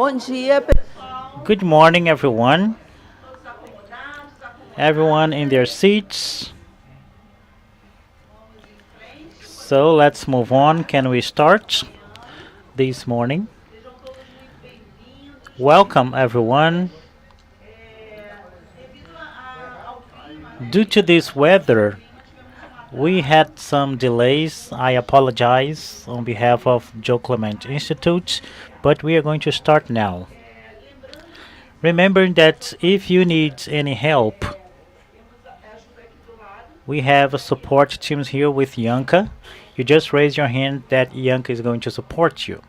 Bom dia, Good morning, everyone. Everyone in their seats. So let's move on. Can we start this morning? Welcome, everyone. Due to this weather, we had some delays. I apologize on behalf of Joe Clement Institute, but we are going to start now. Remember that if you need any help, we have a support teams here with Yanka. You just raise your hand that Yanka is going to support you.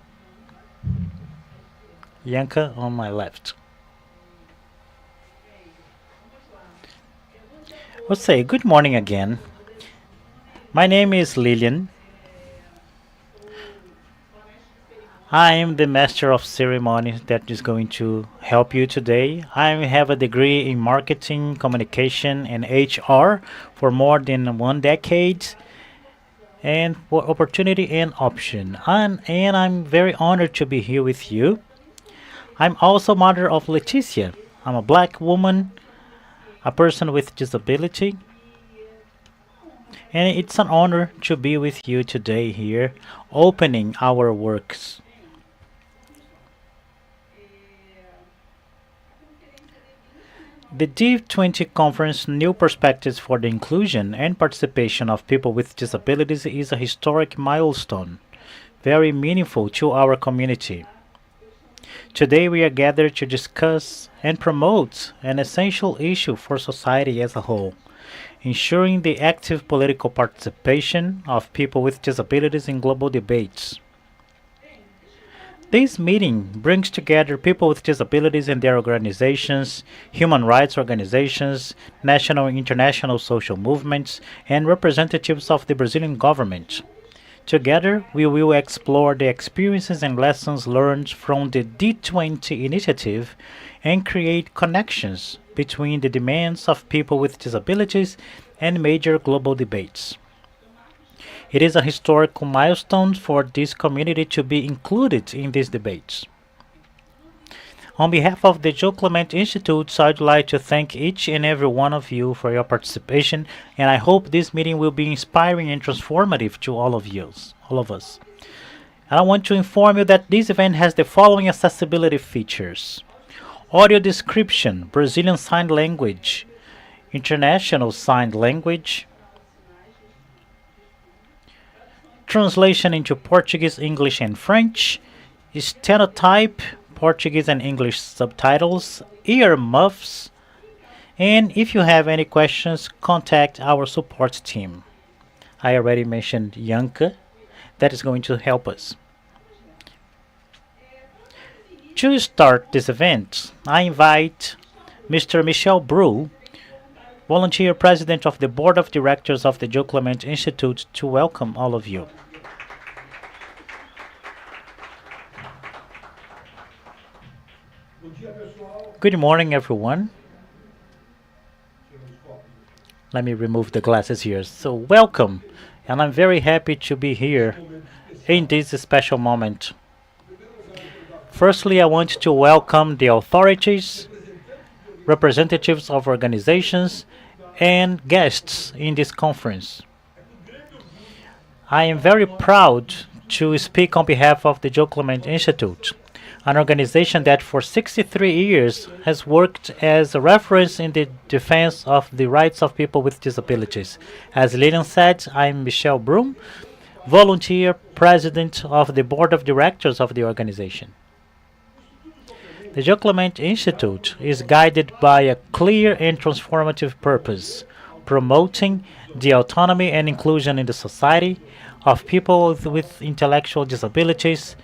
Yanka on my left. Let's say good morning again. My name is Lillian. I am the master of ceremonies that is going to help you today. I have a degree in marketing, communication, and HR for more than 1 decade, and for opportunity and option. And I'm very honored to be here with you. I'm also mother of Leticia. I'm a black woman, a person with disability, and it's an honor to be with you today here, opening our works. The D20 conference New Perspectives for the Inclusion and Participation of People with Disabilities is a historic milestone, very meaningful to our community. Today we are gathered to discuss and promote an essential issue for society as a whole, ensuring the active political participation of people with disabilities in global debates. This meeting brings together people with disabilities and their organizations, human rights organizations, national and international social movements, and representatives of the Brazilian government. Together, we will explore the experiences and lessons learned from the D20 initiative and create connections between the demands of people with disabilities and major global debates. It is a historical milestone for this community to be included in these debates. On behalf of the Joe Clement Institute, I'd like to thank each and every one of you for your participation, and I hope this meeting will be inspiring and transformative to all of us. And I want to inform you that this event has the following accessibility features: audio description, Brazilian Sign Language, International Sign Language, translation into Portuguese, English, and French, stenotype, Portuguese and English subtitles, ear muffs, and if you have any questions, contact our support team. I already mentioned Yanka, that is going to help us. To start this event, I invite Mr. Michel Bru, volunteer president of the board of directors of the Joe Clement Institute, to welcome all of you. Good morning, everyone. Let me remove the glasses here. So, welcome, and I'm very happy to be here in this special moment. Firstly, I want to welcome the authorities, representatives of organizations, and guests in this conference. I am very proud to speak on behalf of the Joe Clement Institute, an organization that for 63 years has worked as a reference in the defense of the rights of people with disabilities. As Lilian said, I'm Michel Brum, volunteer president of the board of directors of the organization. The Joe Clement Institute is guided by a clear and transformative purpose, promoting the autonomy and inclusion in the society of people with intellectual disabilities,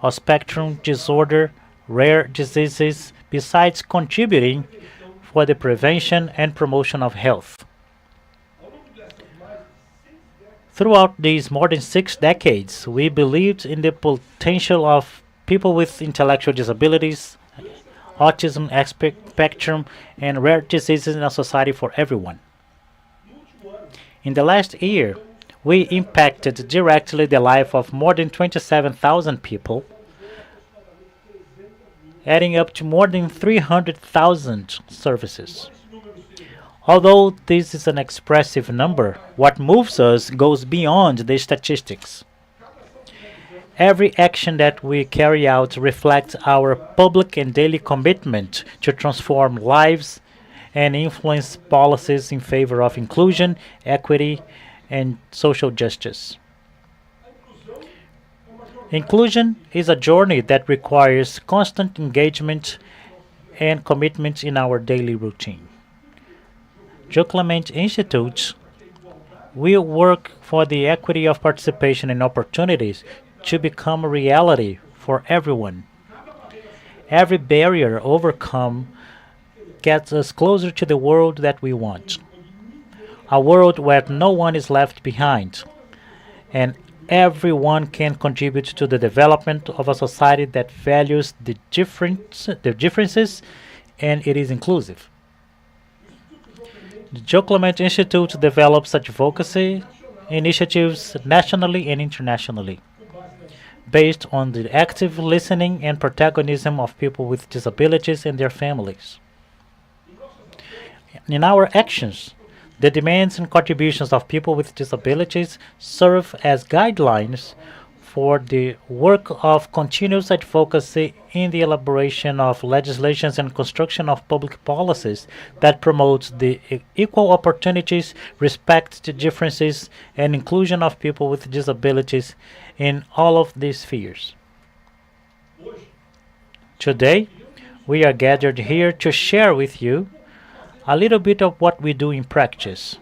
or spectrum disorder, rare diseases, besides contributing for the prevention and promotion of health. Throughout these more than 6 decades, we believed in the potential of people with intellectual disabilities, autism spectrum, and rare diseases in a society for everyone. In the last year, we impacted directly the life of more than 27,000 people adding up to more than 300,000 services. Although this is an expressive number, what moves us goes beyond the statistics. Every action that we carry out reflects our public and daily commitment to transform lives and influence policies in favor of inclusion, equity, and social justice. Inclusion is a journey that requires constant engagement and commitment in our daily routine. Joe Clement Institute will work for the equity of participation and opportunities to become a reality for everyone. Every barrier overcome gets us closer to the world that we want. A world where no one is left behind and everyone can contribute to the development of a society that values the differences and it is inclusive. The Joe Clement Institute develops advocacy initiatives nationally and internationally based on the active listening and protagonism of people with disabilities and their families. In our actions, the demands and contributions of people with disabilities serve as guidelines for the work of continuous advocacy in the elaboration of legislations and construction of public policies that promote the equal opportunities, respect to differences, and inclusion of people with disabilities in all of these spheres. Today, we are gathered here to share with you a little bit of what we do in practice.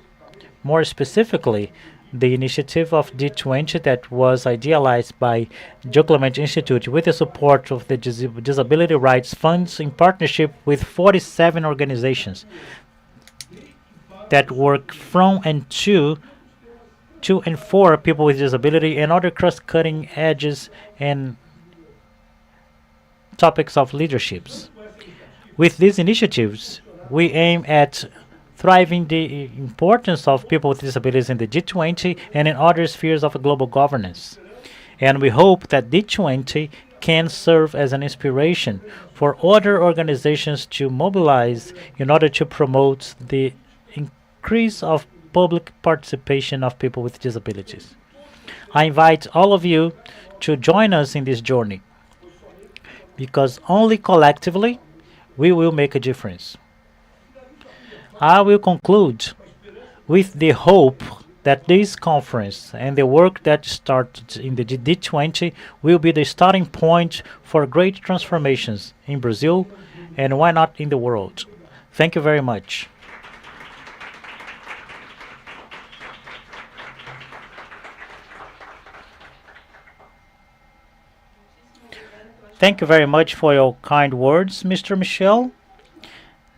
More specifically, the initiative of D20 that was idealized by Joe Clement Institute with the support of the Disability Rights Funds in partnership with 47 organizations that work from and to and for people with disability and other cross-cutting edges and topics of leaderships. With these initiatives, we aim at thriving the importance of people with disabilities in the G20 and in other spheres of global governance. And we hope that D20 can serve as an inspiration for other organizations to mobilize in order to promote the increase of public participation of people with disabilities. I invite all of you to join us in this journey because only collectively we will make a difference. I will conclude with the hope that this conference and the work that started in the D20 will be the starting point for great transformations in Brazil and why not in the world. Thank you very much. Thank you very much for your kind words, Mr. Michel.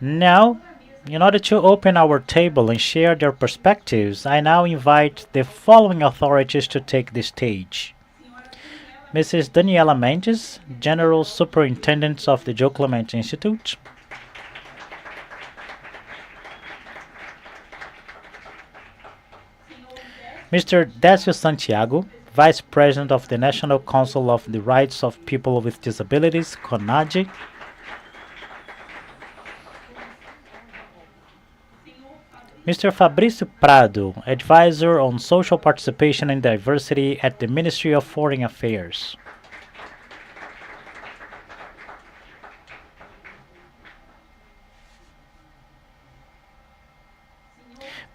Now, in order to open our table and share their perspectives, I now invite the following authorities to take the stage. Mrs. Daniela Mendes, General Superintendent of the Joe Clement Institute. Mr. Décio Santiago, Vice President of the National Council of the Rights of People with Disabilities, CONADE. Mr. Fabrício Prado, Advisor on Social Participation and Diversity at the Ministry of Foreign Affairs.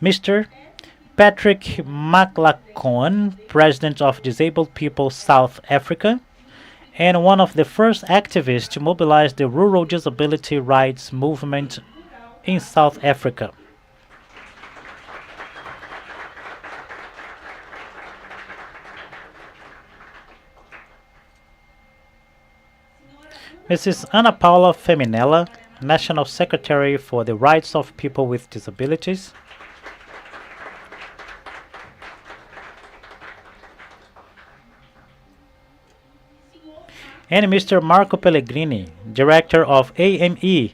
Mr. Patrick Maclachlan, President of Disabled People South Africa, and one of the first activists to mobilize the rural disability rights movement in South Africa. Mrs. Ana Paula Feminella, National Secretary for the Rights of People with Disabilities. And Mr. Marco Pellegrini, Director of AME,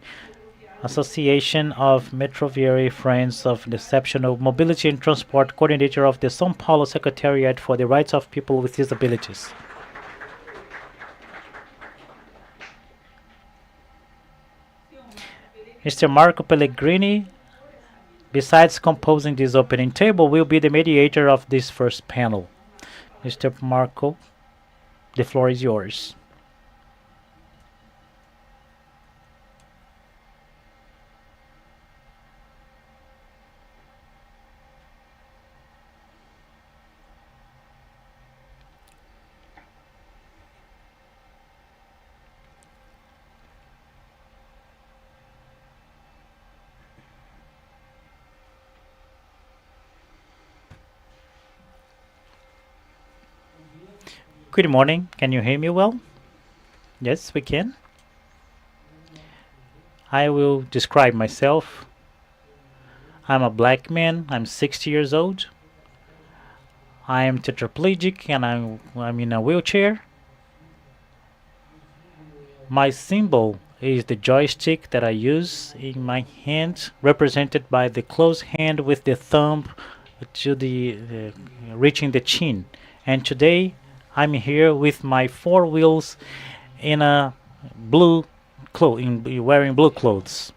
Association of Metroviary Friends of Exceptional Mobility and Transport, Coordinator of the São Paulo Secretariat for the Rights of People with Disabilities. Mr. Marco Pellegrini, besides composing this opening table, will be the mediator of this first panel. Mr. Marco, the floor is yours. Good morning. Can you hear me well? Yes, we can. I will describe myself. I'm a black man. I'm 60 years old. I am tetraplegic and I'm in a wheelchair. My symbol is the joystick that I use in my hand, represented by the closed hand with the thumb to the reaching the chin. And today I'm here with my four wheels in a blue wearing blue clothes.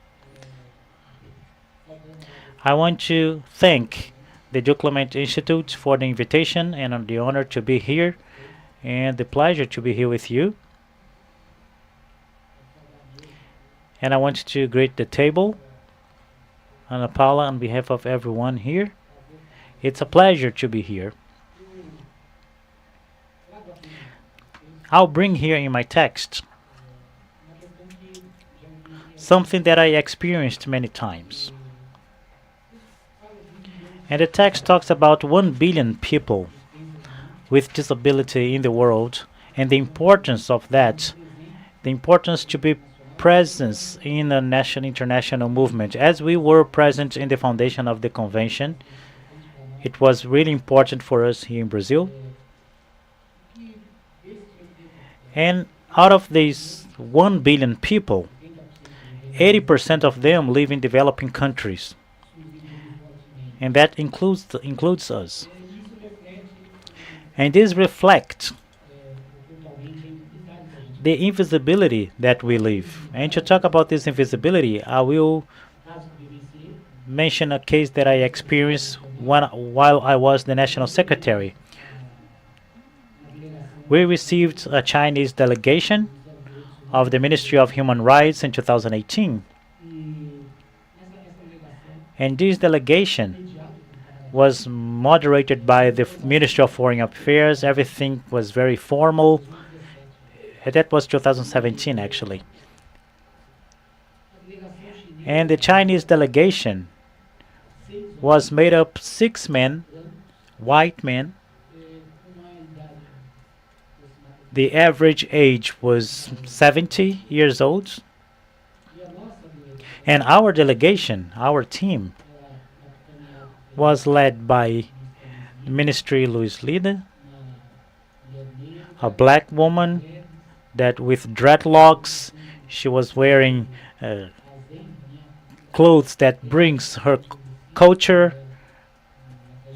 I want to thank the Duke Clement Institute for the invitation and the honor to be here and the pleasure to be here with you. And I want to greet the table, Ana Paula, on behalf of everyone here. It's a pleasure to be here. I'll bring here in my text something that I experienced many times. And the text talks about 1 billion people with disability in the world and the importance of that, the importance to be present in a national international movement. As we were present in the foundation of the convention, it was really important for us here in Brazil. And out of these 1 billion people, 80% of them live in developing countries. And that includes us. And this reflects the invisibility that we live. And to talk about this invisibility, I will mention a case that I experienced while I was the National Secretary. We received a Chinese delegation of the Ministry of Human Rights in 2018. And this delegation was moderated by the Ministry of Foreign Affairs. Everything was very formal. That was 2017, actually. And the Chinese delegation was made up 6 men, white men. The average age was 70 years old. And our delegation, our team, was led by Ministry Luis Lida, a black woman that with dreadlocks, she was wearing clothes that brings her culture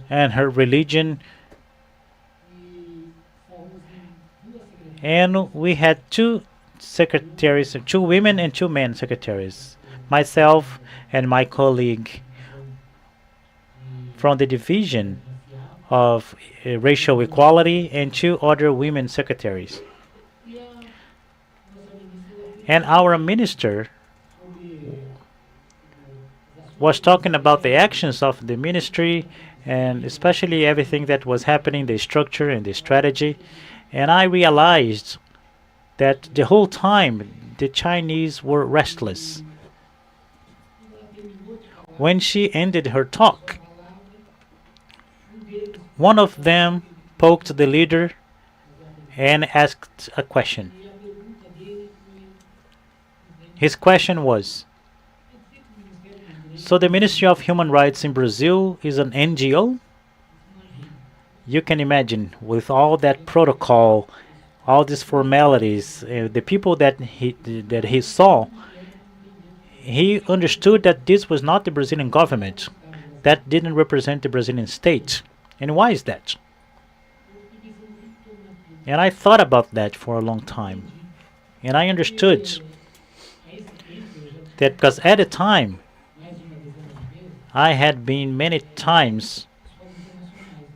and her religion. And we had 2 secretaries, 2 women and 2 men secretaries, myself and my colleague from the division of racial equality and 2 other women secretaries. And our minister was talking about the actions of the ministry and especially everything that was happening, the structure and the strategy. And I realized that the whole time the Chinese were restless. When she ended her talk, one of them poked the leader and asked a question. His question was, so the Ministry of Human Rights in Brazil is an NGO? You can imagine, with all that protocol, all these formalities, the people that he saw, he understood that this was not the Brazilian government. That didn't represent the Brazilian state. And why is that? And I thought about that for a long time. And I understood that because at the time I had been many times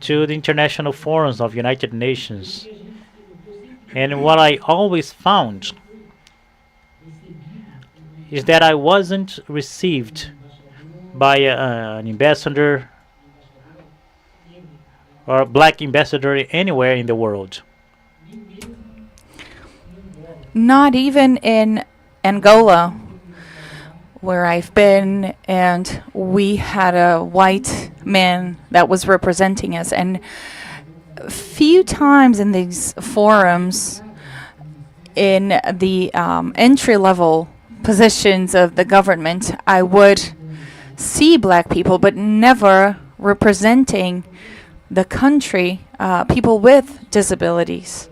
to the international forums of United Nations, and what I always found is that I wasn't received by an ambassador or a black ambassador anywhere in the world. Not even in Angola, where I've been, and we had a white man that was representing us. And a few times in these forums, in the entry level positions of the government, I would see black people, but never representing the country, people with disabilities.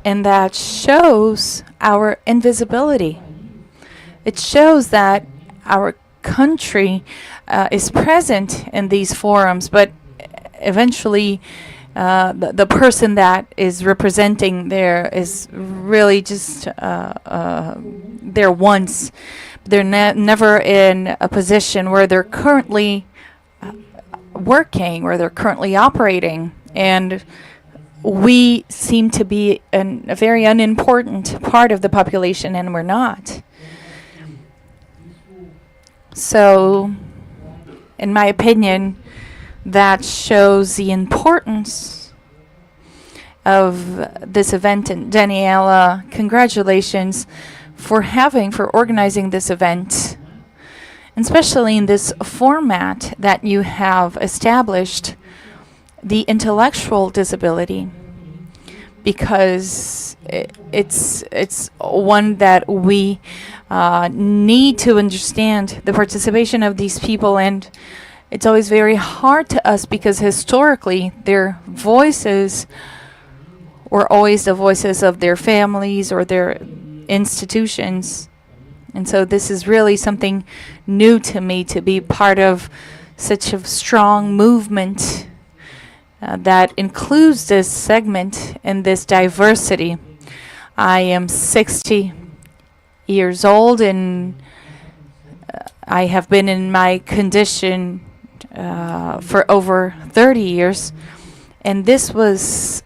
And that shows our invisibility. It shows that our country is present in these forums, but eventually the person that is representing there is really just there once. They're never in a position where they're currently working, where they're currently operating. And we seem to be a very unimportant part of the population, and we're not. So, in my opinion, that shows the importance of this event. And Daniela, congratulations for organizing this event, especially in this format that you have established, the intellectual disability, because it's one that we need to understand the participation of these people. And it's always very hard to us because historically their voices were always the voices of their families or their institutions. And so this is really something new to me, to be part of such a strong movement that includes this segment and this diversity. I am 60 years old, and I have been in my condition for over 30 years. And this was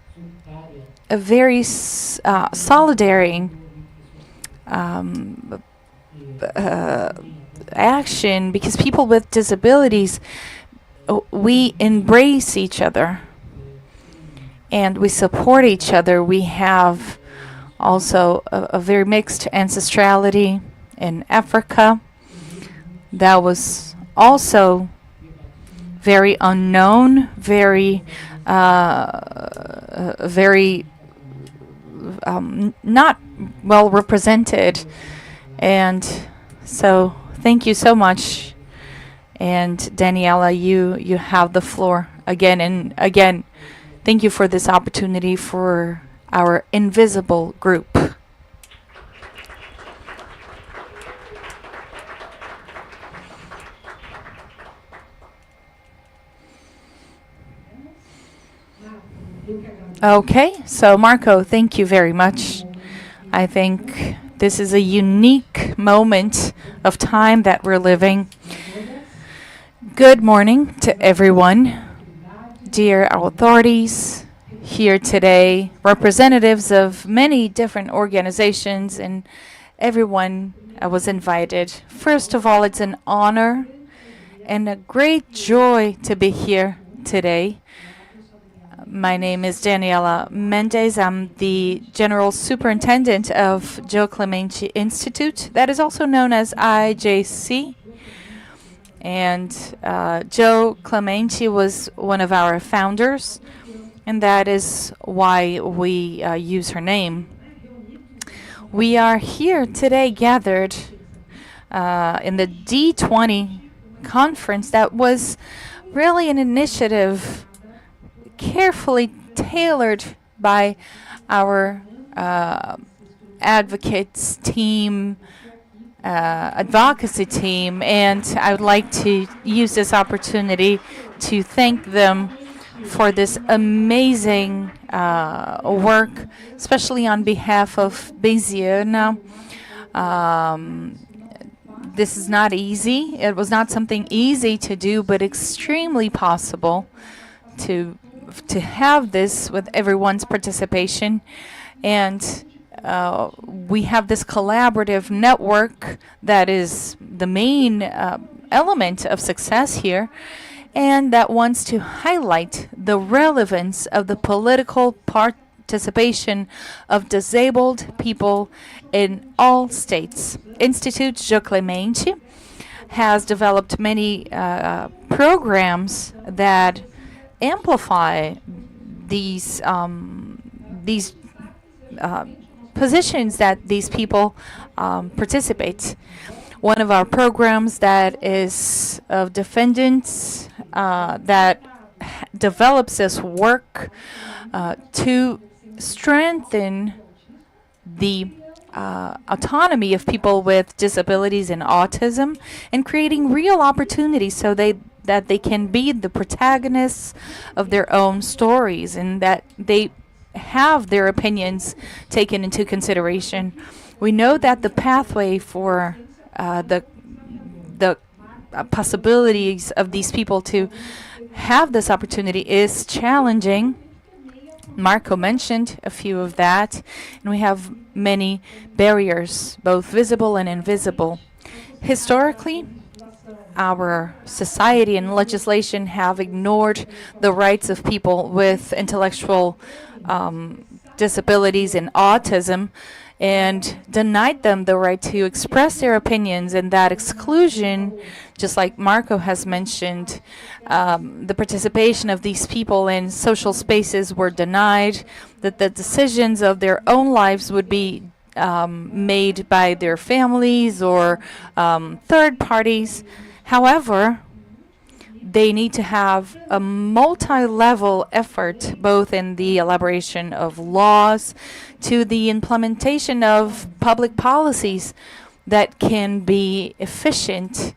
a very solidary action, because people with disabilities, we embrace each other and we support each other. We have also a very mixed ancestrality in Africa that was also very unknown, very not well represented. And so thank you so much. And Daniela, you have the floor again and again. Thank you for this opportunity for our invisible group. Okay, so Marco, thank you very much. I think this is a unique moment of time that we're living. Good morning to everyone. Dear authorities here today, representatives of many different organizations, and everyone was invited. First of all, it's an honor and a great joy to be here today. My name is Daniela Mendes. I'm the General Superintendent of Joe Clemente Institute, that is also known as IJC. And Joe Clemente was one of our founders, and that is why we use her name. We are here today gathered in the D20 conference that was really an initiative carefully tailored by our advocates team, advocacy team, and I would like to use this opportunity to thank them for this amazing work, especially on behalf of Beziana, This is not easy. It was not something easy to do, but extremely possible to have this with everyone's participation. And we have this collaborative network that is the main element of success here, and that wants to highlight the relevance of the political participation of disabled people in all states. Institute Jô Clemente has developed many programs that amplify these positions that these people participate. One of our programs that is of defendants that develops this work to strengthen the autonomy of people with disabilities and autism, and creating real opportunities so that they can be the protagonists of their own stories, and that they have their opinions taken into consideration. We know that the pathway for the possibilities of these people to have this opportunity is challenging. Marco mentioned a few of that, and we have many barriers, both visible and invisible. Historically, our society and legislation have ignored the rights of people with intellectual disabilities and autism, and denied them the right to express their opinions. And that exclusion, just like Marco has mentioned, the participation of these people in social spaces were denied, that the decisions of their own lives would be made by their families or third parties. However, they need to have a multi-level effort, both in the elaboration of laws to the implementation of public policies that can be efficient.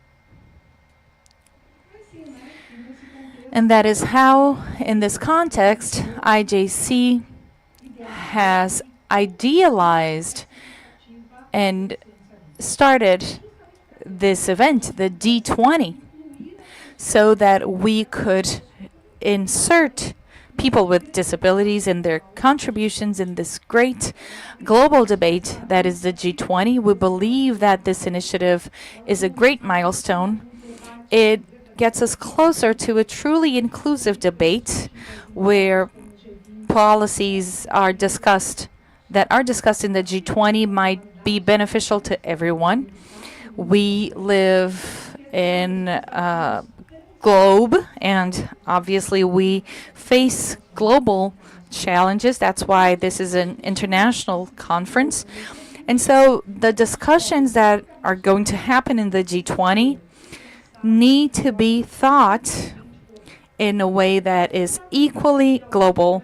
And that is how, in this context, IJC has idealized and started this event, the D20, so that we could insert people with disabilities and their contributions in this great global debate that is the G20. We believe that this initiative is a great milestone. It gets us closer to a truly inclusive debate where policies are discussed that are discussed in the G20 might be beneficial to everyone. We live in a globe, and obviously we face global challenges. That's why this is an international conference. And so the discussions that are going to happen in the G20 need to be thought in a way that is equally global.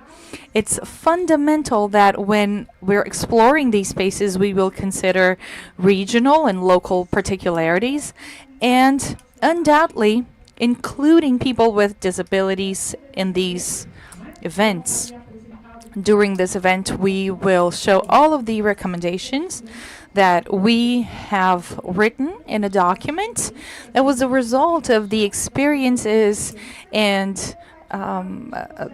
It's fundamental that when we're exploring these spaces, we will consider regional and local particularities, and undoubtedly including people with disabilities in these events. During this event, we will show all of the recommendations that we have written in a document that was a result of the experiences and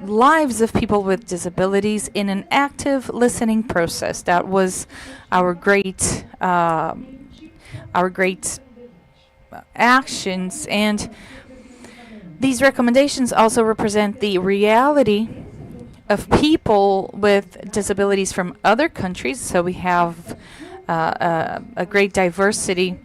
lives of people with disabilities in an active listening process. That was our great actions, and these recommendations also represent the reality of people with disabilities from other countries. So we have a great diversity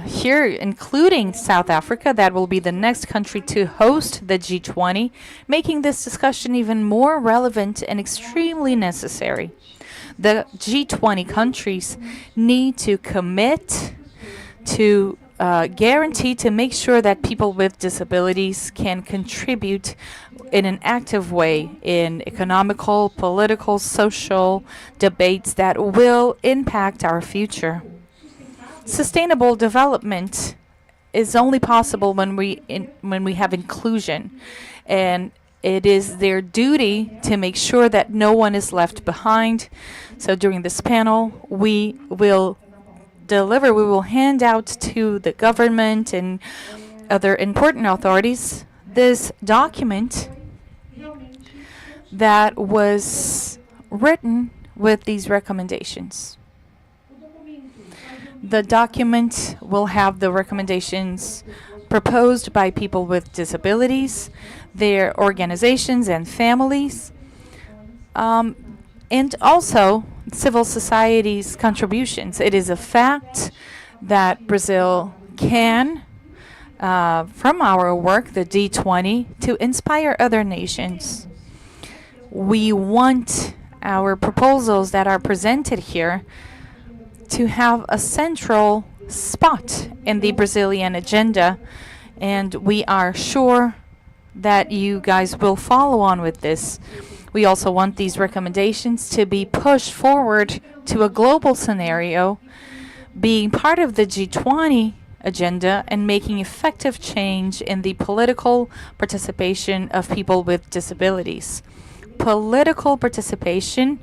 here, including South Africa, that will be the next country to host the G20, making this discussion even more relevant and extremely necessary. The G20 countries need to commit to guarantee to make sure that people with disabilities can contribute in an active way in economical, political, social debates that will impact our future. Sustainable development is only possible when we have inclusion, and it is their duty to make sure that no one is left behind. So during this panel, we will deliver, we will hand out to the government and other important authorities this document that was written with these recommendations. The document will have the recommendations proposed by people with disabilities, their organizations and families, and also civil society's contributions. It is a fact that Brazil can, from our work, the D20, to inspire other nations. We want our proposals that are presented here to have a central spot in the Brazilian agenda, and we are sure that you guys will follow on with this. We also want these recommendations to be pushed forward to a global scenario, being part of the G20 agenda and making effective change in the political participation of people with disabilities. Political participation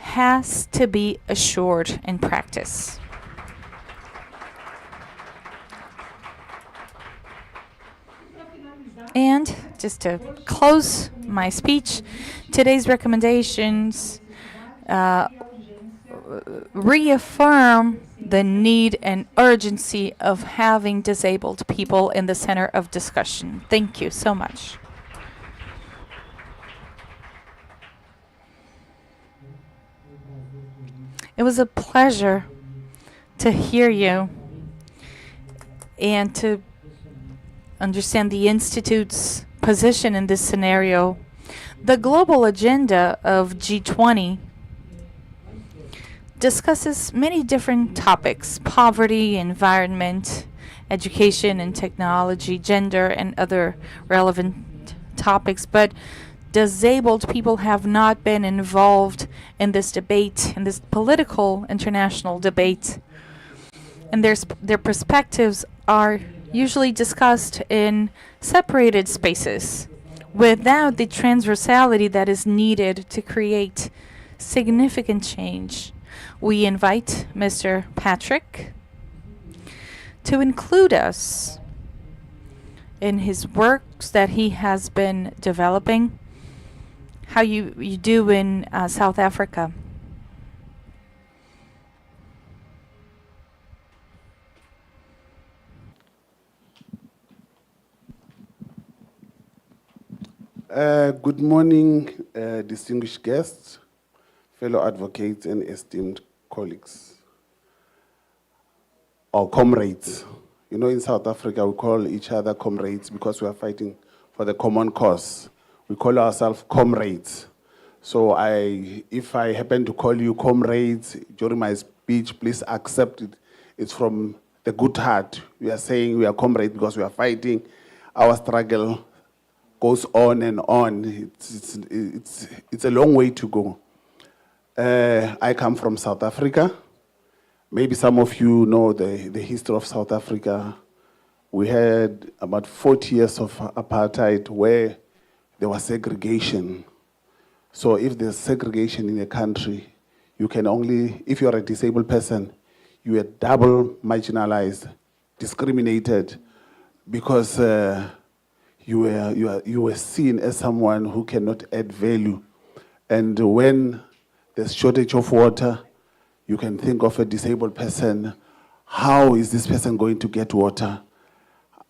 has to be assured in practice. And just to close my speech, today's recommendations reaffirm the need and urgency of having disabled people in the center of discussion. Thank you so much. It was a pleasure to hear you and to understand the Institute's position in this scenario. The global agenda of G20 discusses many different topics: poverty, environment, education and technology, gender, and other relevant topics. But disabled people have not been involved in this debate, in this political international debate. And their perspectives are usually discussed in separated spaces without the transversality that is needed to create significant change. We invite Mr. Patrick to include us in his works that he has been developing. How you do in South Africa. Good morning, distinguished guests, fellow advocates, and esteemed colleagues, or comrades. You know, in South Africa, we call each other comrades because we are fighting for the common cause. We call ourselves comrades. So if I happen to call you comrades during my speech, please accept it. It's from the good heart. We are saying we are comrades because we are fighting. Our struggle goes on and on. It's a long way to go. I come from South Africa. Maybe some of you know the history of South Africa. We had about 40 years of apartheid where there was segregation. So if there's segregation in a country, you can only, if you're a disabled person, you are double marginalized, discriminated, because you were seen as someone who cannot add value. And when there's shortage of water, you can think of a disabled person. How is this person going to get water?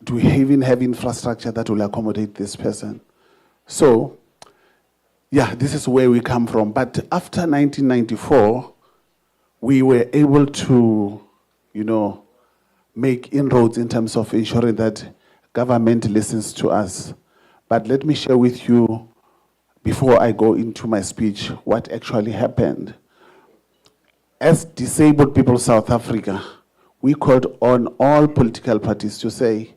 Do we even have infrastructure that will accommodate this person? So, yeah, this is where we come from. But after 1994, we were able to, make inroads in terms of ensuring that government listens to us. But let me share with you, before I go into my speech, what actually happened. As disabled people of South Africa, we called on all political parties to say,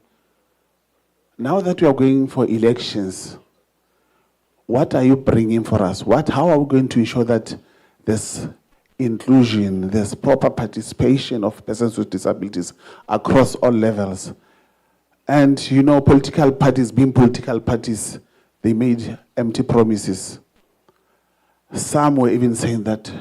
now that we are going for elections, what are you bringing for us? How are we going to ensure that there's inclusion, there's proper participation of persons with disabilities across all levels? And political parties, being political parties, they made empty promises. Some were even saying that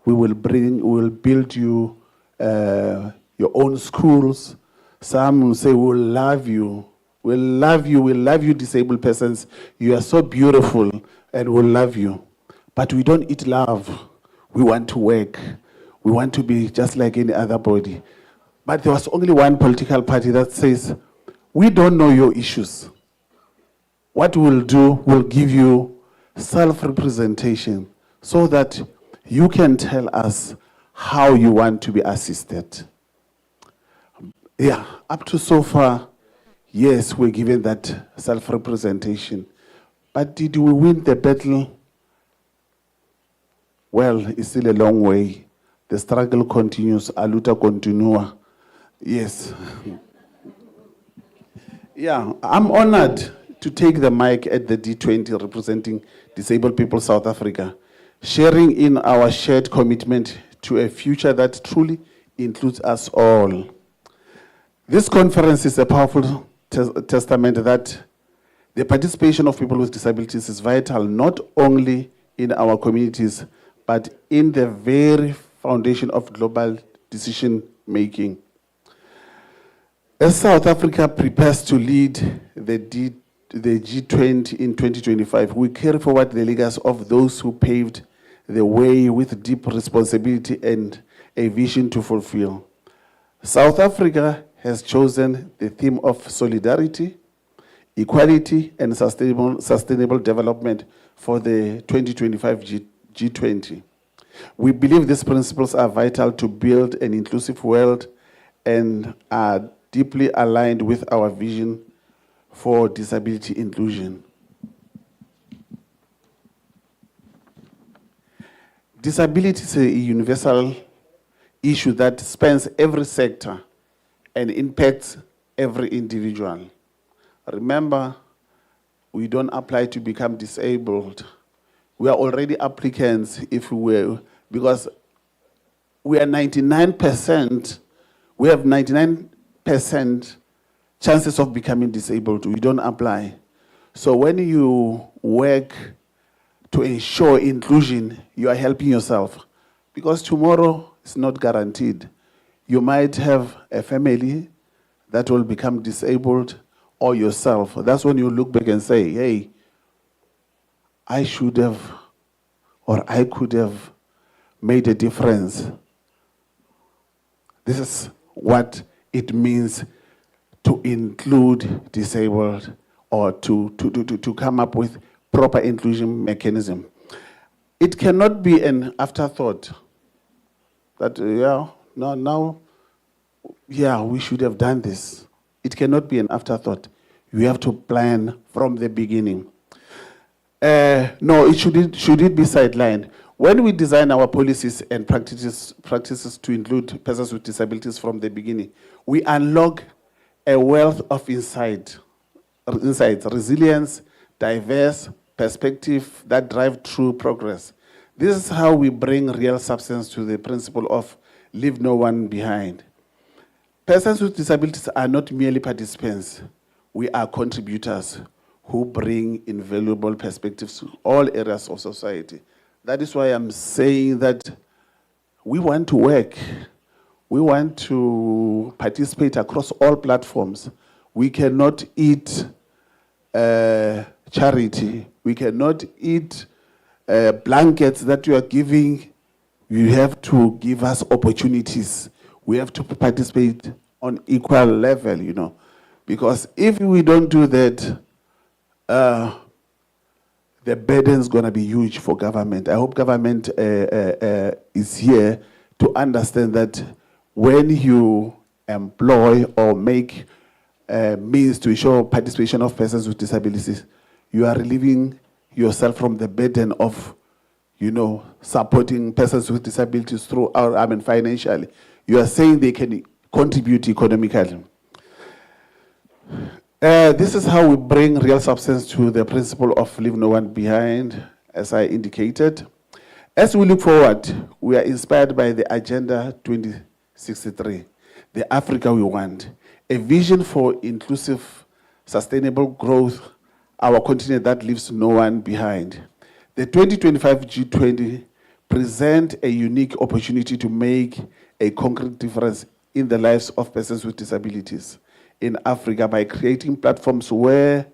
we will build you your own schools. Some will say, we'll love you. We'll love you. We'll love you, disabled persons. You are so beautiful and we'll love you. But we don't eat love. We want to work. We want to be just like any other body. But there was only one political party that says, we don't know your issues. What we'll do, we'll give you self-representation so that you can tell us how you want to be assisted. Yeah, up to so far, yes, we're given that self-representation. But did we win the battle? Well, it's still a long way. The struggle continues, a luta continua. Yes. Yeah, I'm honored to take the mic at the D20 representing Disabled People South Africa, sharing in our shared commitment to a future that truly includes us all. This conference is a powerful testament that the participation of people with disabilities is vital not only in our communities, but in the very foundation of global decision making. As South Africa prepares to lead the G20 in 2025, we carry forward the legacy of those who paved the way with deep responsibility and a vision to fulfill. South Africa has chosen the theme of solidarity, equality, and sustainable development for the 2025 G20. We believe these principles are vital to build an inclusive world and are deeply aligned with our vision for disability inclusion. Disability is a universal issue that spans every sector and impacts every individual. Remember, we don't apply to become disabled. We are already applicants if we were, because we are 99%, we have 99% chances of becoming disabled. We don't apply. So when you work to ensure inclusion, you are helping yourself. Because tomorrow is not guaranteed. You might have a family that will become disabled, or yourself. That's when you look back and say, hey, I should have, or I could have made a difference. This is what it means to include disabled, or to come up with proper inclusion mechanism. It cannot be an afterthought that, we should have done this. It cannot be an afterthought. You have to plan from the beginning. No, should it be sidelined? When we design our policies and practices to include persons with disabilities from the beginning, we unlock a wealth of insights, resilience, diverse perspective that drive true progress. This is how we bring real substance to the principle of leave no one behind. Persons with disabilities are not merely participants. We are contributors who bring invaluable perspectives to all areas of society. That is why I'm saying that we want to work. We want to participate across all platforms. We cannot eat charity. We cannot eat blankets that you are giving. You have to give us opportunities. We have to participate on equal level, Because if we don't do that, the burden is going to be huge for government. I hope government is here to understand that when you employ or make means to ensure participation of persons with disabilities, you are relieving yourself from the burden of, supporting persons with disabilities financially. You are saying they can contribute economically. This is how we bring real substance to the principle of leave no one behind, as I indicated. As we look forward, we are inspired by the Agenda 2063, the Africa we want, a vision for inclusive, sustainable growth, our continent that leaves no one behind. The 2025 G20 present a unique opportunity to make a concrete difference in the lives of persons with disabilities in Africa by creating platforms where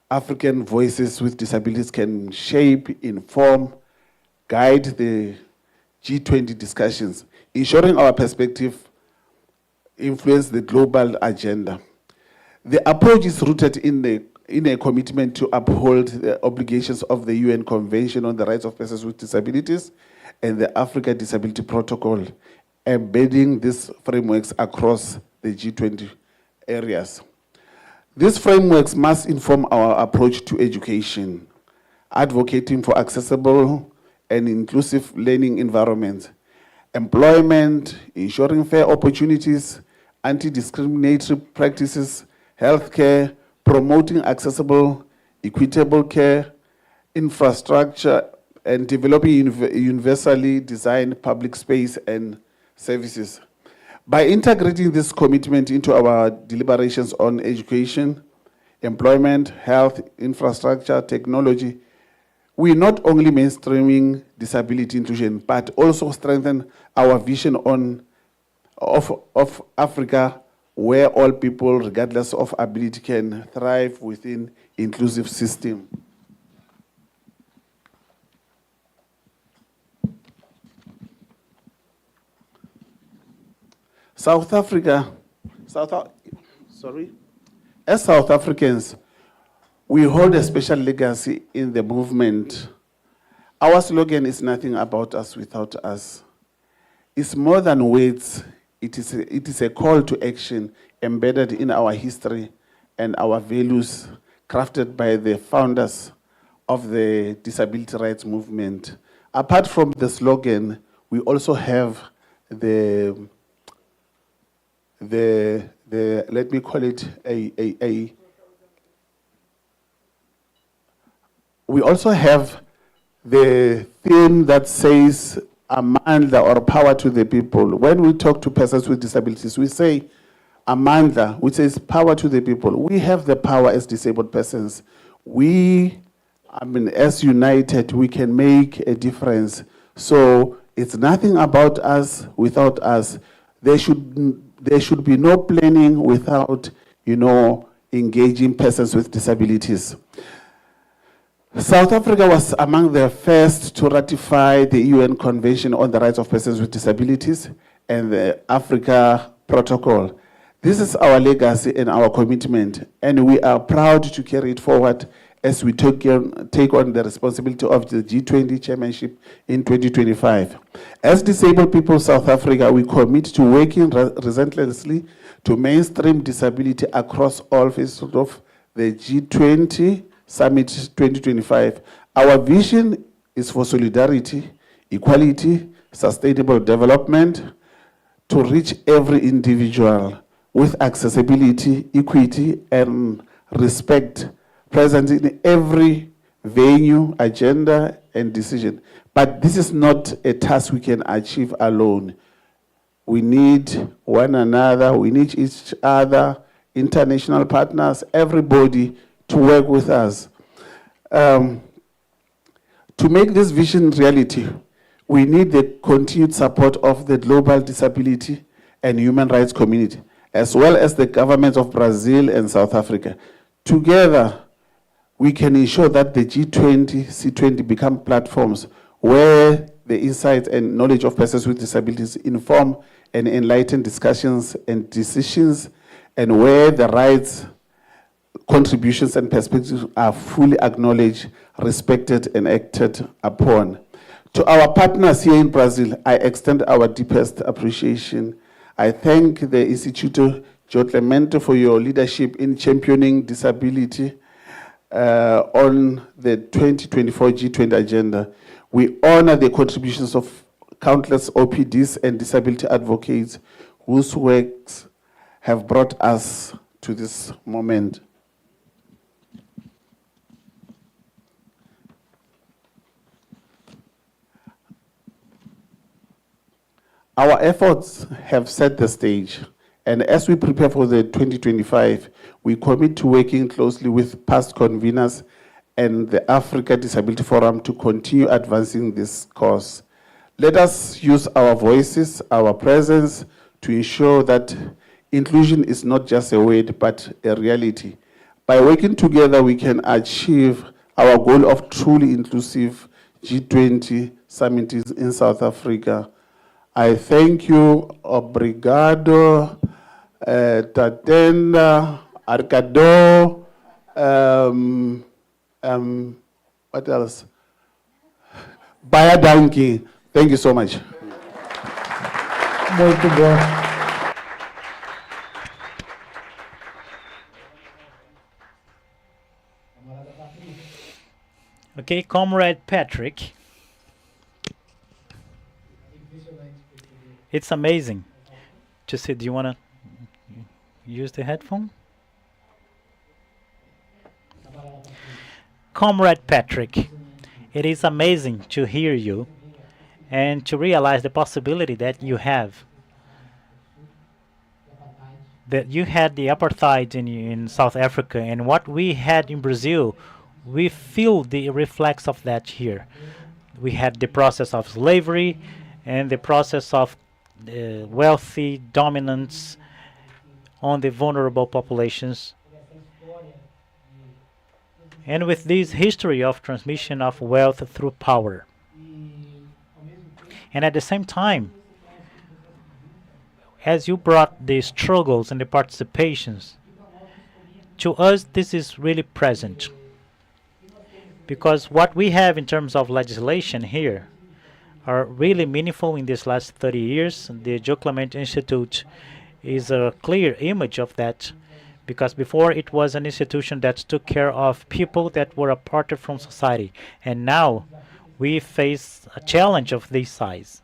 African voices with disabilities can shape, inform, guide the G20 discussions, ensuring our perspective influence the global agenda. The approach is rooted in a commitment to uphold the obligations of the UN Convention on the Rights of Persons with Disabilities and the Africa Disability Protocol, embedding these frameworks across the G20 areas. These frameworks must inform our approach to education, advocating for accessible and inclusive learning environments, employment, ensuring fair opportunities, anti-discriminatory practices, healthcare, promoting accessible, equitable care, infrastructure, and developing universally designed public space and services. By integrating this commitment into our deliberations on education, employment, health, infrastructure, technology, we not only mainstreaming disability inclusion, but also strengthen our vision of Africa, where all people, regardless of ability, can thrive within inclusive system. As South Africans, we hold a special legacy in the movement. Our slogan is nothing about us without us. It's more than words. It is a call to action embedded in our history and our values, crafted by the founders of the disability rights movement. Apart from the slogan, we also have let me call it we also have the theme that says amandla, or power to the people. When we talk to persons with disabilities, we say amandla, which says power to the people. We have the power as disabled persons. As united, we can make a difference. So it's nothing about us without us. There should be no planning without, engaging persons with disabilities. South Africa was among the first to ratify the UN Convention on the Rights of Persons with Disabilities and the Africa Protocol. This is our legacy and our commitment, and we are proud to carry it forward as we take on the responsibility of the G20 chairmanship in 2025. As disabled people, South Africa, we commit to working relentlessly to mainstream disability across all phases of the G20 Summit 2025. Our vision is for solidarity, equality, sustainable development to reach every individual with accessibility, equity, and respect present in every venue, agenda, and decision. But this is not a task we can achieve alone. We need one another, we need each other, international partners, everybody to work with us. To make this vision reality, we need the continued support of the global disability and human rights community, as well as the governments of Brazil and South Africa. Together, we can ensure that the G20, C20 become platforms where the insights and knowledge of persons with disabilities inform and enlighten discussions and decisions, and where the rights, contributions, and perspectives are fully acknowledged, respected, and acted upon. To our partners here in Brazil, I extend our deepest appreciation. I thank the Instituto João Clemente for your leadership in championing disability on the 2024 G20 agenda. We honor the contributions of countless OPDs and disability advocates whose works have brought us to this moment. Our efforts have set the stage, and as we prepare for the 2025, we commit to working closely with past conveners and the Africa Disability Forum to continue advancing this cause. Let us use our voices, our presence to ensure that inclusion is not just a word but a reality. By working together, we can achieve our goal of truly inclusive G20 summit in South Africa. I thank you, obrigado, tatenda, arcado, what else? Baya Danki. Thank you so much. Muito bom. Okay, Comrade Patrick. It's amazing to see. Do you want to use the headphone? Comrade Patrick, it is amazing to hear you and to realize the possibility that you have. That you had the apartheid in South Africa and what we had in Brazil, we feel the reflex of that here. We had the process of slavery and the process of wealthy dominance on the vulnerable populations. And with this history of transmission of wealth through power. And at the same time, as you brought the struggles and the participations, to us this is really present. Because what we have in terms of legislation here are really meaningful in these last 30 years. The Joe Clement Institute is a clear image of that, because before it was an institution that took care of people that were aparted from society, and now we face a challenge of this size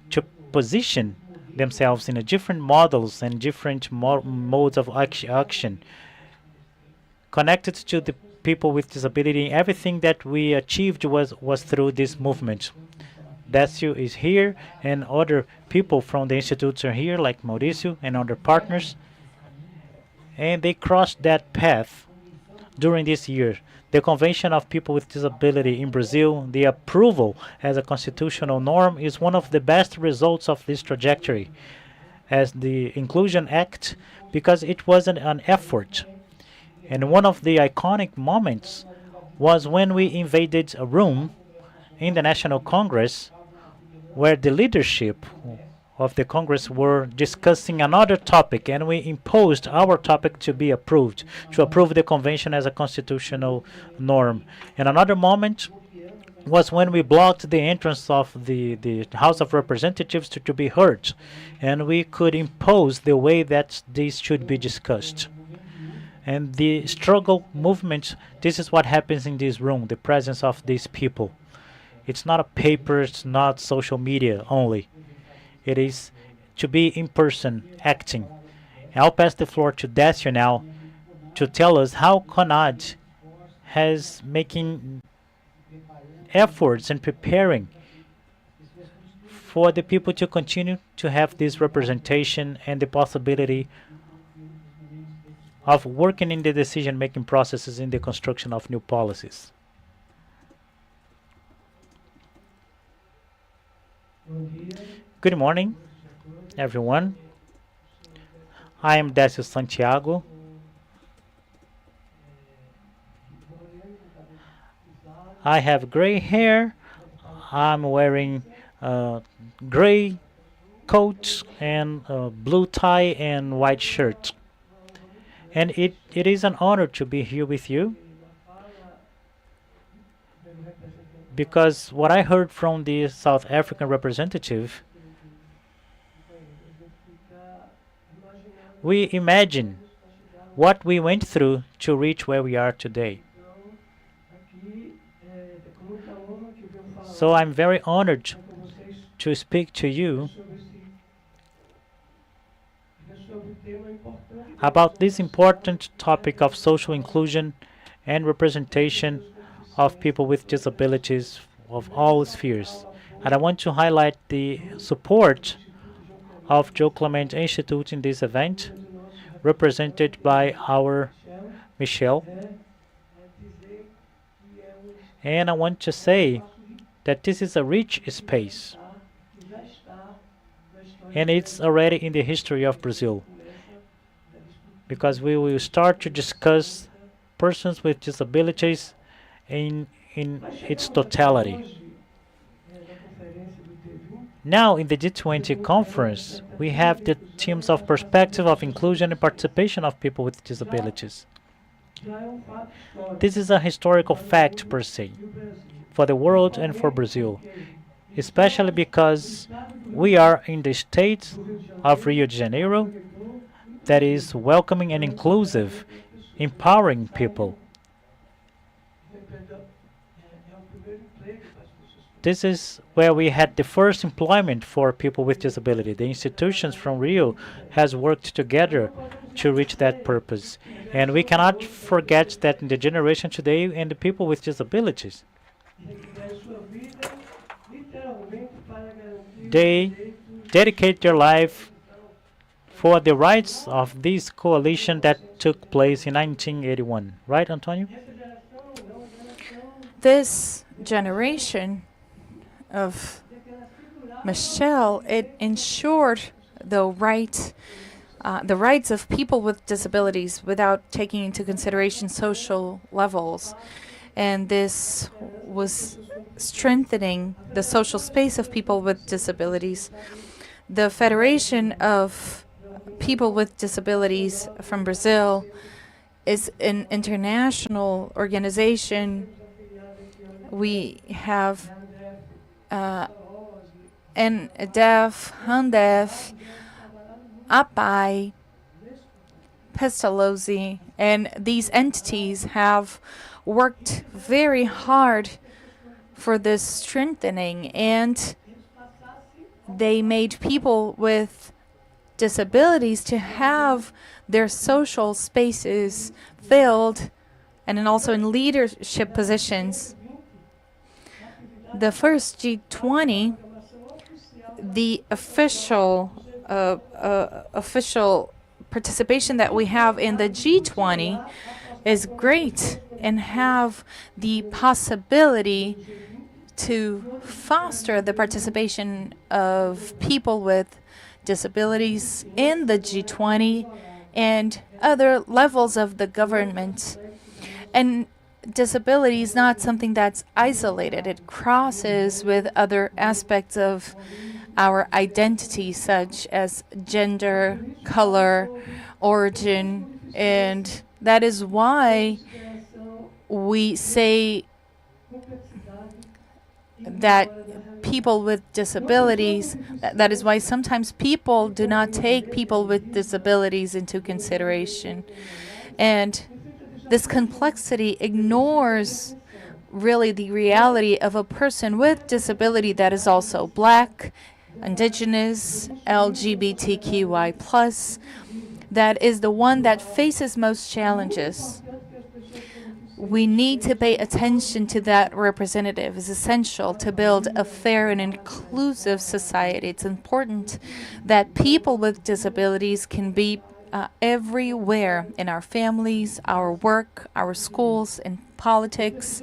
to position themselves in a different models and different modes of action connected to the people with disability. Everything that we achieved was through this movement. Décio is here, and other people from the institutes are here, like Mauricio and other partners. And they crossed that path during this year. The Convention of People with Disability in Brazil, the approval as a constitutional norm, is one of the best results of this trajectory as the Inclusion Act, because it wasn't an effort. And one of the iconic moments was when we invaded a room in the National Congress where the leadership of the Congress were discussing another topic, and we imposed our topic to be approved, to approve the convention as a constitutional norm. And another moment was when we blocked the entrance of the House of Representatives to be heard, and we could impose the way that this should be discussed. And the struggle movement, this is what happens in this room, the presence of these people. It's not a paper, it's not social media only. It is to be in person, acting. And I'll pass the floor to Décio now to tell us how CONAD has making efforts and preparing for the people to continue to have this representation and the possibility of working in the decision-making processes in the construction of new policies. Good morning, everyone. I am Décio Santiago. I have gray hair. I'm wearing a gray coat and a blue tie and white shirt. And it is an honor to be here with you, because what I heard from the South African representative, we imagine what we went through to reach where we are today. So I'm very honored to speak to you about this important topic of social inclusion and representation of people with disabilities of all spheres. And I want to highlight the support of Joe Clement Institute in this event, represented by our Michelle. And I want to say that this is a rich space, and it's already in the history of Brazil, because we will start to discuss persons with disabilities in its totality. Now, in the D20 conference, we have the themes of perspective of inclusion and participation of people with disabilities. This is a historical fact per se, for the world and for Brazil, especially because we are in the state of Rio de Janeiro that is welcoming and inclusive, empowering people. This is where we had the first employment for people with disability. The institutions from Rio has worked together to reach that purpose. And we cannot forget that in the generation today and the people with disabilities, they dedicate their life for the rights of this coalition that took place in 1981. Right, Antonio? This generation of Michelle, it ensured the rights of people with disabilities without taking into consideration social levels. And this was strengthening the social space of people with disabilities. The Federation of People with Disabilities from Brazil is an international organization. We have NDEF, HANDEF, APAI, Pestalozzi, and these entities have worked very hard for this strengthening, and they made people with disabilities to have their social spaces filled and then also in leadership positions. The first G20, the official participation that we have in the G20 is great, and have the possibility to foster the participation of people with disabilities in the G20 and other levels of the government. And disability is not something that's isolated. It crosses with other aspects of our identity, such as gender, color, origin, and that is why we say that people with disabilities, that is why sometimes people do not take people with disabilities into consideration. And this complexity ignores really the reality of a person with disability that is also black, indigenous, LGBTQI+, that is the one that faces most challenges. We need to pay attention to that representative. It's essential to build a fair and inclusive society. It's important that people with disabilities can be everywhere in our families, our work, our schools, in politics,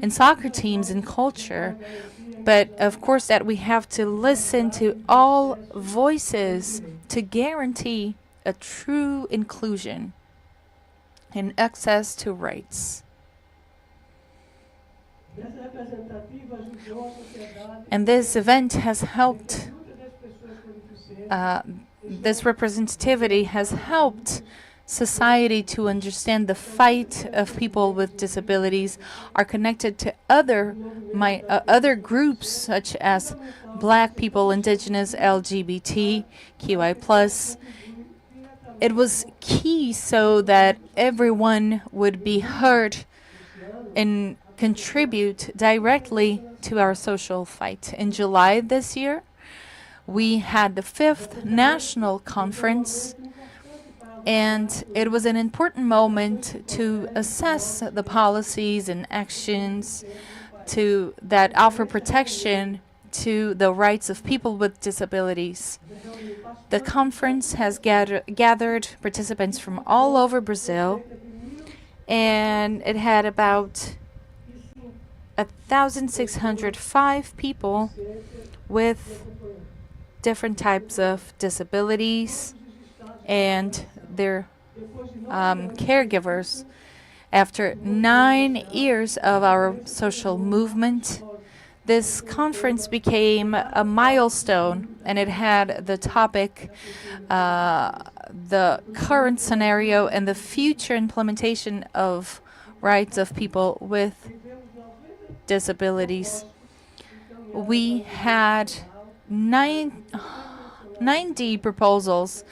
in soccer teams, in culture. But of course that we have to listen to all voices to guarantee a true inclusion and access to rights. And this event has helped, this representativity has helped society to understand the fight of people with disabilities are connected to other groups such as black people, indigenous, LGBTQI+. It was key so that everyone would be heard and contribute directly to our social fight. In July this year, we had the 5th National Conference, and it was an important moment to assess the policies and actions that offer protection to the rights of people with disabilities. The conference has gathered participants from all over Brazil, and it had about 1,605 people with different types of disabilities and their caregivers. After 9 years of our social movement, this conference became a milestone, and it had the topic, the current scenario and the future implementation of rights of people with disabilities. We had 90 proposals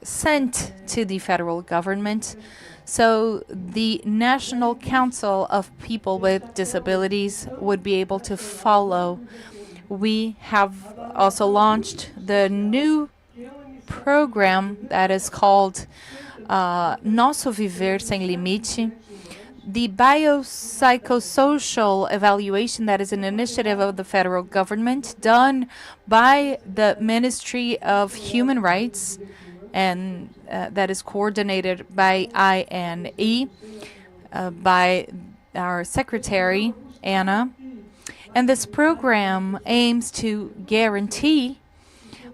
sent to the federal government. So the National Council of People with Disabilities would be able to follow. We have also launched the new program that is called Nosso Viver Sem Limite. The biopsychosocial evaluation, that is an initiative of the federal government done by the Ministry of Human Rights, and that is coordinated by INE, by our secretary, Anna. And this program aims to guarantee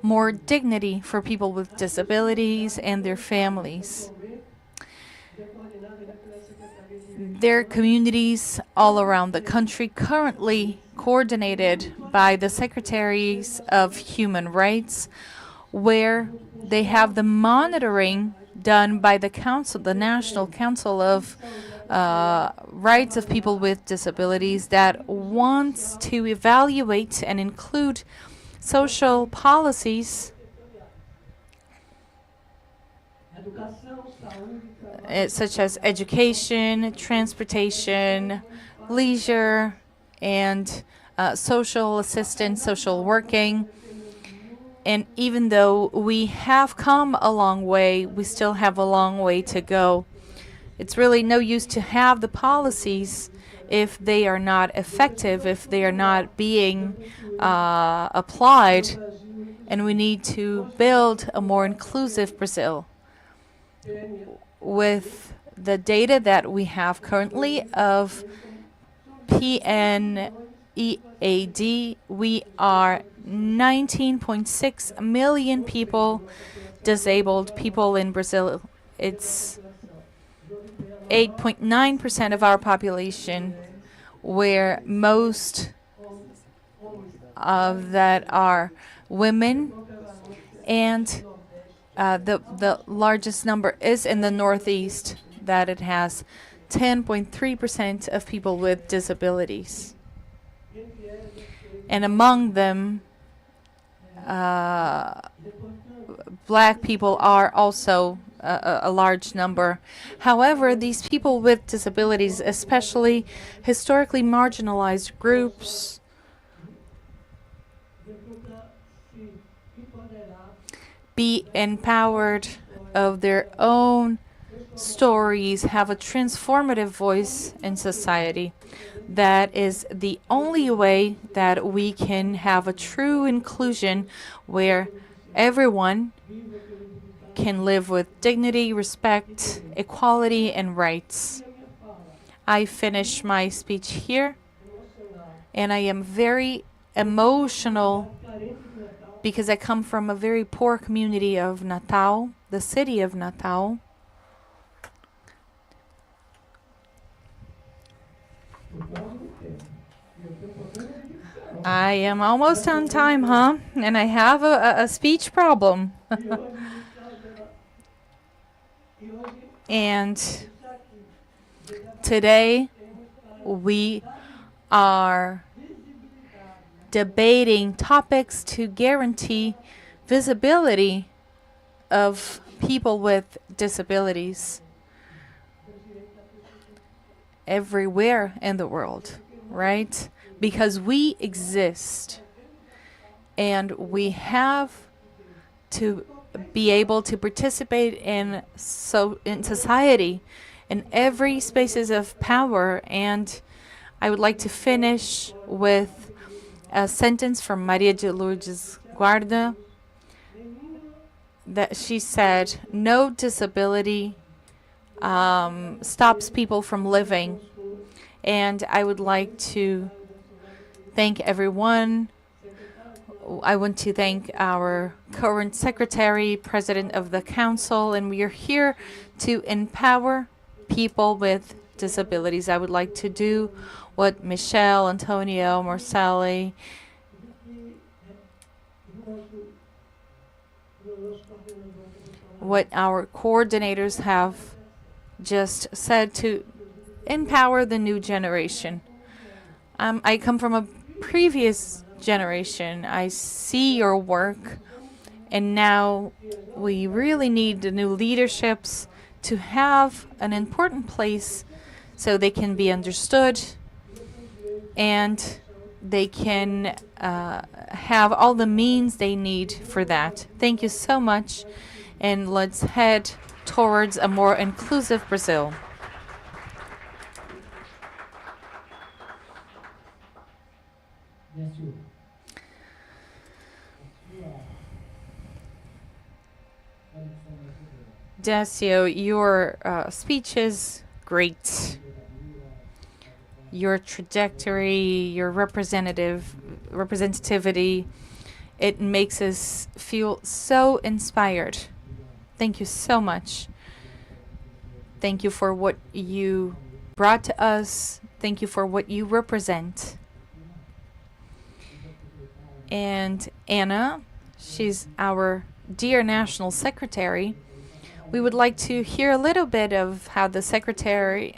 more dignity for people with disabilities and their families. There are communities all around the country currently coordinated by the Secretaries of Human Rights, where they have the monitoring done by the council, the National Council of Rights of People with Disabilities, that wants to evaluate and include social policies such as education, transportation, leisure, and social assistance, social working. And even though we have come a long way, we still have a long way to go. It's really no use to have the policies if they are not effective, if they are not being applied. And we need to build a more inclusive Brazil. With the data that we have currently of PNEAD, we are 19.6 million people, disabled people in Brazil. It's 8.9% of our population, where most of that are women, and the largest number is in the Northeast, that it has 10.3% of people with disabilities. And among them, black people are also a large number. However, these people with disabilities, especially historically marginalized groups, be empowered of their own stories, have a transformative voice in society. That is the only way that we can have a true inclusion where everyone can live with dignity, respect, equality, and rights. I finish my speech here, and I am very emotional because I come from a very poor community of Natal, the city of Natal. I am almost on time, huh? And I have a speech problem. And today we are debating topics to guarantee visibility of people with disabilities everywhere in the world, right? Because we exist and we have to be able to participate in society in every spaces of power. And I would like to finish with a sentence from Maria de Lourdes Guarda, that she said, "No disability stops people from living, And I would like to thank everyone. I want to thank our current secretary, president of the council, and we are here to empower people with disabilities. I would like to do what Michelle, Antonio, Marcelli, what our coordinators have just said, to empower the new generation. I come from a previous generation. I see your work, and now we really need the new leaderships to have an important place so they can be understood and they can have all the means they need for that. Thank you so much, and let's head towards a more inclusive Brazil. Decio, your speech is great. Your trajectory, your representativity, it makes us feel so inspired. Thank you so much. Thank you for what you brought to us. Thank you for what you represent. And Anna, she's our dear National Secretary. We would like to hear a little bit of how the secretary,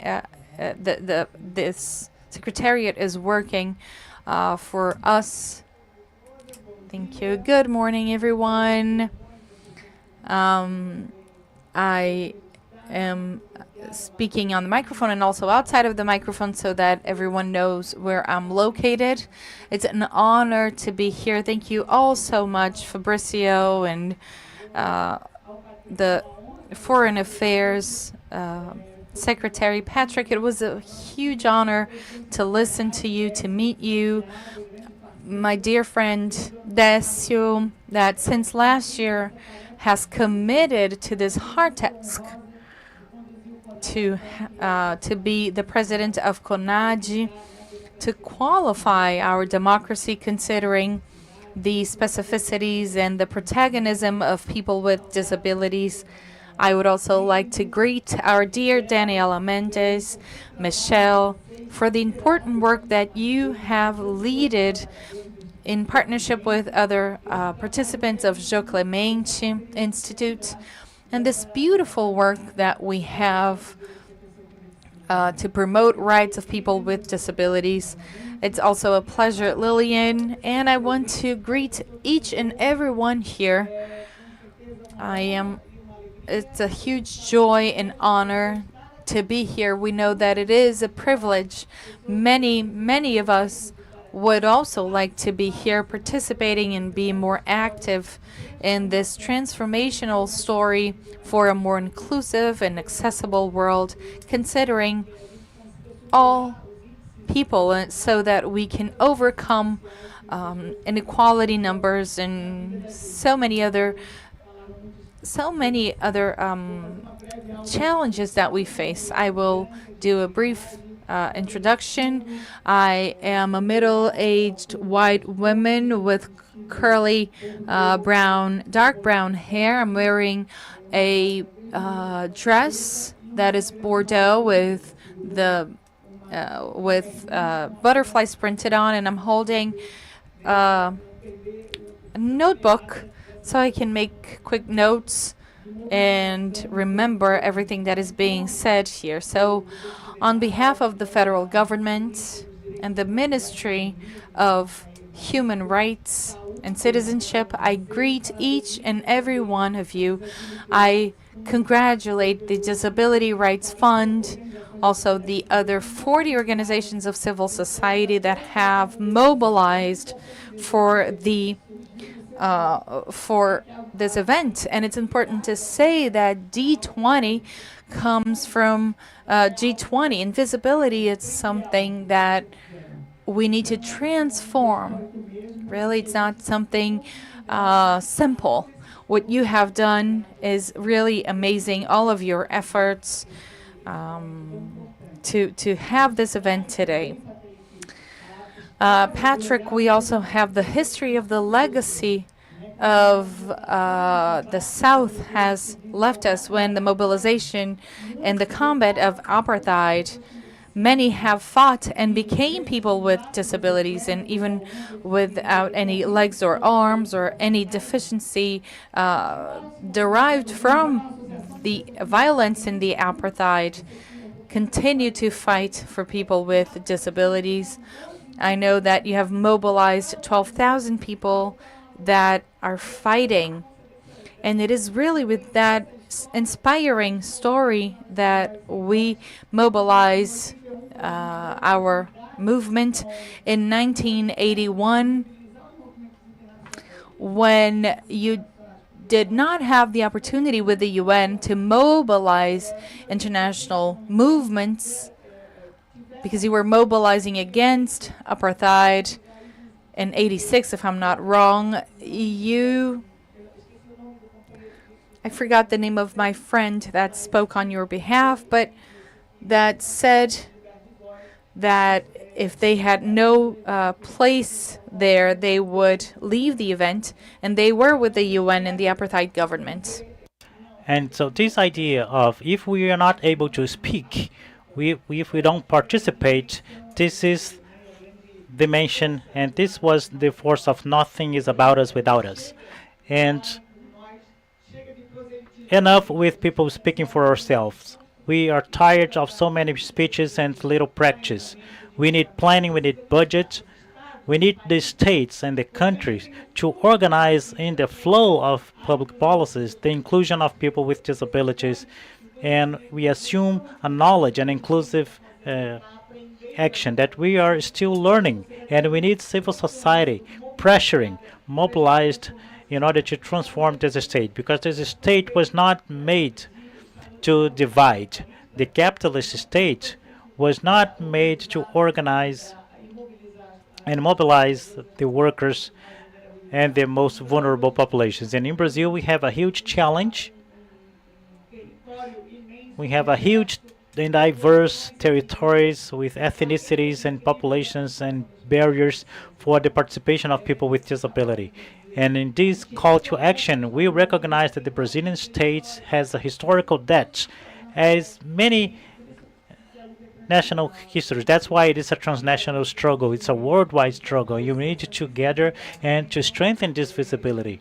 this secretariat is working for us. Thank you. Good morning, everyone. I am speaking on the microphone and also outside of the microphone so that everyone knows where I'm located. It's an honor to be here. Thank you all so much, Fabricio and the Foreign Affairs Secretary Patrick. It was a huge honor to listen to you, to meet you. My dear friend Decio, that since last year has committed to this hard task to be the president of CONADE, to qualify our democracy considering the specificities and the protagonism of people with disabilities. I would also like to greet our dear Daniela Mendes, Michelle, for the important work that you have leaded in partnership with other participants of Jô Clemente Institute, and this beautiful work that we have to promote rights of people with disabilities. It's also a pleasure, Lillian, and I want to greet each and every one here. It's a huge joy and honor to be here. We know that it is a privilege. Many of us would also like to be here participating and be more active in this transformational story for a more inclusive and accessible world, considering all people, so that we can overcome inequality numbers and so many other challenges that we face. I will do a brief introduction. I am a middle-aged white woman with curly dark brown hair. I'm wearing a dress that is Bordeaux with butterflies printed on, and I'm holding a notebook so I can make quick notes and remember everything that is being said here. So, on behalf of the federal government and the Ministry of Human Rights and Citizenship, I greet each and every one of you. I congratulate the Disability Rights Fund, also the other 40 organizations of civil society that have mobilized for this event. And it's important to say that D20 comes from G20. Invisibility is something that we need to transform. Really, it's not something simple. What you have done is really amazing. All of your efforts to have this event today. Patrick, we also have the history of the legacy of the South has left us when the mobilization and the combat of apartheid. Many have fought and became people with disabilities, and even without any legs or arms or any deficiency derived from the violence in the apartheid, continue to fight for people with disabilities. I know that you have mobilized 12,000 people that are fighting. And it is really with that inspiring story that we mobilize our movement in 1981, when you did not have the opportunity with the UN to mobilize international movements because you were mobilizing against apartheid in 86, if I'm not wrong. I forgot the name of my friend that spoke on your behalf, but that said that if they had no place there, they would leave the event, and they were with the UN and the apartheid government. And so this idea of if we are not able to speak, if we don't participate, this is dimension, and this was the force of nothing is about us without us. And enough with people speaking for ourselves. We are tired of so many speeches and little practice. We need planning, we need budget, we need the states and the countries to organize in the flow of public policies the inclusion of people with disabilities, and we assume a knowledge and inclusive action that we are still learning, and we need civil society pressuring, mobilized in order to transform this state, because this state was not made to divide. The capitalist state was not made to organize and mobilize the workers and the most vulnerable populations. And in Brazil, we have a huge challenge. We have a huge and diverse territories with ethnicities and populations and barriers for the participation of people with disability. And in this call to action, we recognize that the Brazilian state has a historical debt, as many national histories. That's why it is a transnational struggle. It's a worldwide struggle. You need to gather and to strengthen this visibility.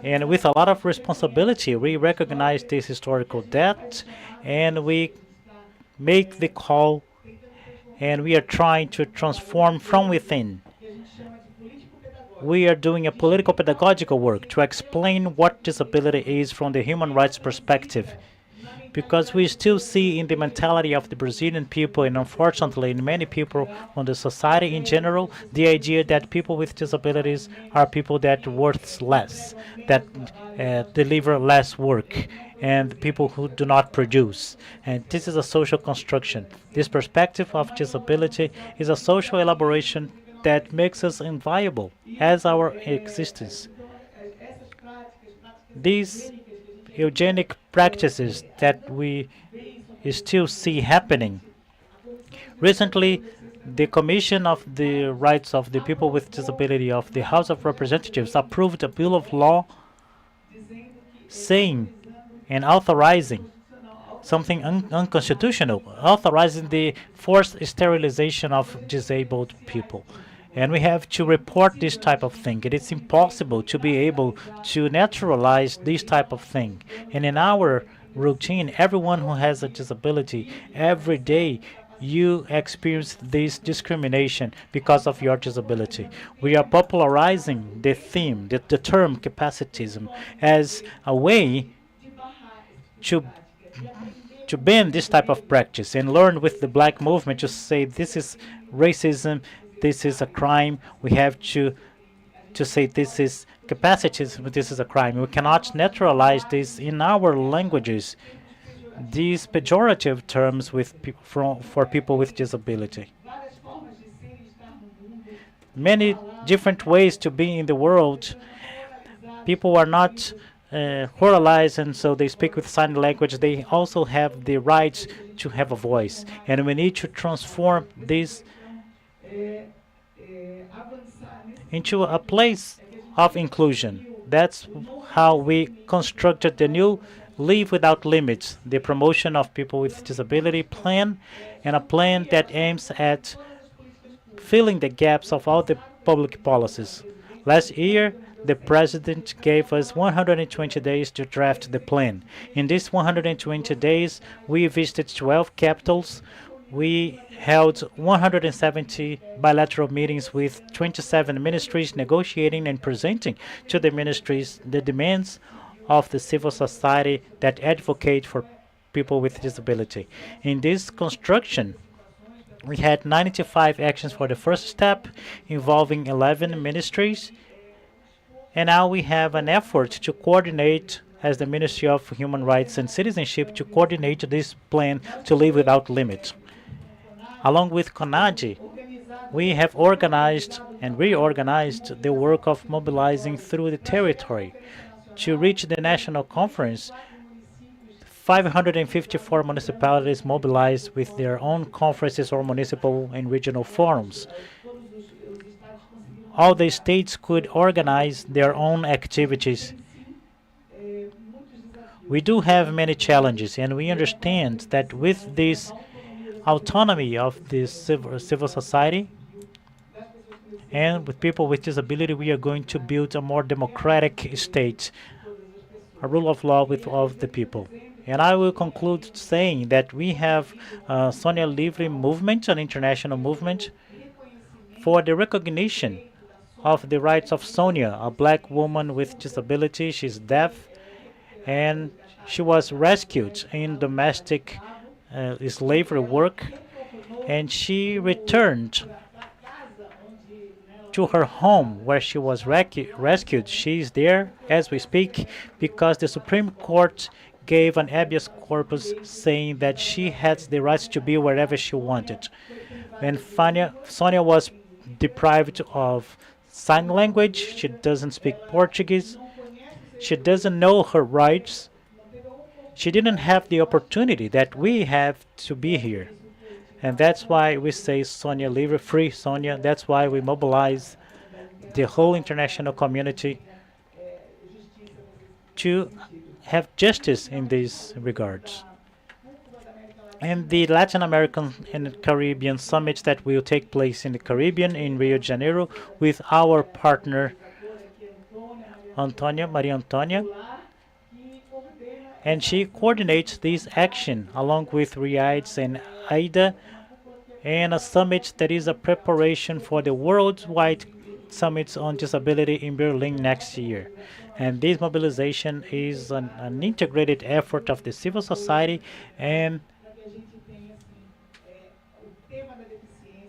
And with a lot of responsibility, we recognize this historical debt, and we make the call, and we are trying to transform from within. We are doing a political pedagogical work to explain what disability is from the human rights perspective, because we still see in the mentality of the Brazilian people, and unfortunately in many people on the society in general, the idea that people with disabilities are people that worth less, that deliver less work, and people who do not produce. And this is a social construction. This perspective of disability is a social elaboration that makes us inviable as our existence. These eugenic practices that we still see happening. Recently, the Commission of the Rights of the People with Disability of the House of Representatives approved a bill of law saying and authorizing something unconstitutional, authorizing the forced sterilization of disabled people. And we have to report this type of thing. It is impossible to be able to naturalize this type of thing. And in our routine, everyone who has a disability, every day you experience this discrimination because of your disability. We are popularizing the theme, the term capacitism, as a way to ban this type of practice, and learn with the black movement to say this is racism, this is a crime. We have to say this is capacitism, this is a crime. We cannot naturalize this in our languages, these pejorative terms for people with disability. Many different ways to be in the world. People are not pluralized, and so they speak with sign language. They also have the right to have a voice, and we need to transform this into a place of inclusion. That's how we constructed the new Live Without Limits, the promotion of people with disability plan, and a plan that aims at filling the gaps of all the public policies. Last year, the president gave us 120 days to draft the plan. In these 120 days, we visited 12 capitals. We held 170 bilateral meetings with 27 ministries, negotiating and presenting to the ministries the demands of the civil society that advocate for people with disability. In this construction, we had 95 actions for the first step, involving 11 ministries, and now we have an effort to coordinate as the Ministry of Human Rights and Citizenship to coordinate this plan to live without limits. Along with CONADI, we have organized and reorganized the work of mobilizing through the territory. To reach the national conference, 554 municipalities mobilized with their own conferences or municipal and regional forums. All the states could organize their own activities. We do have many challenges, and we understand that with this autonomy of the civil society and with people with disability, we are going to build a more democratic state, a rule of law with all of the people. And I will conclude saying that we have Sonia Livre movement, an international movement for the recognition of the rights of Sonia, a black woman with disability. She's deaf, and she was rescued in domestic slavery work, and she returned to her home where she was rescued. She is there as we speak because the Supreme Court gave an habeas corpus saying that she had the right to be wherever she wanted. When Sonia was deprived of sign language, she doesn't speak Portuguese, she doesn't know her rights, she didn't have the opportunity that we have to be here. And that's why we say Sonia Livre, free Sonia. That's why we mobilize the whole international community to have justice in these regards. And the Latin American and Caribbean summit that will take place in the Caribbean in Rio de Janeiro with our partner Maria Antonia, and she coordinates this action along with Riades and Aida, and a summit that is a preparation for the worldwide summits on disability in Berlin next year. And this mobilization is an integrated effort of the civil society, and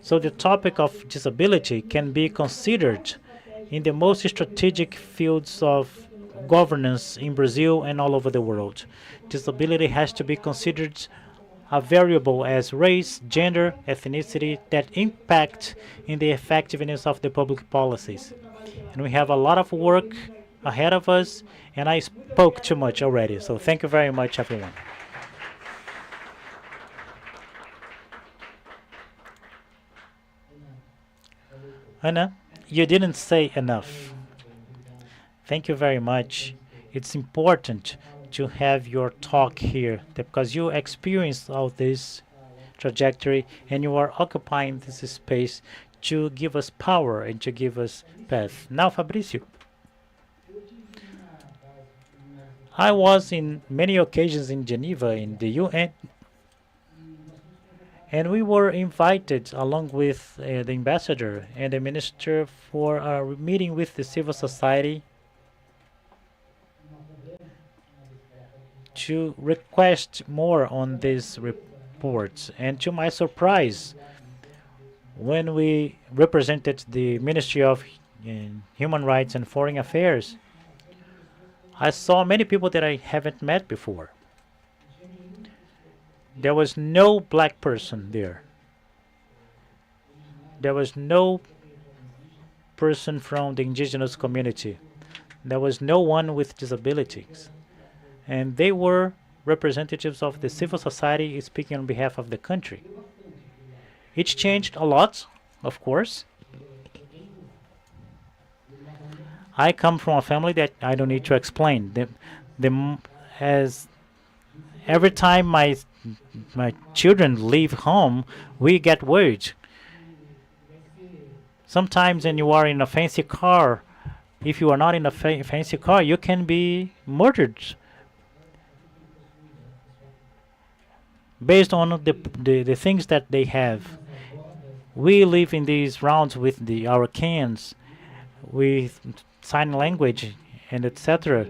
so the topic of disability can be considered in the most strategic fields of governance in Brazil and all over the world. Disability has to be considered a variable as race, gender, ethnicity that impact in the effectiveness of the public policies. And we have a lot of work ahead of us, and I spoke too much already. So thank you very much, everyone. Anna, you didn't say enough. Thank you very much. It's important to have your talk here because you experienced all this trajectory and you are occupying this space to give us power and to give us path. Now, Fabricio, I was in many occasions in Geneva in the UN, and we were invited along with the ambassador and the minister for a meeting with the civil society to request more on these reports. And to my surprise, when we represented the Ministry of Human Rights and Foreign Affairs, I saw many people that I haven't met before. There was no black person there. There was no person from the indigenous community. There was no one with disabilities. And they were representatives of the civil society speaking on behalf of the country. It changed a lot, of course. I come from a family that I don't need to explain. As every time my children leave home, we get worried. Sometimes when you are in a fancy car, if you are not in a fancy car, you can be murdered based on the things that they have. We live in these rounds with our cans, with sign language, and etc.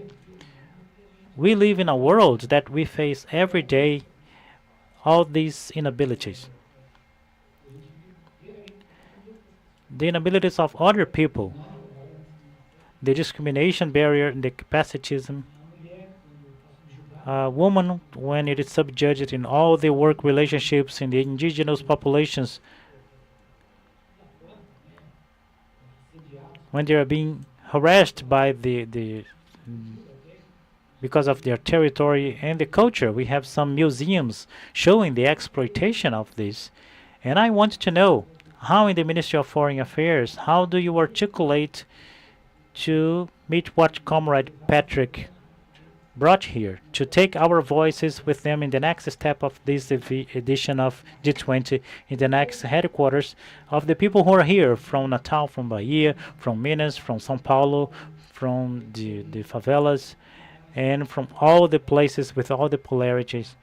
We live in a world that we face every day all these inabilities. The inabilities of other people, the discrimination barrier, the capacitism. A woman, when it is subjuged in all the work relationships in the indigenous populations, when they are being harassed by the because of their territory and the culture. We have some museums showing the exploitation of this. And I want to know how in the Ministry of Foreign Affairs, how do you articulate to meet what Comrade Patrick brought here, to take our voices with them in the next step of this edition of D20, in the next headquarters of the people who are here from Natal, from Bahia, from Minas, from São Paulo, from the favelas, and from all the places with all the polarities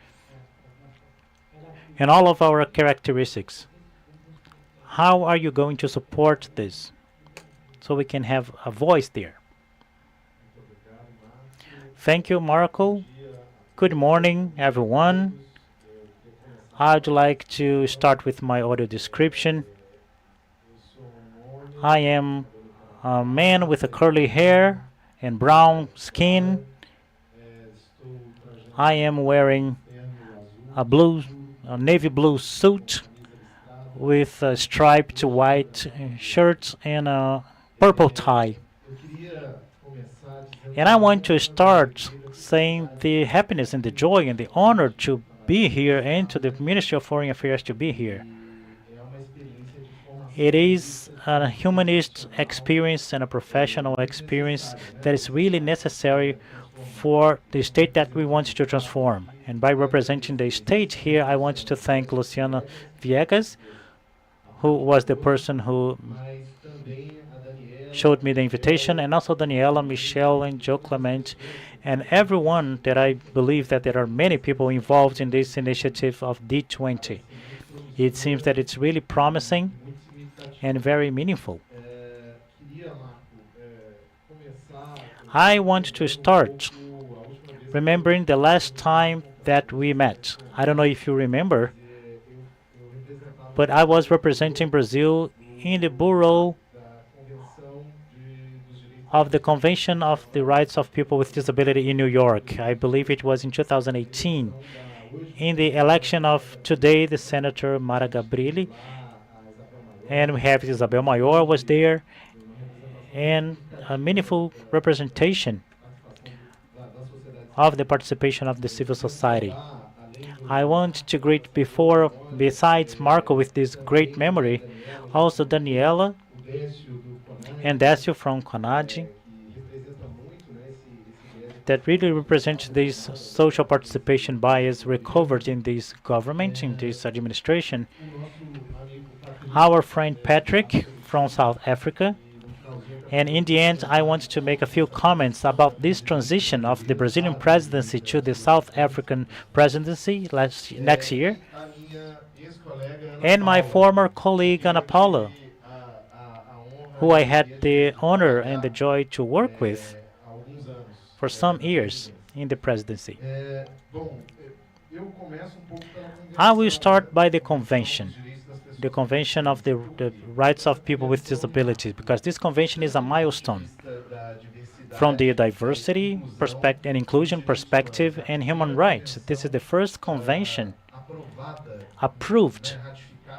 and all of our characteristics. How are you going to support this so we can have a voice there? Thank you, Marco. Good morning, everyone. I'd like to start with my audio description. I am a man with a curly hair and brown skin. I am wearing a navy blue suit with a striped white shirt and a purple tie. And I want to start saying the happiness and the joy and the honor to be here and to the Ministry of Foreign Affairs to be here. It is a humanist experience and a professional experience that is really necessary for the state that we want to transform. And by representing the state here, I want to thank Luciana Viegas, who was the person who showed me the invitation, and also Daniela, Michelle, and Joe Clement, and everyone that I believe that there are many people involved in this initiative of D20. It seems that it's really promising and very meaningful. I want to start remembering the last time that we met. I don't know if you remember, but I was representing Brazil in the Bureau of the Convention of the Rights of People with Disability in New York. I believe it was in 2018. In the election of today, the Senator Mara Gabrilli, and we have Isabel Maior was there, and a meaningful representation of the participation of the civil society. I want to greet besides Marco with this great memory, also Daniela and Décio from CONAD, that really represent this social participation bias recovered in this government, in this administration. Our friend Patrick from South Africa. And in the end, I want to make a few comments about this transition of the Brazilian presidency to the South African presidency next year. And my former colleague, Ana Paula, who I had the honor and the joy to work with for some years in the presidency. I will start by the convention of the rights of people with disabilities, because this convention is a milestone from the diversity perspective and inclusion perspective and human rights. This is the first convention approved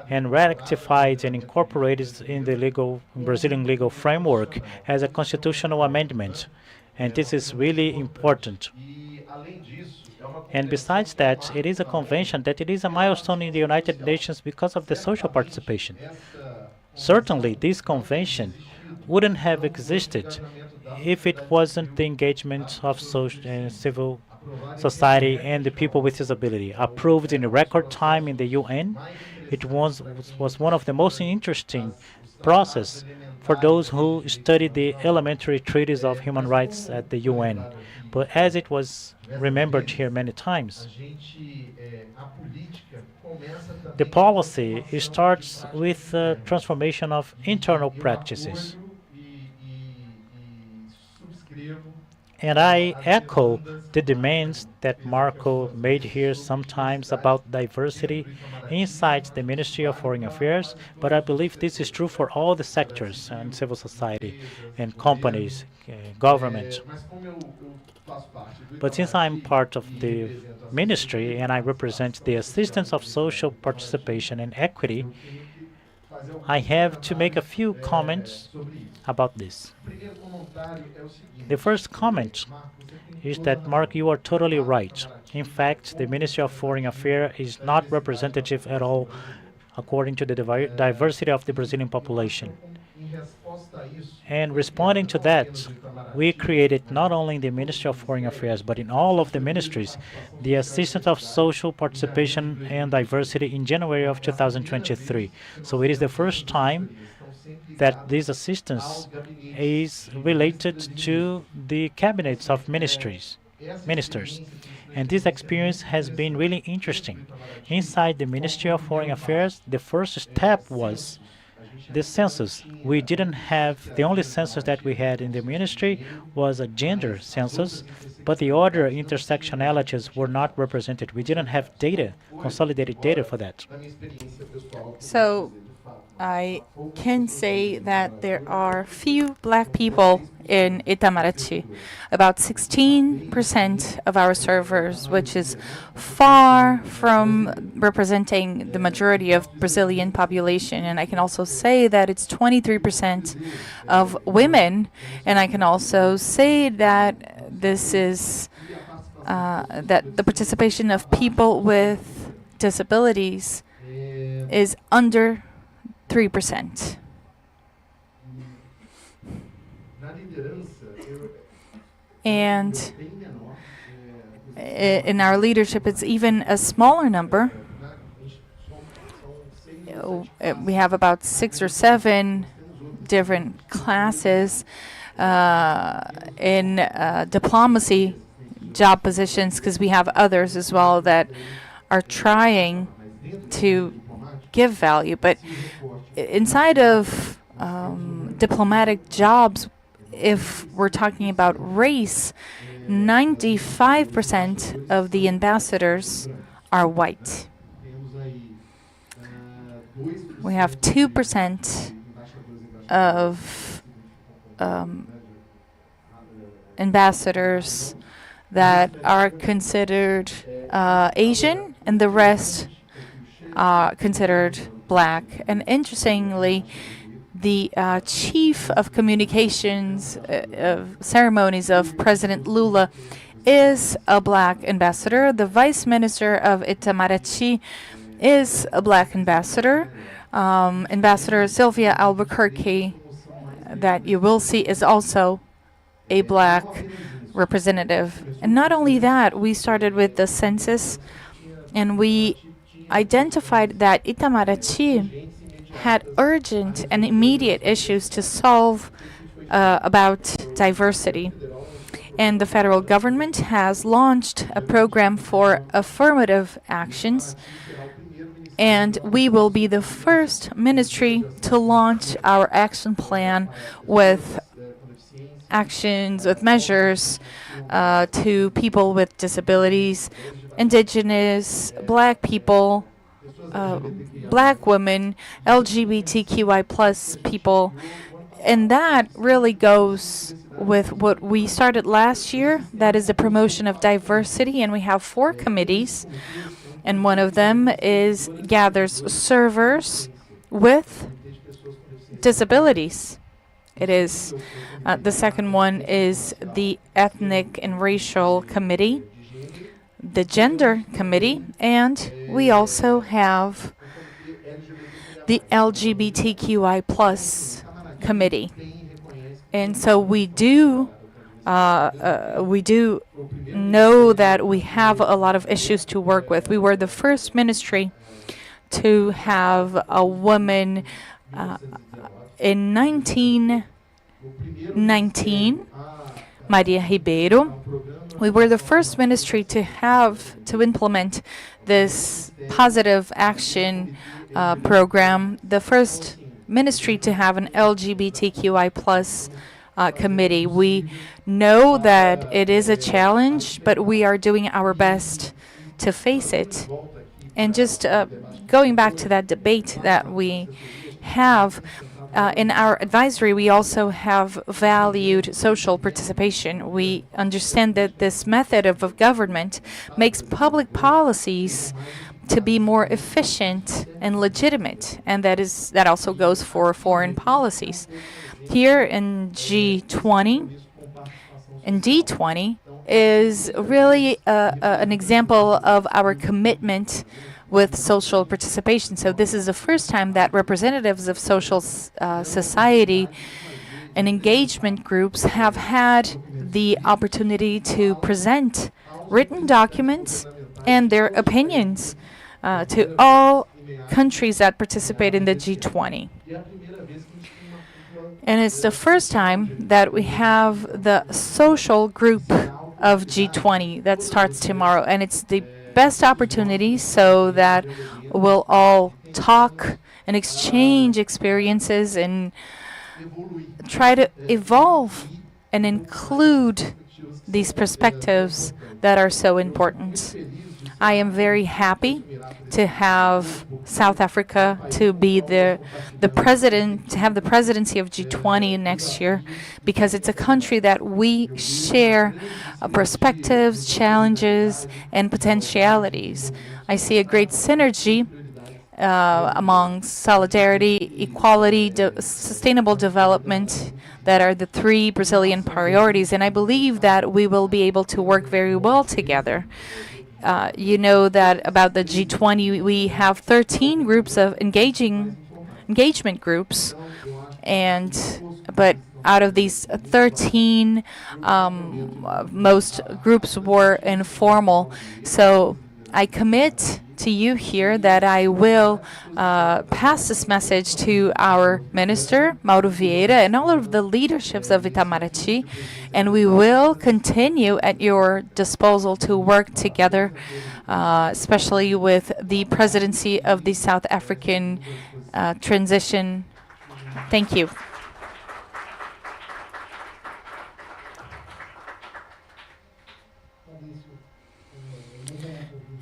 and ratified and incorporated in the Brazilian legal framework as a constitutional amendment. And this is really important. And besides that, it is a convention that it is a milestone in the United Nations because of the social participation. Certainly, this convention wouldn't have existed if it wasn't the engagement of social and civil society and the people with disability. Approved in a record time in the UN, it was one of the most interesting process for those who studied the elementary treaties of human rights at the UN. But as it was remembered here many times, the policy starts with the transformation of internal practices. And I echo the demands that Marco made here sometimes about diversity inside the Ministry of Foreign Affairs, but I believe this is true for all the sectors and civil society and companies, government. But since I'm part of the ministry and I represent the assistance of social participation and equity, I have to make a few comments about this. The first comment is that, Mark, you are totally right. In fact, the Ministry of Foreign Affairs is not representative at all according to the diversity of the Brazilian population. And responding to that, we created not only in the Ministry of Foreign Affairs, but in all of the ministries, the Assistance of Social Participation and Diversity in January of 2023. So it is the first time that this assistance is related to the cabinets of ministers. And this experience has been really interesting. Inside the Ministry of Foreign Affairs, the first step was the census. We didn't have, the only census that we had in the ministry was a gender census, but the other intersectionalities were not represented. We didn't have data, consolidated data for that. So I can say that there are few black people in Itamaraty, about 16% of our servers, which is far from representing the majority of Brazilian population. And I can also say that it's 23% of women, and I can also say that this is that the participation of people with disabilities is under 3%. And in our leadership, it's even a smaller number. We have about 6 or 7 different classes in diplomacy job positions, because we have others as well that are trying to give value. But inside of diplomatic jobs, if we're talking about race, 95% of the ambassadors are white. We have 2% of ambassadors that are considered Asian, and the rest are considered black. And interestingly, the chief of communications of ceremonies of President Lula is a black ambassador. The vice minister of Itamaraty is a black ambassador. Ambassador Sylvia Albuquerque, that you will see, is also a black representative. And not only that, we started with the census, and we identified that Itamaraty had urgent and immediate issues to solve about diversity. And the federal government has launched a program for affirmative actions, and we will be the first ministry to launch our action plan with actions, with measures to people with disabilities, indigenous, black people, black women, LGBTQI plus people. And that really goes with what we started last year, that is the promotion of diversity. And we have 4 committees, and one of them is gathers servers with disabilities. It is the second one is the Ethnic and Racial Committee, the Gender Committee, and we also have the LGBTQI plus committee. And so we do know that we have a lot of issues to work with. We were the first ministry to have a woman in 1919, Maria Ribeiro. We were the first ministry to implement this positive action program, the first ministry to have an LGBTQI plus committee. We know that it is a challenge, but we are doing our best to face it. And just going back to that debate that we have, in our advisory, we also have valued social participation. We understand that this method of government makes public policies to be more efficient and legitimate, and that also goes for foreign policies. Here in G20 and D20 is really an example of our commitment with social participation. So this is the first time that representatives of social society and engagement groups have had the opportunity to present written documents and their opinions to all countries that participate in the G20. And it's the first time that we have the social group of G20 that starts tomorrow. And it's the best opportunity so that we'll all talk and exchange experiences and try to evolve and include these perspectives that are so important. I am very happy to have South Africa to be the president, to have the presidency of G20 next year, because it's a country that we share perspectives, challenges, and potentialities. I see a great synergy among solidarity, equality, sustainable development, that are the three Brazilian priorities, and I believe that we will be able to work very well together. You know that about the G20, we have 13 groups of engagement groups, but out of these 13, most groups were informal. So I commit to you here that I will pass this message to our minister, Mauro Vieira, and all of the leaderships of Itamaraty, and we will continue at your disposal to work together, especially with the presidency of the South African transition. Thank you.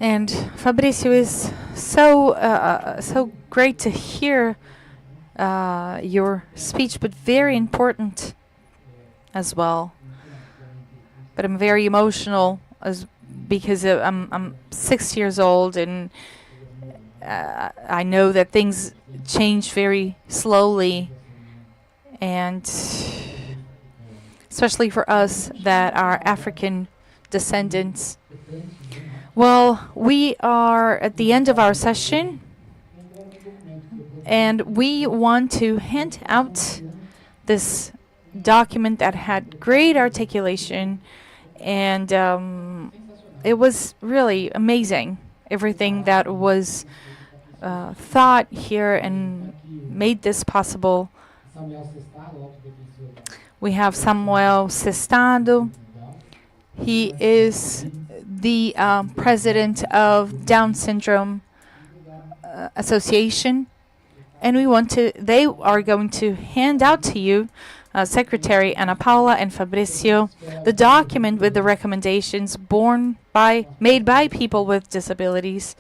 And Fabrício, is so great to hear your speech, but very important as well. But I'm very emotional because I'm 6 years old, and I know that things change very slowly, and especially for us that are African descendants. Well, we are at the end of our session, and we want to hand out this document that had great articulation, and it was really amazing, everything that was thought here and made this possible. We have Samuel Sestado. He is the president of Down Syndrome Association, and they are going to hand out to you, Secretary Ana Paula and Fabricio, the document with the recommendations made by people with disabilities.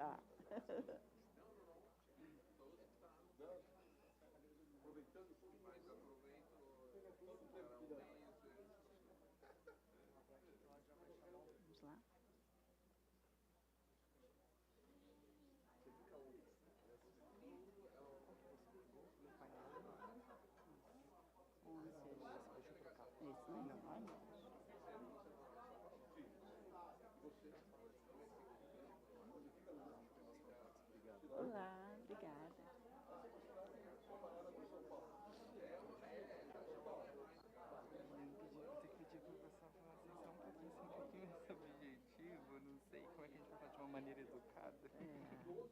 Tá. Vamos lá. Isso, né? Olá, obrigada. Pedir pro pessoal falar assim, só um pouquinho esse objetivo, não sei como é que a gente vai falar de uma maneira educada. Você acha que eu não falo?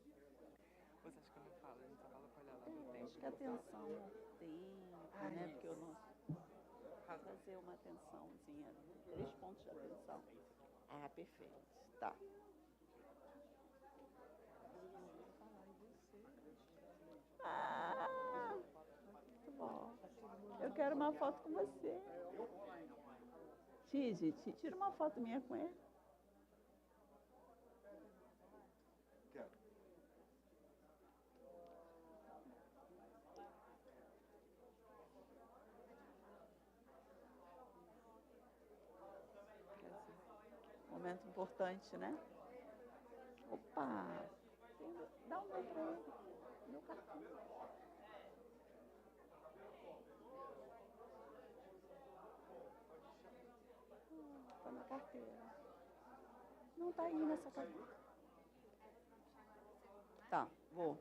A gente só fala pra olhar lá no tempo. Acho que a atenção no tempo, né? Porque eu não fazer uma atençãozinha, 3 pontos de atenção. Ah, perfeito. Tá. Ah, muito bom. Eu quero uma foto com você. Tigi, tira uma foto minha com ele. Momento importante, né? Opa! Dá um meu pra ele. Meu cartão. Tá na carteira. Não tá aí nessa carteira. Tá, vou.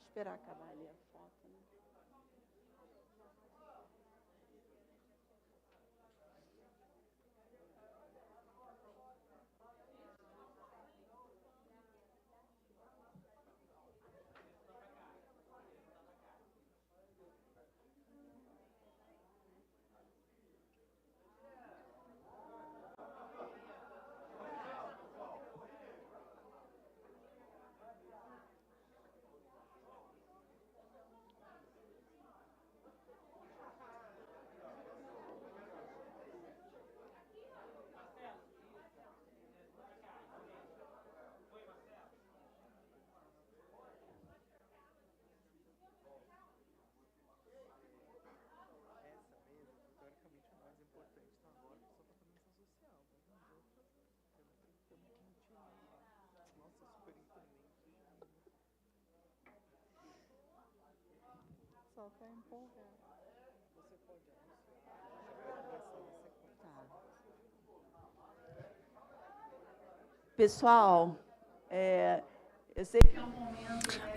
Esperar acabar ali a foto, né? Essa mesa, teoricamente, é a mais importante. Então agora só falta a menção social. Mas nas outras, temos que mutilar. Nossa, superintendente. Só tá empolgado. Você pode anunciar. Já vai começar na sequência. Tá. Pessoal, eu sei que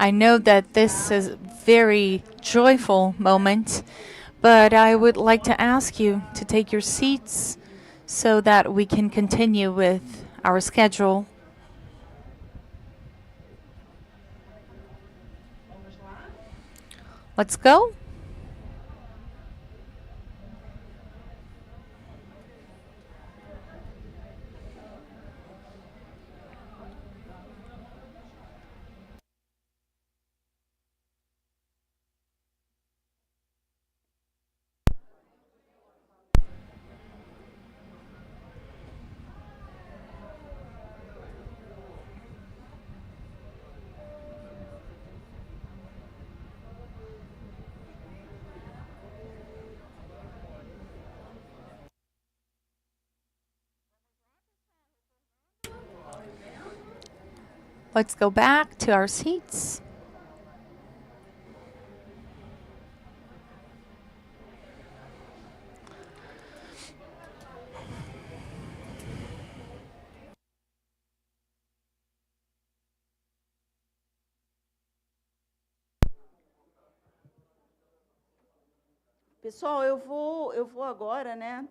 I know that this is a very joyful moment, but I would like to ask you to take your seats so that we can continue with our schedule. Let's go. Let's go back to our seats. Pessoal, eu vou agora, né?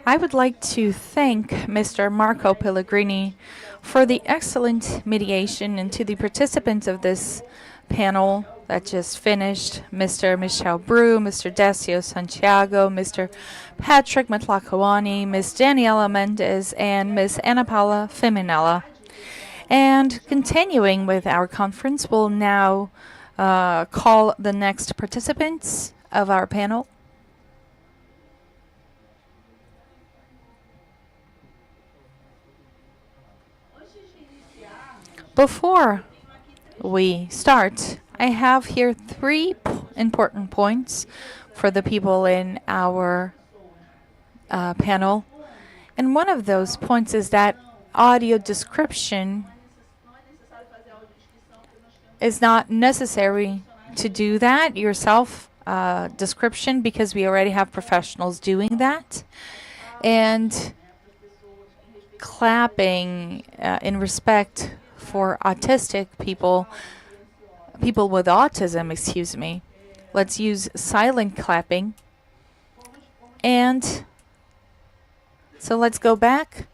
I would like to thank Mr. Marco Pellegrini for the excellent mediation and to the participants of this panel that just finished, Mr. Michel Bru, Mr. Decio Santiago, Mr. Patrick Matlakawani, Ms. Daniela Mendez, and Ms. Ana Paula Feminella. And continuing with our conference, we'll now call the next participants of our panel. Before we start, I have here three important points for the people in our panel. And one of those points is that audio description is not necessary to do that yourself, description, because we already have professionals doing that. And clapping in respect for autistic people, people with autism, excuse me. Let's use silent clapping. And so let's go back.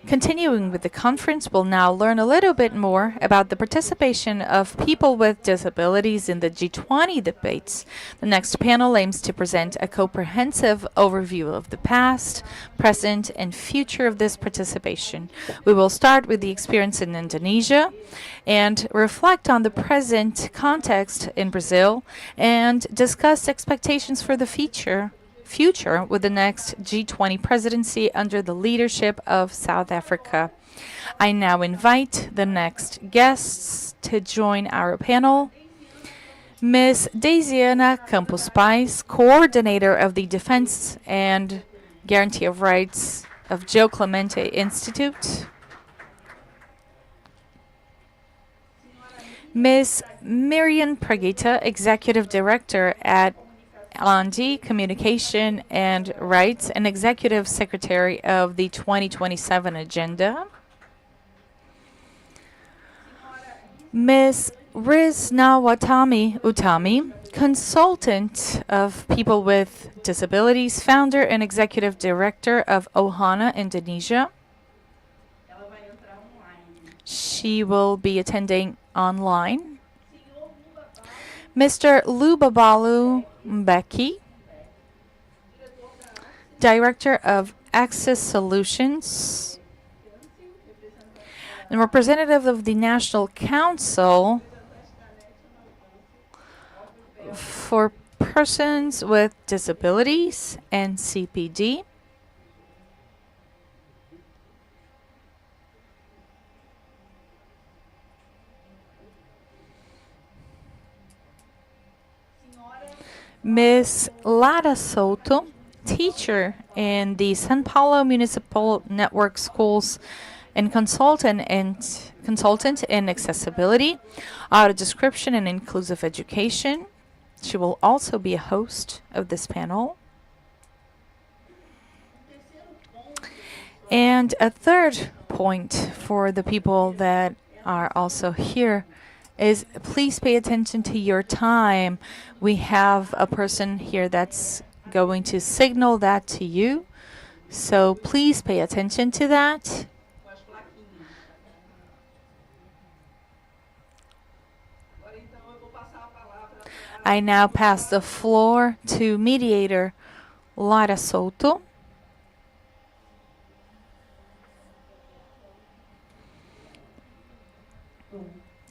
Continuing with the conference, we'll now learn a little bit more about the participation of people with disabilities in the G20 debates. The next panel aims to present a comprehensive overview of the past, present, and future of this participation. We will start with the experience in Indonesia and reflect on the present context in Brazil and discuss expectations for the future with the next G20 presidency under the leadership of South Africa. I now invite the next guests to join our panel. Ms. Daisiana Campos Pais, coordinator of the Defense and Guarantee of Rights of Joe Clemente Institute. Ms. Miriam Praguita, executive director at Alandi Communication and Rights and Executive Secretary of the 2027 Agenda. Ms. Risnawatami Utami, consultant of people with disabilities, founder and executive director of Ohana Indonesia. She will be attending online. Mr. Lubabalu Mbeki, Director of Access Solutions and representative of the National Council for Persons with Disabilities, NCPD. Ms. Lara Souto, teacher in the São Paulo Municipal Network Schools and consultant in accessibility, audio description, and inclusive education. She will also be a host of this panel. And a third point for the people that are also here is please pay attention to your time. We have a person here that's going to signal that to you. So please pay attention to that. I now pass the floor to mediator Lara Souto.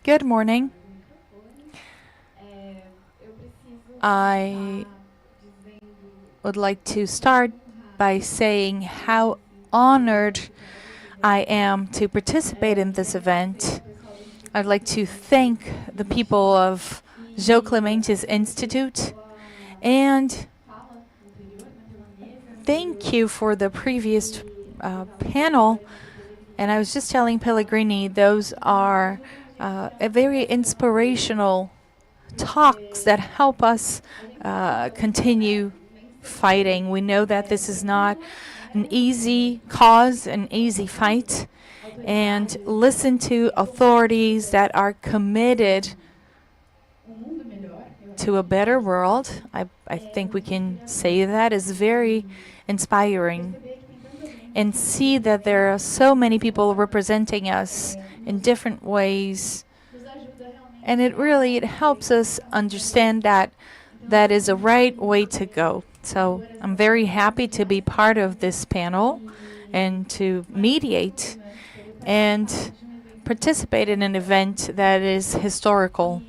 Good morning. I would like to start by saying how honored I am to participate in this event. I'd like to thank the people of Joe Clemente's Institute and thank you for the previous panel. And I was just telling Pellegrini, those are a very inspirational talks that help us continue fighting. We know that this is not an easy cause, an easy fight, and listen to authorities that are committed to a better world. I think we can say that is very inspiring. And see that there are so many people representing us in different ways. And it helps us understand that that is a right way to go. So I'm very happy to be part of this panel and to mediate and participate in an event that is historical.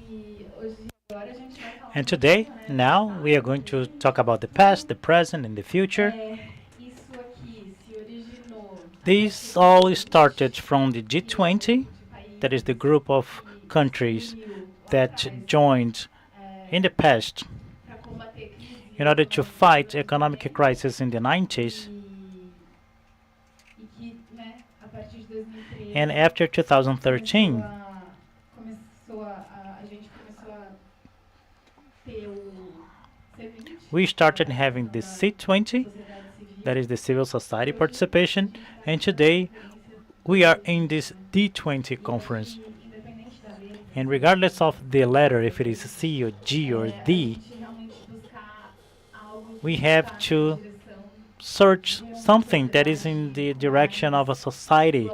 And today, now, we are going to talk about the past, the present, and the future. This all started from the G20, that is the group of countries that joined in the past in order to fight economic crisis in the 90s, and after 2013 we started having the C20, that is the civil society participation, and today we are in this D20 conference. And regardless of the letter, if it is C or G or D, we have to search something that is in the direction of a society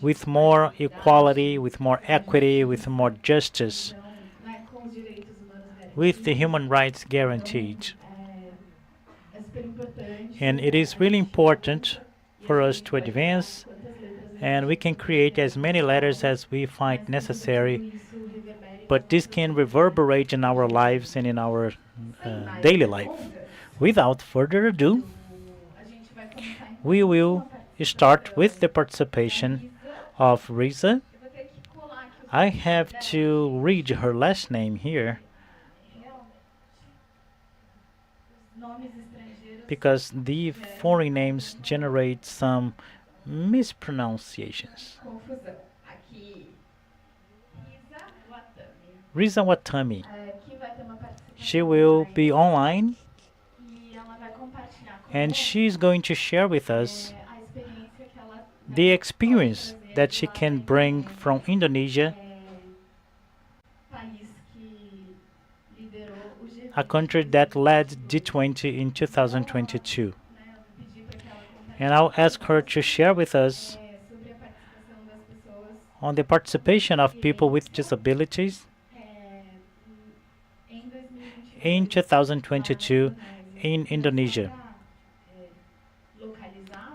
with more equality, with more equity, with more justice, with the human rights guaranteed. And it is really important for us to advance, and we can create as many letters as we find necessary, but this can reverberate in our lives and in our daily life. Without further ado, we will start with the participation of Risa. I have to read her last name here because the foreign names generate some mispronunciations. Risa Watami. She will be online and she's going to share with us the experience that she can bring from Indonesia, a country that led G20 in 2022. And I'll ask her to share with us on the participation of people with disabilities in 2022 in Indonesia.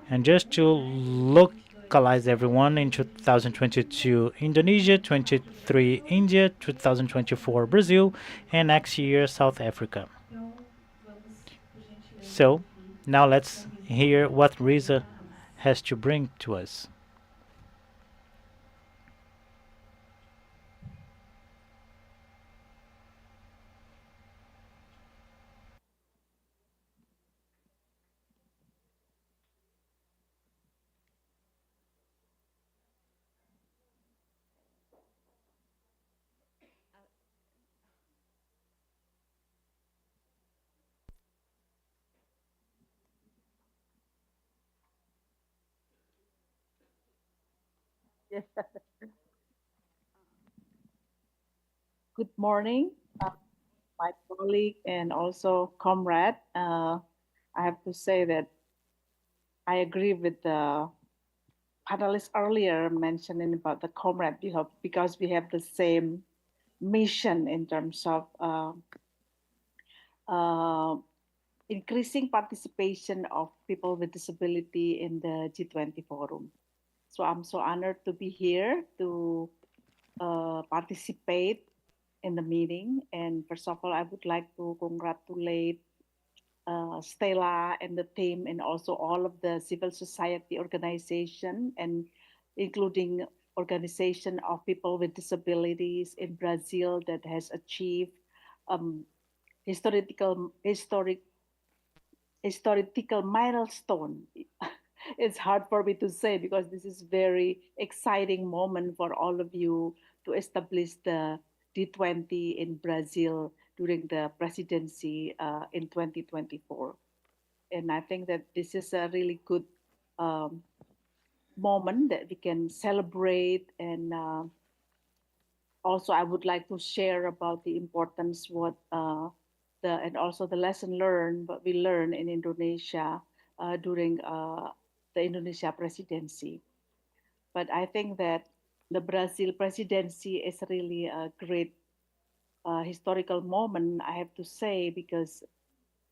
And just to localize everyone, in 2022 Indonesia, 23 India, 2024 Brazil, and next year South Africa. So now let's hear what Risa has to bring to us. Yes. Good morning, my colleague and also comrade. I have to say that I agree with the panelist earlier mentioning about the comrade because we have the same mission in terms of uh, increasing participation of people with disability in the G20 forum. So I'm so honored to be here to participate in the meeting. And first of all, I would like to congratulate Stella and the team, and also all of the civil society organization, and including organization of people with disabilities in Brazil that has achieved um, historical milestone. It's hard for me to say because this is very exciting moment for all of you to establish the D20 in Brazil during the presidency in 2024. And I think that this is a really good um, moment that we can celebrate. And also I would like to share about the importance what and also the lesson learned, what we learned in Indonesia during the Indonesia presidency. But I think that the Brazil presidency is really a great historical moment, I have to say, because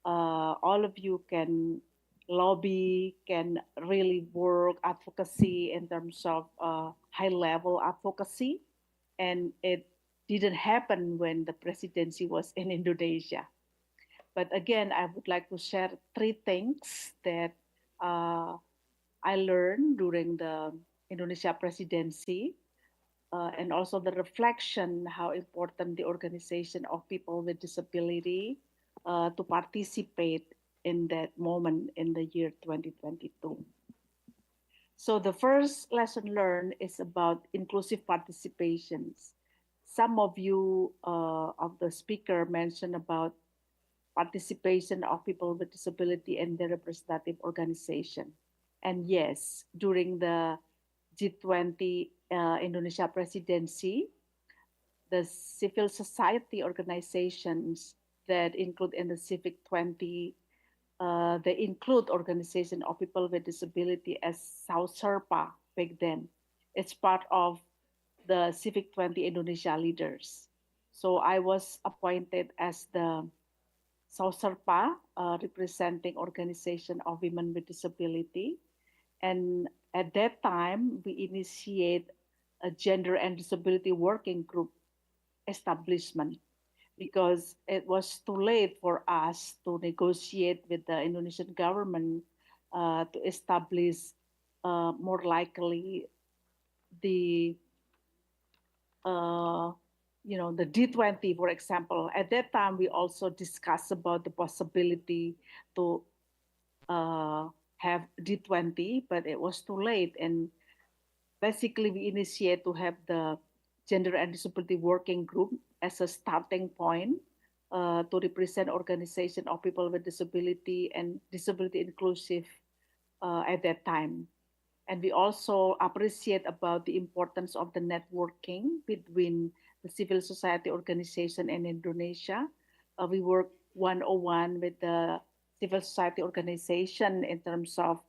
all of you can lobby, can really work advocacy in terms of high level advocacy. And it didn't happen when the presidency was in Indonesia. But again, I would like to share three things that uh, I learned during the Indonesia presidency, and also the reflection how important the organization of people with disability to participate in that moment in the year 2022. So the first lesson learned is about inclusive participations. Some of you of the speaker mentioned about participation of people with disability in their representative organization. And yes, during the G20 Indonesia presidency, the civil society organizations that include in the Civic 20, they include organization of people with disability as South Serpa back then. It's part of the Civic 20 Indonesia leaders. So I was appointed as the South Serpa, representing organization of women with disability. And at that time, we initiate a gender and disability working group establishment because it was too late for us to negotiate with the Indonesian government to establish more likely the uh, the D20, for example. At that time, we also discussed about the possibility to uh, have D20, but it was too late. And basically, we initiate to have the Gender and Disability Working Group as a starting point to represent organization of people with disability and disability inclusive at that time. And we also appreciate about the importance of the networking between the civil society organization in Indonesia. We work one-on-one with the civil society organization in terms of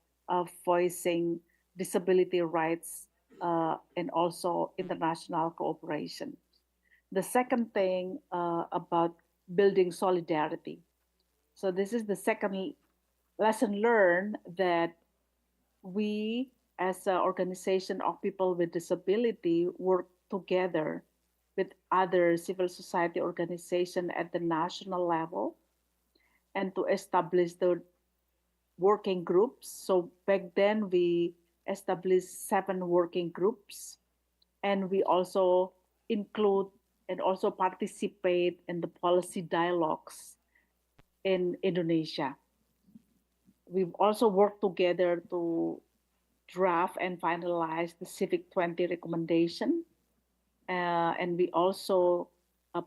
voicing disability rights and also international cooperation. The second thing about building solidarity. So this is the second lesson learned that we as an organization of people with disability work together with other civil society organization at the national level and to establish the working groups. So back then we established 7 working groups, and we also include and also participate in the policy dialogues in Indonesia. We've also worked together to draft and finalize the Civic 20 recommendation. And we also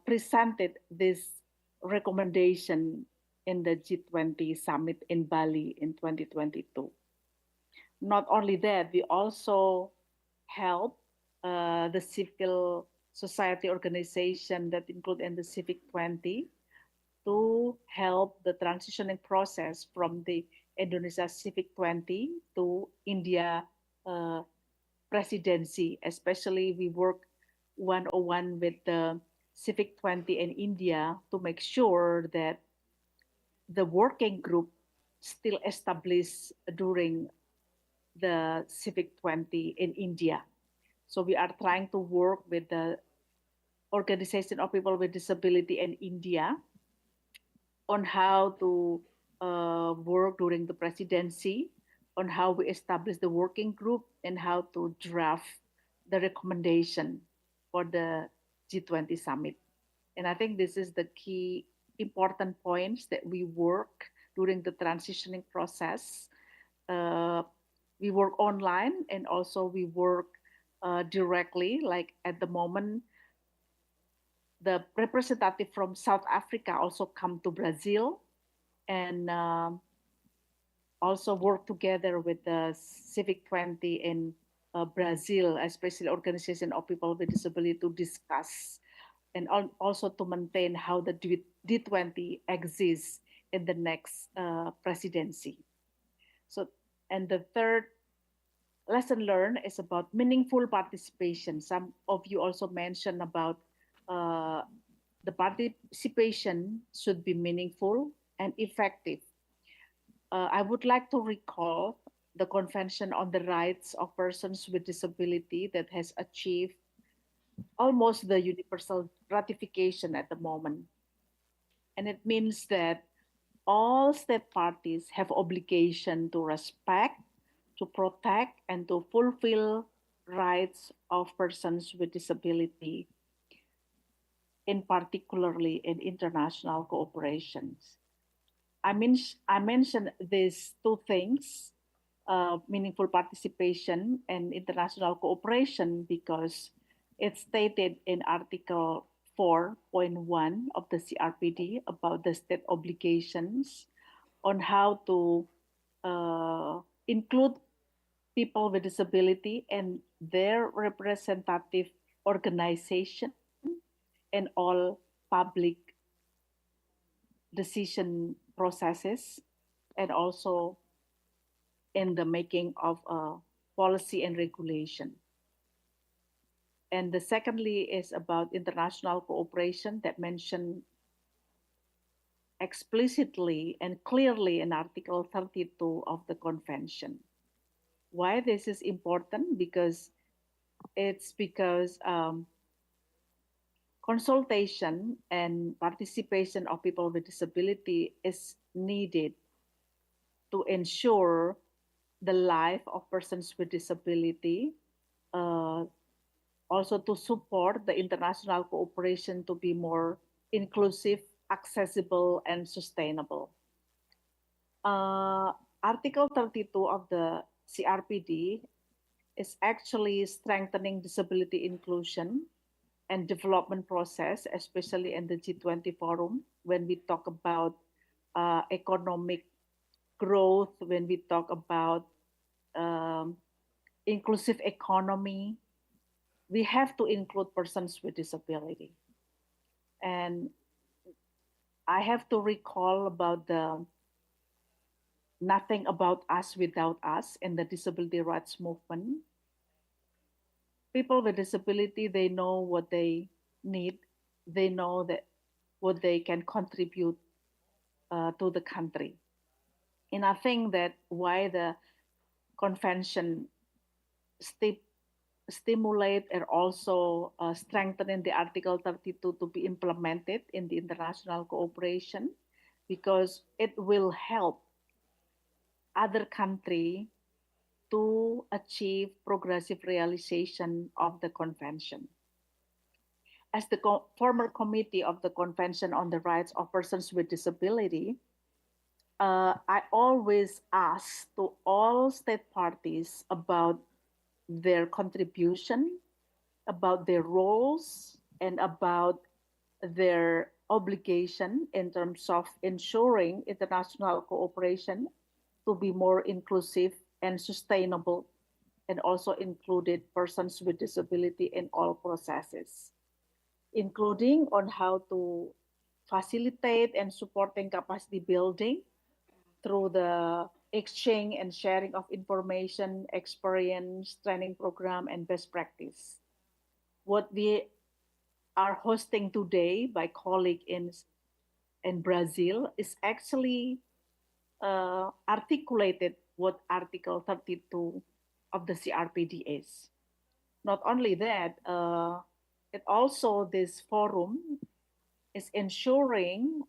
presented this recommendation in the G20 summit in Bali in 2022. Not only that, we also help the civil society organization that include in the Civic 20 to help the transitioning process from the Indonesia Civic 20 to India uh, presidency. Especially, we work one-on-one with the Civic 20 in India to make sure that the working group still established during the Civic 20 in India. So we are trying to work with the Organization of People with Disability in India on how to work during the presidency, on how we establish the working group, and how to draft the recommendation for the G20 summit. And I think this is the key important points that we work during the transitioning process. Uh, we work online and also we work directly, like at the moment the representative from South Africa also come to Brazil and also work together with the Civic 20 in Brazil, especially organization of people with disability, to discuss and also to maintain how the D20 exists in the next presidency. So, and the third lesson learned is about meaningful participation. Some of you also mentioned about uh, the participation should be meaningful and effective. I would like to recall the Convention on the Rights of Persons with Disability that has achieved almost the universal ratification at the moment. And it means that all state parties have obligation to respect, to protect and to fulfill rights of persons with disability, in particularly in international cooperations. I mentioned these two things, meaningful participation and international cooperation, because it's stated in Article 4.1 of the CRPD about the state obligations on how to include people with disability and their representative organization in all public decision processes, and also in the making of policy and regulation. And the secondly is about international cooperation that mentioned explicitly and clearly in Article 32 of the Convention. Why this is important? Because consultation and participation of people with disability is needed to ensure the life of persons with disability, uh, also to support the international cooperation to be more inclusive, accessible, and sustainable. Uh, Article 32 of the CRPD is actually strengthening disability inclusion and development process, especially in the G20 forum, when we talk about economic growth, when we talk about um, inclusive economy, we have to include persons with disability. And I have to recall about the nothing about us without us in the disability rights movement. People with disability, they know what they need. They know that what they can contribute to the country. And I think that why the convention sti- stimulate and also strengthening the Article 32 to be implemented in the international cooperation, because it will help other country to achieve progressive realization of the convention. As the former committee of the Convention on the Rights of Persons with Disability, I always ask to all state parties about their contribution, about their roles, and about their obligation in terms of ensuring international cooperation to be more inclusive and sustainable, and also included persons with disability in all processes, including on how to facilitate and supporting capacity building through the exchange and sharing of information, experience, training program, and best practice. What we are hosting today by colleague in Brazil is actually articulated what Article 32 of the CRPD is. Not only that, it also this forum is ensuring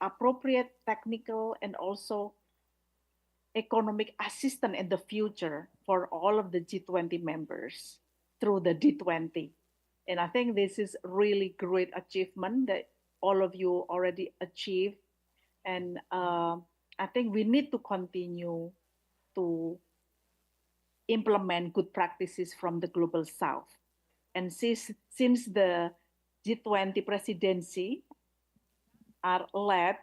appropriate technical and also economic assistance in the future for all of the G20 members through the D20. And I think this is really great achievement that all of you already achieved. And I think we need to continue to implement good practices from the global south. And since the G20 presidency are led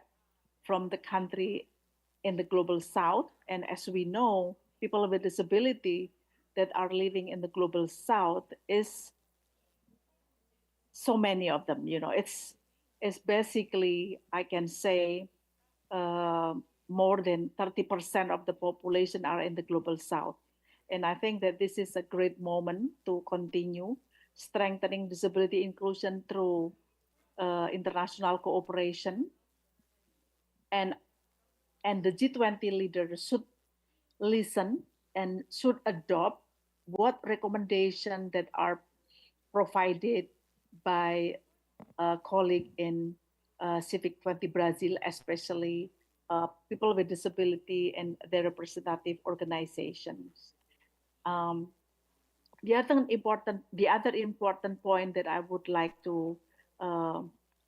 from the country in the global south, and as we know, people with disability that are living in the global south is so many of them. It's basically, I can say, uh, more than 30% of the population are in the global south. And I think that this is a great moment to continue strengthening disability inclusion through international cooperation. And, and the G20 leaders should listen and should adopt what recommendations that are provided by a colleague in Civic 20 Brazil, especially people with disability and their representative organizations. Um, the other important point that I would like to uh,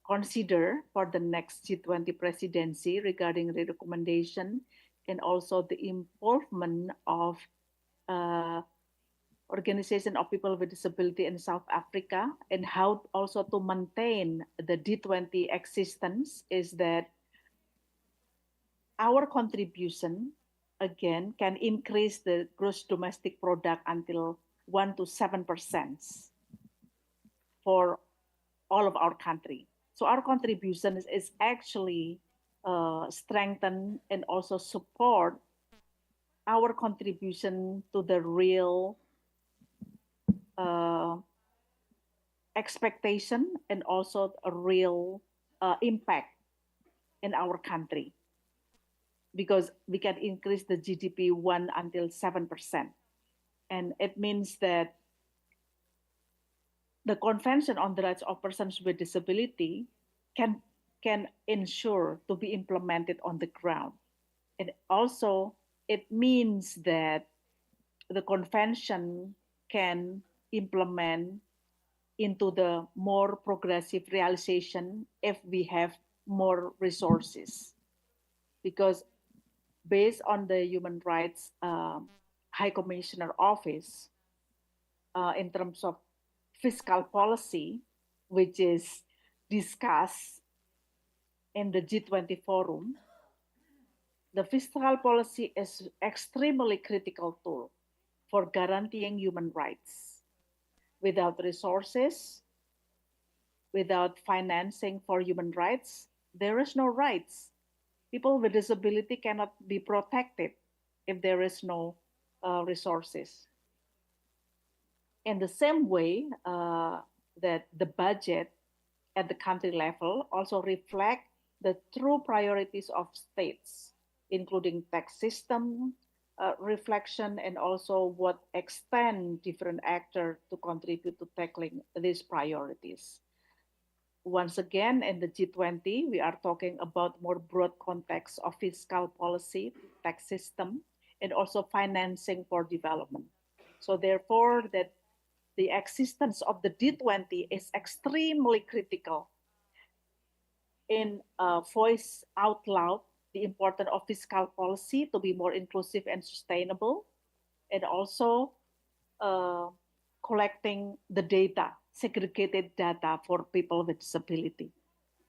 consider for the next G20 presidency regarding the recommendation and also the involvement of uh, organization of people with disability in South Africa and how also to maintain the D20 existence is that our contribution again can increase the gross domestic product until 1 to 7% for all of our country. So our contribution is actually strengthen and also support our contribution to the real uh, expectation and also a real impact in our country because we can increase the GDP 1 until 7%. And it means that the Convention on the Rights of Persons with Disability can, can ensure to be implemented on the ground. And also, it means that the convention can implement into the more progressive realization if we have more resources. Because based on the Human Rights High Commissioner Office, in terms of fiscal policy, which is discussed in the G20 forum, the fiscal policy is extremely critical tool for guaranteeing human rights. Without resources, without financing for human rights, there is no rights. People with disability cannot be protected if there is no resources. In the same way that the budget at the country level also reflect the true priorities of states, including tax system reflection and also what extent different actors to contribute to tackling these priorities. Once again, in the G20, we are talking about more broad context of fiscal policy, tax system, and also financing for development. So therefore, that the existence of the D20 is extremely critical in voice out loud the importance of fiscal policy to be more inclusive and sustainable, and also uh, collecting the data, segregated data for people with disability,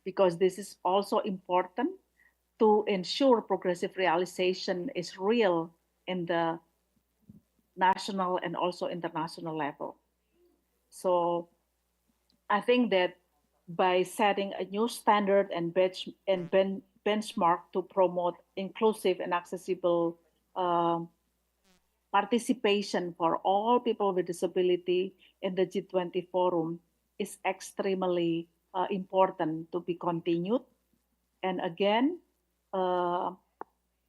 because this is also important to ensure progressive realization is real in the national and also international level. So I think that by setting a new standard and benchmark to promote inclusive and accessible um, participation for all people with disability in the G20 forum is extremely important to be continued. And again, uh,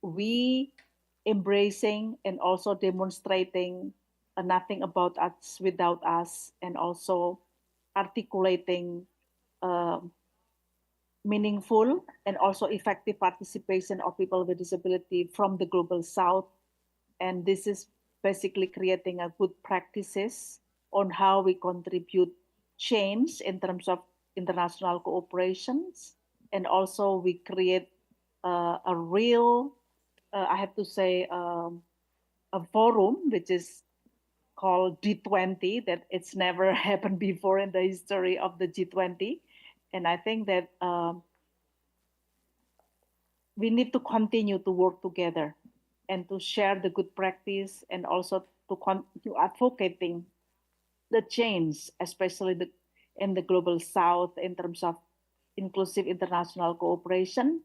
we embracing and also demonstrating nothing about us without us, and also articulating uh, meaningful and also effective participation of people with disability from the global south. And this is basically creating a good practices on how we contribute change in terms of international cooperations, and also we create a real I have to say a forum which is called D20, that it's never happened before in the history of the G20. And I think that we need to continue to work together and to share the good practice, and also to advocating the change, especially in the global south in terms of inclusive international cooperation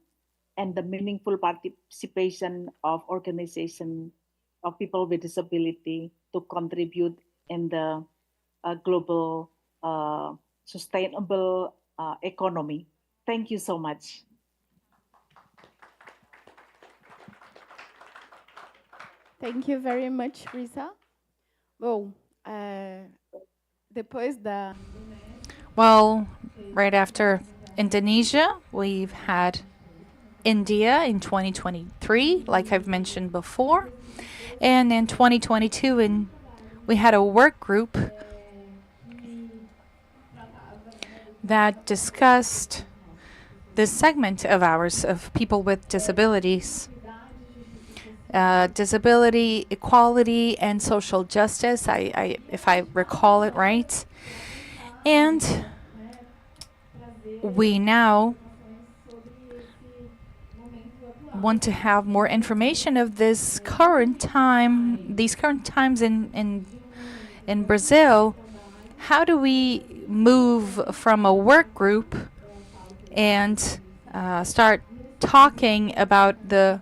and the meaningful participation of organizations of people with disability to contribute in the global sustainable economy. Thank you so much. Thank you very much, Risa. Bom, depois da. Well, right after Indonesia, we've had India in 2023, like I've mentioned before. And in 2022, we had a work group that discussed this segment of ours of people with disabilities. Disability, equality, and social justice, if I recall it right. And we now want to have more information of this current time, these current times in Brazil. How do we move from a work group and start talking about the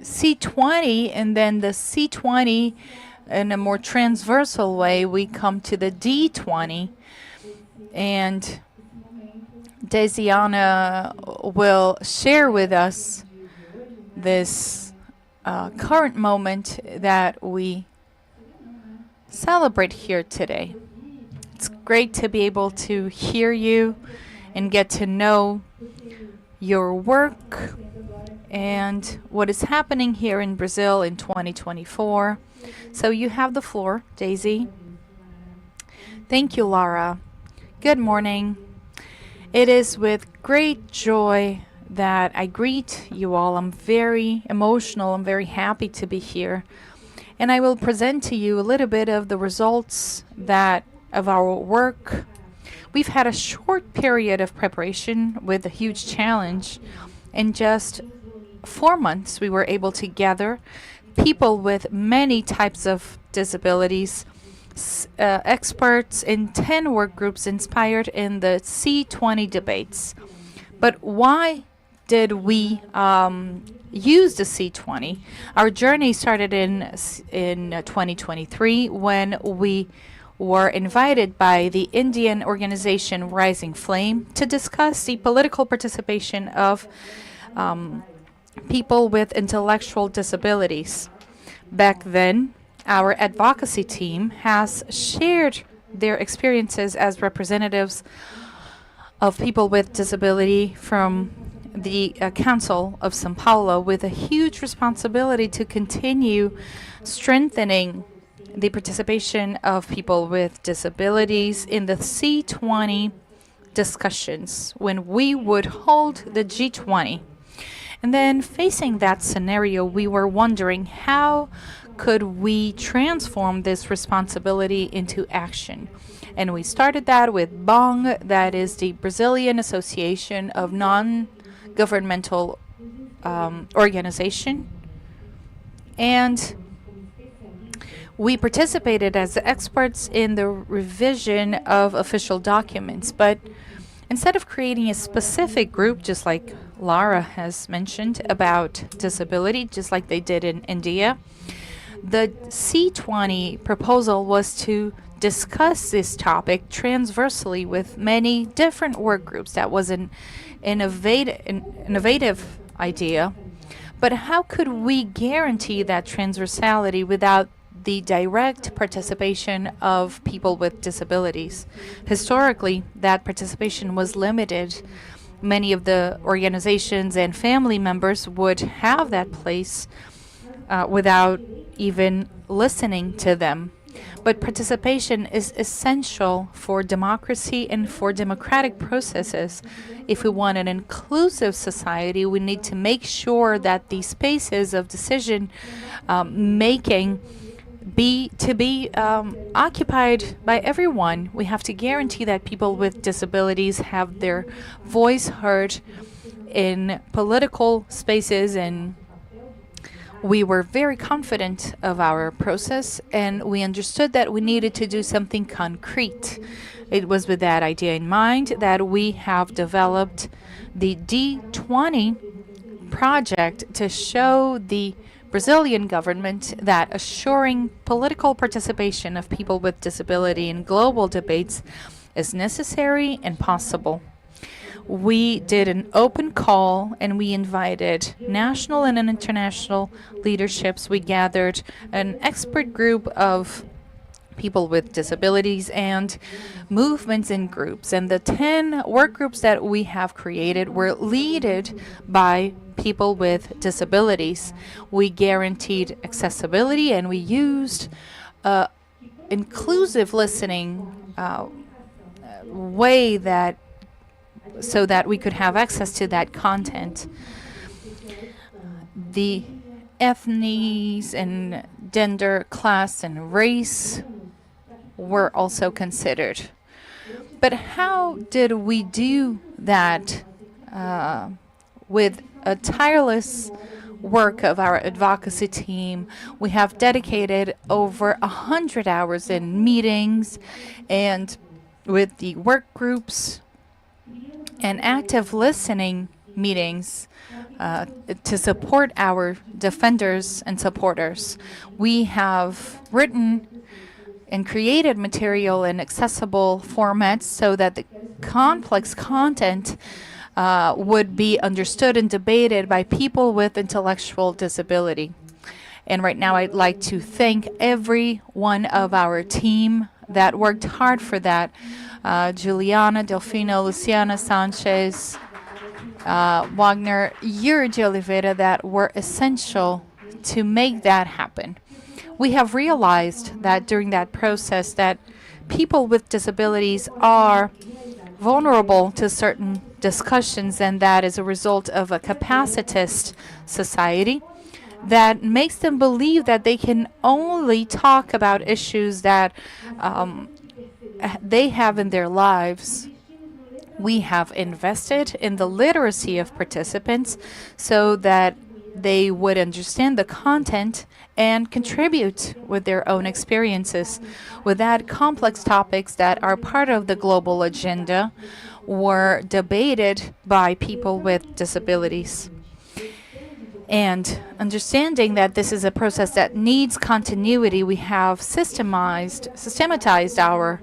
C20, and then the C20 in a more transversal way, we come to the D20, and Desiana will share with us this current moment that we celebrate here today. It's great to be able to hear you and get to know your work and what is happening here in Brazil in 2024. So you have the floor, Daisy. Thank you, Lara. Good morning. It is with great joy that I greet you all. I'm very emotional. I'm very happy to be here. And I will present to you a little bit of the results of our work. We've had a short period of preparation with a huge challenge. In just 4 months, we were able to gather people with many types of disabilities, experts in 10 work groups inspired in the C20 debates. But why did we use the C20? Our journey started in 2023 when we were invited by the Indian organization Rising Flame to discuss the political participation of people with intellectual disabilities. Back then, our advocacy team has shared their experiences as representatives of people with disability from the Council of São Paulo, with a huge responsibility to continue strengthening the participation of people with disabilities in the C20 discussions when we would hold the G20. And then facing that scenario, we were wondering how could we transform this responsibility into action. And we started that with BONG, that is the Brazilian Association of Non-Governmental Organization. And we participated as experts in the revision of official documents. But instead of creating a specific group, just like Lara has mentioned about disability, just like they did in India, the C20 proposal was to discuss this topic transversally with many different work groups. That was an innovative idea. But how could we guarantee that transversality without the direct participation of people with disabilities? Historically, that participation was limited. Many of the organizations and family members would have that place without even listening to them. But participation is essential for democracy and for democratic processes. If we want an inclusive society, we need to make sure that these spaces of decision making be occupied by everyone. We have to guarantee that people with disabilities have their voice heard in political spaces, and we were very confident of our process, and we understood that we needed to do something concrete. It was with that idea in mind that we have developed the D20 project to show the Brazilian government that assuring political participation of people with disability in global debates is necessary and possible. We did an open call and we invited national and international leaderships. We gathered an expert group of people with disabilities, and movements and groups. And the 10 work groups that we have created were led by people with disabilities. We guaranteed accessibility and we used inclusive listening way that so that we could have access to that content. The ethnies and gender, class, and race were also considered. But how did we do that uh, with a tireless work of our advocacy team? We have dedicated over 100 hours in meetings and with the work groups and active listening meetings to support our defenders and supporters. We have written and created material in accessible formats so that the complex content would be understood and debated by people with intellectual disability. And right now, I'd like to thank every one of our team that worked hard for that. Juliana, Delfino, Luciana Sanchez, Wagner, Yuri de Oliveira, that were essential to make that happen. We have realized that during that process that people with disabilities are vulnerable to certain discussions, and that is a result of a capacitist society that makes them believe that they can only talk about issues that they have in their lives. We have invested in the literacy of participants so that they would understand the content and contribute with their own experiences. With that, complex topics that are part of the global agenda were debated by people with disabilities. And understanding that this is a process that needs continuity, we have systematized our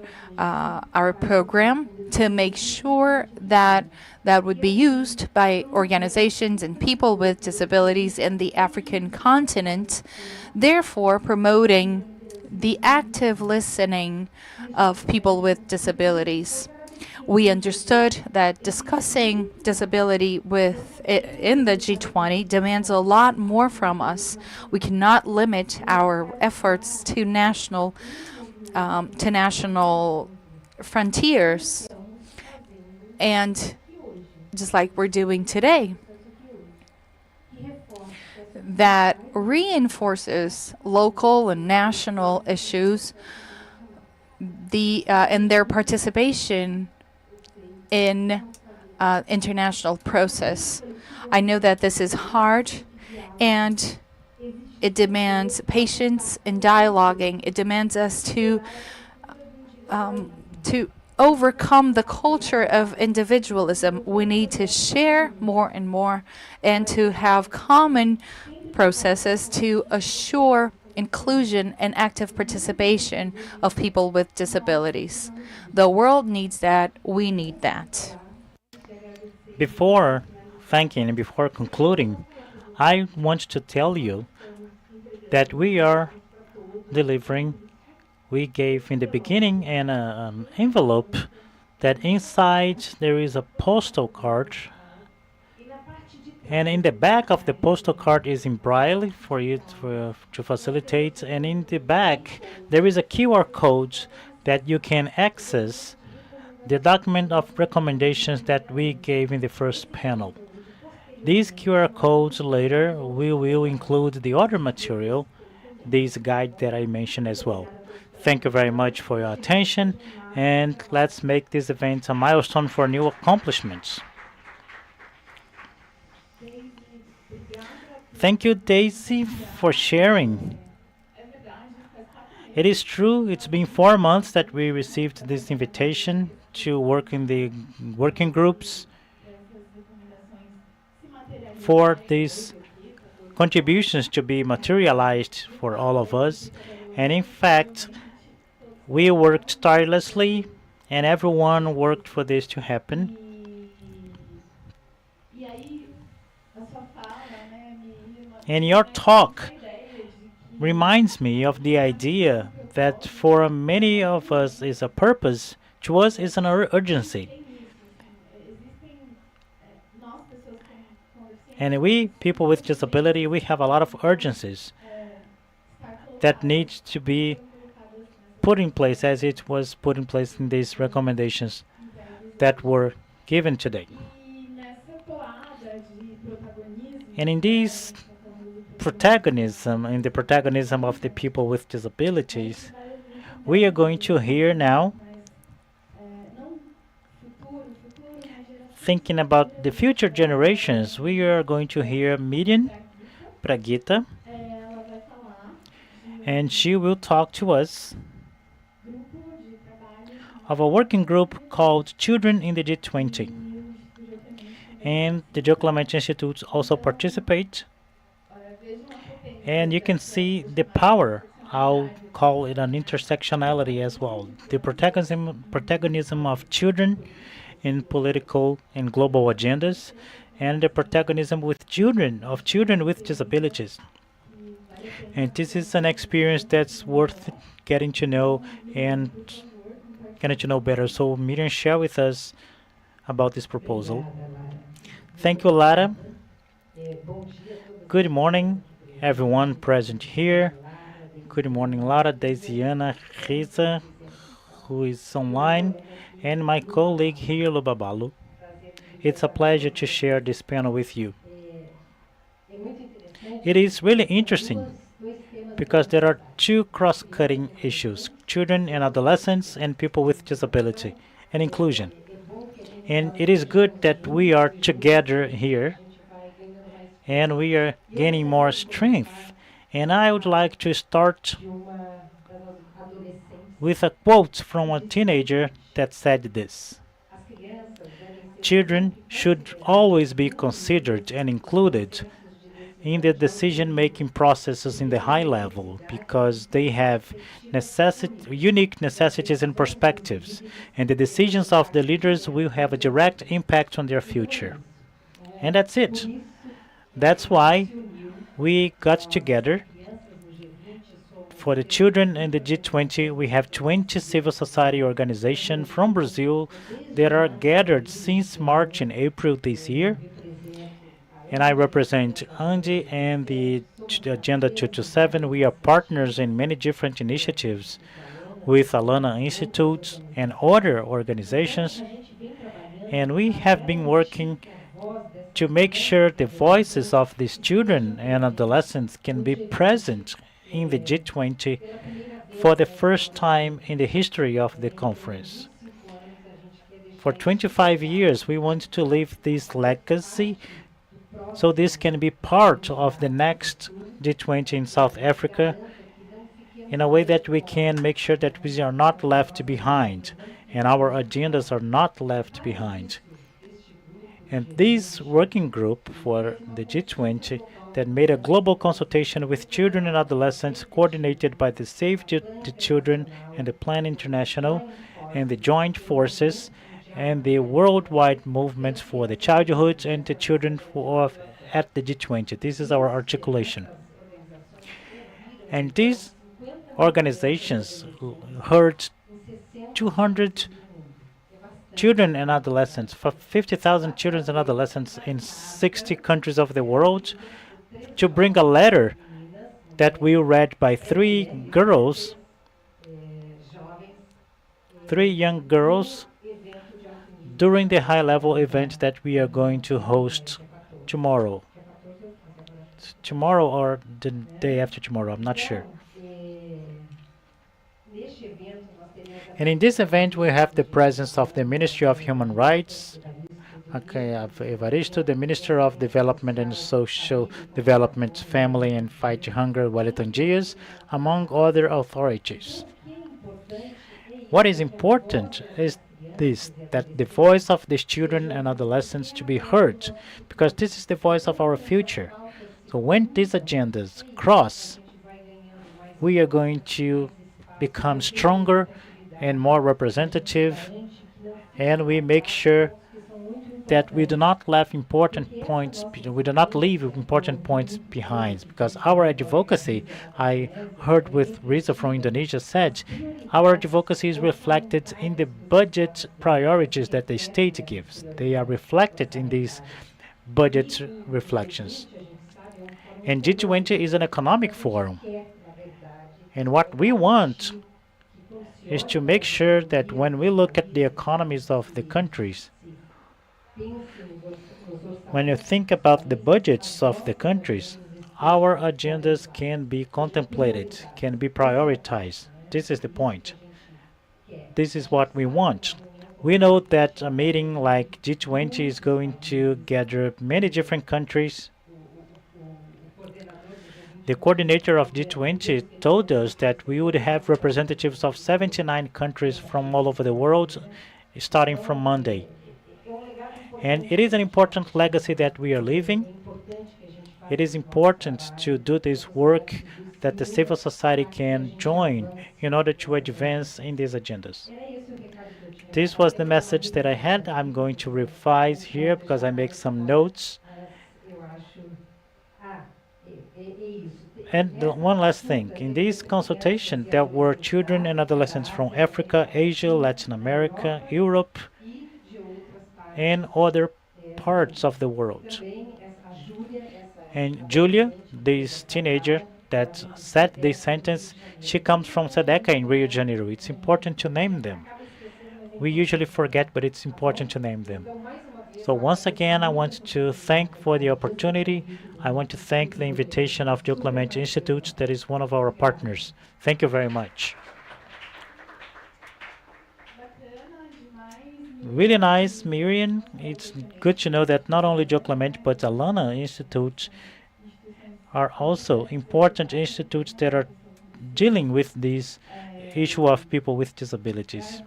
program to make sure that that would be used by organizations and people with disabilities in the African continent, therefore promoting the active listening of people with disabilities. We understood that discussing disability in the G20 demands a lot more from us. We cannot limit our efforts to national frontiers, and just like we're doing today, that reinforces local and national issues and their participation in international process. I know that this is hard, and it demands patience and dialoguing. It demands us to overcome the culture of individualism. We need to share more and more and to have common processes to assure inclusion and active participation of people with disabilities. The world needs that. We need that. Before thanking and before concluding, I want to tell you that we are delivering. We gave in the beginning an envelope that inside there is a postal card, and in the back of the postal card is in braille for you to facilitate, and in the back there is a QR code that you can access the document of recommendations that we gave in the first panel. These QR codes later we will include the other material, this guide that I mentioned as well. Thank you very much for your attention, and let's make this event a milestone for new accomplishments. Thank you, Daisy, for sharing. It is true, it's been 4 months that we received this invitation to work in the working groups for these contributions to be materialized for all of us. And in fact, we worked tirelessly and everyone worked for this to happen. And your talk reminds me of the idea that for many of us is a purpose, to us is an urgency. Nós, pessoas com And deficiência, we, people with disability, we have a lot of urgencies estar that colocadas, need to be foram colocadas nessas put in place as recomendações it was put in place in these recommendations that entregues hoje. were given today. Nessa toada de protagonismo And in these para concluir o protagonism, in the protagonism of the people with disabilities, várias we are brincadeiras going to hear now, mas não futuro, mas gerações thinking about the future generations, we are going to hear Miriam Pragita, ela vai falar and she will talk to us grupo de trabalho of a working group called Children in the G20. e o Instituto também. And the Joe Clement Institute also participate. Vejam a potência And you can see the power. I'll call it an intersectionality as well. The protagonism of children in political and global agendas, and the protagonism with children of children with disabilities. And this is an experience that's worth getting to know and getting to know better. So Miriam, share with us about this proposal. Thank you, Lara. Good morning, everyone present here. Good morning, Lara, Daisiana, Risa, who is online, and my colleague here, Lubabalu. It's a pleasure to share this panel with you. It is really interesting because there are two cross-cutting issues: children and adolescents and people with disability and inclusion. And it is good that we are together here and we are gaining more strength. And I would like to start with a quote from a teenager that said this: children should always be considered and included in the decision-making processes in the high level because they have unique necessities and perspectives, and the decisions of the leaders will have a direct impact on their future. And that's it. That's why we got together. For the children in the G20, we have 20 civil society organizations from Brazil that are gathered since March and April this year. And I represent Andy and the Agenda 227. We are partners in many different initiatives with Alana Institute and other organizations. And we have been working to make sure the voices of these children and adolescents can be present in the G20 for the first time in the history of the conference. For 25 years, we want to leave this legacy so this can be part of the next G20 in South Africa in a way that we can make sure that we are not left behind and our agendas are not left behind. And this working group for the G20 that made a global consultation with children and adolescents coordinated by the Save the Children and the Plan International and the Joint Forces and the worldwide movement for the childhood and the children at the G20. This is our articulation. And these organizations heard 200 children and adolescents, 50,000 children and adolescents in 60 countries of the world, to bring a letter that we read by three young girls, during the high-level event that we are going to host tomorrow. Tomorrow or the day after tomorrow, I'm not sure. And in this event, we have the presence of the Ministry of Human Rights, Evaristo, the Minister of Development and Social Development, Family and Fight Hunger, Wellington Dias, among other authorities. What is important is this, that the voice of these children and adolescents to be heard, because this is the voice of our future. So when these agendas cross, we are going to become stronger and more representative, and we make sure that we do not leave important points. We do not leave important points behind because our advocacy, I heard with Risa from Indonesia said, our advocacy is reflected in the budget priorities that the state gives. They are reflected in these budget reflections. And G20 is an economic forum. And what we want is to make sure that when we look at the economies of the countries, when you think about the budgets of the countries, our agendas can be contemplated, can be prioritized. This is the point. This is what we want. We know that a meeting like G20 is going to gather many different countries. The coordinator of G20 told us that we would have representatives of 79 countries from all over the world starting from Monday. And it is an important legacy that we are leaving. It is important to do this work that the civil society can join in order to advance in these agendas. This was the message that I had. I'm going to revise here because I make some notes. And one last thing. In this consultation, there were children and adolescents from Africa, Asia, Latin America, Europe, and other parts of the world. And Julia, this teenager that said this sentence, she comes from Sedeca in Rio de Janeiro. It's important to name them. We usually forget, but it's important to name them. So once again, I want to thank for the opportunity. I want to thank the invitation of Joe Clemente Institute, that is one of our partners. Thank you very much. Really nice, Miriam. It's good to know that not only Joe Clemente but Alana Institute are also important institutes that are dealing with this issue of people with disabilities.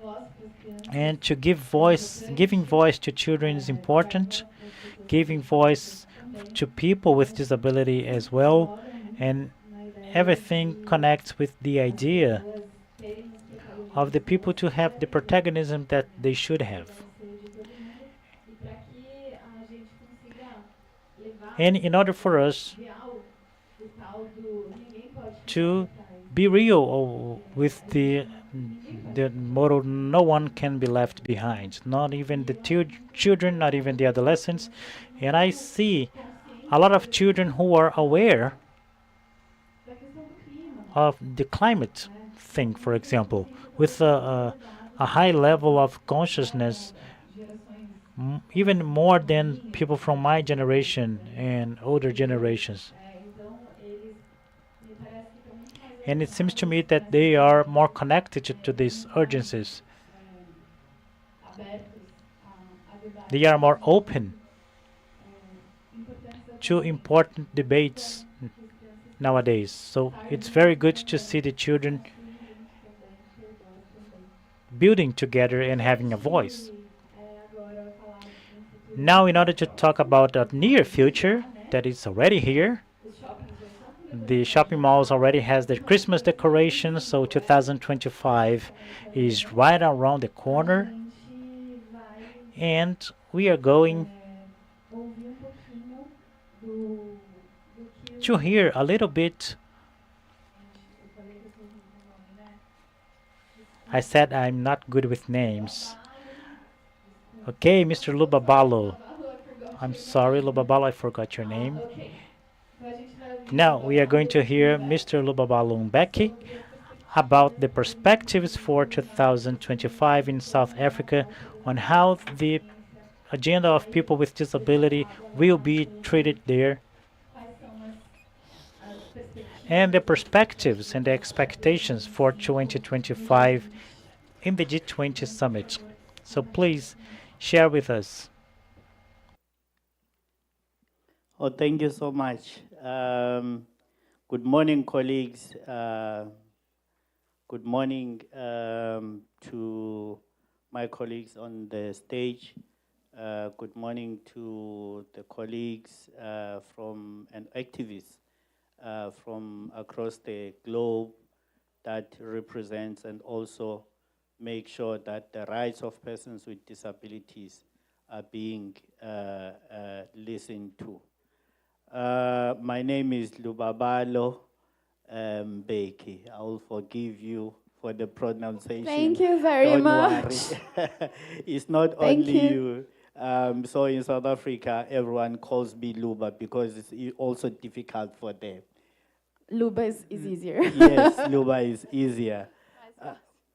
And to giving voice to children is important, giving voice to people with disability as well, and everything connects with the idea of the people to have the protagonism that they should have. And in order for us to be real with the motto, no one can be left behind, not even the children, not even the adolescents. And I see a lot of children who are aware of the climate thing, for example, with a high level of consciousness, even more than people from my generation and older generations. And it seems to me that they are more connected to these urgencies. They are more open to important debates nowadays. So it's very good to see the children building together and having a voice. Now, in order to talk about the near future that is already here, the shopping malls already has their Christmas decorations, so 2025 is right around the corner. And we are going to hear a little bit. I said I'm not good with names. Okay, Mr. Lubabalo. I'm sorry, Lubabalo, I forgot your name. Now we are going to hear Mr. Lubabalo Mbeki about the perspectives for 2025 in South Africa on how the agenda of people with disability will be treated there, and the perspectives and the expectations for 2025 in the G20 summit. So please share with us. Oh, thank you so much. Good morning, colleagues. Good morning to my colleagues on the stage. Good morning to the colleagues from and activists from across the globe that represents and also make sure that the rights of persons with disabilities are being listened to. My name is Lubabalo Beki. I will forgive you for the pronunciation. Thank you very Don't much. worry. It's not Thank only you. you. So in South Africa, everyone calls me Luba because it's also difficult for them. Luba is easier. Yes, Luba is easier.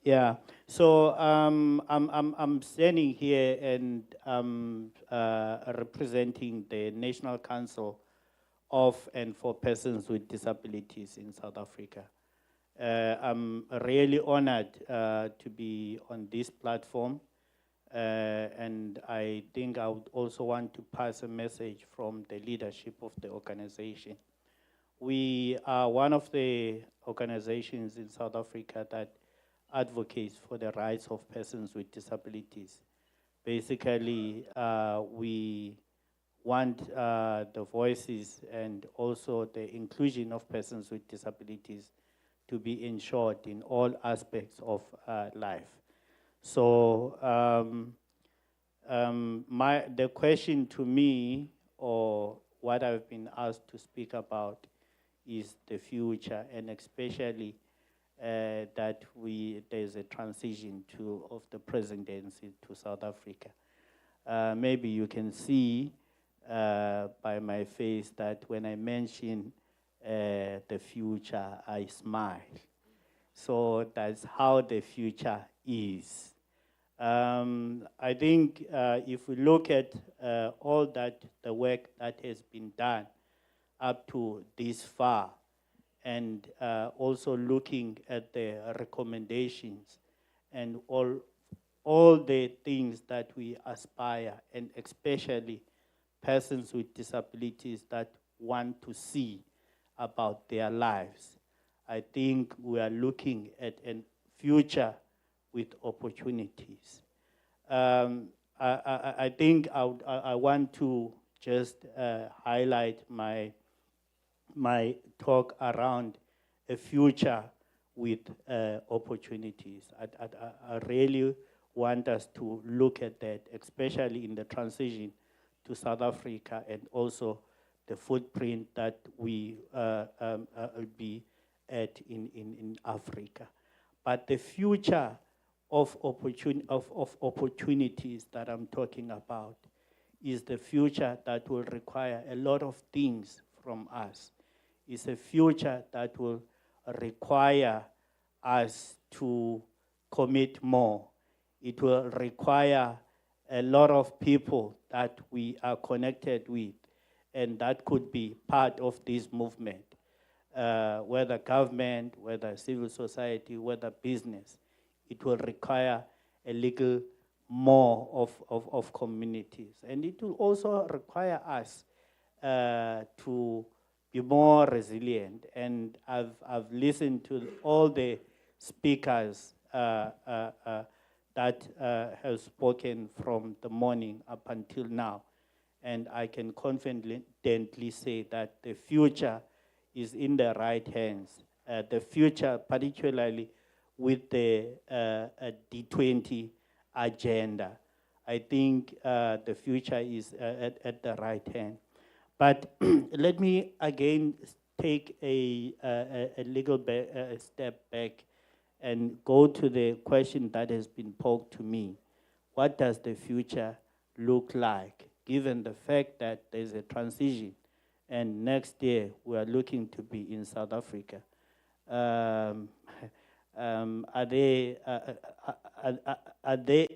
Yeah. So I'm standing here and representing the National Council of and for Persons with Disabilities in South Africa. I'm really honored to be on this platform, and I think I would also want to pass a message from the leadership of the organization. We are one of the organizations in South Africa that advocates for the rights of persons with disabilities. Basically, we want the voices and also the inclusion of persons with disabilities to be ensured in all aspects of life. So the question to me, or what I've been asked to speak about, is the future, and especially that there's a transition of the presidency to South Africa. Maybe you can see by my face that when I mention the future, I smile. So that's how the future is. I think if we look at all the work that has been done up to this far, and also looking at the recommendations and all the things that we aspire, and especially persons with disabilities that want to see about their lives, I think we are looking at a future with opportunities. I think I want to just highlight my talk around a future with opportunities. I really want us to look at that, especially in the transition to South Africa, and also the footprint that we will be at in Africa. But the future of opportunities that I'm talking about is the future that will require a lot of things from us. It's a future that will require us to commit more. It will require a lot of people that we are connected with, and that could be part of this movement, whether government, whether civil society, whether business. It will require a little more of communities. And it will also require us to be more resilient. And I've listened to all the speakers that have spoken from the morning up until now. And I can confidently say that the future is in the right hands. The future, particularly with the D20 agenda, I think the future is at the right hand. But let me again take a little step back and go to the question that has been posed to me. What does the future look like, given the fact that there's a transition and next year we are looking to be in South Africa? Are there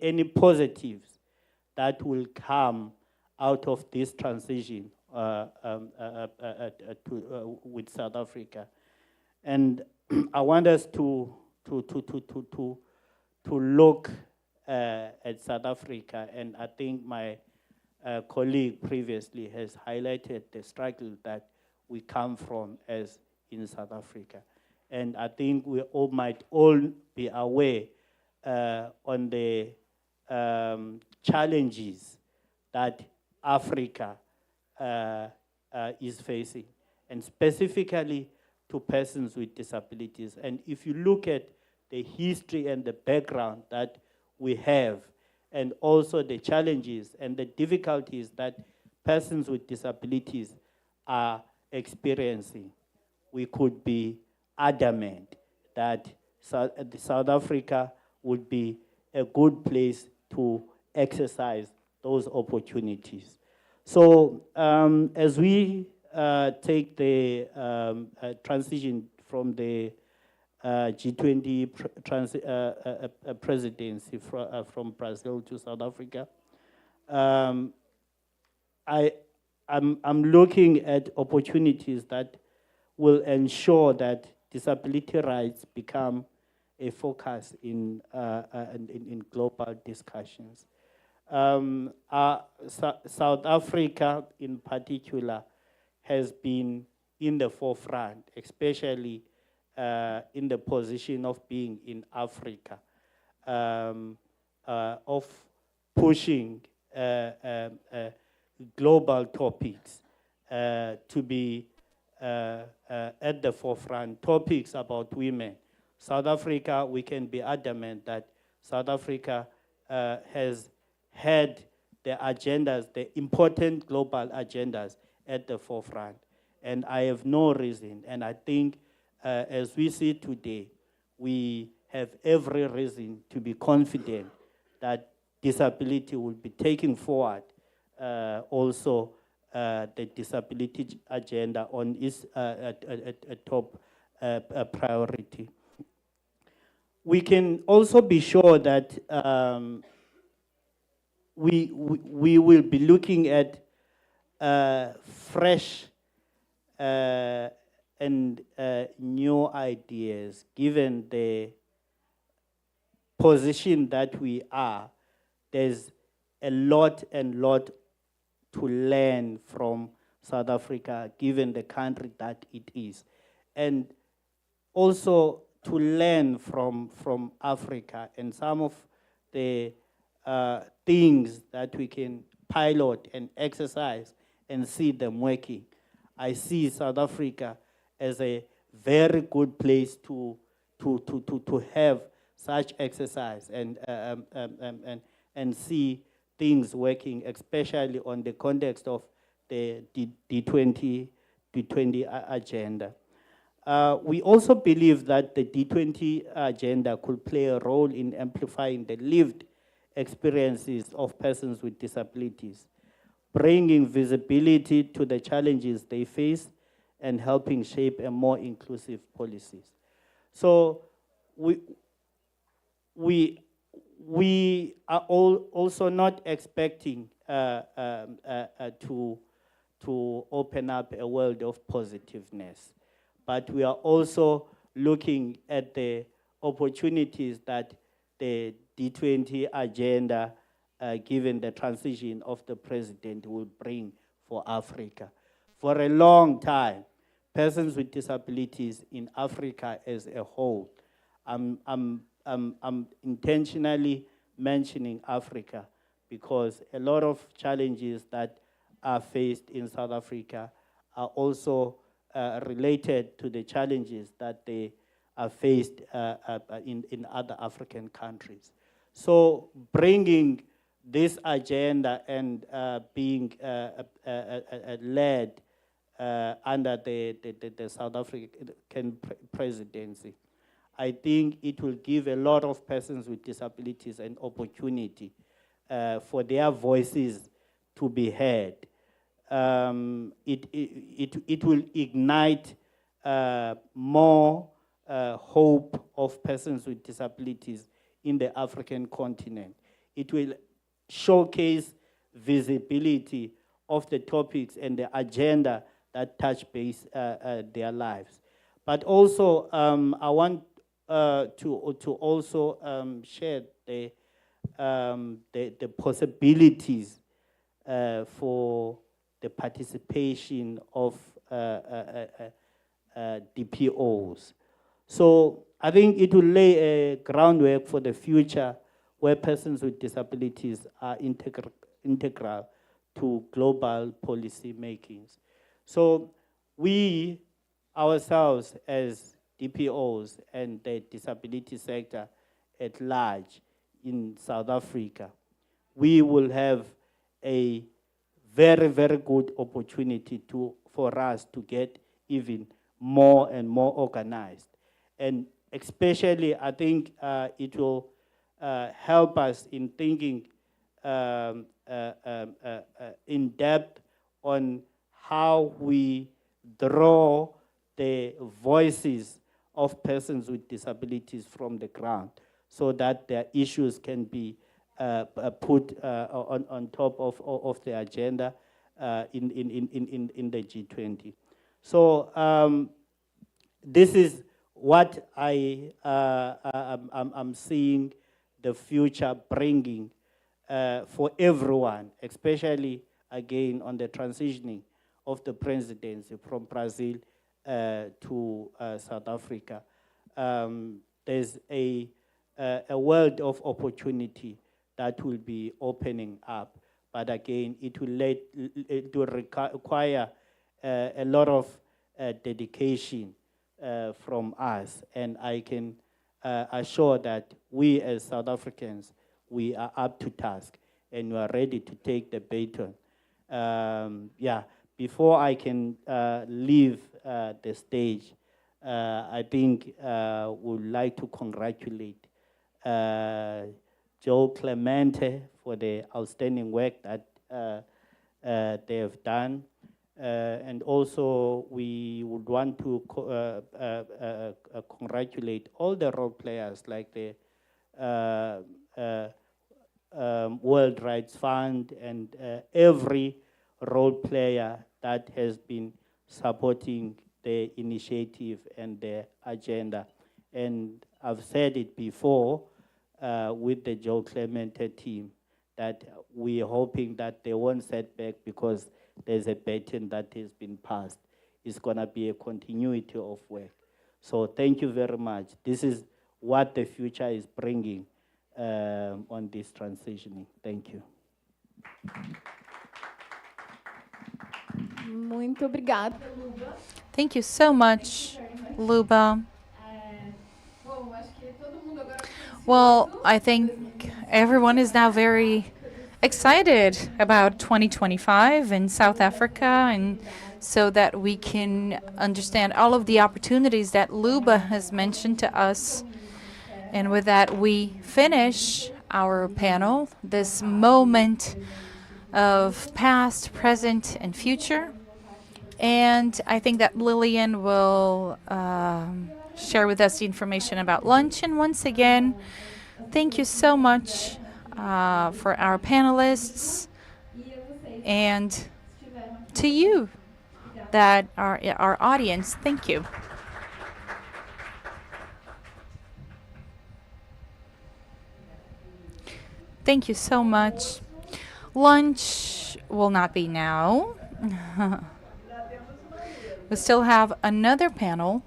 any positives that will come out of this transition with South Africa? And I want us to look at South Africa, and I think my colleague previously has highlighted the struggle that we come from as in South Africa. And I think we might all be aware on the challenges that Africa is facing, and specifically to persons with disabilities. And if you look at the history and the background that we have and also the challenges and the difficulties that persons with disabilities are experiencing, we could be adamant that South Africa would be a good place to exercise those opportunities. So as we take the transition from the G20 presidency from Brazil to South Africa, I'm looking at opportunities that will ensure that disability rights become a focus in global discussions. South Africa, in particular, has been in the forefront, especially in the position of being in Africa, of pushing global topics to be at the forefront, topics about women. South Africa, we can be adamant that South Africa has had the agendas, the important global agendas at the forefront. And I have no reason, and I think as we see today, we have every reason to be confident that disability will be taking forward also the disability agenda on its a top priority. We can also be sure that we will be looking at fresh and new ideas, given the position that we are. There's a lot to learn from South Africa, given the country that it is. And also to learn from Africa and some of the things that we can pilot and exercise and see them working. I see South Africa as a very good place to have such exercise and see things working, especially on the context of the D20 agenda. We also believe that the D20 agenda could play a role in amplifying the lived experiences of persons with disabilities, bringing visibility to the challenges they face and helping shape a more inclusive policies. So we are also not expecting to open up a world of positiveness, but we are also looking at the opportunities that the D20 agenda, given the transition of the president, will bring for Africa. For a long time, persons with disabilities in Africa as a whole, I'm intentionally mentioning Africa because a lot of challenges that are faced in South Africa are also related to the challenges that they are faced in other African countries. So bringing this agenda and being led under the South African presidency, I think it will give a lot of persons with disabilities an opportunity for their voices to be heard. It will ignite more hope of persons with disabilities in the African continent. It will showcase visibility of the topics and the agenda that touch base their lives. But also, I want to also share the possibilities for the participation of DPOs. So I think it will lay a groundwork for the future where persons with disabilities are integral to global policy makings. So we ourselves as DPOs and the disability sector at large in South Africa, we will have a very, very good opportunity for us to get even more and more organized. And especially, I think it will help us in thinking in depth on how we draw the voices of persons with disabilities from the ground so that their issues can be put on top of the agenda in the G20. So this is what I'm seeing the future bringing for everyone, especially again on the transitioning of the presidency from Brazil to South Africa. There's a world of opportunity that will be opening up. But again, it will require a lot of dedication from us. And I can assure that we as South Africans, we are up to task and we are ready to take the baton. Before I can leave the stage, I think would like to congratulate Joe Clemente for the outstanding work that they have done. And also, we would want to congratulate all the role players like the World Rights Fund and every role player that has been supporting the initiative and the agenda. And I've said it before with the Joe Clemente team that we're hoping that they won't set back because there's a baton that has been passed. It's going to be a continuity of work. So thank you very much. This is what the future is bringing on this transitioning. Thank you. Muito obrigada. Thank you so much, Luba. Well, I think everyone is now very excited about 2025 in South Africa, and so that we can understand all of the opportunities that Luba has mentioned to us. And with that, we finish our panel, this moment of past, present, and future. And I think that Lillian will share with us the information about lunch. And once again, thank you so much for our panelists and to you that are our audience. Thank you. Thank you so much. Lunch will not be now. We still have another panel.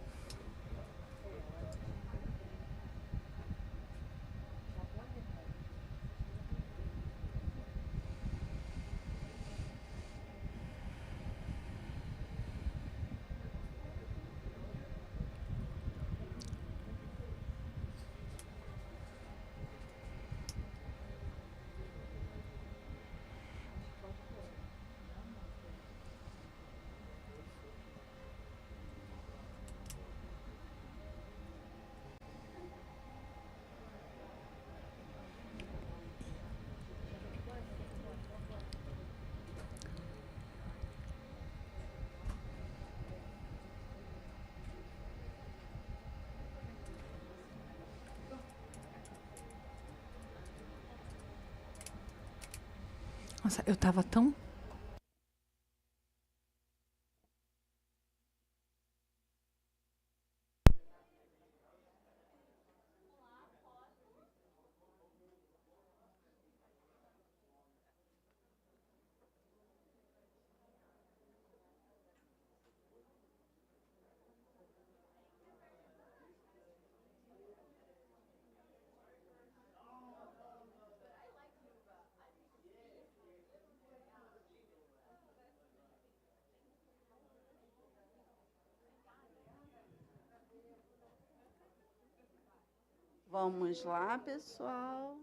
Nossa, eu tava tão... Vamos lá, pessoal.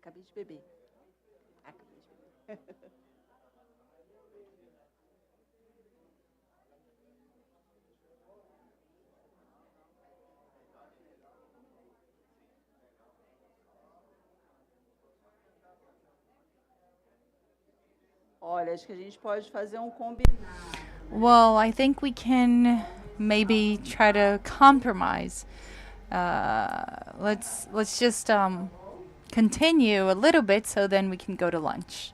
Acabei de beber. Acabei de beber. Olha, acho que a gente pode fazer combinado. Well, I think we can maybe try to compromise. Let's just continue a little bit so then we can go to lunch.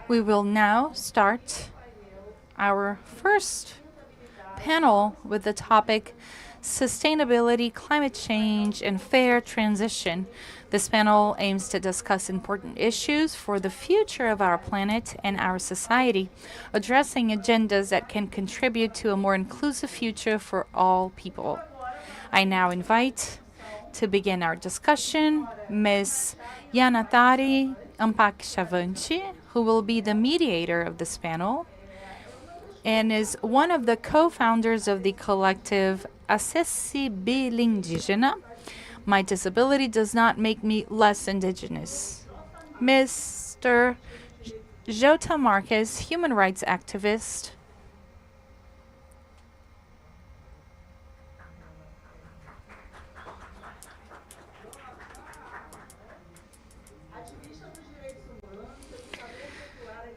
We will now start our first panel with the topic Sustainability, Climate Change, and Fair Transition. This panel aims to discuss important issues for the future of our planet and our society, addressing agendas that can contribute to a more inclusive future for all people. I now invite to begin our discussion Ms. Yanatari Ampakshavanti, who will be the mediator of this panel and is one of the co-founders of the collective Acessibility Indígena. My disability does not make me less indigenous. Mr. Jota Marques, human rights activist.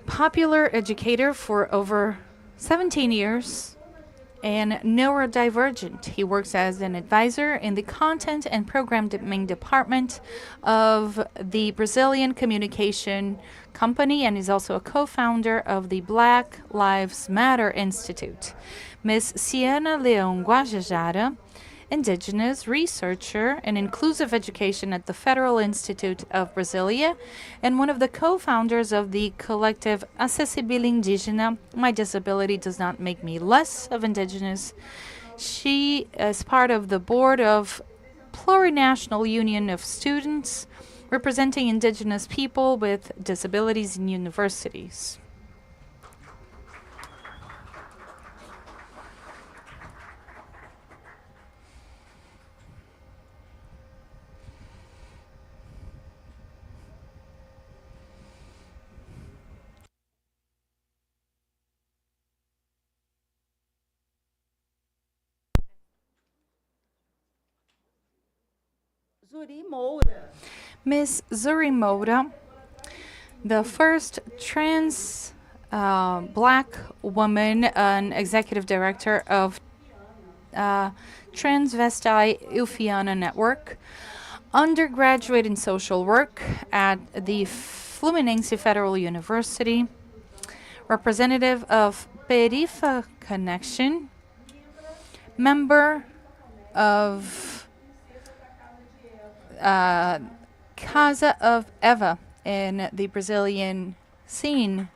Popular educator for over 17 years and neurodivergent. He works as an advisor in the content and programming department of the Brazilian communication company and is also a co-founder of the Black Lives Matter Institute. Ms. Siena Leão Guajajara, indigenous researcher in inclusive education at the Federal Institute of Brasilia and one of the co-founders of the collective Acessibility Indígena. My disability does not make me less of indigenous. She is part of the board of Plurinational Union of Students representing indigenous people with disabilities in universities. Zuri Moura. Ms. Zuri Moura, the first trans black woman, an executive director of Transvesti Ilfiana Network, undergraduate in social work at the Fluminense Federal University, representative of Perifa Connection, member of Casa of Eva in the Brazilian scene.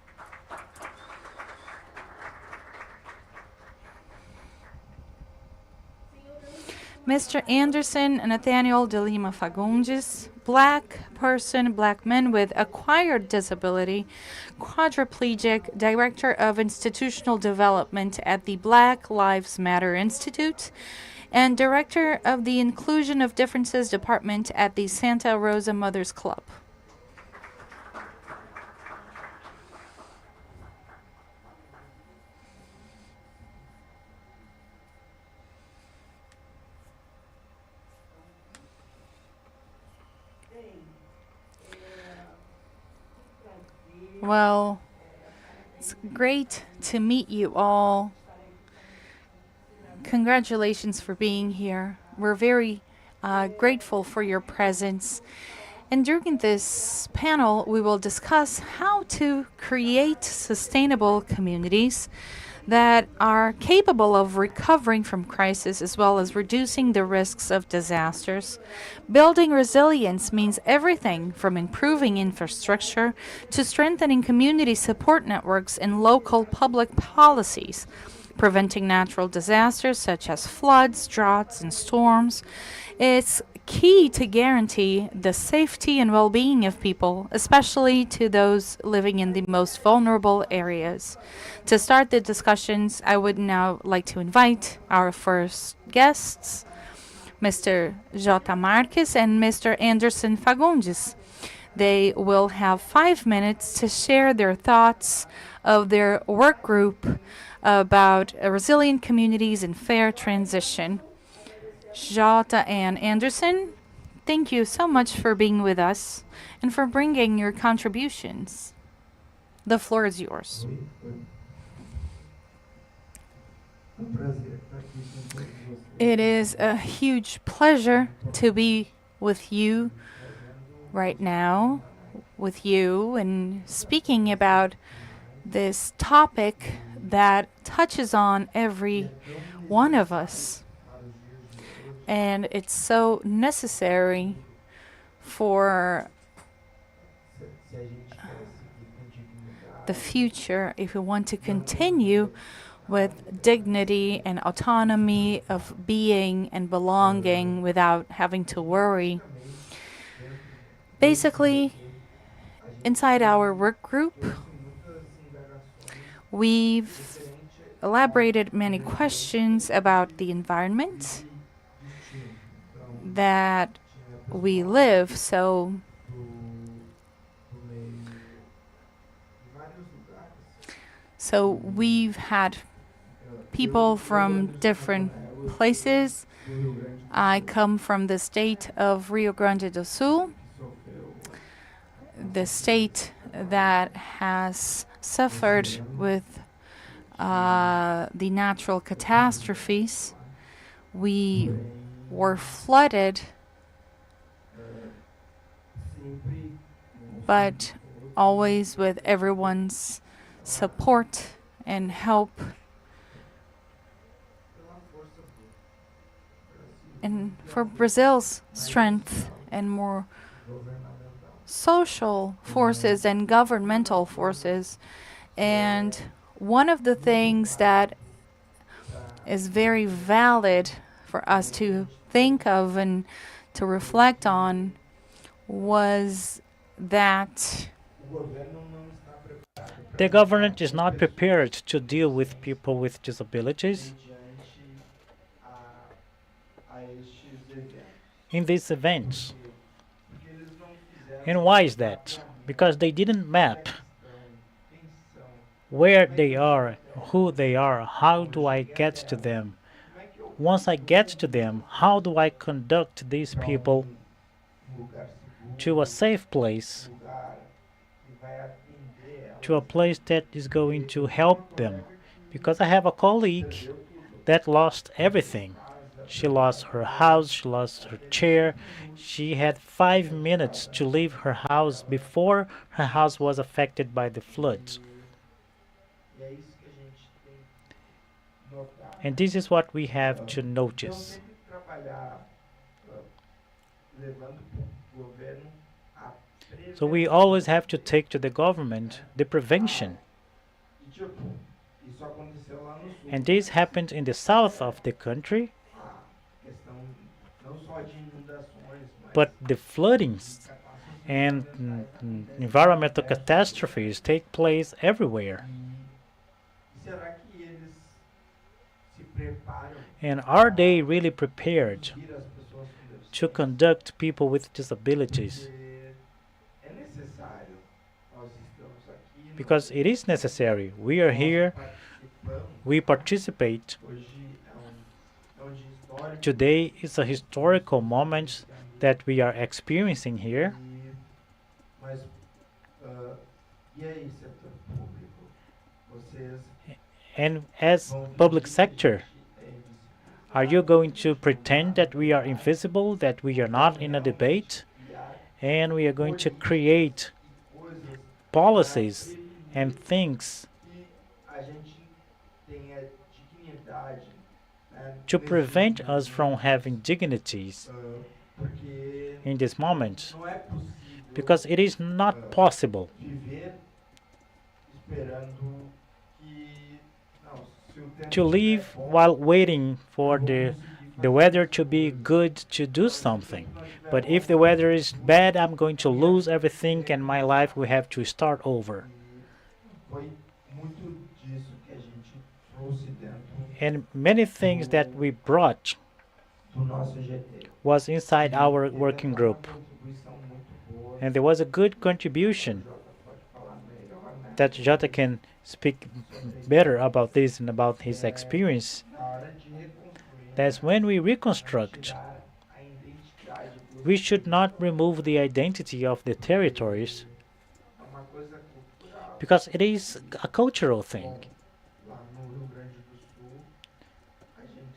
Mr. Anderson Nathaniel de Lima Fagundes, black person, black man with acquired disability, quadriplegic, director of institutional development at the Black Lives Matter Institute, and director of the Inclusion of Differences Department at the Santa Rosa Mothers Club. Well, it's great to meet you all. Congratulations for being here. We're very grateful for your presence. And during this panel, we will discuss how to create sustainable communities that are capable of recovering from crisis as well as reducing the risks of disasters. Building resilience means everything from improving infrastructure to strengthening community support networks and local public policies. preventing natural disasters such as floods, droughts, and storms. It's key to guarantee the safety and well being of people, especially to those living in the most vulnerable areas. To start the discussions, I would now like to invite our first guests, Mr. J. Marques and Mr. Anderson Fagundes. They will have 5 minutes to share their thoughts of their work group about resilient communities and fair transition. Jota and Anderson, thank you so much for being with us and for bringing your contributions. The floor is yours. It is a huge pleasure to be with you right now, with you, and speaking about this topic that touches on every one of us. And it's so necessary for the future if we want to continue with dignity and autonomy of being and belonging without having to worry. Basically, inside our work group, we've elaborated many questions about the environment that we live. So we've had people from different places. I come from the state of Rio Grande do Sul, the state that has suffered with the natural catastrophes. We were flooded, but always with everyone's support and help. And for Brazil's strength and more social forces and governmental forces. And one of the things that is very valid for us to think of and to reflect on was that The government is not prepared to deal with people with disabilities in these events. And why is that? Because they didn't map where they are, who they are, how do I get to them? Once I get to them, how do I conduct these people to a safe place, to a place that is going to help them? Because I have a colleague that lost everything. She lost her house, she lost her chair. She had 5 minutes to leave her house before her house was affected by the floods. And this is what we have to notice. So we always have to take to the government the prevention. And this happened in the south of the country. But the floodings and environmental catastrophes take place everywhere. And are they really prepared to conduct people with disabilities? Because it is necessary. We are here, we participate. Today is a historical moment that we are experiencing here. And as public sector, are you going to pretend that we are invisible, that we are not in a debate? And we are going to create policies and things to prevent us from having dignities in this moment, because it is not possible to live while waiting for the weather to be good to do something. But if the weather is bad, I'm going to lose everything and my life will have to start over. And many things that we brought was inside our working group. And there was a good contribution that Jota can speak better about this and about his experience. That's when we reconstruct, we should not remove the identity of the territories because it is a cultural thing.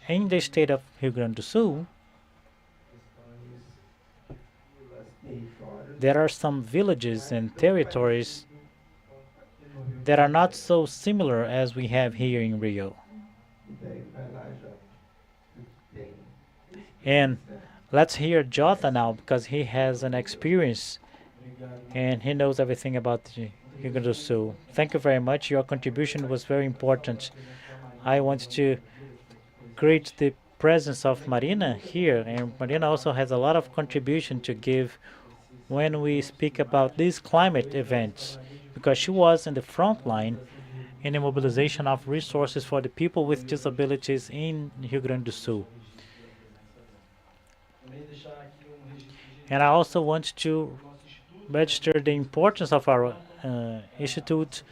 In the state of Rio Grande do Sul, there are some villages and territories that are not so similar as we have here in Rio. And let's hear Jota now because he has an experience and he knows everything about the Rio Grande do Sul. Thank you very much. Your contribution was very important. I want to greet the presence of Marina here, and Marina also has a lot of contribution to give when we speak about these climate events because she was in the front line in the mobilization of resources for the people with disabilities in Rio Grande do Sul. And I also want to register the importance of our institute,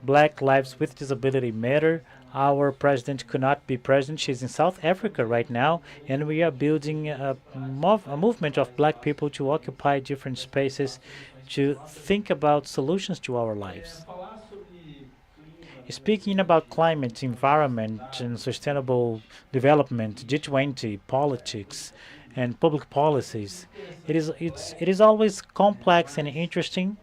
Black Lives with Disability Matter. Our president could not be present. She's in South Africa right now, and we are building a movement of black people to occupy different spaces to think about solutions to our lives. Speaking about climate, environment, and sustainable development, G20, politics, and public policies, it is always complex and interesting.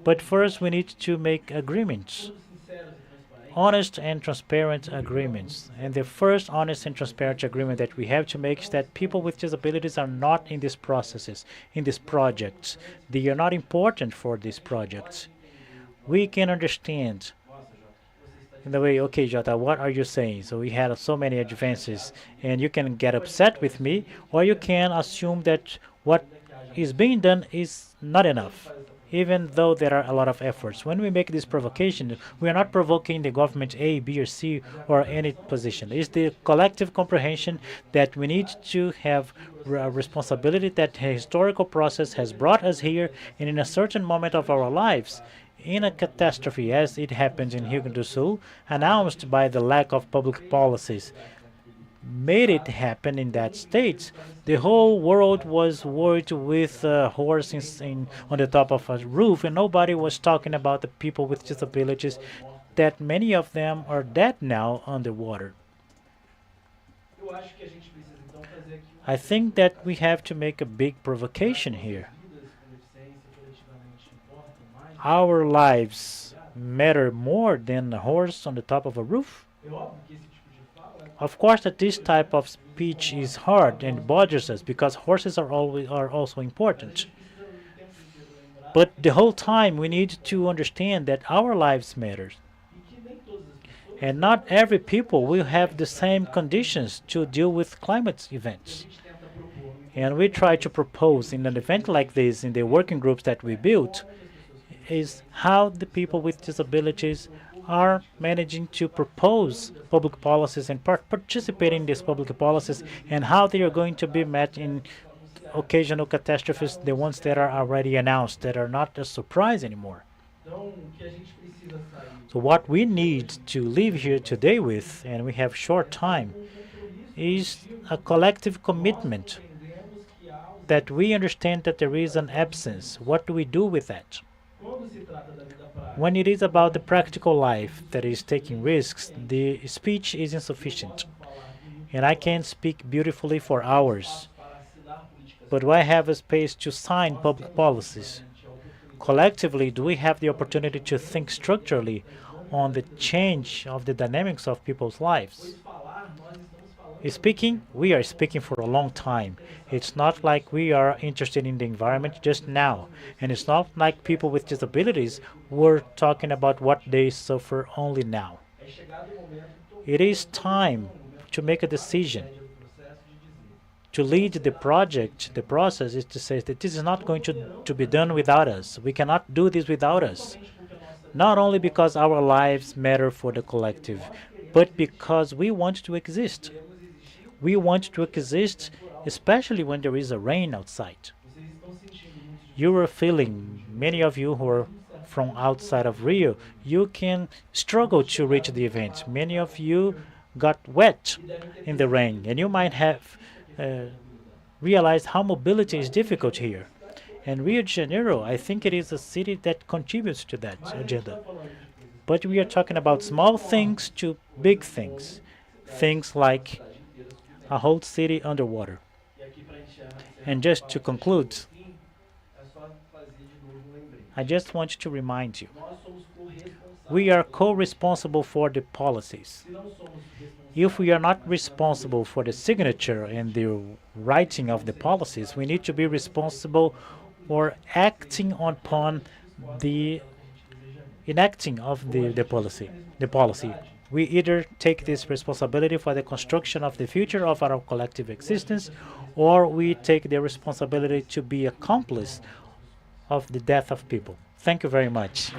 But first, we need to make agreements, honest and transparent agreements. And the first honest and transparent agreement that we have to make is that people with disabilities are not in these processes, in these projects. They are not important for these projects. We can understand in the way, okay, Jota, what are you saying? So we had so many advances, and you can get upset with me, or you can assume that what is being done is not enough, even though there are a lot of efforts. When we make this provocation, we are not provoking the government A, B, or C, or any position. It's the collective comprehension that we need to have a responsibility that the historical process has brought us here, and in a certain moment of our lives, in a catastrophe as it happened in Rio Grande do Sul, announced by the lack of public policies, made it happen in that state. The whole world was worried with a horse on the top of a roof, and nobody was talking about the people with disabilities, that many of them are dead now underwater. I think that we have to make a big provocation here. Our lives matter more than a horse on the top of a roof? Of course that this type of speech is hard and bothers us because horses are also important. But the whole time we need to understand that our lives matter. And not every people will have the same conditions to deal with climate events. And we try to propose in an event like this in the working groups that we built is how the people with disabilities are managing to propose public policies and participate in these public policies and how they are going to be met in occasional catastrophes, the ones that are already announced, that are not a surprise anymore. So what we need to leave here today with, and we have short time, is a collective commitment that we understand that there is an absence. What do we do with that? When it is about the practical life that is taking risks, the speech is insufficient. And I can speak beautifully for hours. But do I have a space to sign public policies? Collectively, do we have the opportunity to think structurally on the change of the dynamics of people's lives? speaking, we are speaking for a long time. It's not like we are interested in the environment just now. And it's not like people with disabilities were talking about what they suffer only now. It is time to make a decision. To lead the project, the process is to say that this is not going to be done without us. We cannot do this without us. Not only because our lives matter for the collective, but because we want to exist. We want to exist, especially when there is a rain outside. You are feeling, many of you who are from outside of Rio, you can struggle to reach the event. Many of you got wet in the rain, and you might have uh, realized how mobility is difficult here. And Rio de Janeiro, I think it is a city that contributes to that agenda. But we are talking about small things to big things. Things like a whole city underwater. And just to conclude, I just want to remind you we are co responsible for the policies. If we are not responsible for the signature and the writing of the policies, we need to be responsible for acting upon the enacting of the policy. We either take this responsibility for the construction of the future of our collective existence, or we take the responsibility to be accomplice of the death of people. Thank you very much.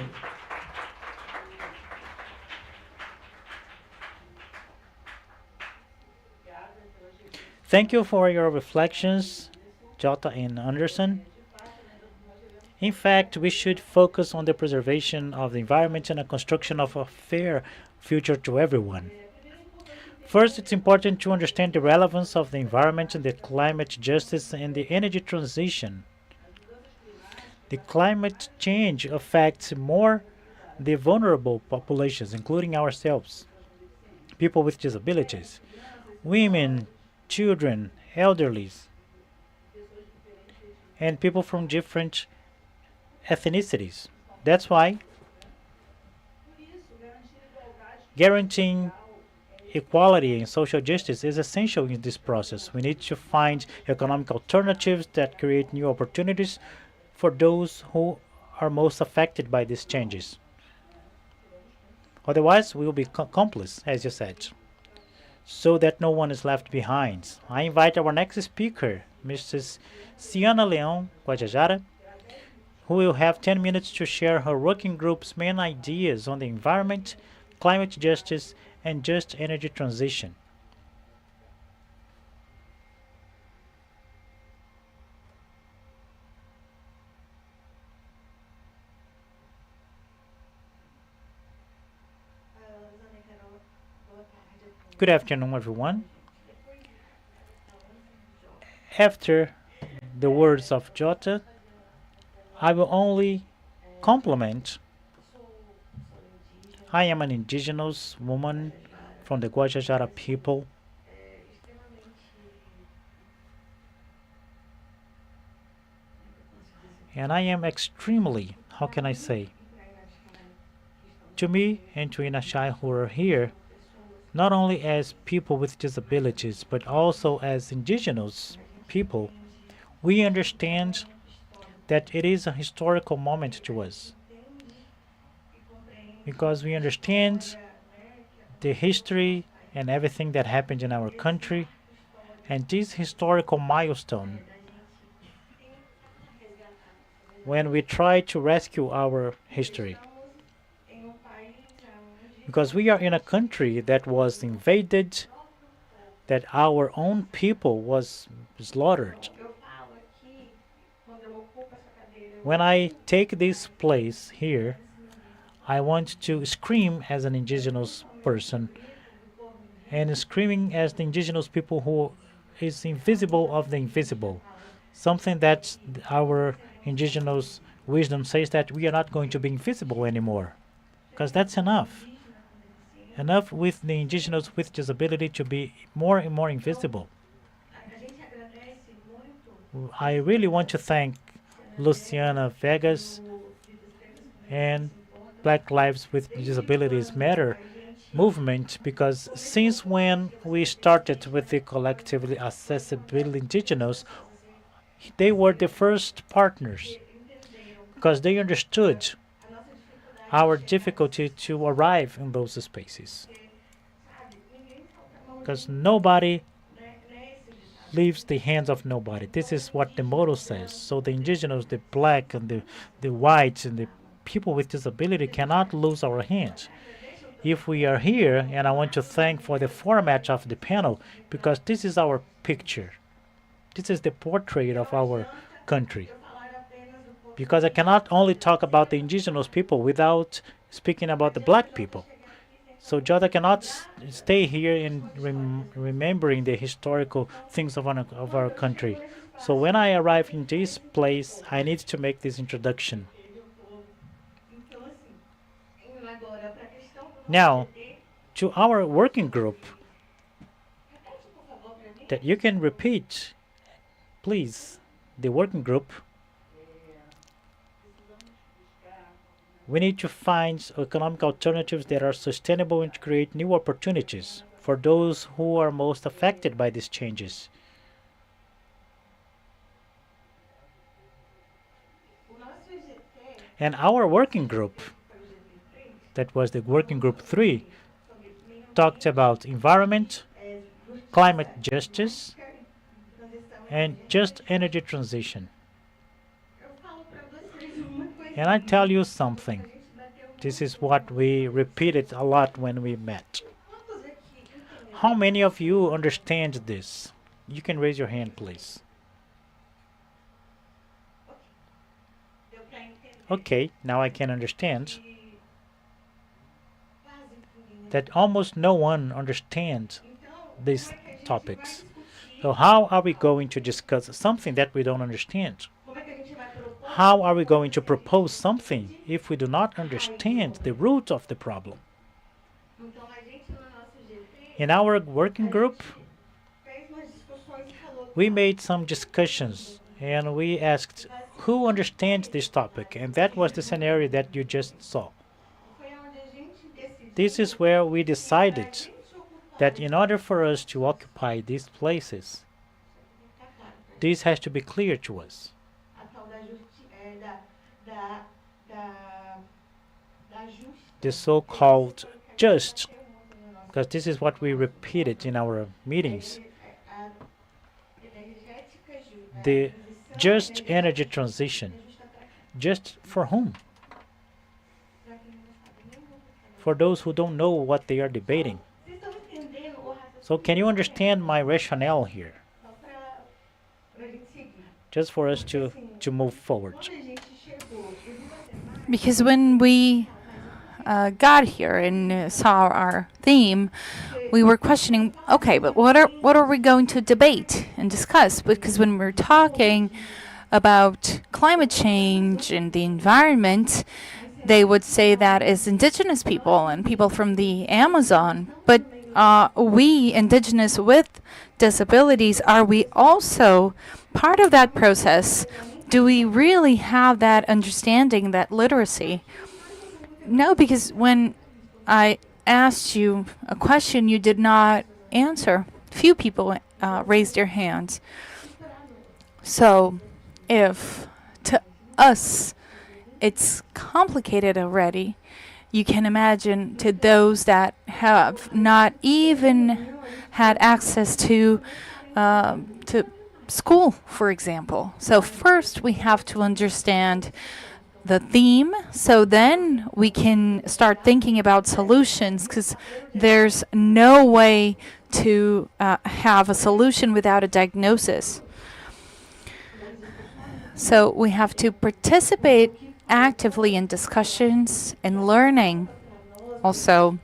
Thank you for your reflections, Jota and Anderson. In fact, we should focus on the preservation of the environment and the construction of a fair future to everyone. First, it's important to understand the relevance of the environment and the climate justice and the energy transition. The climate change affects more the vulnerable populations, including ourselves, people with disabilities, women, children, elderlies, and people from different ethnicities. That's why guaranteeing equality and social justice is essential in this process. We need to find economic alternatives that create new opportunities for those who are most affected by these changes. Otherwise, we will be complicit, as you said, so that no one is left behind. I invite our next speaker, Mrs. Ciana Leão Guajajara, who will have 10 minutes to share her working group's main ideas on the environment, climate justice, and just energy transition. Good afternoon, everyone. After the words of Jota, I will only compliment. I am an indigenous woman from the Guajajara people. And I am extremely, how can I say, to me and to Inashai who are here, not only as people with disabilities, but also as indigenous people, we understand that it is a historical moment to us because we understand the history and everything that happened in our country, and this historical milestone when we try to rescue our history. Because we are in a country that was invaded, that our own people was slaughtered. When I take this place here, I want to scream as an indigenous person and screaming as the indigenous people who is invisible of the invisible. Something that our indigenous wisdom says that we are not going to be invisible anymore. Because that's enough. Enough with the indigenous with disability to be more and more invisible. I really want to thank Luciana Vegas and Black Lives with Disabilities Matter movement because since when we started with the collectively accessible indigenous, they were the first partners because they understood our difficulty to arrive in those spaces. Because nobody leaves the hands of nobody. This is what the motto says. So the indigenous, the black, and the whites, and the people with disability cannot lose our hands. If we are here, and I want to thank for the format of the panel, because this is our picture. This is the portrait of our country. Because I cannot only talk about the indigenous people without speaking about the black people. So Jota cannot stay here in remembering the historical things of our country. So when I arrive in this place, I need to make this introduction. Now, to our working group, that you can repeat, please, the working group. We need to find economic alternatives that are sustainable and create new opportunities for those who are most affected by these changes. And our working group, that was the working group 3, talked about environment, climate justice, and just energy transition. And I tell you something. This is what we repeated a lot when we met. How many of you understand this? You can raise your hand, please. Okay, now I can understand that almost no one understands these topics. So how are we going to discuss something that we don't understand? How are we going to propose something if we do not understand the root of the problem? In our working group, we made some discussions and we asked who understands this topic, and that was the scenario that you just saw. This is where we decided that in order for us to occupy these places, this has to be clear to us. The so-called just, because this is what we repeated in our meetings, the just energy transition. Just for whom? For those who don't know what they are debating. So can you understand my rationale here? Just for us to move forward. Because when we got here and saw our theme, we were questioning, okay, but what are we going to debate and discuss? Because when we're talking about climate change and the environment, they would say that is indigenous people and people from the Amazon. But we, indigenous with disabilities, are we also part of that process? Do we really have that understanding, that literacy? No, because when I asked you a question, you did not answer. Few people raised their hands. So if to us it's complicated already, you can imagine to those that have not even had access to school, for example. So first we have to understand the theme, so then we can start thinking about solutions, because there's no way to have a solution without a diagnosis. So we have to participate actively in discussions and learning also,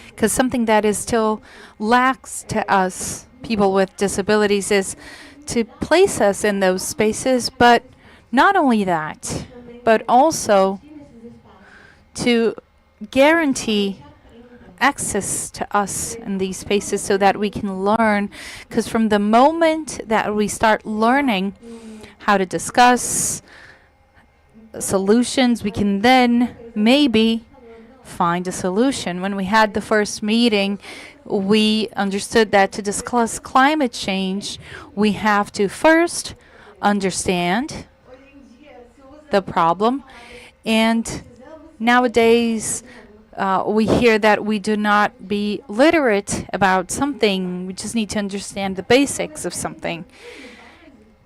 because something that is still lacks to us, people with disabilities, is to place us in those spaces, but not only that, but also to guarantee access to us in these spaces so that we can learn, because from the moment that we start learning how to discuss solutions, we can then maybe find a solution. When we had the first meeting, we understood that to discuss climate change, we have to first understand the problem. And nowadays, we hear that we do not be literate about something. We just need to understand the basics of something.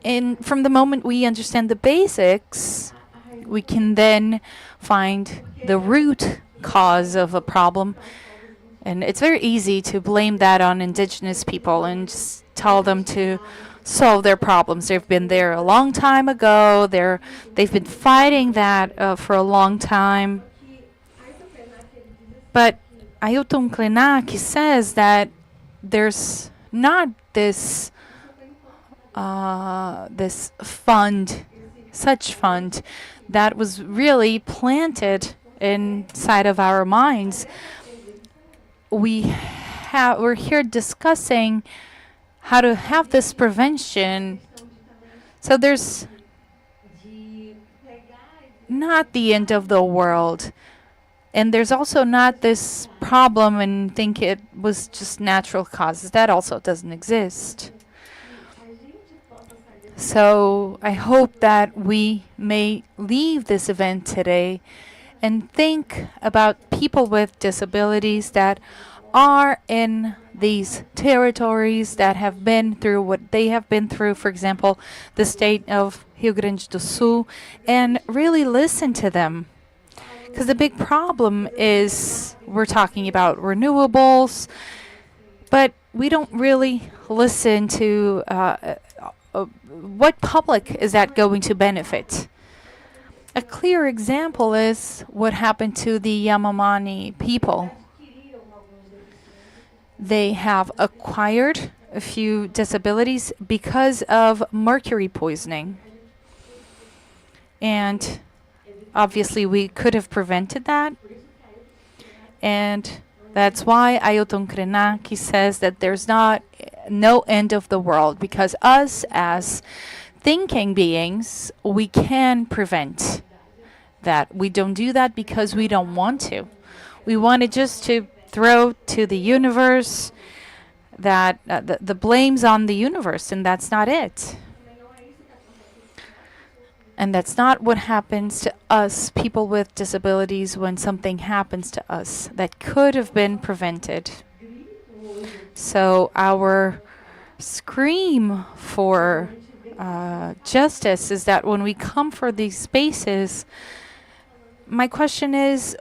And from the moment we understand the basics, we can then find the root cause of a problem. And it's very easy to blame that on indigenous people and just tell them to solve their problems. They've been there a long time ago. They've been fighting that for a long time. But Ailton Krenak says that there's not this fund, such fund, that was really planted inside of our minds. We're here discussing how to have this prevention. So there's not the end of the world. And there's also not this problem and think it was just natural causes. That also doesn't exist. So I hope that we may leave this event today and think about people with disabilities that are in these territories that have been through what they have been through, for example, the state of Rio Grande do Sul, and really listen to them. Because the big problem is we're talking about renewables, but we don't really listen to what public is that going to benefit. A clear example is what happened to the Yamamani people. They have acquired a few disabilities because of mercury poisoning. And obviously, we could have prevented that. And that's why Ailton Krenak says that there's no end of the world, because us as thinking beings, we can prevent that. We don't do that because we don't want to. We want it just to throw to the universe that the blame's on the universe, and that's not it. And that's not what happens to us, people with disabilities, when something happens to us that could have been prevented. So our scream for justice is that when we come for these spaces, my question is,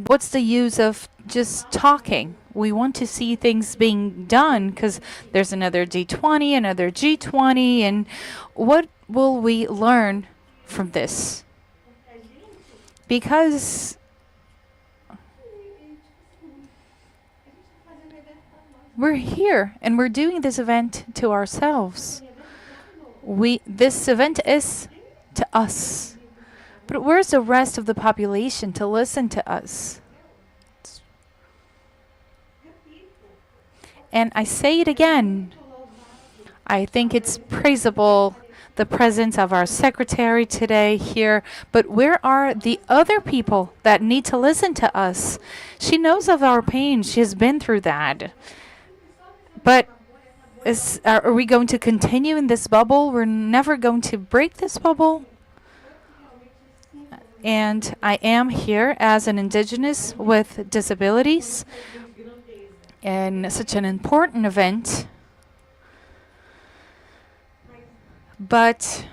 what's the use of just talking? We want to see things being done because there's another D20, another G20, and what will we learn from this? Because we're here and we're doing this event to ourselves. This event is to us. But where's the rest of the population to listen to us? And I say it again. I think it's praisable, the presence of our secretary today here. But where are the other people that need to listen to us? She knows of our pain. She has been through that. But are we going to continue in this bubble? We're never going to break this bubble. And I am here as an indigenous with disabilities in such an important event. But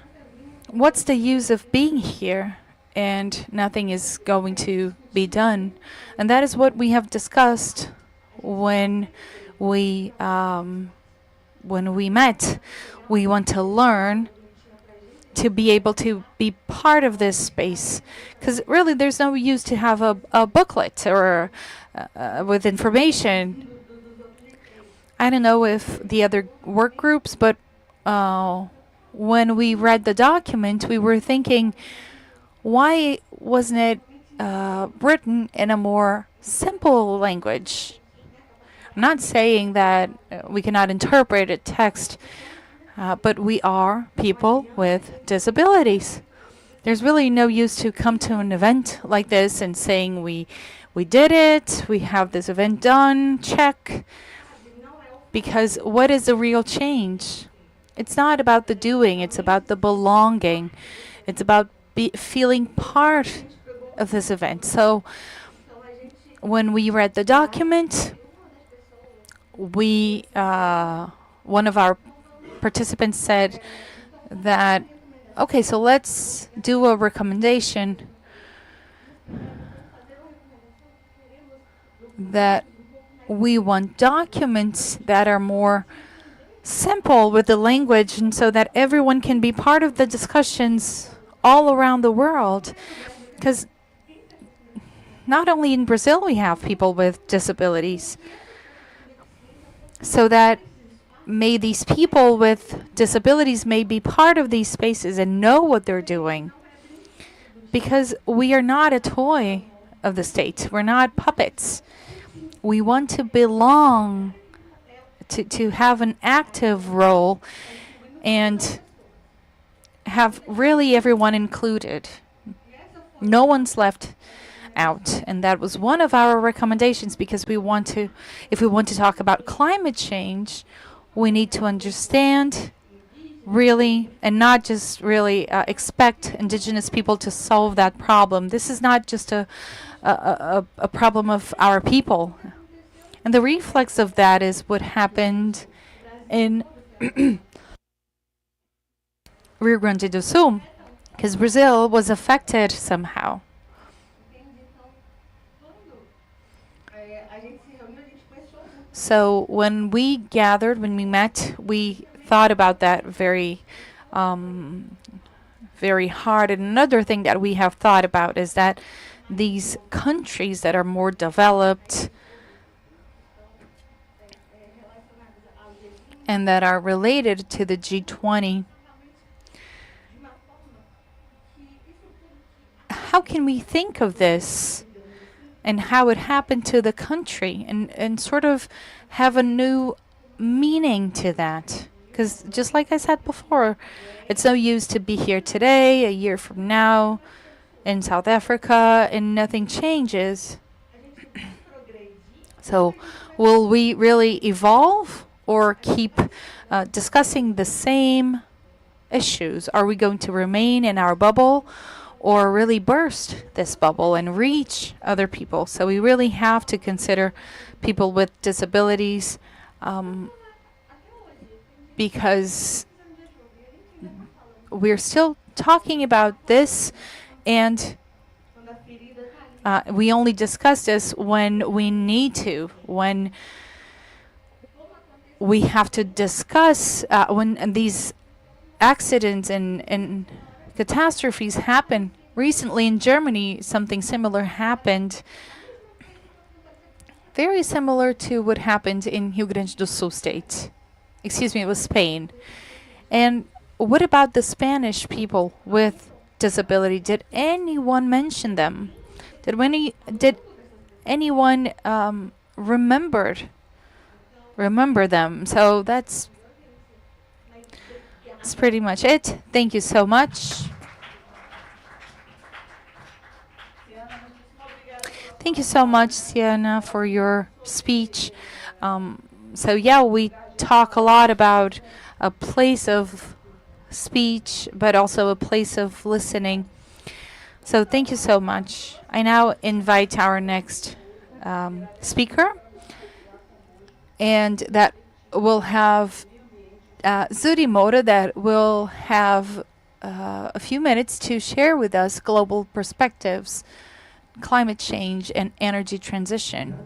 what's the use of being here and nothing is going to be done? And that is what we have discussed when we met. We want to learn to be able to be part of this space, because really there's no use to have a booklet or with information. I don't know if the other work groups, but when we read the document, we were thinking, why wasn't it written in a more simple language? I'm not saying that we cannot interpret a text, but we are people with disabilities. There's really no use to come to an event like this and saying we we did it, we have this event done, check. Because what is the real change? It's not about the doing, it's about the belonging. It's about feeling part of this event. So when we read the document, we one of our participants said that, okay, so let's do a recommendation that we want documents that are more simple with the language, and so that everyone can be part of the discussions all around the world. Because not only in Brazil we have people with disabilities, so that may these people with disabilities may be part of these spaces and know what they're doing. Because we are not a toy of the state. We're not puppets. We want to belong, to have an active role and have really everyone included. No one's left out. And that was one of our recommendations, because we want to, if we want to talk about climate change, we need to understand really, and not just really expect indigenous people to solve that problem. This is not just a problem of our people. And the reflex of that is what happened in Rio Grande do Sul, because Brazil was affected somehow. So when we gathered, when we met, we thought about that very hard. And another thing that we have thought about is that these countries that are more developed and that are related to the G20, how can we think of this and how it happened to the country, and sort of have a new meaning to that? Because just like I said before, it's no use to be here today, a year from now, in South Africa, and nothing changes. So will we really evolve or keep discussing the same issues? Are we going to remain in our bubble or really burst this bubble and reach other people? So we really have to consider people with disabilities, because we're still talking about this, and we only discuss this when we need to, when we have to discuss when these accidents and catastrophes happen. Recently in Germany, something similar happened, very similar to what happened in Rio Grande do Sul state. Excuse me, it was Spain. And what about the Spanish people with disability? Did anyone mention them? Did anyone remember them? So that's pretty much it. Thank you so much. Thank you so much, Sienna, for your speech. So yeah, we talk a lot about a place of speech, but also a place of listening. So thank you so much. I now invite our next speaker, and that will have Zuri Moura, that will have a few minutes to share with us global perspectives, climate change, and energy transition.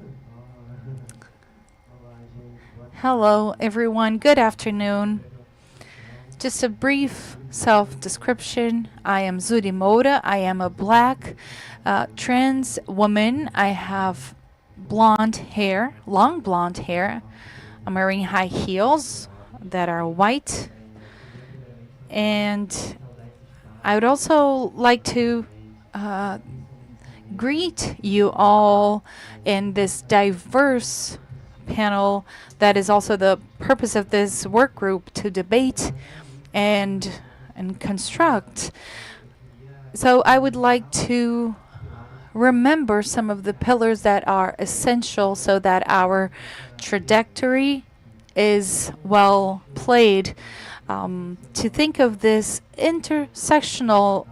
Hello, everyone. Good afternoon. Just a brief self-description. I am Zuri Moura. I am a black trans woman. I have blonde hair, long blonde hair. I'm wearing high heels that are white. And I would also like to greet you all in this diverse panel that is also the purpose of this work group, to debate and construct. So I would like to remember some of the pillars that are essential so that our trajectory is well played. To think of this intersectional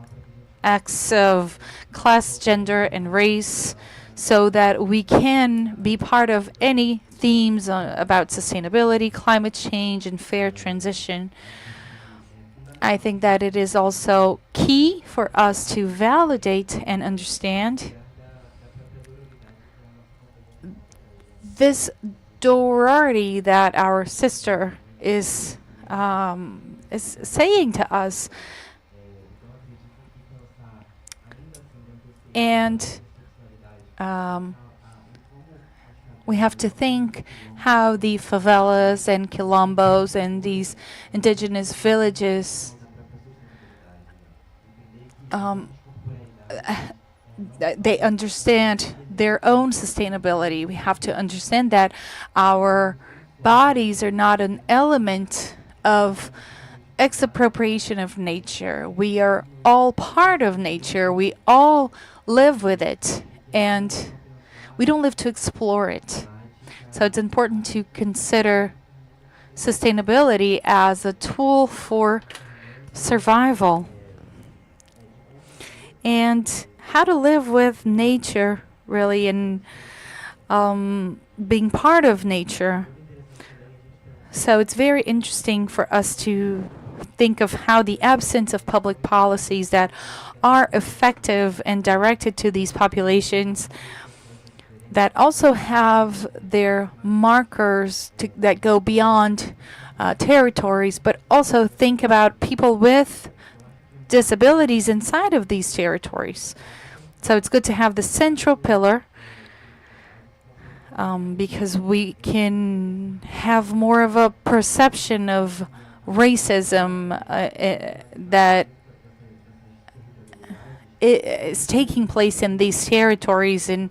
acts of class, gender, and race so that we can be part of any themes about sustainability, climate change, and fair transition. I think that it is also key for us to validate and understand this duality that our sister is saying to us, and um, we have to think how the favelas and quilombos and these indigenous villages um, they understand their own sustainability. We have to understand that our bodies are not an element of expropriation of nature. We are all part of nature. We all live with it, and we don't live to explore it. So it's important to consider sustainability as a tool for survival and how to live with nature, really, and being part of nature. So it's very interesting for us to think of how the absence of public policies that are effective and directed to these populations that also have their markers that go beyond territories, but also think about people with disabilities inside of these territories. So it's good to have the central pillar because we can have more of a perception of racism that is taking place in these territories. And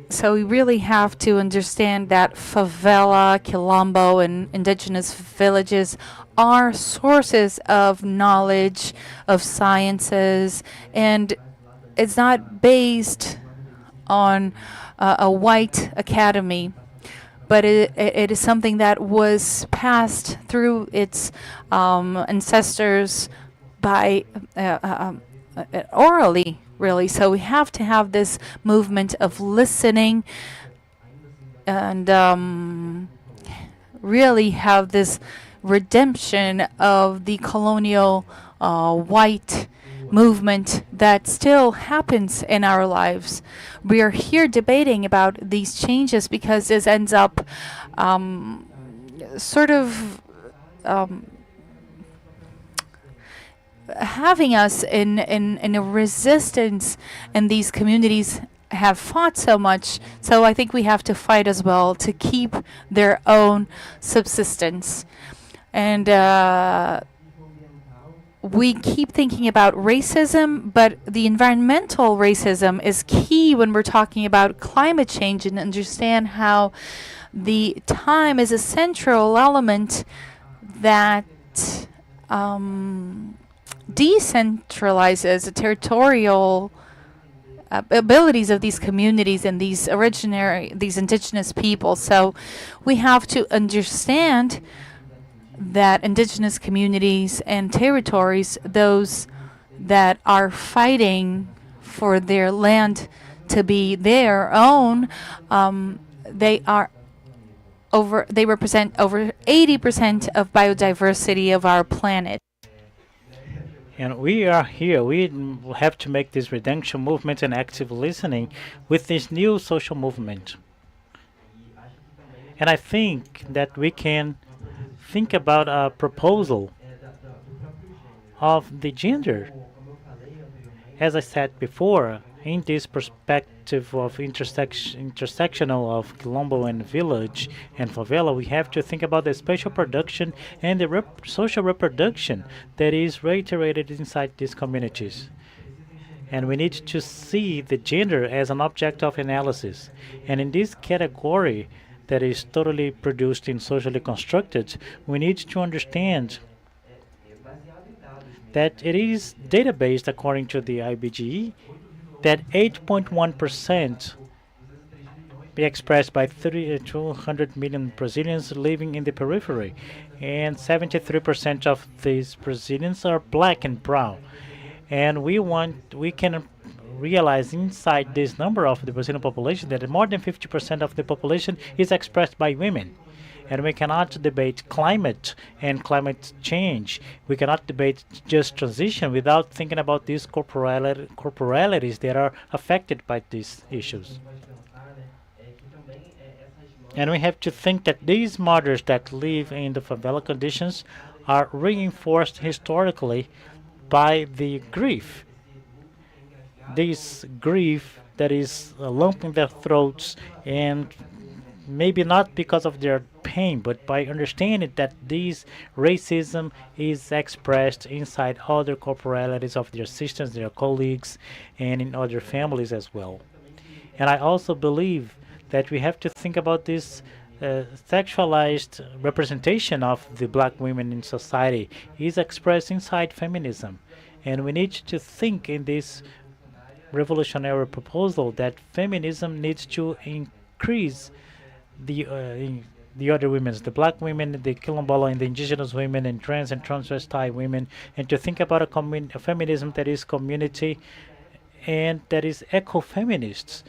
so we really have to understand that favela, quilombo, and indigenous villages are sources of knowledge, of sciences, and it's not based on a white academy, but it is something that was passed through its ancestors by orally, really. So we have to have this movement of listening and really have this redemption of the colonial white movement that still happens in our lives. We are here debating about these changes because this ends up sort of having us in a resistance, and these communities have fought so much. So I think we have to fight as well to keep their own subsistence. And we keep thinking about racism, but the environmental racism is key when we're talking about climate change, and understand how the time is a central element that decentralizes the territorial abilities of these communities and these indigenous people. So we have to understand that indigenous communities and territories, those that are fighting for their land to be their own, they represent over 80% of biodiversity of our planet. And we are here. We have to make this redemption movement and active listening with this new social movement. And I think that we can think about a proposal of the gender. As I said before, in this perspective of intersectional of Quilombo and village and favela, we have to think about the spatial production and the social reproduction that is reiterated inside these communities. And we need to see the gender as an object of analysis. And in this category that is totally produced and socially constructed, we need to understand that it is databased according to the IBGE that 8.1% be expressed by 200 million Brazilians living in the periphery, and 73% of these Brazilians are black and brown. And we can realize inside this number of the Brazilian population that more than 50% of the population is expressed by women. And we cannot debate climate and climate change. We cannot debate just transition without thinking about these corporalities that are affected by these issues. And we have to think that these mothers that live in the favela conditions are reinforced historically by the grief. This grief that is a lump in their throats, and maybe not because of their pain, but by understanding that this racism is expressed inside other corporalities of their sisters, their colleagues, and in other families as well. And I also believe that we have to think about this sexualized representation of the black women in society is expressed inside feminism. And we need to think in this revolutionary proposal that feminism needs to increase the other women, the black women, the quilombola and the indigenous women, and trans and transvestite women, and to think about a feminism that is community and that is eco-feminist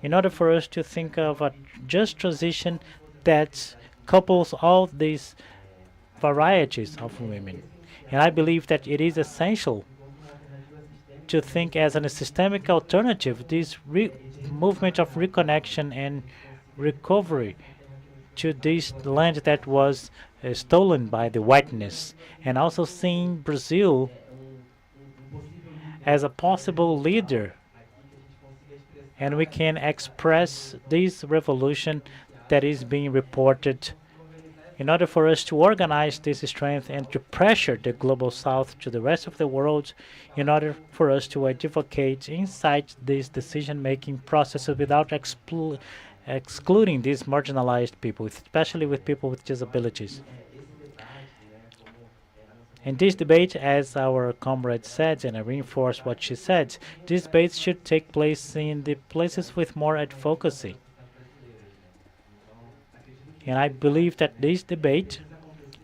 in order for us to think of a just transition that couples all these varieties of women. And I believe that it is essential to think as a systemic alternative this movement of reconnection and recovery to this land that was stolen by the whiteness, and also seeing Brazil as a possible leader, and we can express this revolution that is being reported in order for us to organize this strength and to pressure the global south to the rest of the world in order for us to advocate inside these decision-making processes without excluding these marginalized people, especially with people with disabilities. In this debate, as our comrade said, and I reinforce what she said, these debates should take place in the places with more advocacy. And I believe that this debate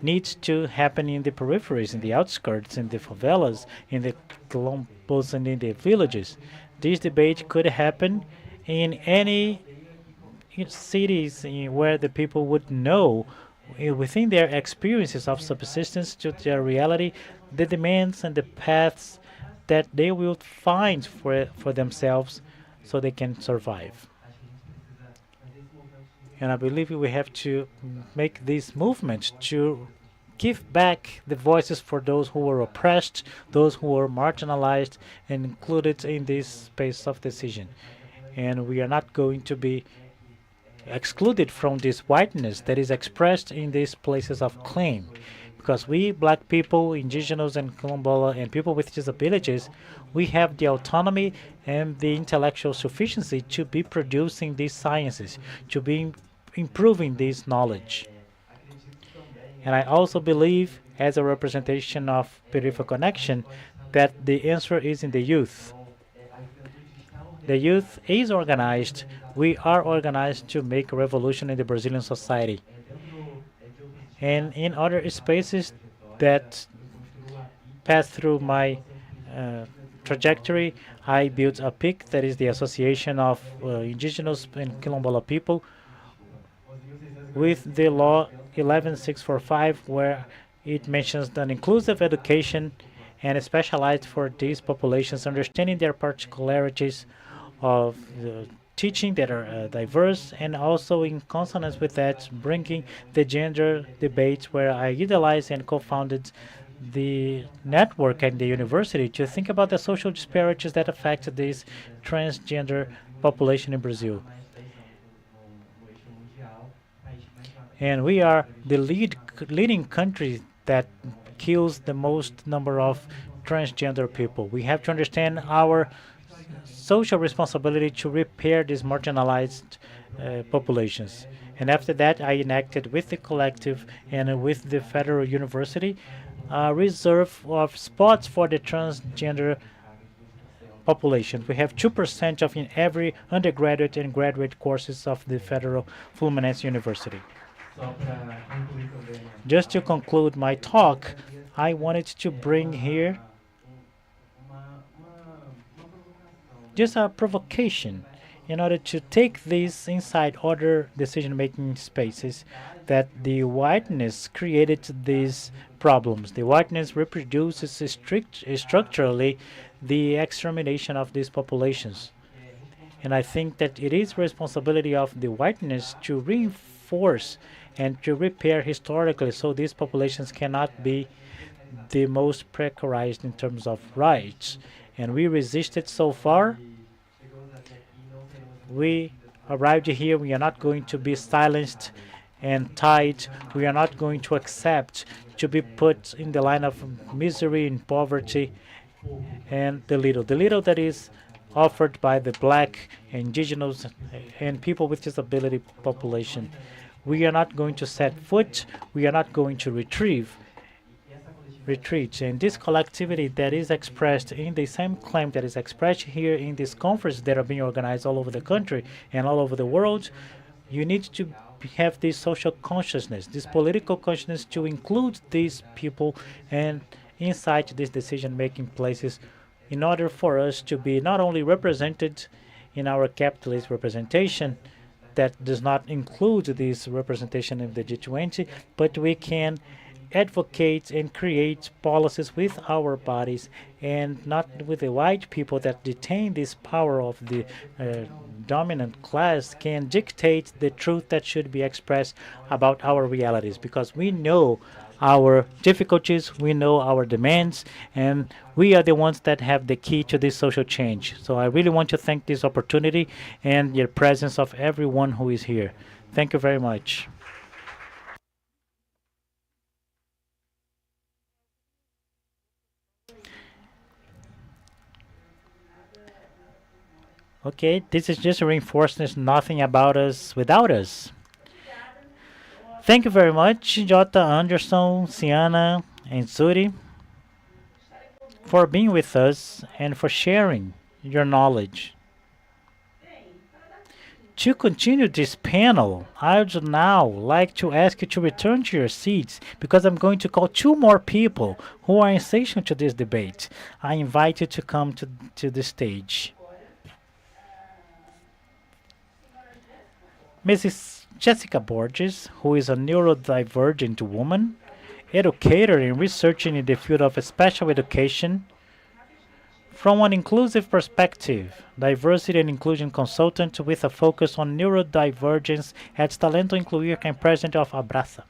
needs to happen in the peripheries, in the outskirts, in the favelas, in the quilombos, and in the villages. This debate could happen in any cities where the people would know within their experiences of subsistence to their reality the demands and the paths that they will find for themselves so they can survive. And I believe we have to make this movement to give back the voices for those who were oppressed, those who were marginalized, and included in this space of decision. And we are not going to be excluded from this whiteness that is expressed in these places of claim. Because we, black people, indigenous and quilombola, and people with disabilities, we have the autonomy and the intellectual sufficiency to be producing these sciences, to be improving this knowledge. And I also believe, as a representation of Peripheral Connection, that the answer is in the youth. The youth is organized. We are organized to make a revolution in the Brazilian society. And in other spaces that pass through my trajectory, I built a PIC, that is the Association of Indigenous and Quilombola People, with the law 11645, where it mentions an inclusive education and specialized for these populations, understanding their particularities of teaching that are diverse, and also in consonance with that, bringing the gender debates, where I utilized and co-founded the network at the university to think about the social disparities that affect this transgender population in Brazil. And we are the leading country that kills the most number of transgender people. We have to understand our social responsibility to repair these marginalized populations. And after that, I enacted with the collective and with the Federal University reserve of spots for the transgender population. We have 2% of in every undergraduate and graduate courses of the Federal Fluminense University. Just to conclude my talk, I wanted to bring here just a provocation in order to take this inside other decision-making spaces that the whiteness created these problems. The whiteness reproduces structurally the extermination of these populations. And I think that it is responsibility of the whiteness to reinforce and to repair historically so these populations cannot be the most precarized in terms of rights. And we resisted so far. We arrived here. We are not going to be silenced and tied. We are not going to accept to be put in the line of misery and poverty and the little that is offered by the black, indigenous, and people with disability population. We are not going to set foot. We are not going to retreat. And this collectivity that is expressed in the same claim that is expressed here in this conference that are being organized all over the country and all over the world, you need to have this social consciousness, this political consciousness to include these people and inside these decision-making places in order for us to be not only represented in our capitalist representation that does not include this representation of the G20, but we can advocate and create policies with our bodies and not with the white people that detain this power of the dominant class can dictate the truth that should be expressed about our realities because we know our difficulties, we know our demands, and we are the ones that have the key to this social change. So I really want to thank this opportunity and the presence of everyone who is here. Thank you very much. Okay, this is just a reinforcement, nothing about us without us. Thank you very much, Jota, Anderson, Siana, and Suri, for being with us and for sharing your knowledge. To continue this panel, I would now like to ask you to return to your seats because I'm going to call two more people who are essential to this debate. I invite you to come to the stage. Mrs. Jessica Borges, who is a neurodivergent woman, educator and researcher in the field of special education. From an inclusive perspective, diversity and inclusion consultant with a focus on neurodivergence at Talento Incluir and president of Abraça.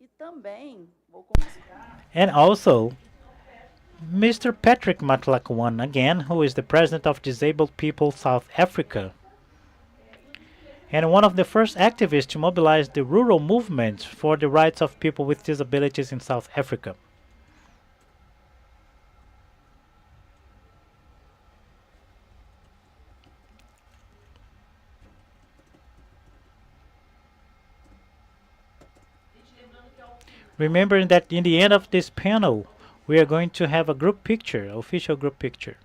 E também vou começar. And also, Mr. Patrick Matlakwan again, who is the president of Disabled People South Africa, and one of the first activists to mobilize the rural movement for the rights of people with disabilities in South Africa. Remembering that in the end of this panel, we are going to have a group picture, official group picture.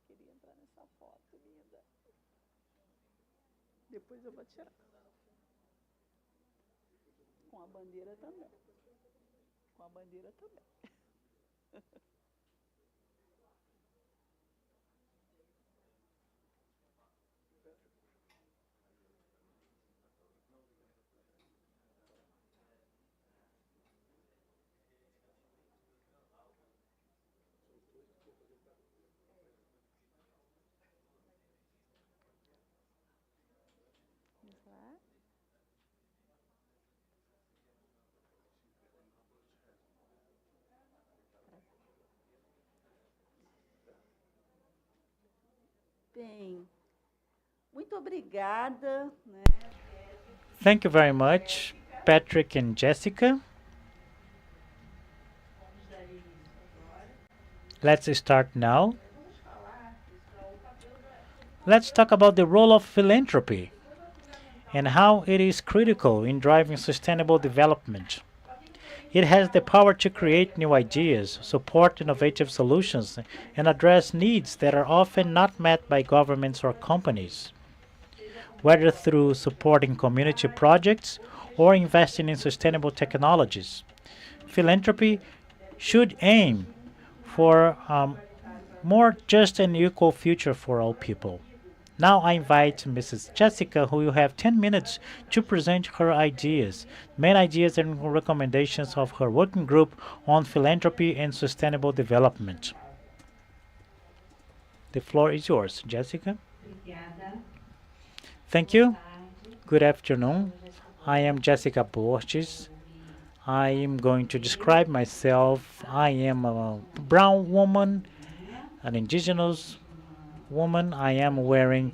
Queria entrar nessa foto linda. Depois eu vou tirar. Com a bandeira também. com a bandeira também. Vamos lá. Bem, muito obrigada, né? Thank you very much, Patrick and Jessica. Let's start now. Let's talk about the role of philanthropy and how it is critical in driving sustainable development. It has the power to create new ideas, support innovative solutions, and address needs that are often not met by governments or companies. Whether through supporting community projects or investing in sustainable technologies, philanthropy should aim for more just and equal future for all people. Now I invite Mrs. Jessica, who will have 10 minutes to present her ideas, main ideas and recommendations of her working group on philanthropy and sustainable development. The floor is yours, Jessica. Thank you. Good afternoon. I am Jessica Borges. I am going to describe myself. I am a brown woman, an indigenous woman. I am wearing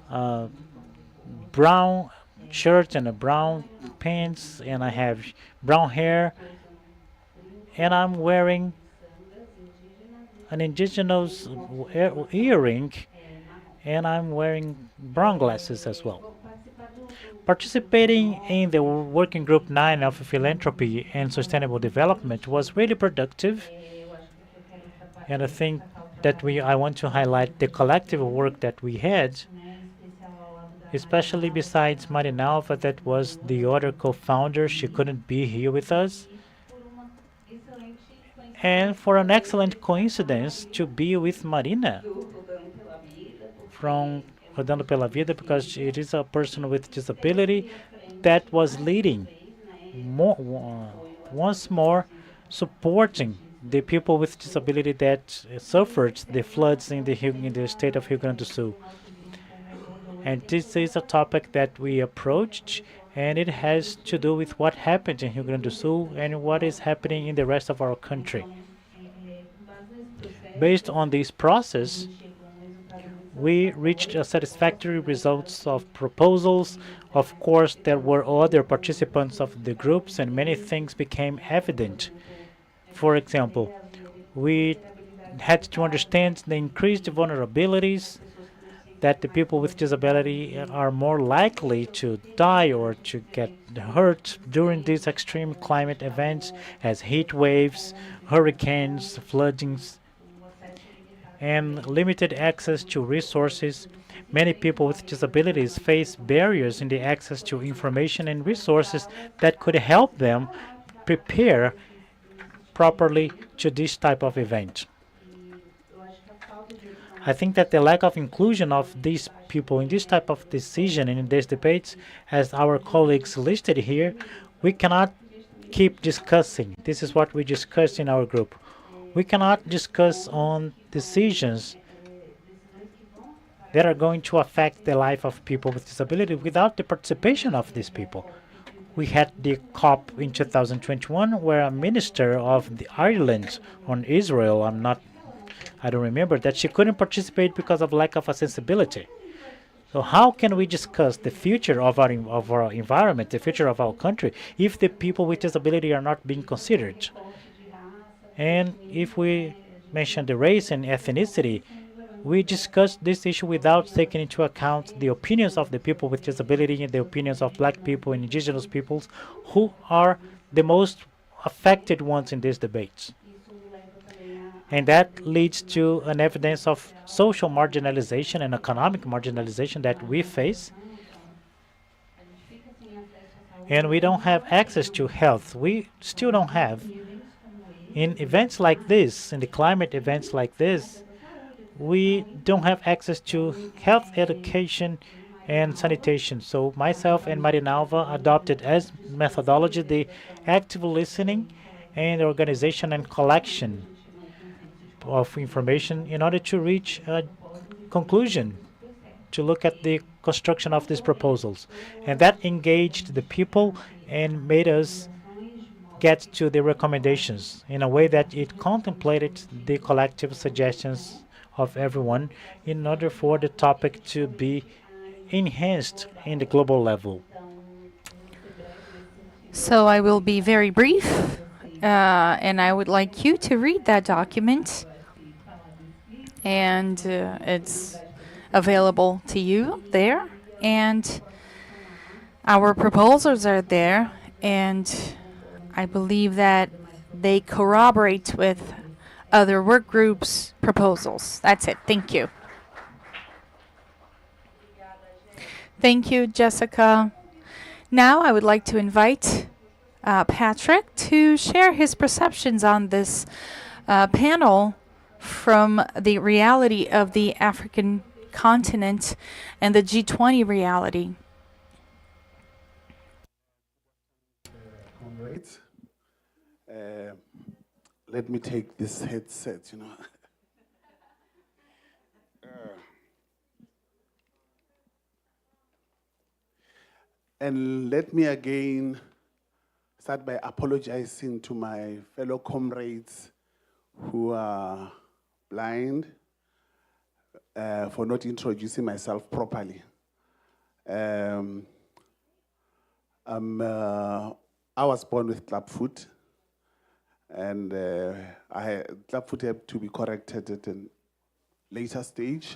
a brown shirt and a brown pants, and I have brown hair, and I'm wearing an indigenous earring, and I'm wearing brown glasses as well. Participating in the Working Group 9 of Philanthropy and Sustainable Development was really productive, and I think that I want to highlight the collective work that we had, especially besides Marinalva, that was the other co-founder. She couldn't be here with us. And for an excellent coincidence to be with Marina from Rodando Pela Vida, because it is a person with disability that was leading once more, supporting the people with disability that suffered the floods in the state of Rio Grande do Sul. And this is a topic that we approached, and it has to do with what happened in Rio Grande do Sul and what is happening in the rest of our country. Based on this process, we reached a satisfactory results of proposals. Of course, there were other participants of the groups, and many things became evident. For example, we had to understand the increased vulnerabilities, that the people with disability are more likely to die or to get hurt during these extreme climate events as heat waves, hurricanes, floodings, and limited access to resources. Many people with disabilities face barriers in the access to information and resources that could help them prepare properly to this type of event. I think that the lack of inclusion of these people in this type of decision and in these debates, as our colleagues listed here, we cannot keep discussing. This is what we discussed in our group. We cannot discuss on decisions that are going to affect the life of people with disability without the participation of these people. We had the COP in 2021 where a minister of the Ireland on Israel, I don't remember, that she couldn't participate because of lack of accessibility. So how can we discuss the future of our environment, the future of our country, if the people with disability are not being considered? And if we mention the race and ethnicity, we discussed this issue without taking into account the opinions of the people with disability and the opinions of black people and indigenous peoples, who are the most affected ones in these debates. And that leads to an evidence of social marginalization and economic marginalization that we face. and we don't have access to health. We still don't have. In events like this, in the climate events like this, we don't have access to health education and sanitation. So myself and Marinalva adopted as methodology the active listening and organization and collection of information in order to reach a conclusion, to look at the construction of these proposals. And that engaged the people and made us get to the recommendations in a way that it contemplated the collective suggestions of everyone in order for the topic to be enhanced in the global level. So I will be very brief, and I would like you to read that document, and it's available to you there, and our proposals are there, and I believe that they corroborate with other work groups' proposals. That's it. Thank you. Thank you, Jessica. Now I would like to invite Patrick to share his perceptions on this panel from the reality of the African continent and the G20 reality. Comrades, let me take this headset, And let me again start by apologizing to my fellow comrades who are blind for not introducing myself properly. I was born with clubfoot, and clubfoot had to be corrected at a later stage,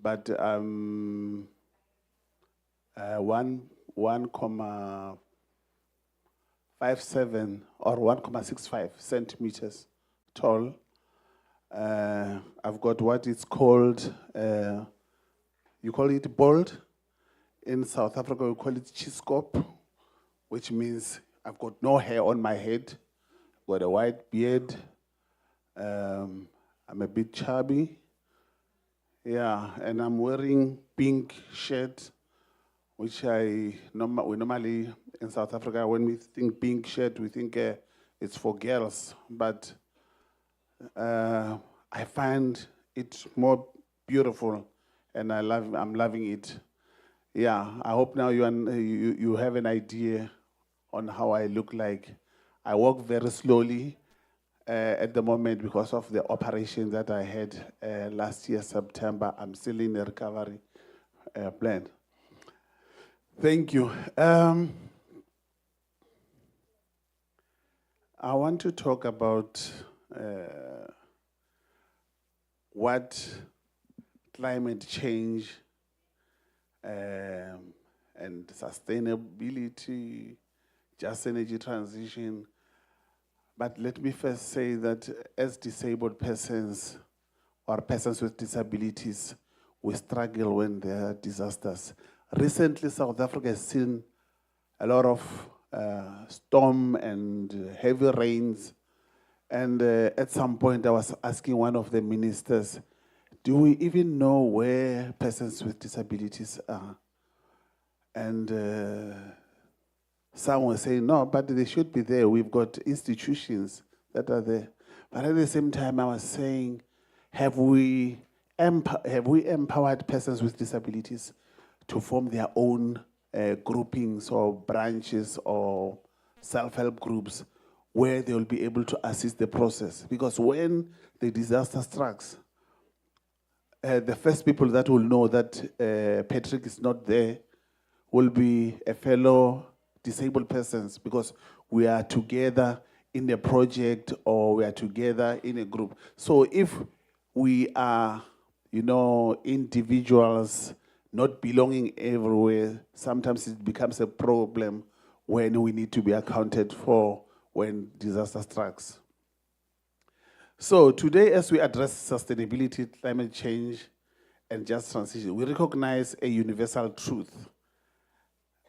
but 1.57 or 1.65 centimeters tall. I've got what is called, you call it bald. In South Africa, we call it chiskop, which means I've got no hair on my head, got a white beard. I'm a bit chubby. Yeah, and I'm wearing pink shirt, which we normally in South Africa, when we think pink shirt, we think it's for girls. But I find it more beautiful, and I'm loving it. Yeah, I hope now you have an idea on how I look like. I walk very slowly at the moment because of the operation that I had last year, September. I'm still in the recovery plan. Thank you. I want to talk about what climate change and sustainability, just energy transition. But let me first say that as disabled persons or persons with disabilities, we struggle when there are disasters. Recently, South Africa has seen a lot of storm and heavy rains. And at some point, I was asking one of the ministers, do we even know where persons with disabilities are? And some were saying, no, but they should be there. We've got institutions that are there. But at the same time, I was saying, have we empowered persons with disabilities to form their own groupings or branches or self-help groups where they will be able to assist the process? Because when the disaster strikes, the first people that will know that Patrick is not there will be a fellow disabled persons, because we are together in a project or we are together in a group. So if we are, individuals not belonging everywhere, sometimes it becomes a problem when we need to be accounted for when disaster strikes. So today, as we address sustainability, climate change, and just transition, we recognize a universal truth.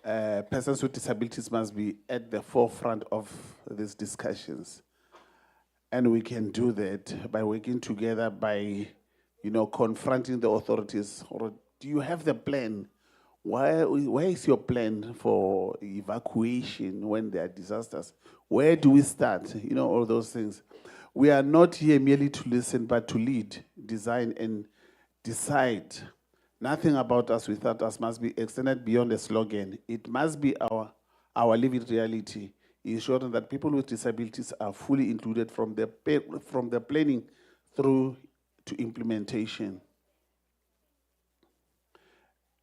persons with disabilities must be at the forefront of these discussions. And we can do that by working together, by, confronting the authorities. Or do you have the plan? Where is your plan for evacuation when there are disasters? Where do we start? All those things. We are not here merely to listen, but to lead, design, and decide. Nothing about us without us must be extended beyond a slogan. It must be our living reality, ensuring that people with disabilities are fully included from the planning through to implementation.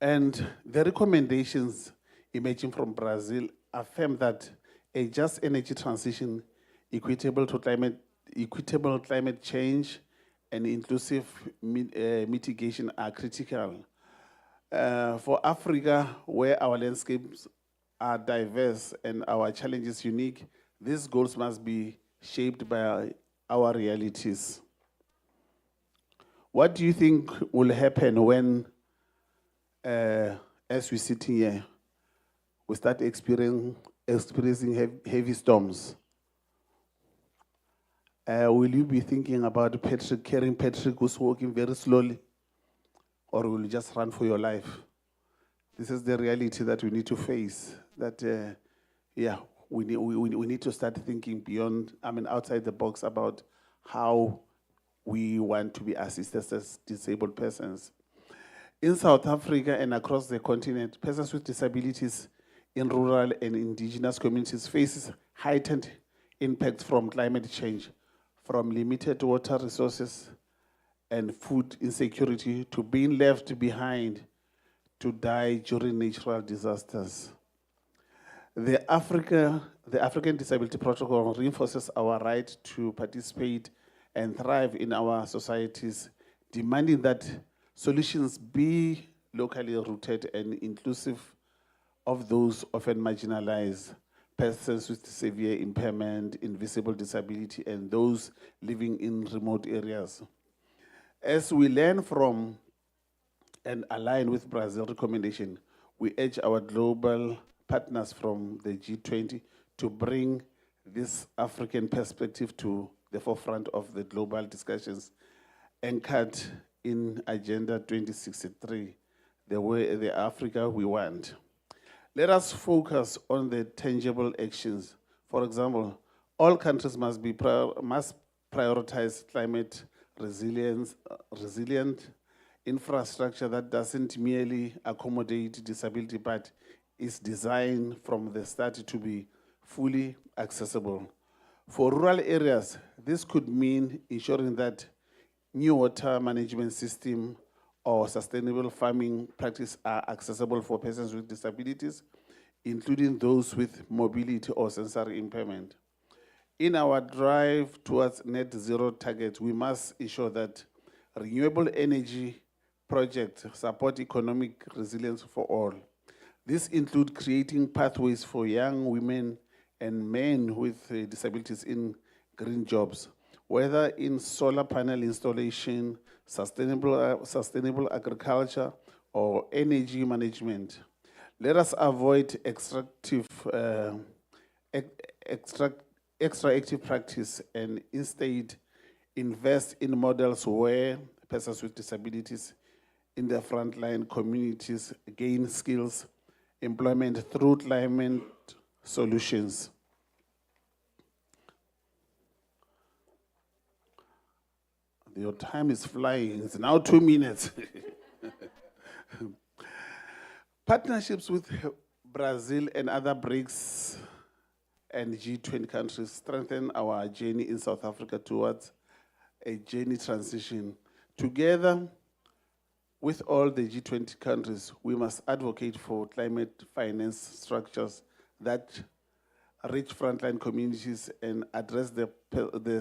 And the recommendations emerging from Brazil affirm that a just energy transition, equitable climate change, and inclusive mitigation are critical. For Africa, where our landscapes are diverse and our challenges unique, these goals must be shaped by our realities. What do you think will happen when, as we sit here, we start experiencing heavy storms? Will you be thinking about Patrick, carrying Patrick who's walking very slowly? Or will you just run for your life? This is the reality that we need to face. That, we need to start thinking beyond, outside the box about how we want to be assisted as disabled persons. In South Africa and across the continent, persons with disabilities in rural and indigenous communities faces heightened impacts from climate change, from limited water resources and food insecurity to being left behind to die during natural disasters. The African Disability Protocol reinforces our right to participate and thrive in our societies, demanding that solutions be locally rooted and inclusive of those often marginalized, persons with severe impairment, invisible disability, and those living in remote areas. As we learn from and align with Brazil's recommendation, we urge our global partners from the G20 to bring this African perspective to the forefront of the global discussions anchored in Agenda 2063, the Africa we want. Let us focus on the tangible actions. For example, all countries must prioritize climate resilient infrastructure that doesn't merely accommodate disability, but is designed from the start to be fully accessible. For rural areas, this could mean ensuring that new water management system or sustainable farming practice are accessible for persons with disabilities, including those with mobility or sensory impairment. In our drive towards net zero targets, we must ensure that renewable energy projects support economic resilience for all. This includes creating pathways for young women and men with disabilities in green jobs, whether in solar panel installation, sustainable agriculture, or energy management. Let us avoid extractive practice and instead invest in models where persons with disabilities in the frontline communities gain skills, employment through climate solutions. Your time is flying. It's now 2 minutes. Partnerships with Brazil and other BRICS and G20 countries strengthen our journey in South Africa towards a journey transition. Together with all the G20 countries, we must advocate for climate finance structures that reach frontline communities and address the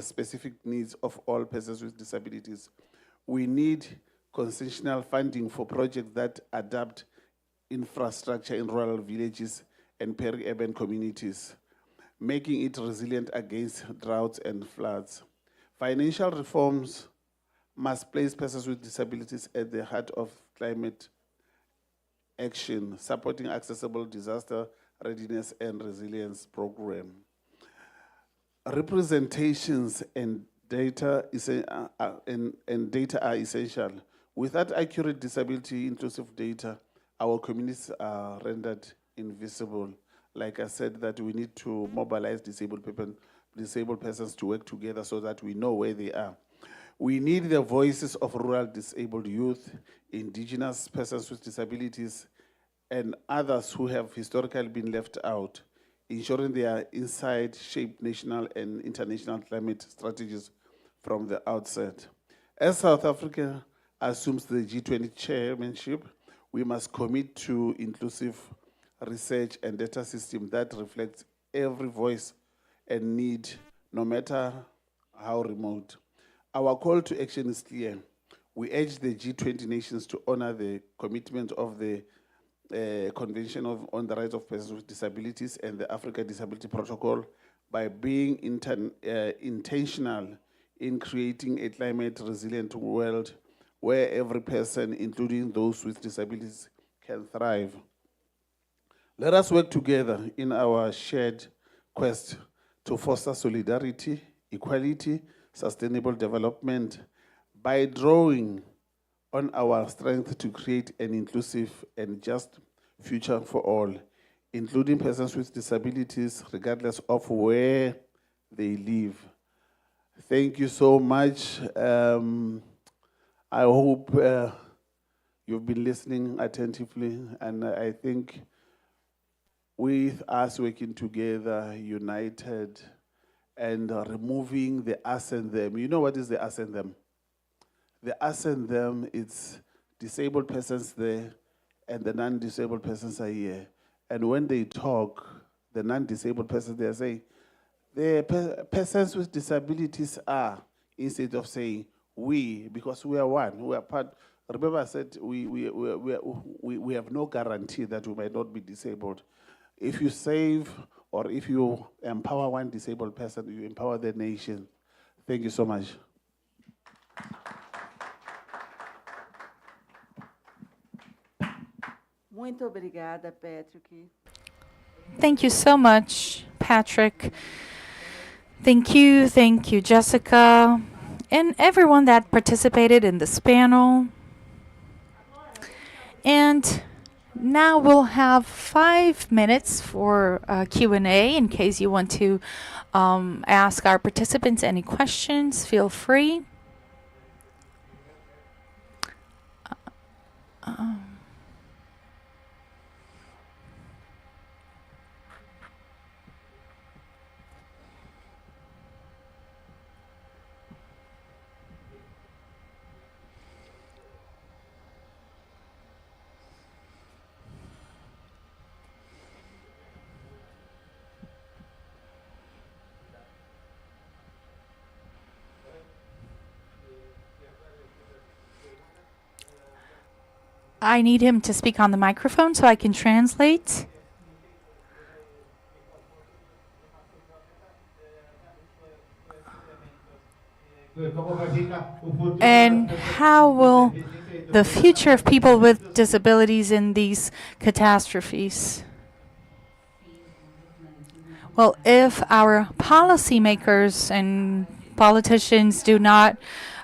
specific needs of all persons with disabilities. We need concessional funding for projects that adapt infrastructure in rural villages and peri-urban communities, making it resilient against droughts and floods. Financial reforms must place persons with disabilities at the heart of climate action, supporting accessible disaster readiness and resilience program. Representations and data and data are essential. Without accurate disability inclusive data, our communities are rendered invisible. Like I said, that we need to mobilize disabled persons to work together so that we know where they are. We need the voices of rural disabled youth, indigenous persons with disabilities, and others who have historically been left out, ensuring their insight shape national and international climate strategies from the outset. As South Africa assumes the G20 chairmanship, we must commit to inclusive research and data system that reflects every voice and need, no matter how remote. Our call to action is clear. We urge the G20 nations to honor the commitment of the Convention on the Rights of Persons with Disabilities and the Africa Disability Protocol by being intentional in creating a climate resilient world where every person, including those with disabilities, can thrive. Let us work together in our shared quest to foster solidarity, equality, sustainable development by drawing on our strength to create an inclusive and just future for all, including persons with disabilities, regardless of where they live. Thank you so much. I hope you've been listening attentively, and I think with us working together, united, and removing the us and them. You know what is the us and them? The us and them, it's disabled persons there, and the non-disabled persons are here. And when they talk, the non-disabled persons, they say, the persons with disabilities are, instead of saying we, because we are one, we are part. Remember I said we have no guarantee that we might not be disabled. If you save or if you empower one disabled person, you empower the nation. Thank you so much. Muito obrigada, Patrick. Thank you so much, Patrick. Thank you, Jessica, and everyone that participated in this panel. And now we'll have 5 minutes for Q&A in case you want to ask our participants any questions. Feel free. I need him to speak on the microphone so I can translate. And how will the future of people with disabilities in these catastrophes? Well, if our policymakers and politicians do not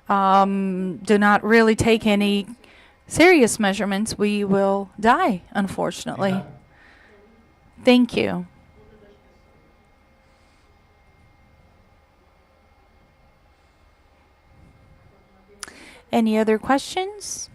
really take any serious measurements, we will die, unfortunately. Thank you. Any other questions?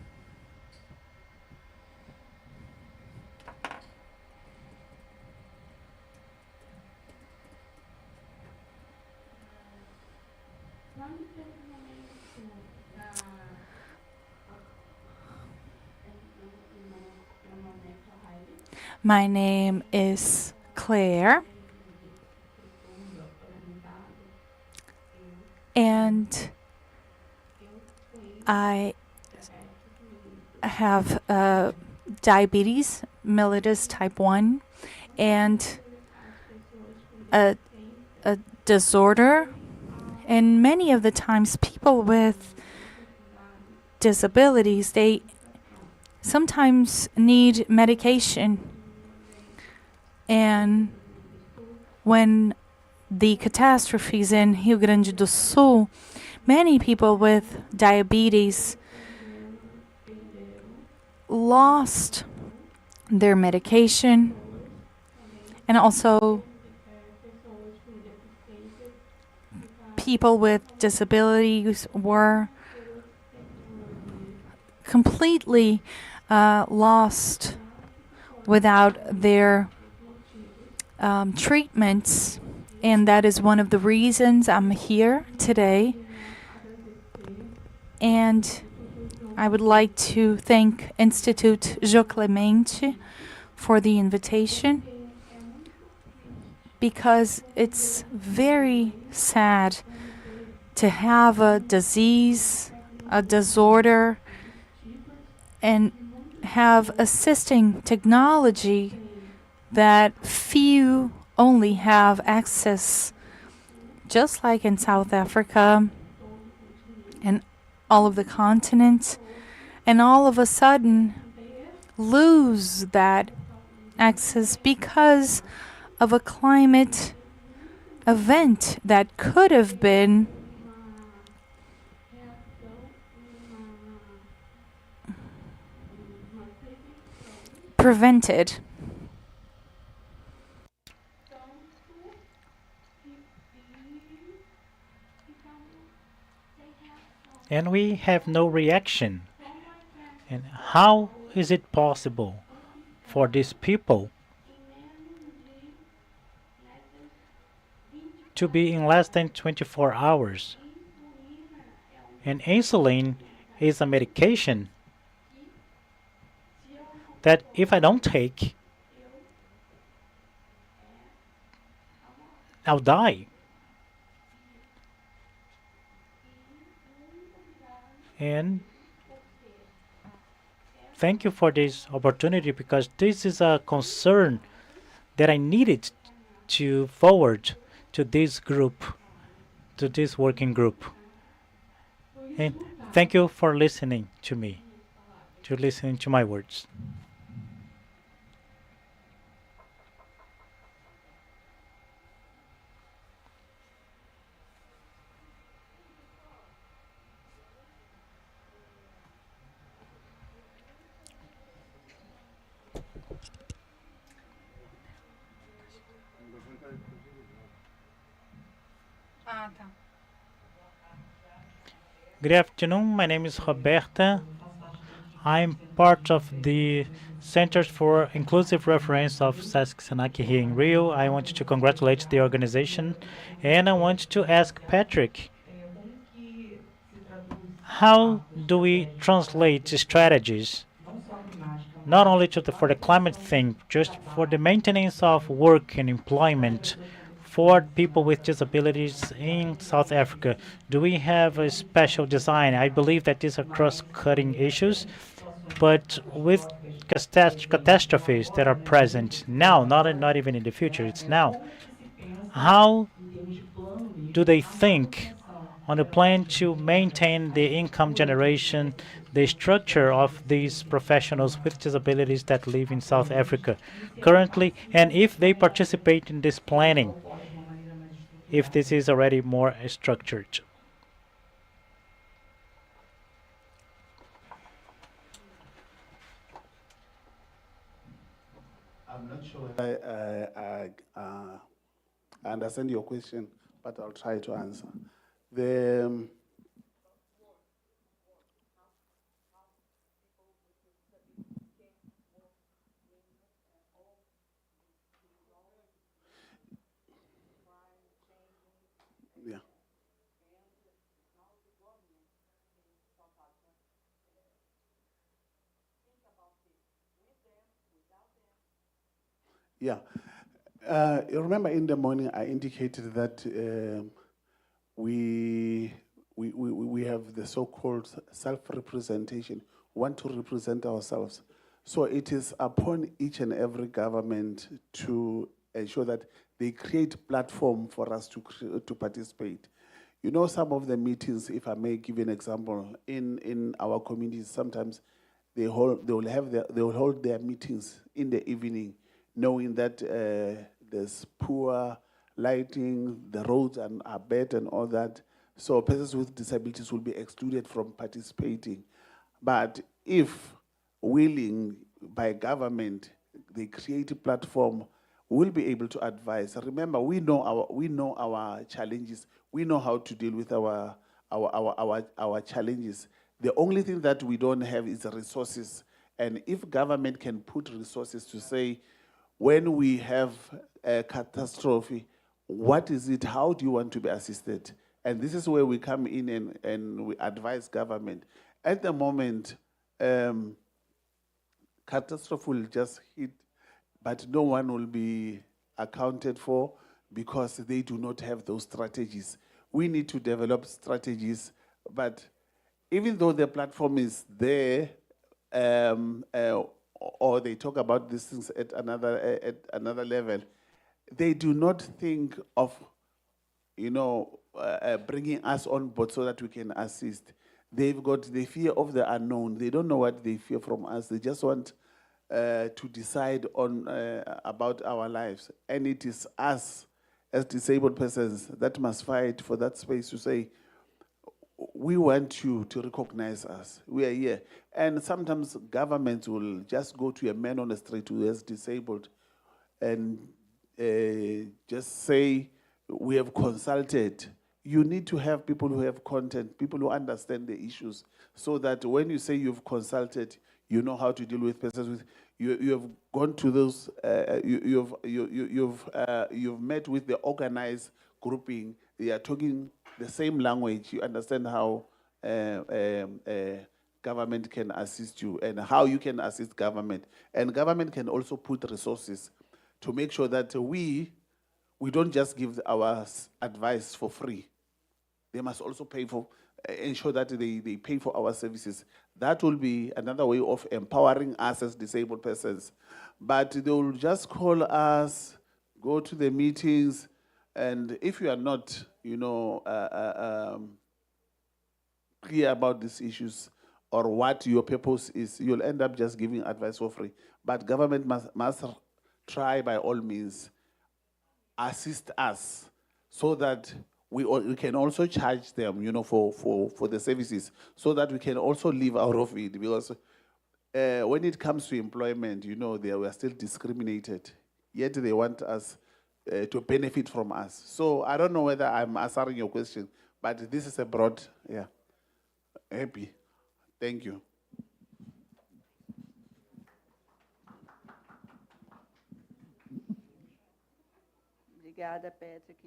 My name is Claire, and I have diabetes mellitus type 1 and a disorder. And many of the times people with disabilities, they sometimes need medication. And when the catastrophes in Rio Grande do Sul, many people with diabetes lost their medication, and also people with disabilities were completely lost without their treatments. And that is one of the reasons I'm here today. And I would like to thank Institute Jô Clemente for the invitation, because it's very sad to have a disease, a disorder, and have assisting technology that few only have access, just like in South Africa and all of the continent, and all of a sudden lose that access because of a climate event that could have been prevented. And we have no reaction. And how is it possible for these people to be in less than 24 hours? And insulin is a medication that if I don't take, I'll die. And thank you for this opportunity, because this is a concern that I needed to forward to this group, to this working group. And thank you for listening to me, to listening to my words. Good afternoon, my name is Roberta. I'm part of the Centers for Inclusive Reference of SESC Senac here in Rio. I want to congratulate the organization, and I want to ask Patrick, how do we translate strategies not only for the climate thing, just for the maintenance of work and employment for people with disabilities in South Africa? Do we have a special design? I believe that these are cross-cutting issues, but with catastrophes that are present now, not even in the future, it's now. How do they think on a plan to maintain the income generation, the structure of these professionals with disabilities that live in South Africa currently, and if they participate in this planning, if this is already more structured? I'm not sure I understand your question, but I'll try to answer. The yeah. Yeah. You remember in the morning I indicated that we have the so-called self-representation. We want to represent ourselves. So it is upon each and every government to ensure that they create platform for us to participate. You know, some of the meetings, if I may give you an example, in our communities, sometimes they will hold their meetings in the evening, knowing that there's poor lighting, the roads are bad and all that. So persons with disabilities will be excluded from participating. But if willing by government, they create a platform, we'll be able to advise. Remember, we know our challenges. We know how to deal with our challenges. The only thing that we don't have is resources. And if government can put resources to say, when we have a catastrophe, what is it? How do you want to be assisted? And this is where we come in and we advise government. At the moment, catastrophe will just hit, but no one will be accounted for because they do not have those strategies. We need to develop strategies, but even though the platform is there, or they talk about these things at another level, they do not think of bringing us on board so that we can assist. They've got the fear of the unknown. They don't know what they fear from us. They just want to decide on about our lives. And it is us as disabled persons that must fight for that space to say, we want you to recognize us. We are here. And sometimes governments will just go to a man on the street who is disabled and just say, we have consulted. You need to have people who have content, people who understand the issues, so that when you say you've consulted, you know how to deal with persons with, you have gone to those, you've met with the organized grouping, they are talking the same language, you understand how government can assist you and how you can assist government. And government can also put resources to make sure that we don't just give our advice for free. They must also pay for, ensure that they pay for our services. That will be another way of empowering us as disabled persons. But they will just call us, go to the meetings, and if you are not, clear about these issues or what your purpose is, you'll end up just giving advice for free. But government must try by all means assist us so that we can also charge them, for the services, so that we can also live out of it. Because when it comes to employment, they were still discriminated, yet they want us to benefit from us. So I don't know whether I'm answering your question, but this is a broad, yeah. Happy. Thank you. Obrigada, Patrick.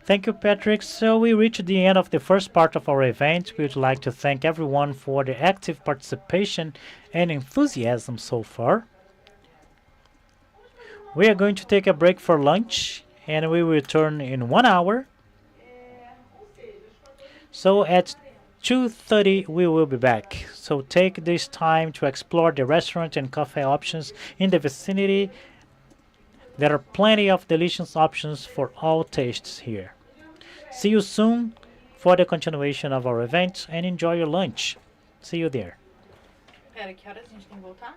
Thank you, Patrick. So we reached the end of the first part of our event. We would like to thank everyone for the active participation and enthusiasm so far. We are going to take a break for lunch and we will return in 1 hour. So at 2:30 we will be back. So take this time to explore the restaurant and cafe options in the vicinity. There are plenty of delicious options for all tastes here. See you soon for the continuation of our event and enjoy your lunch. See you there. Pera, que horas a gente tem que voltar?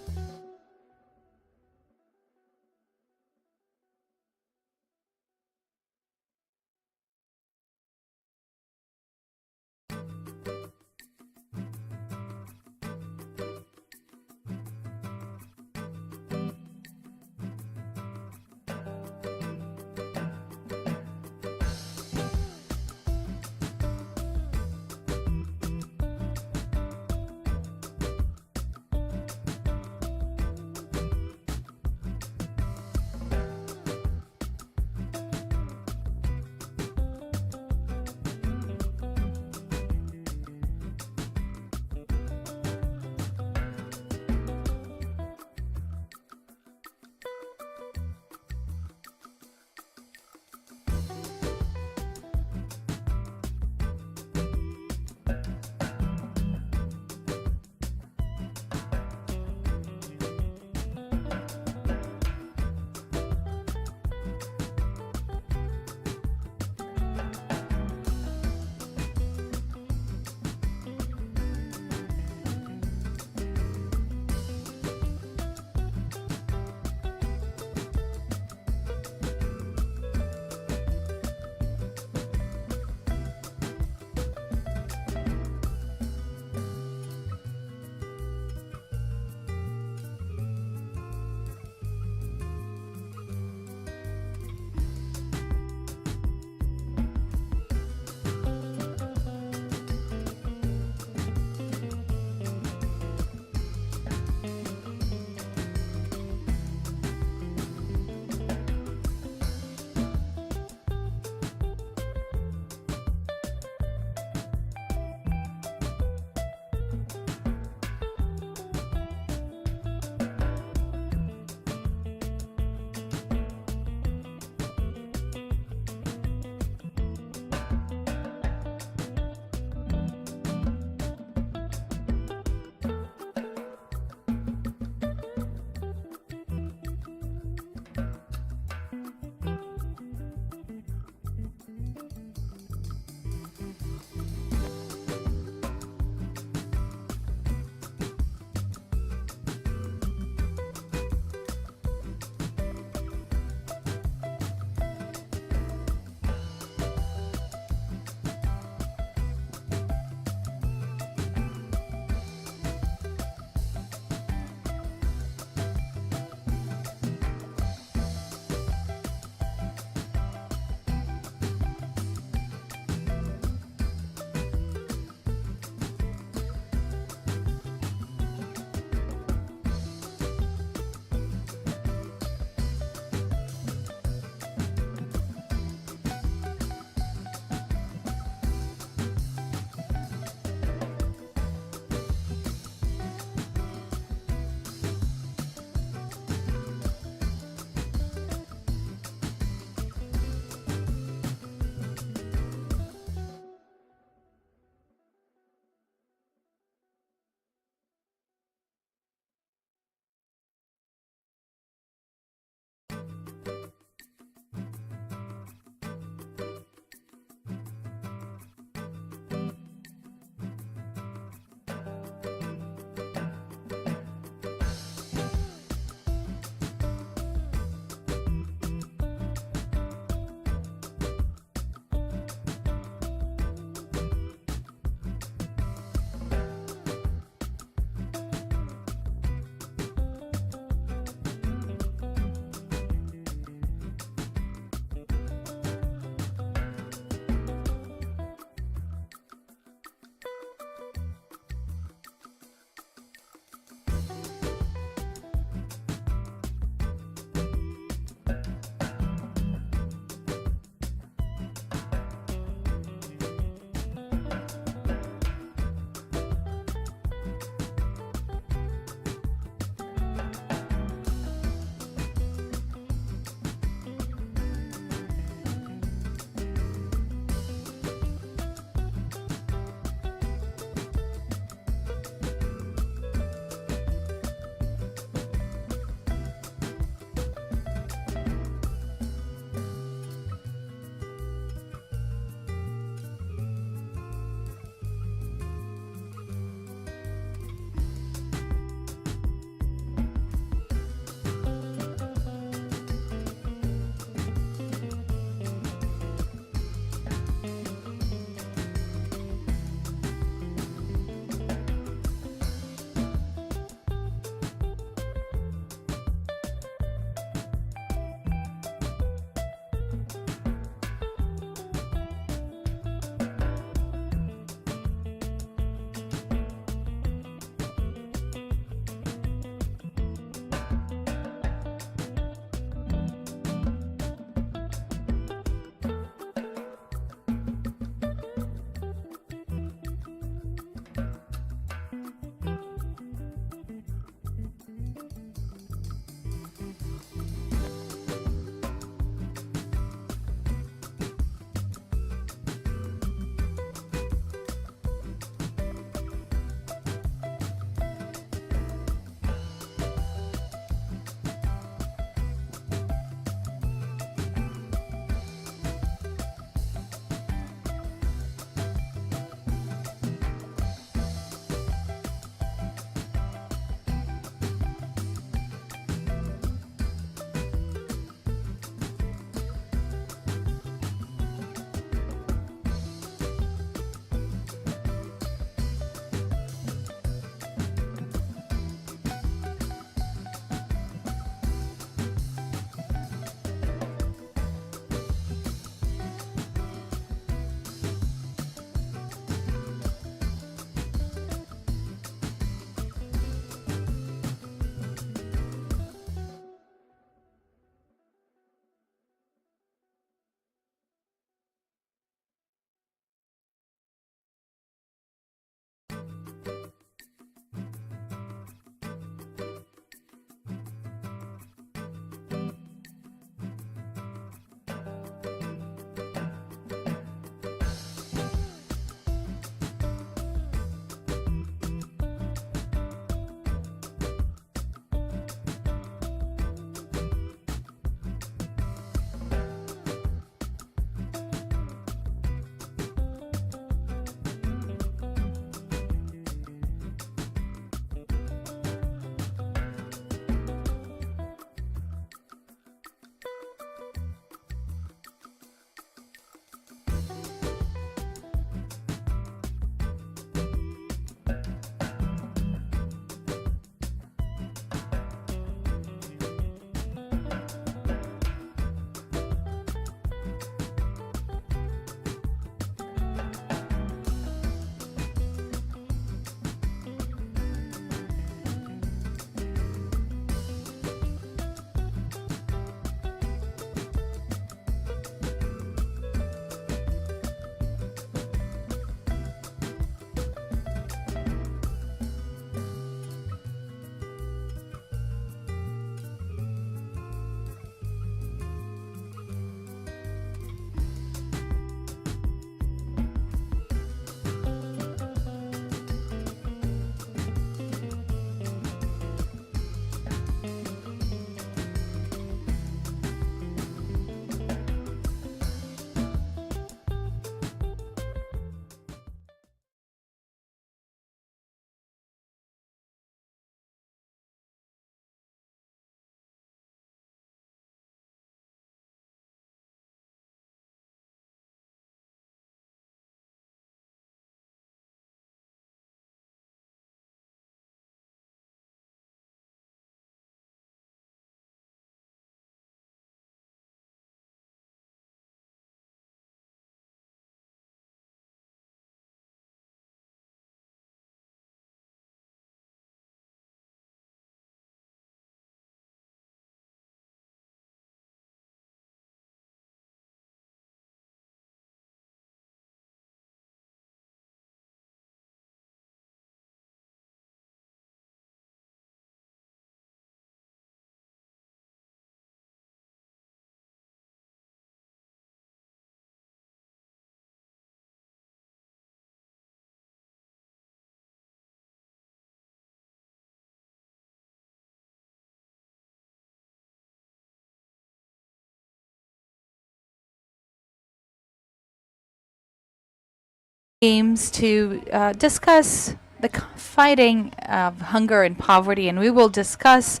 aims to discuss the fighting of hunger and poverty, and we will discuss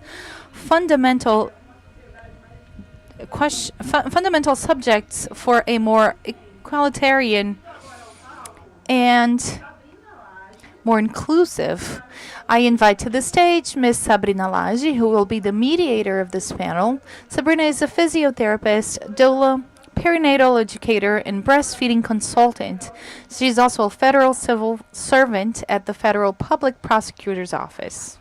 fundamental fundamental subjects for a more equalitarian and more inclusive. I invite to the stage Ms. Sabrina Lage, who will be the mediator of this panel. Sabrina is a physiotherapist, doula, perinatal educator, and breastfeeding consultant. She is also a federal civil servant at the Federal Public Prosecutor's Office.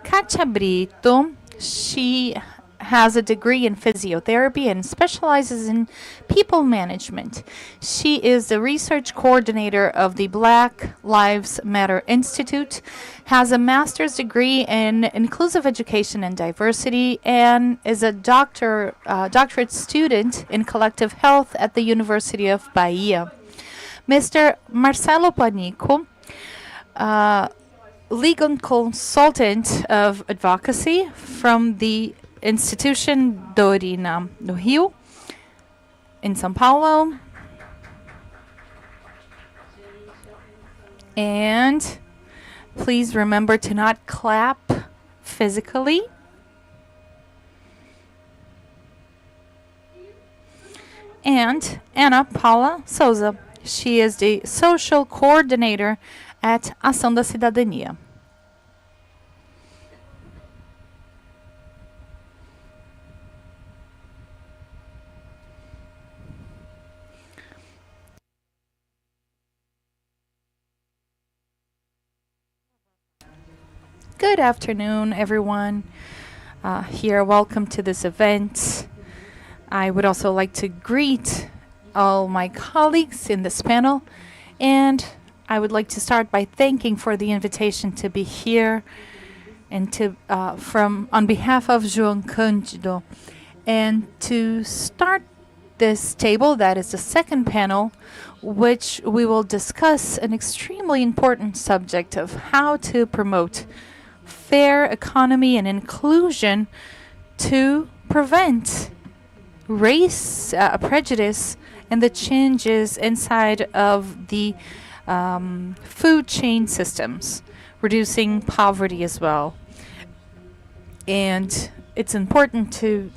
Katia Brito, she has a degree in physiotherapy and specializes in people management. She is the research coordinator of the Black Lives Matter Institute, has a master's degree in inclusive education and diversity, and is a doctorate student in collective health at the University of Bahia. Mr. Marcelo Panico, legal consultant of advocacy from the Institution Dorina no Rio in São Paulo. And please remember to not clap physically. And Ana Paula Souza. She is the social coordinator at Ação da Cidadania. Good afternoon, everyone. Here, welcome to this event. I would also like to greet all my colleagues in this panel, and I would like to start by thanking for the invitation to be here and to on behalf of João Cândido, and to start this table, that is the second panel, which we will discuss an extremely important subject of how to promote fair economy and inclusion to prevent race prejudice and the changes inside of the food chain systems, reducing poverty as well. And it's important to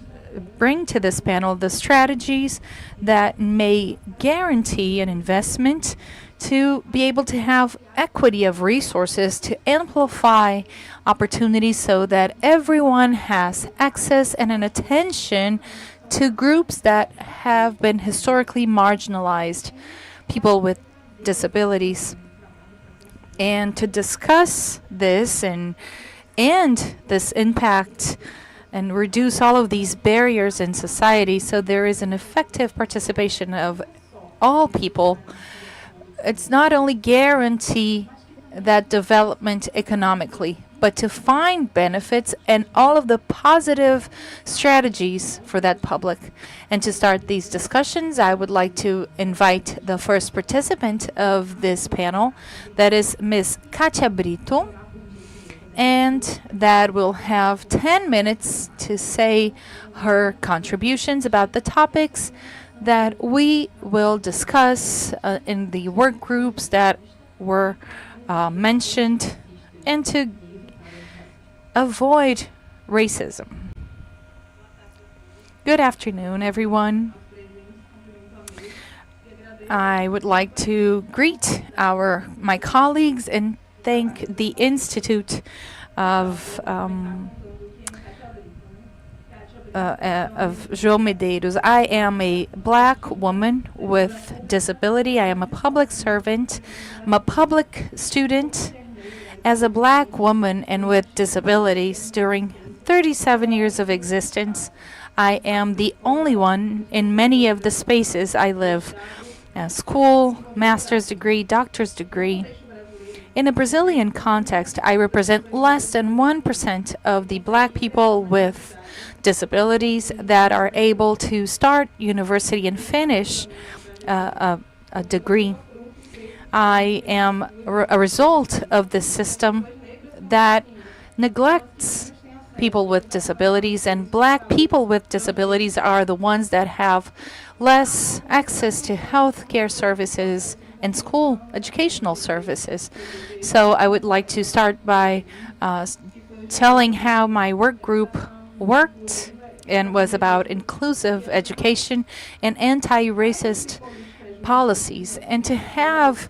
bring to this panel the strategies that may guarantee an investment to be able to have equity of resources to amplify opportunities so that everyone has access and an attention to groups that have been historically marginalized, people with disabilities. And to discuss this and this impact and reduce all of these barriers in society so there is an effective participation of all people, it's not only guarantee that development economically, but to find benefits and all of the positive strategies for that public. And to start these discussions, I would like to invite the first participant of this panel, that is Ms. Katia Brito, and that will have 10 minutes to say her contributions about the topics that we will discuss in the work groups that were mentioned, and to avoid racism. Good afternoon, everyone. I would like to greet my colleagues and thank the Institute of João Medeiros. I am a Black woman with disability. I am a public servant. I'm a public student. As a Black woman and with disabilities, during 37 years of existence, I am the only one in many of the spaces I live. School, master's degree, doctor's degree. In a Brazilian context, I represent less than 1% of the Black people with disabilities that are able to start university and finish a degree. I am a result of this system that neglects people with disabilities, and black people with disabilities are the ones that have less access to healthcare services and school educational services. So I would like to start by telling how my work group worked and was about inclusive education and anti-racist policies, and to have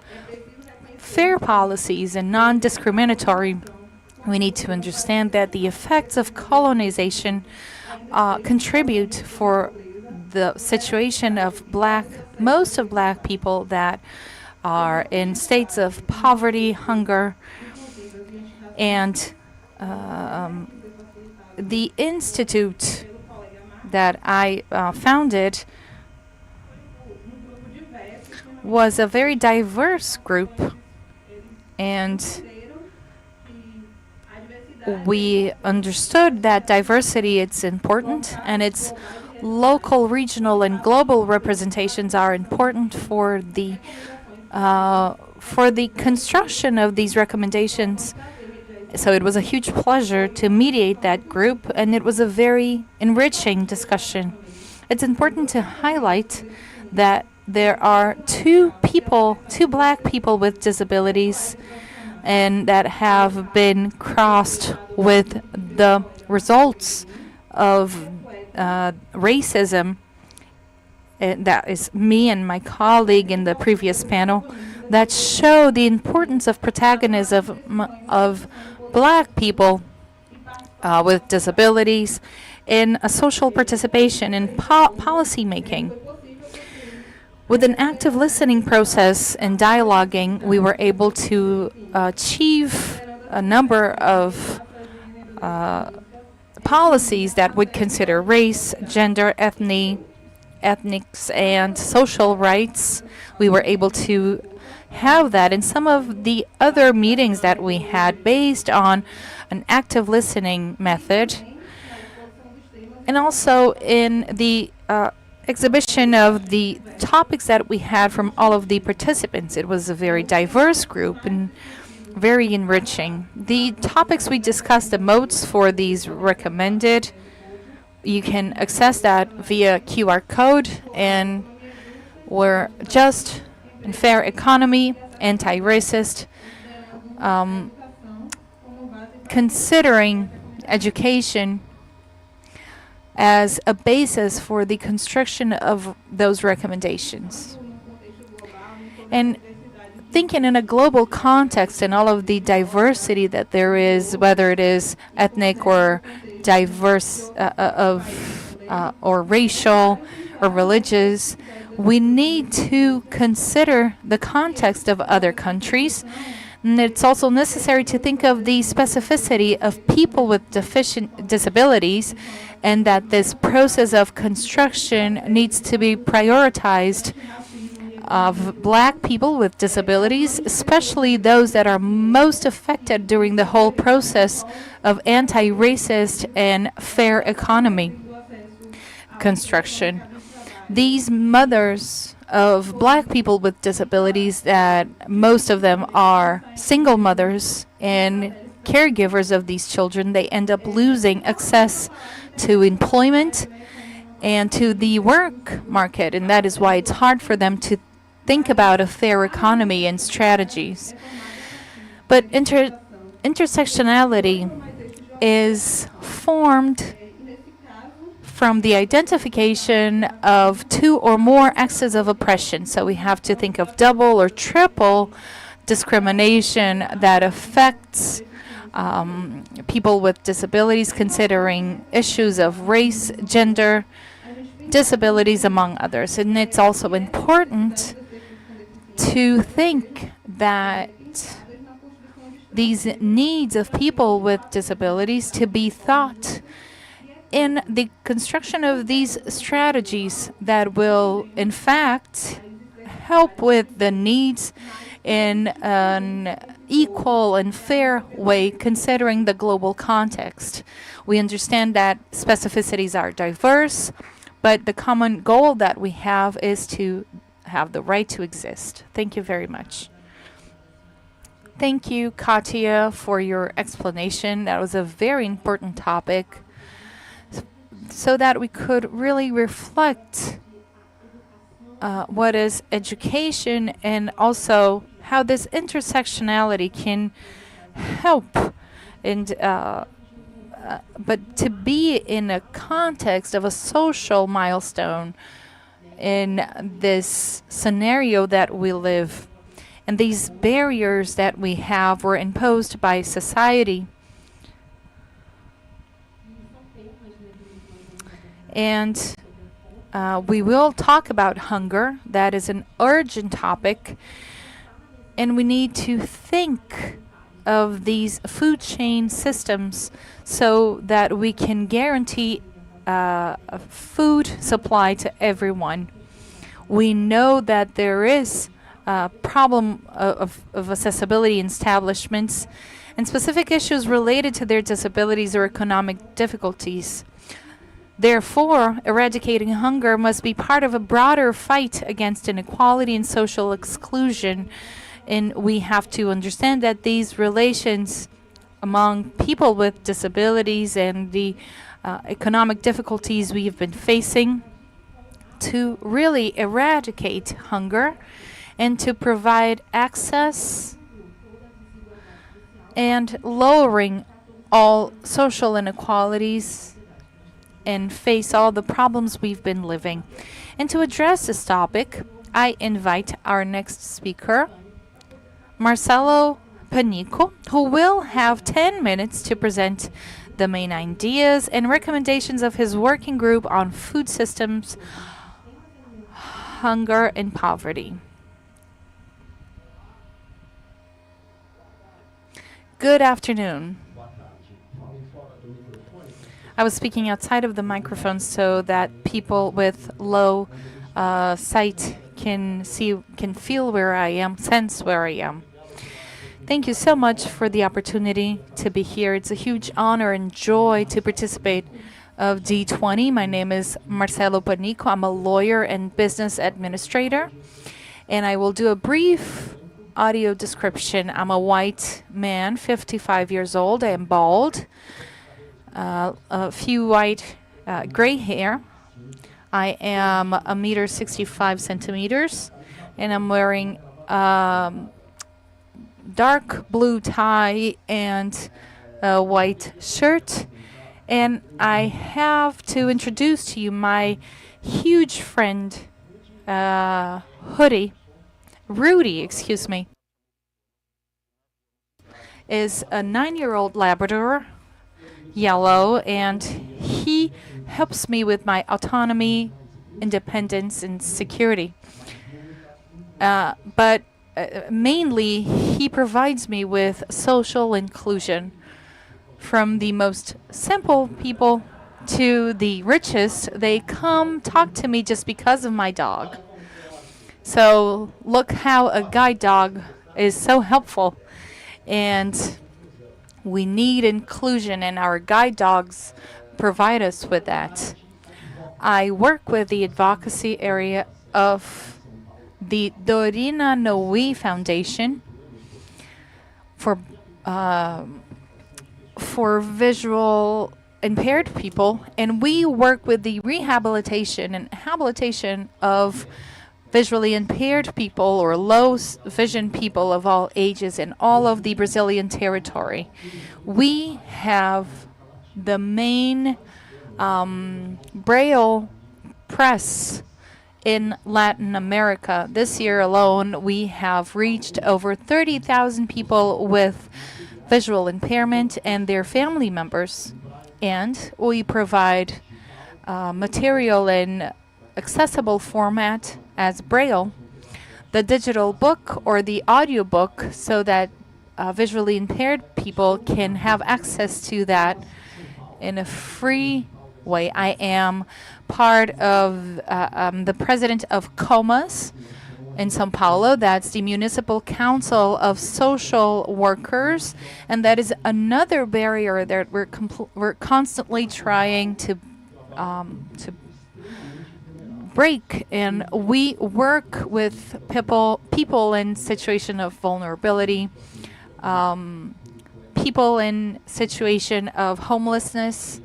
fair policies and non-discriminatory. We need to understand that the effects of colonization contribute for the situation of most of black people that are in states of poverty, hunger, and the institute that I founded was a very diverse group, and we understood that diversity is important, and its local, regional, and global representations are important for the construction of these recommendations. So it was a huge pleasure to mediate that group, and it was a very enriching discussion. It's important to highlight that there are two black people with disabilities, and that have been crossed with the results of racism. And that is me and my colleague in the previous panel, that show the importance of protagonism of black people with disabilities in a social participation in policy making. With an active listening process and dialoguing, we were able to achieve a number of policies that would consider race, gender, ethnics, and social rights. We were able to have that in some of the other meetings that we had based on an active listening method, and also in the exhibition of the topics that we had from all of the participants. It was a very diverse group and very enriching. The topics we discussed, the modes for these recommended, you can access that via QR code, and were just and fair economy, anti-racist, considering education as a basis for the construction of those recommendations. And thinking in a global context and all of the diversity that there is, whether it is ethnic or diverse or racial or religious, we need to consider the context of other countries. And it's also necessary to think of the specificity of people with disabilities, and that this process of construction needs to be prioritized of black people with disabilities, especially those that are most affected during the whole process of anti-racist and fair economy construction. These mothers of black people with disabilities, that most of them are single mothers and caregivers of these children, they end up losing access to employment and to the work market, and that is why it's hard for them to think about a fair economy and strategies. But intersectionality is formed from the identification of two or more axes of oppression. So we have to think of double or triple discrimination that affects people with disabilities, considering issues of race, gender, disabilities, among others. And it's also important to think that these needs of people with disabilities to be thought in the construction of these strategies that will, in fact, help with the needs in an equal and fair way, considering the global context. We understand that specificities are diverse, but the common goal that we have is to have the right to exist. Thank you very much. Thank you, Katia, for your explanation. That was a very important topic so that we could really reflect what is education and also how this intersectionality can help and but to be in a context of a social milestone in this scenario that we live and these barriers that we have were imposed by society. And we will talk about hunger. That is an urgent topic. And we need to think of these food chain systems so that we can guarantee a food supply to everyone. We know that there is a problem of accessibility in establishments and specific issues related to their disabilities or economic difficulties. Therefore, eradicating hunger must be part of a broader fight against inequality and social exclusion. And we have to understand that these relations among people with disabilities and the economic difficulties we have been facing to really eradicate hunger and to provide access and lowering all social inequalities and face all the problems we've been living. And to address this topic, I invite our next speaker, Marcelo Panico, who will have 10 minutes to present the main ideas and recommendations of his working group on food systems, hunger, and poverty. Good afternoon. I was speaking outside of the microphone so that people with low sight can feel where I am, sense where I am. Thank you so much for the opportunity to be here. It's a huge honor and joy to participate of D20. My name is Marcelo Panico. I'm a lawyer and business administrator, and I will do a brief audio description. I'm a white man, 55 years old. I am bald. A few white gray hair. I am a meter 65 centimeters, and I'm wearing dark blue tie and a white shirt. And I have to introduce to you my huge friend, Rudy, excuse me, is a 9-year-old Labrador, yellow, and he helps me with my autonomy, independence, and security. But mainly, he provides me with social inclusion. From the most simple people to the richest, they come talk to me just because of my dog. So look how a guide dog is so helpful. And we need inclusion, and our guide dogs provide us with that. I work with the advocacy area of the Dorina Noe Foundation for visual impaired people, and we work with the rehabilitation and habilitation of visually impaired people or low vision people of all ages in all of the Brazilian territory. We have the main Braille press in Latin America. This year alone, we have reached over 30,000 people with visual impairment and their family members. And we provide material in accessible format as Braille, the digital book or the audio book, so that visually impaired people can have access to that in a free way. I am part of the president of COMAS in São Paulo. That's the Municipal Council of Social Workers, and that is another barrier that we're constantly trying to break. And we work with people in situation of vulnerability, people in situation of homelessness,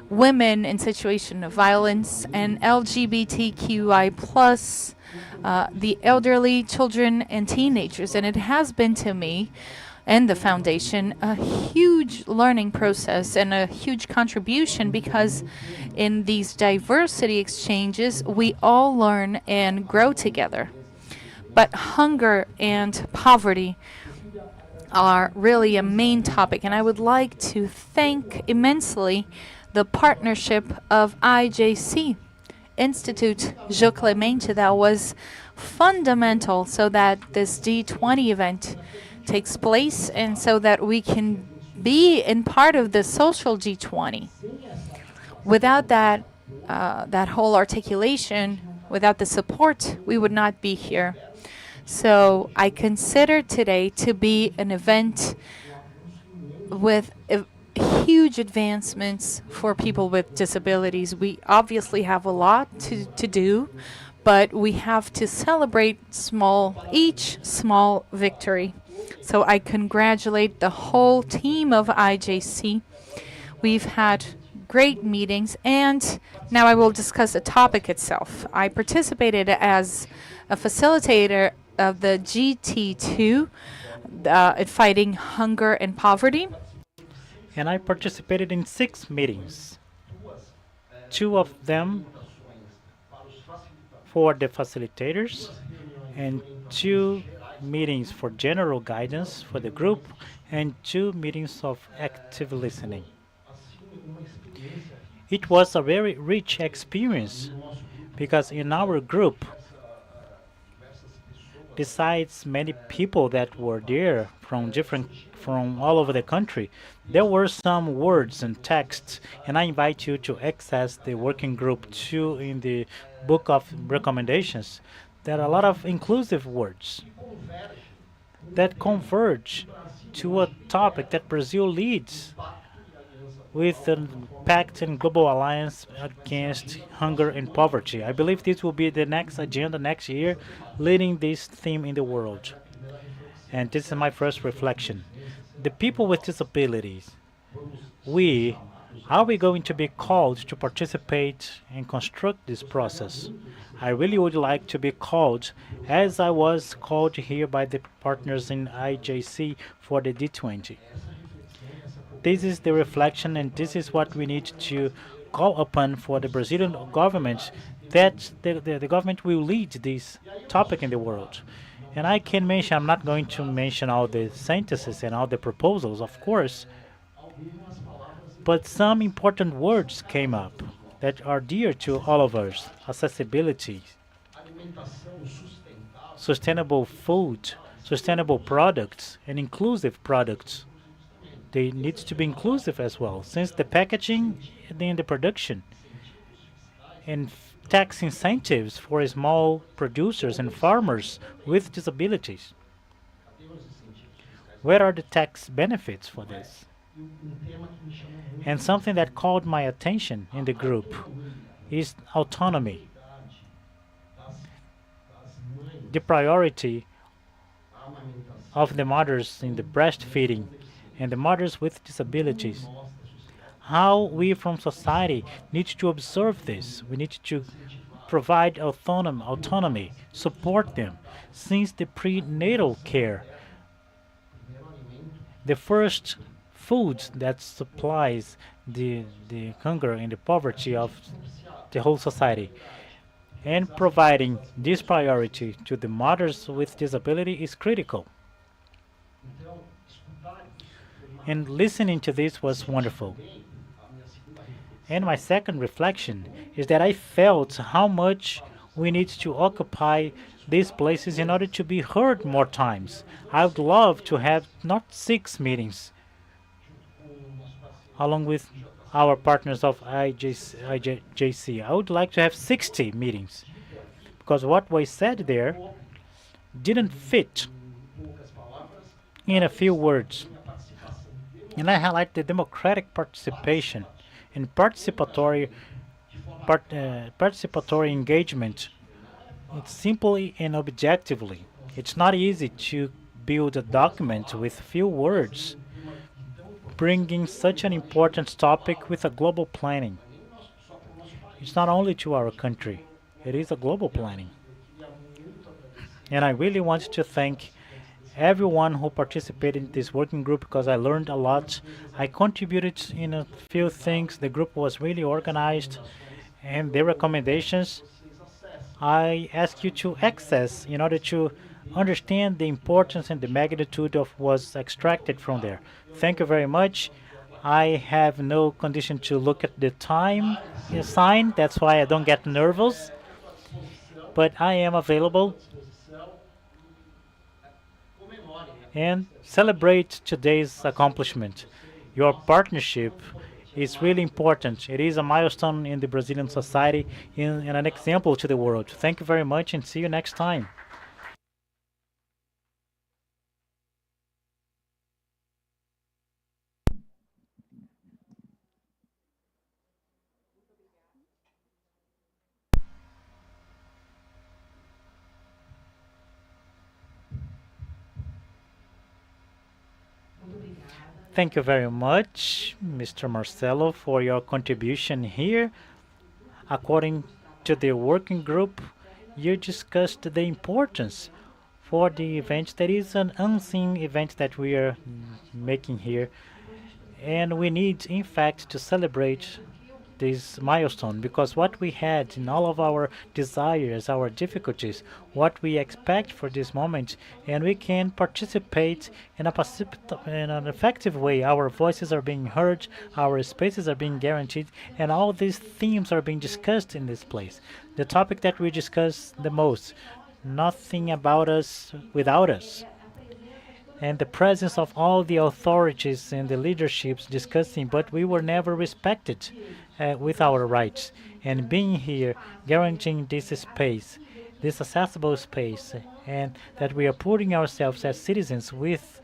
women in situation of violence, and LGBTQI plus, the elderly, children, and teenagers. And it has been to me and the foundation a huge learning process and a huge contribution because in these diversity exchanges, we all learn and grow together. But hunger and poverty are really a main topic, and I would like to thank immensely the partnership of IJC, Institute Jô Clemente, that was fundamental so that this D20 event takes place and so that we can be in part of the social G20. Without that whole articulation, without the support, we would not be here. So I consider today to be an event with huge advancements for people with disabilities. We obviously have a lot to do, but we have to celebrate each small victory. So I congratulate the whole team of IJC. We've had great meetings, and now I will discuss the topic itself. I participated as a facilitator of the GT2 at fighting hunger and poverty. And I participated in 6 meetings, two of them for the facilitators, and 2 meetings for general guidance for the group, and 2 meetings of active listening. It was a very rich experience because in our group, besides many people that were there from all over the country, there were some words and texts, and I invite you to access the working group 2 in the book of recommendations. There are a lot of inclusive words that converge to a topic that Brazil leads with the Pact and Global Alliance Against Hunger and Poverty. I believe this will be the next agenda next year, leading this theme in the world. And this is my first reflection. The people with disabilities, we are we going to be called to participate and construct this process? I really would like to be called, as I was called here by the partners in IJC for the D20. This is the reflection, and this is what we need to call upon for the Brazilian government, that the government will lead this topic in the world. And I can mention, I'm not going to mention all the sentences and all the proposals, of course, but some important words came up that are dear to all of us: accessibility, sustainable food, sustainable products, and inclusive products. They need to be inclusive as well, since the packaging and then the production and tax incentives for small producers and farmers with disabilities. Where are the tax benefits for this? And something that called my attention in the group is autonomy, the priority of the mothers in the breastfeeding and the mothers with disabilities. How we from society need to observe this. We need to provide autonomy, support them, since the prenatal care, the first food that supplies the hunger and the poverty of the whole society. And providing this priority to the mothers with disability is critical. And listening to this was wonderful. And my second reflection is that I felt how much we need to occupy these places in order to be heard more times. I would love to have not 6 meetings, along with our partners of IJC. I would like to have 60 meetings, because what was said there didn't fit in a few words. And I highlight the democratic participation and participatory engagement. It's simply and objectively. It's not easy to build a document with few words, bringing such an important topic with a global planning. It's not only to our country, it is a global planning. And I really want to thank everyone who participated in this working group because I learned a lot. I contributed in a few things. The group was really organized, and the recommendations I ask you to access in order to understand the importance and the magnitude of what's extracted from there. Thank you very much. I have no condition to look at the time sign. That's why I don't get nervous. But I am available and celebrate today's accomplishment. Your partnership is really important. It is a milestone in the Brazilian society and an example to the world. Thank you very much and see you next time. Thank you very much, Mr. Marcelo, for your contribution here. According to the working group, you discussed the importance for the event. That is an unseen event that we are making here. And we need, in fact, to celebrate this milestone because what we had in all of our desires, our difficulties, what we expect for this moment, and we can participate in in an effective way. Our voices are being heard, our spaces are being guaranteed, and all these themes are being discussed in this place. The topic that we discuss the most, nothing about us without us, and the presence of all the authorities and the leaderships discussing, but we were never respected with our rights. And being here, guaranteeing this space, this accessible space, and that we are putting ourselves as citizens with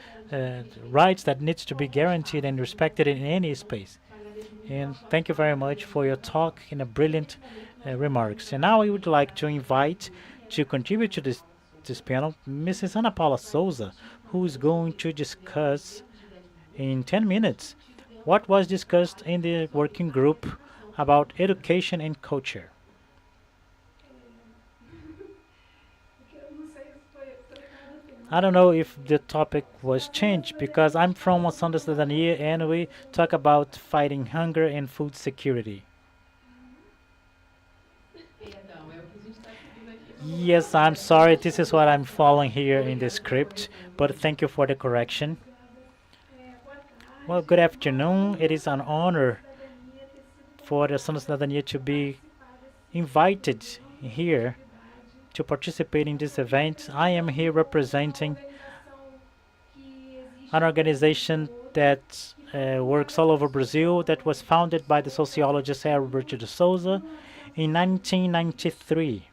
rights that needs to be guaranteed and respected in any space. And thank you very much for your talk and a brilliant remarks. And now I would like to invite to contribute to this panel Mrs. Ana Paula Souza, who is going to discuss in 10 minutes what was discussed in the working group about education and culture. I don't know if the topic was changed because I'm from Ação da Cidadania and we talk about fighting hunger and food security. Yes, I'm sorry. This is what I'm following here in the script, but thank you for the correction. Well, good afternoon. It is an honor for the Ação da Cidadania to be invited here to participate in this event. I am here representing an organization that works all over Brazil that was founded by the sociologist Alberto de Souza in 1993.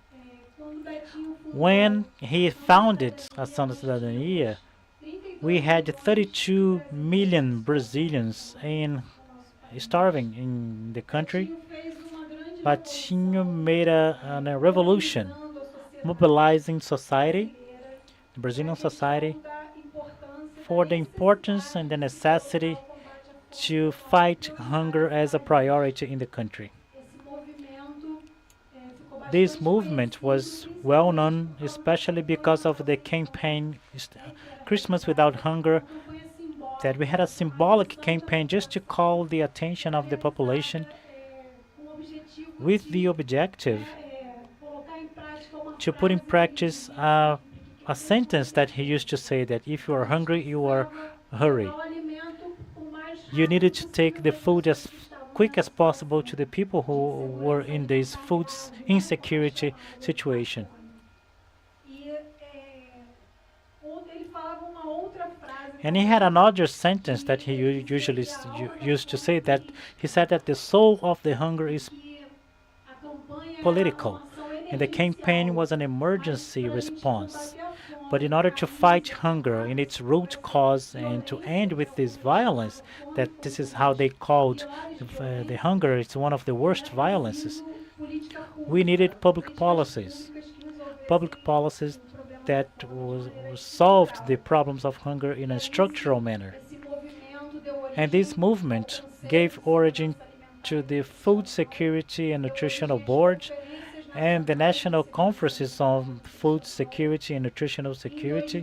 When he founded Ação da Cidadania, we had 32 million Brazilians starving in the country. Batinho made a revolution, mobilizing society, the Brazilian society, for the importance and the necessity to fight hunger as a priority in the country. This movement was well known, especially because of the campaign Christmas Without Hunger, that we had a symbolic campaign just to call the attention of the population with the objective to put in practice a sentence that he used to say that if you are hungry, you are hurry. You needed to take the food as quick as possible to the people who were in this food insecurity situation. And he had another sentence that he usually used to say that he said that the soul of the hunger is political, and the campaign was an emergency response. But in order to fight hunger in its root cause and to end with this violence, that this is how they called the hunger, it's one of the worst violences, we needed public policies that solved the problems of hunger in a structural manner. esse movimento deu And origem this ao movement Conselho gave de origin Segurança Alimentar to e the Food Nutricional, Security and deu Nutritional origem às Board Conferências and the Nacionais de National Segurança Conferences on Food Nutricional. Security and Nutritional Em Security.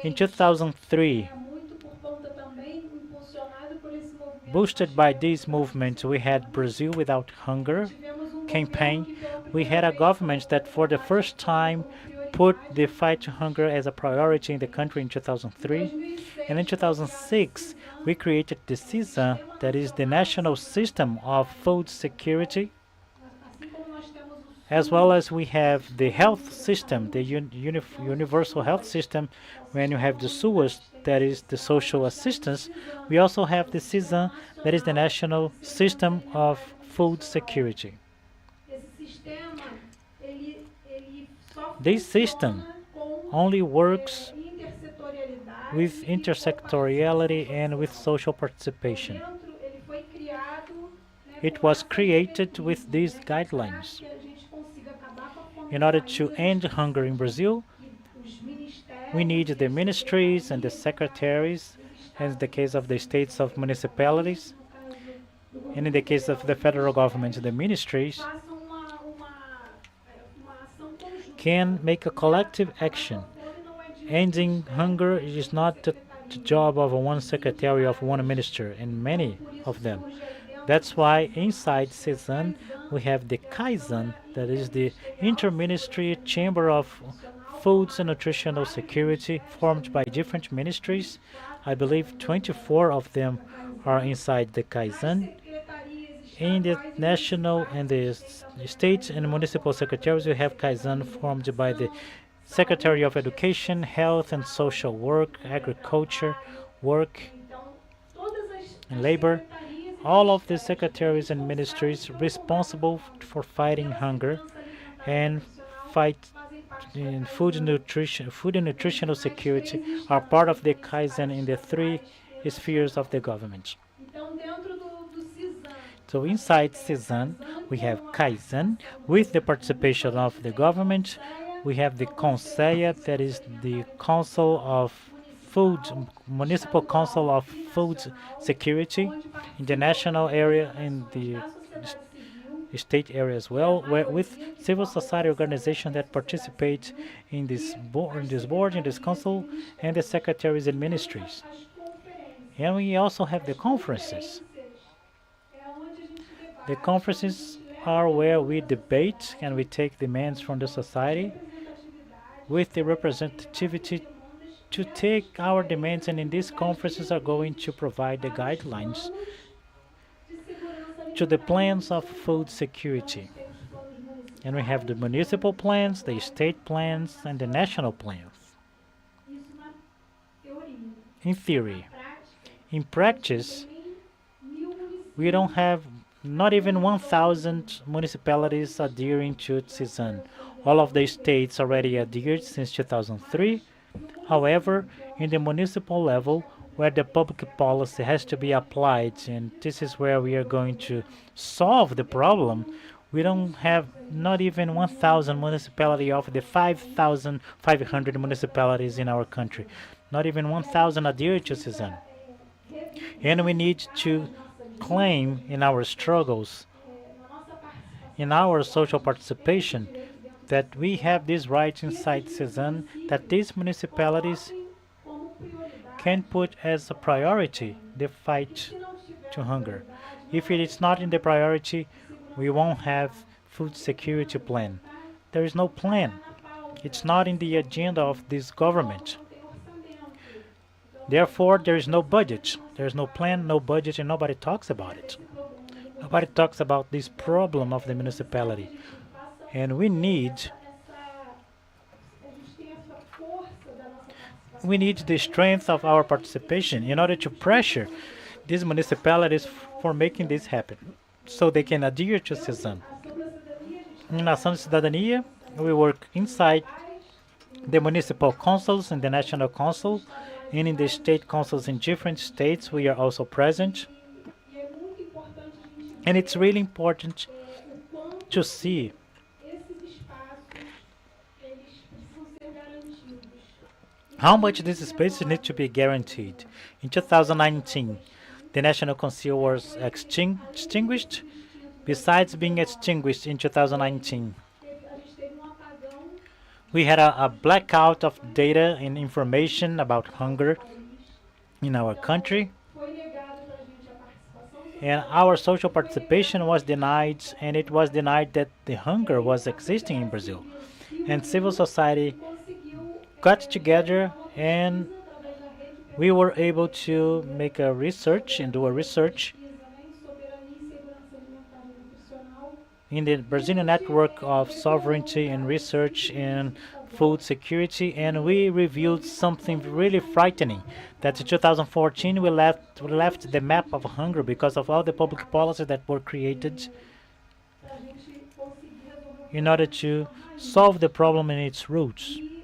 In 2003, 2003, muito por conta também impulsionado por esse movimento, nós boosted by tivemos this o Brasil movement, Sem we had Fome, Brazil Without Hunger tivemos um governo campaign. que pela We primeira had a vez government colocou that o for the combate à first fome time como put prioridade the no fight to hunger as a priority in the country in Em 2003. And in 2006 foi criado o 2006, we CISAM, created the o CISA, Sistema that is the Nacional de National Segurança System of Food Alimentar. Security, Assim como nós temos o as well as SUS, we o have the Sistema health Único de system, the Saúde, então o universal health SUAS, system. que é o When you Sistema have the Único de SUAS, that Assistência is the Social, social nós temos o assistance, CISAM, we also que é have o the Sistema CISA, that is the Nacional National de Segurança System of Alimentar e Food Nutricional. Security. Esse sistema, ele só This system funciona com only works intersetorialidade with e coparticipação intersectoriality and with social. social Então, participation. ele foi criado, né, It com was essas created with diretrizes, these né, que para guidelines. que a gente consiga acabar com a fome In no order país, to a gente end hunger in precisa Brazil, que os ministérios we need e the as ministries and the secretarias, no caso secretaries, dos as in the estados case of the municípios, as states of secretarias, municipalities, no caso do and in governo the case of federal, the os federal government, the ministérios, ministries façam uma ação conjunta. can make a collective Acabar com a action. fome não é de um Ending ministério, hunger não é de is uma not the secretaria, job of one e sim de secretary, of one várias. minister, and Então, many por isso of them. surge aí dentro That's do why CISAM, a inside gente tem o CISAN CAISAN, we have the que é a Kaizen, Câmara that is the Interministerial de Interministry Segurança Chamber Alimentar e of Nutricional, Foods and formada por Nutritional vários Security, ministérios, se eu formed não me by engano, different ministries. I 24, se eu não believe me engano, 24 of them da are CAISAN. inside the As Kaizen. secretarias In the estaduais e national municipais and the existem também a state and CAISAN, municipal formada secretaries, we pela have Kaizen Secretaria de formed by the Educação, Secretary of Saúde, Education, Assistência Health and Social, Social Work, Agricultura e Agriculture, Trabalho. Work Então, todas and as Labor. secretarias e All of the ministérios secretaries and responsáveis ministries pelo combate à responsible fome for e fighting pela hunger segurança alimentar e and nutricional fight fazem parte da in CAISAN. food and nutritional Nas security três are esferas, part of as the Kaizen municipais, in the three estaduais e spheres of nacional. the government. Então, dentro do CISAM, So a gente inside tem a CISAN, CAISAN we com have a Kaizen participação do with the poder público, participation a of gente the tem o government. CONSEA, We have que the é o Conselho de Conselho, that Segurança is the Alimentar e Council Nutricional of Food, municipal, Municipal Council estadual of e Food nacional, Security, onde in the participam national area, in organizações the da sociedade civil, state area as que a well, where with maioria que civil formam society organizations essa that sociedade participate civil, in this e board, as in this secretarias e council, and the ministérios. secretaries E and temos ministries. as conferências. And we also have the As conferences. conferências é onde a gente The debate, onde a conferences gente leva are where we demandas da debate and we sociedade, take demands from the com society representatividade, with the para atender essas representativity demandas, to e essas take our conferências demands, and in vão these dar as conferences are going to diretrizes provide the para os guidelines planos de segurança to the alimentar e plans of nutricional. food Então, a security. gente tem os planos And we have municipais, the os municipal planos plans, the estaduais state e os plans, planos and the nacionais. national plans. Isso na teoria. In Na theory. prática, In a gente não practice, tem nem 1.000 we don't municípios have not even 1,000 municipalities adhering to CISAN. All of the states already adhered since 2003. However, in the municipal level, where the public policy has to be applied, and this is where we are going to solve the problem, we don't have not even 1,000 municipality of the 5,500 municipalities in our country. Not even 1,000 adhere to CISAN. And we need to claim in our struggles, in our social participation, that we have this right inside CISAN, that these municipalities can put as a priority the fight to hunger. If it is not in the priority, we won't have food security plan. There is no plan. It's not in the agenda of this government. Therefore, there is no budget. There is no plan, no budget, and nobody talks about it. Nobody talks about this problem of the municipality. And we need the strength of our participation in order to pressure these municipalities for making this happen, so they can adhere to CISAN. In Ação de Cidadania, we work inside the municipal councils and the national council, and in the state councils in different states, we are also present. And it's really important to see How much this space needs to be guaranteed? In 2019, the National Council was extinguished. Besides being extinguished in 2019, a gente teve um apagão we had a blackout of data and information about hunger país. in our Então, country, foi negado para a gente a participação and social our social e foi participation negado was denied, and it was denied that the e hunger aí was a existing in sociedade Brazil. And civil civil society conseguiu got realizar together uma and pesquisa através da rede we were pesquisa able to make a research and do a research pesquisa, né, em soberania e segurança alimentar e nutricional. in the E a Brazilian gente network of recolheu sovereignty and dados research in significativos food security, and we revealed something really frightening. That in 2014 we left the map of hunger because of all the public policies that were created para a gente conseguir resolver o in order problema to na raiz. solve the problem in its roots. E em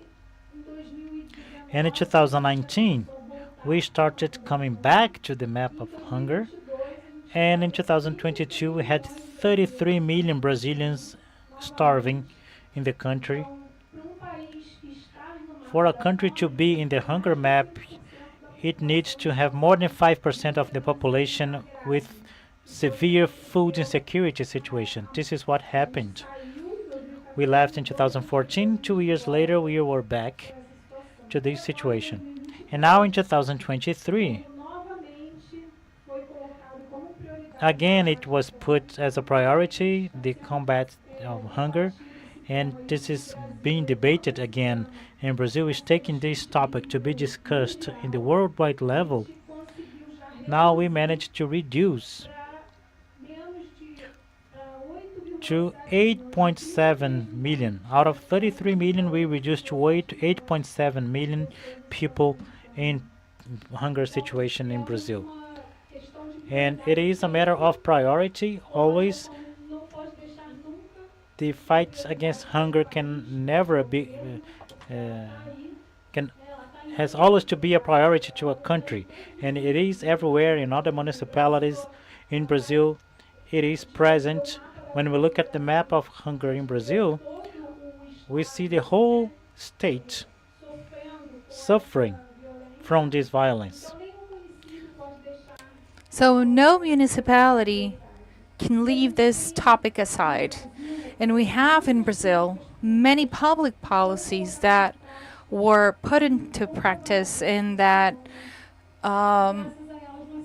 2019 And in a gente 2019, começou a voltar we started coming back to the map of em hunger, 2022 a gente and in 2022 we had 33 million Brazilians starving in the country. então, para país estar no mapa For a da country to fome, be in the hunger map, 5% da it needs to have more than 5% of the population with severe food insecurity situation. This is what happened. saiu em 2014 We left in 2014. 2 years later, we were back para essa situação. to E this agora, em situation. 2023, And now in 2023, quando novamente foi colocado como prioridade again, it was put as a priority, the combat of hunger, and this is being debated again. And Brazil is taking this topic to be discussed in the worldwide level. conseguiu já Now we managed to reduce para menos de to 8,7 8.7 million. Out of 33 million, we reduced to 8.7 million people in hunger situation in Brazil. uma questão de And it is a matter of priority always. não pode deixar nunca The fight against hunger can never be can has always to be a priority to a country, and it is everywhere in other municipalities in Brazil. It is present. When we look at the map of hunger in Brazil, todo o we see the whole state sofrendo suffering violência. from this violence. Então, nenhum município pode deixar So no municipality can leave this topic aside. And we have in Brazil many public policies that were put into practice and that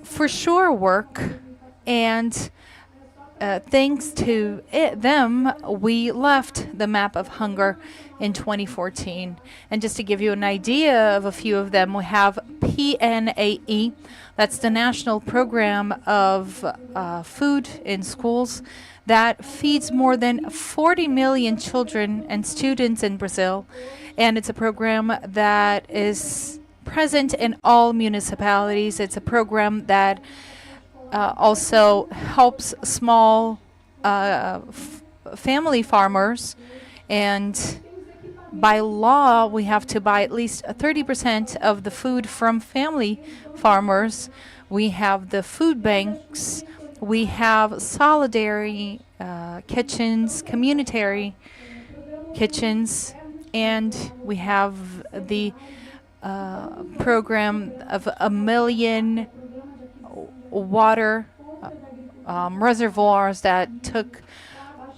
for sure work. And thanks to them, we left the map of hunger in 2014. And just to give you an idea of a few of them, we have PNAE, that's the National Program of Food in Schools, that feeds more than 40 million children and students in Brazil. And it's a program that is present in all municipalities. It's a program that also helps small family farmers, and by law we have to buy at least 30% of the food from family farmers. We have the food banks, we have solidarity kitchens, communitary kitchens, and we have the program of 1 million water reservoirs that took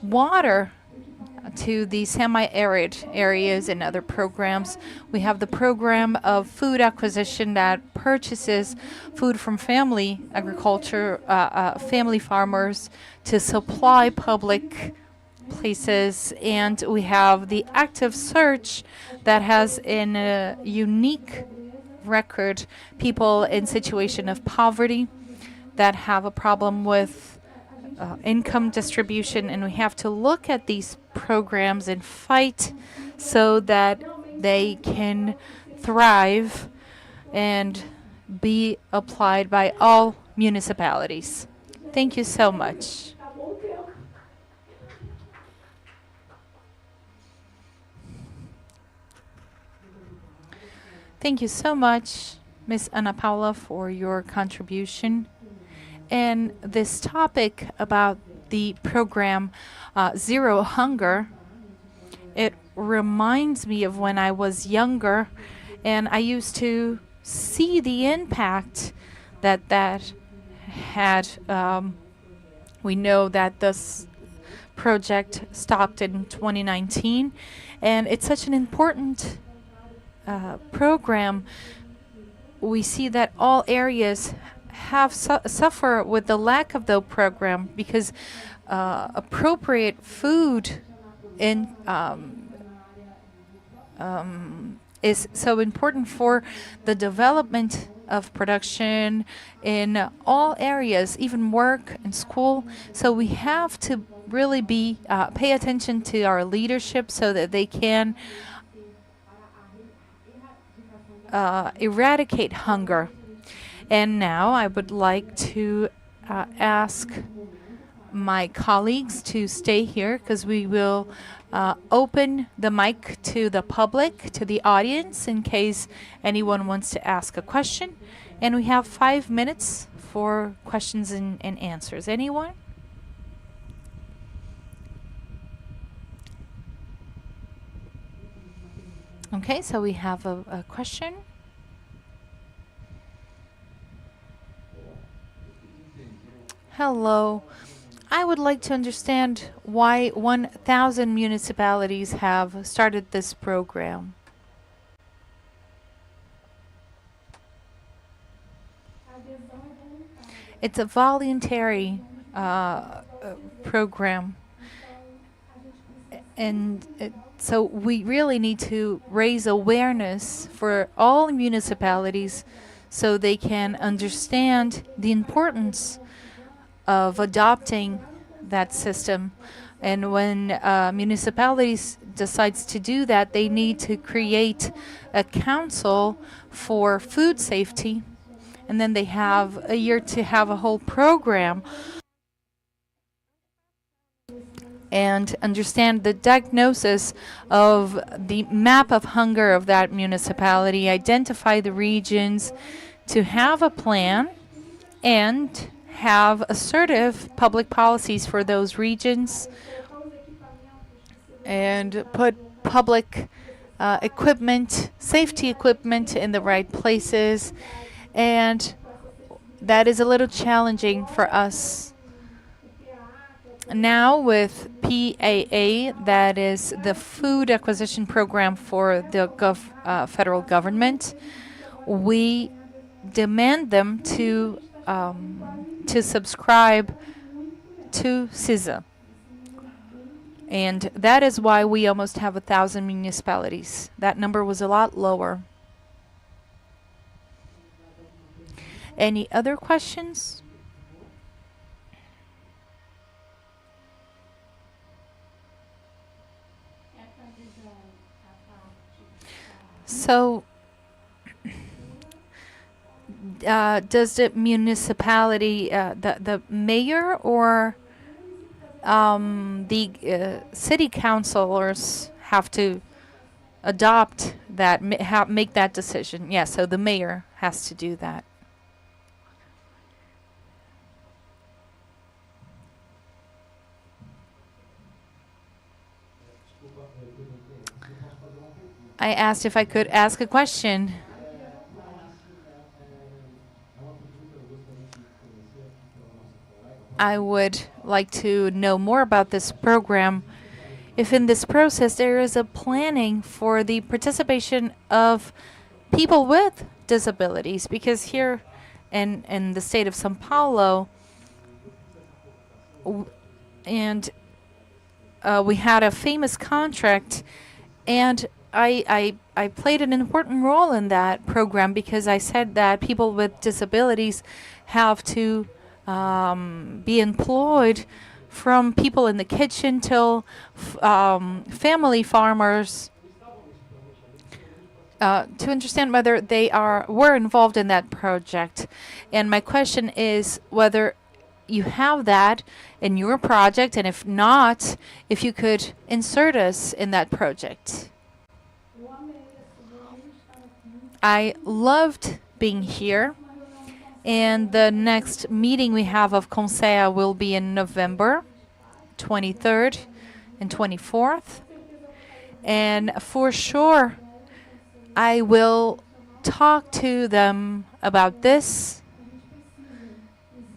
water to the semi-arid areas and other programs. We have the program of food acquisition that purchases food from family agriculture, family farmers to supply public places. And we have the active search that has in a unique record people in situation of poverty that have a problem with income distribution, and we have to look at these programs and fight so that they can thrive and be applied by all municipalities. Thank you so much. Thank you so much, Ms. Ana Paula, for your contribution. And this topic about the program Zero Hunger, it reminds me of when I was younger And I used to see the impact that that had. We know that this project stopped in 2019, and it's such an important program. We see that all areas have suffer with the lack of the program because appropriate food in is so important for the development of production in all areas, even work and school. So we have to really be pay attention to our leadership so that they can eradicate hunger. And now I would like to ask my colleagues to stay here because we will open the mic to the public, to the audience, in case anyone wants to ask a question. And we have 5 minutes for questions and answers. Anyone? Okay, so we have a question. Hello. I would like to understand why 1,000 municipalities have started this program. It's a voluntary program. And so we really need to raise awareness for all municipalities so they can understand the importance of adopting that system. And when municipalities decides to do that, they need to create a council for food safety, and then they have a year to have a whole program and understand the diagnosis of the map of hunger of that municipality, identify the regions, to have a plan and have assertive public policies for those regions and put public equipment, safety equipment in the right places. And that is a little challenging for us. Now with PAA, that is the Food Acquisition Program for the federal government, we demand them to subscribe to CISA. And that is why we almost have 1,000 municipalities. That number was a lot lower. Any other questions? So, does the municipality, the mayor or the city councilors have to adopt that, make that decision? Yeah, so the mayor has to do that. I asked if I could ask a question. I would like to know more about this program. If in this process there is a planning for the participation of people with disabilities, because here in the state of São Paulo, and we had a famous contract, and I played an important role in that program because I said that people with disabilities have to be employed, from people in the kitchen till family farmers, to understand whether they were involved in that project. And my question is whether you have that in your project, and if not, if you could insert us in that project. I loved being here, and the next meeting we have of Consea will be in November 23rd and 24th. And for sure, I will talk to them about this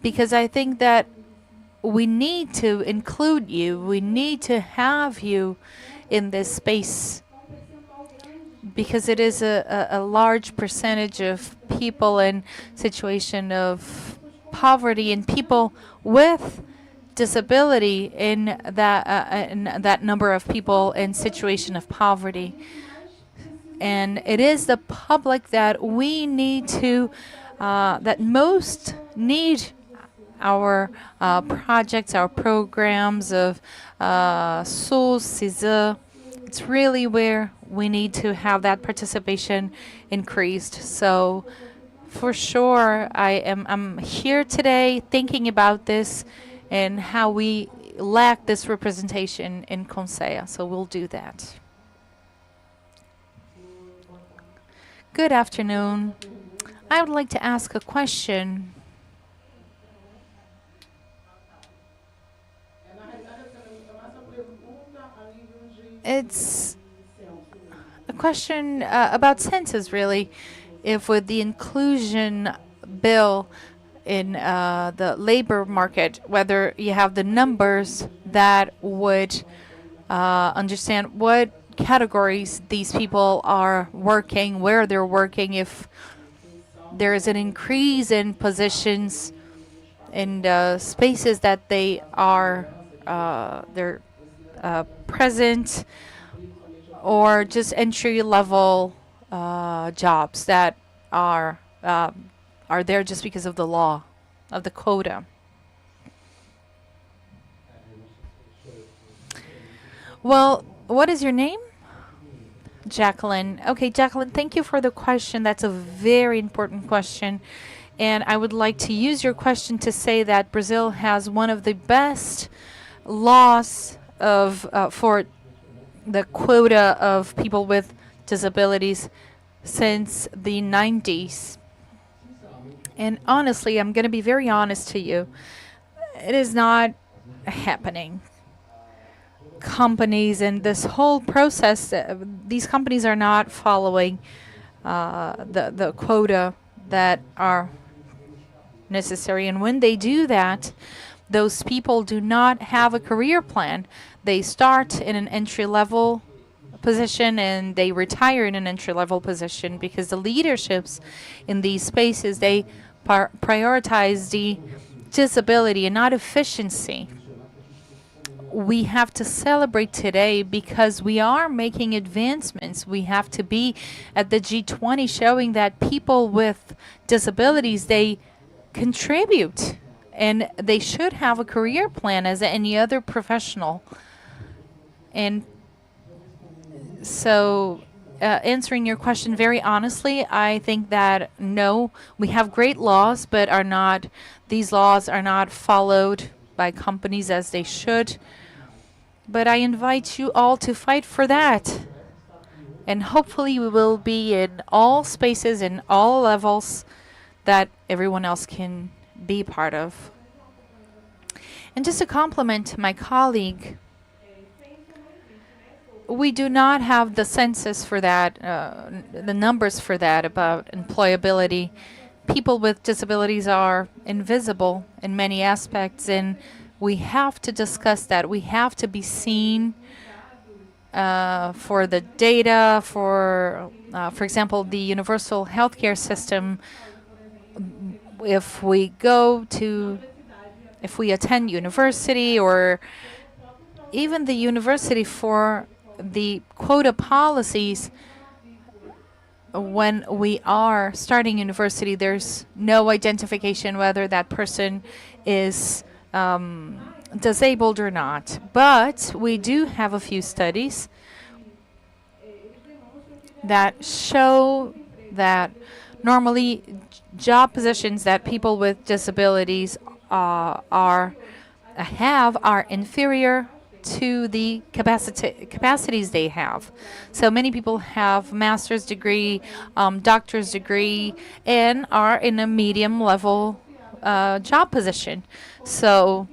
because I think that we need to include you. We need to have you in this space because it is a large percentage of people in situation of poverty and people with disability in that number of people in situation of poverty. And it is the public that we need to that most need our projects, our programs of SUS, CISA. It's really where we need to have that participation increased. So for sure, I'm here today thinking about this and how we lack this representation in Conseil. So we'll do that. Good afternoon. I would like to ask a question. It's a question about census, really. If with the inclusion bill in the labor market, whether you have the numbers that would understand what categories these people are working, where they're working, if there is an increase in positions in the spaces that they're present, or just entry level jobs that are are there just because of the law of the quota. Well, what is your name? Jacqueline. Okay, Jacqueline, thank you for the question. That's a very important question. And I would like to use your question to say that Brazil has one of the best laws of for the quota of people with disabilities since the 90s. And honestly, I'm going to be very honest to you. It is not happening. Companies and this whole process, these companies are not following the quota that are necessary. And when they do that, those people do not have a career plan. They start in an entry level position and they retire in an entry level position because the leaderships in these spaces, they prioritize the disability and not efficiency. We have to celebrate today because we are making advancements. We have to be at the G20 showing that people with disabilities, they contribute and they should have a career plan as any other professional. And so answering your question very honestly, I think that no, we have great laws, but these laws are not followed by companies as they should. But I invite you all to fight for that. And hopefully we will be in all spaces, in all levels that everyone else can be part of. And just to compliment my colleague, we do not have the census for that, the numbers for that about employability. People with disabilities are invisible in many aspects, and we have to discuss that. We have to be seen for the data, for example, the universal healthcare system. If we attend university or even the university for the quota policies, when we are starting university, there's no identification whether that person is disabled or not. But we do have a few studies that show that normally job positions that people with disabilities are inferior to the capacities they have. So many people have master's degree, doctor's degree, and are in a medium level job position. So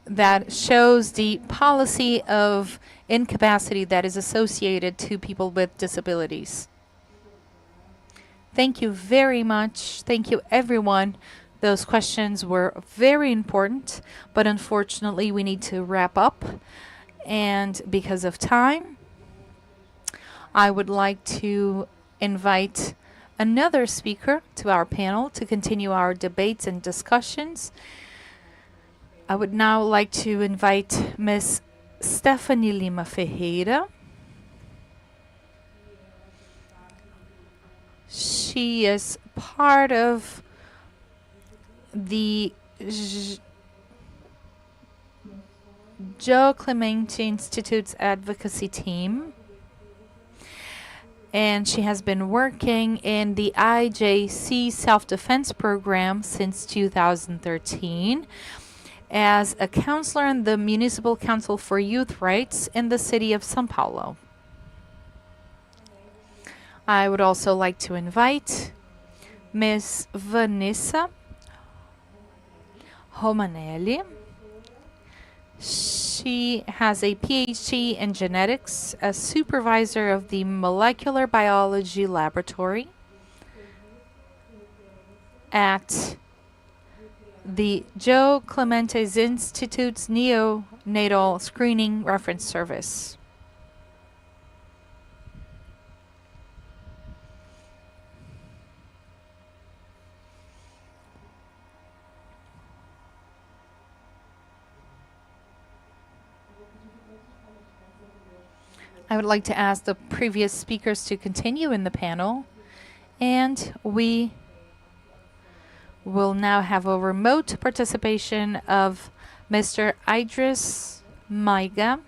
that shows the policy of incapacity that is associated to people with disabilities. Thank you very much. Thank you, everyone. Those questions were very important, but unfortunately, we need to wrap up. And because of time, I would like to invite another speaker to our panel to continue our debates and discussions. I would now like to invite Ms. Stephanie Lima Ferreira. She is part of the Joe Clemente Institute's advocacy team, and she has been working in the IJC self-defense program since 2013 as a counselor in the Municipal Council for Youth Rights in the city of São Paulo. I would also like to invite Ms. Vanessa Romanelli. She has a PhD in genetics as supervisor of the molecular biology laboratory at the Joe Clementes Institute's Neonatal Screening Reference Service. I would like to ask the previous speakers to continue in the panel, and we will now have a remote participation of Mr. Idris Maiga.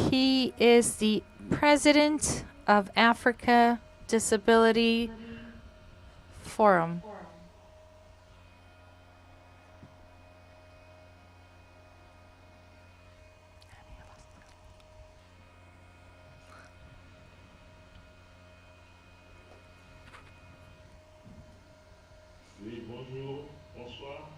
He is the president of Africa Disability Forum. Oui, bonjour, bonsoir.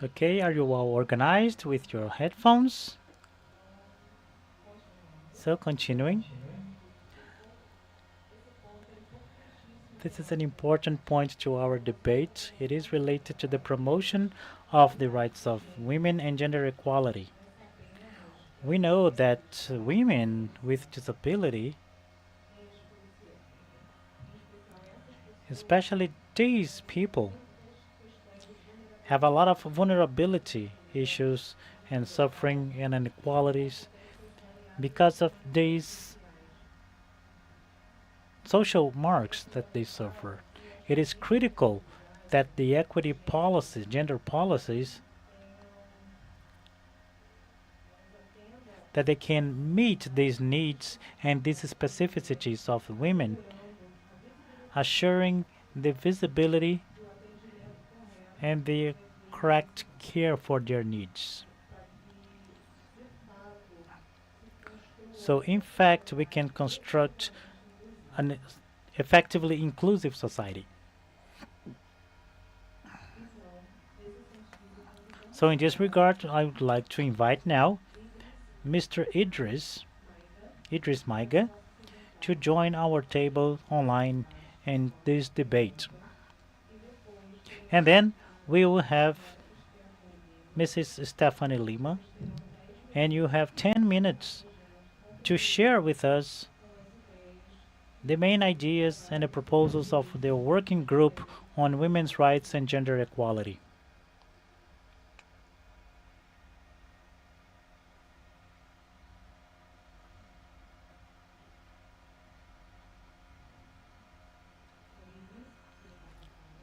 Okay, are you all organized with your headphones? So, continuing. This is an important point to our debate. It is related to the promotion of the rights of women and gender equality. We know that women with disability, especially these people, have a lot of vulnerability issues and suffering and inequalities because of these social marks that they suffer. It is critical that the equity policies, gender policies, that they can meet these needs and these specificities of women, assuring the visibility and the correct care for their needs. So, in fact, we can construct an effectively inclusive society. So, in this regard, I would like to invite now Mr. Idris Maiga, to join our table online in this debate. And then we will have Mrs. Stephanie Lima, and you have 10 minutes to share with us the main ideas and the proposals of the working group on women's rights and gender equality.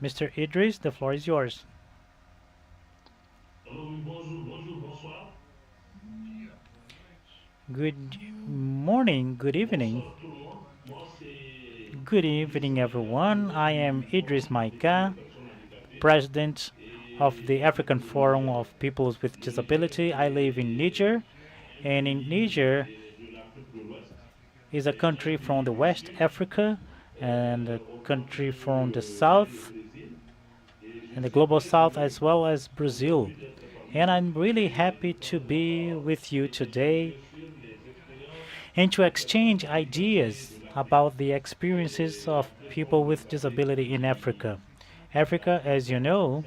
Mr. Idris, the floor is yours. Alors, oui, bonjour, bonjour, bonsoir. Good morning, good evening, Bonsoir tout le monde. Moi, c'est Good evening, everyone. I am Idris Maika, President of the African Forum of Peoples with Disability. I live in Niger, and in Niger is a country from the West Africa and a country from the South and the global South as well as Brazil. And I'm really happy to be with you today and to exchange ideas about the experiences of people with disability in Africa. Africa, as you know,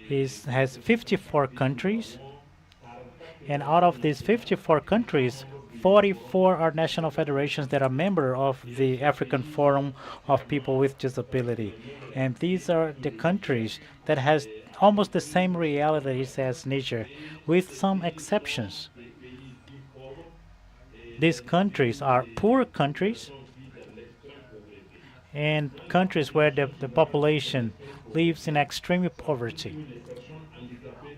has 54 countries, and out of these 54 countries, 44 are national federations that are member of the African Forum of People with Disability. And these are the countries that has almost the same realities as Niger, with some exceptions. These countries are poor countries and countries where the population lives in extreme poverty.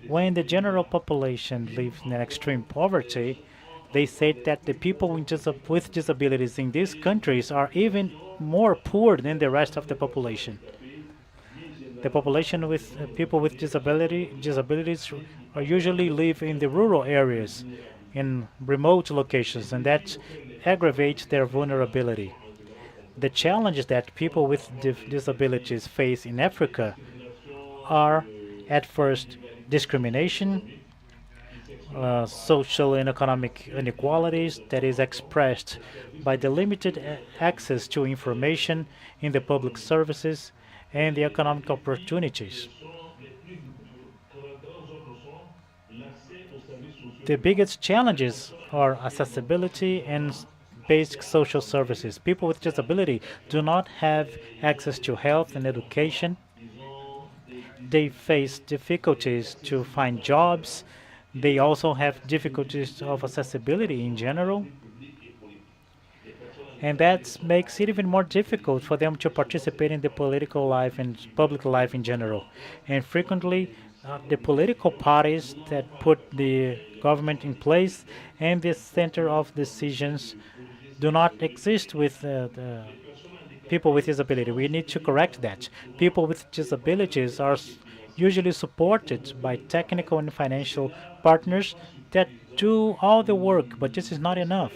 When the general population lives in extreme poverty, they said that the people with disabilities in these countries are even more poor than the rest of the population. The population with people with disabilities are usually live in the rural areas, in remote locations, and that aggravates their vulnerability. The challenges that people with disabilities face in Africa are, at first, discrimination, social and economic inequalities that is expressed by the limited access to information in the public services and the economic opportunities. The biggest challenges are accessibility and basic social services. People with disability do not have access to health and education. They face difficulties to find jobs. They also have difficulties of accessibility in general. And that makes it even more difficult for them to participate in the political life and public life in general. And frequently, the political parties that put the government in place and the center of decisions do not exist with the people with disability. We need to correct that. People with disabilities are usually supported by technical and financial partners that do all the work, but this is not enough.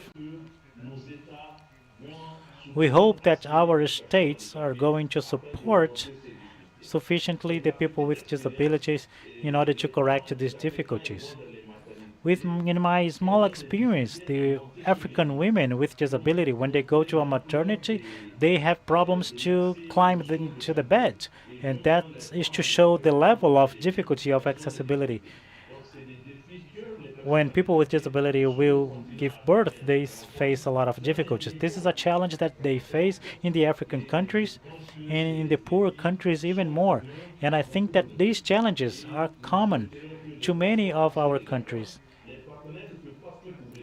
We hope that our states are going to support sufficiently the people with disabilities in order to correct these difficulties. In my small experience, the African women with disability, when they go to a maternity, they have problems to climb to the bed, and that is to show the level of difficulty of accessibility. When people with disability will give birth, they face a lot of difficulties. This is a challenge that they face in the African countries and in the poorer countries even more. And I think that these challenges are common to many of our countries.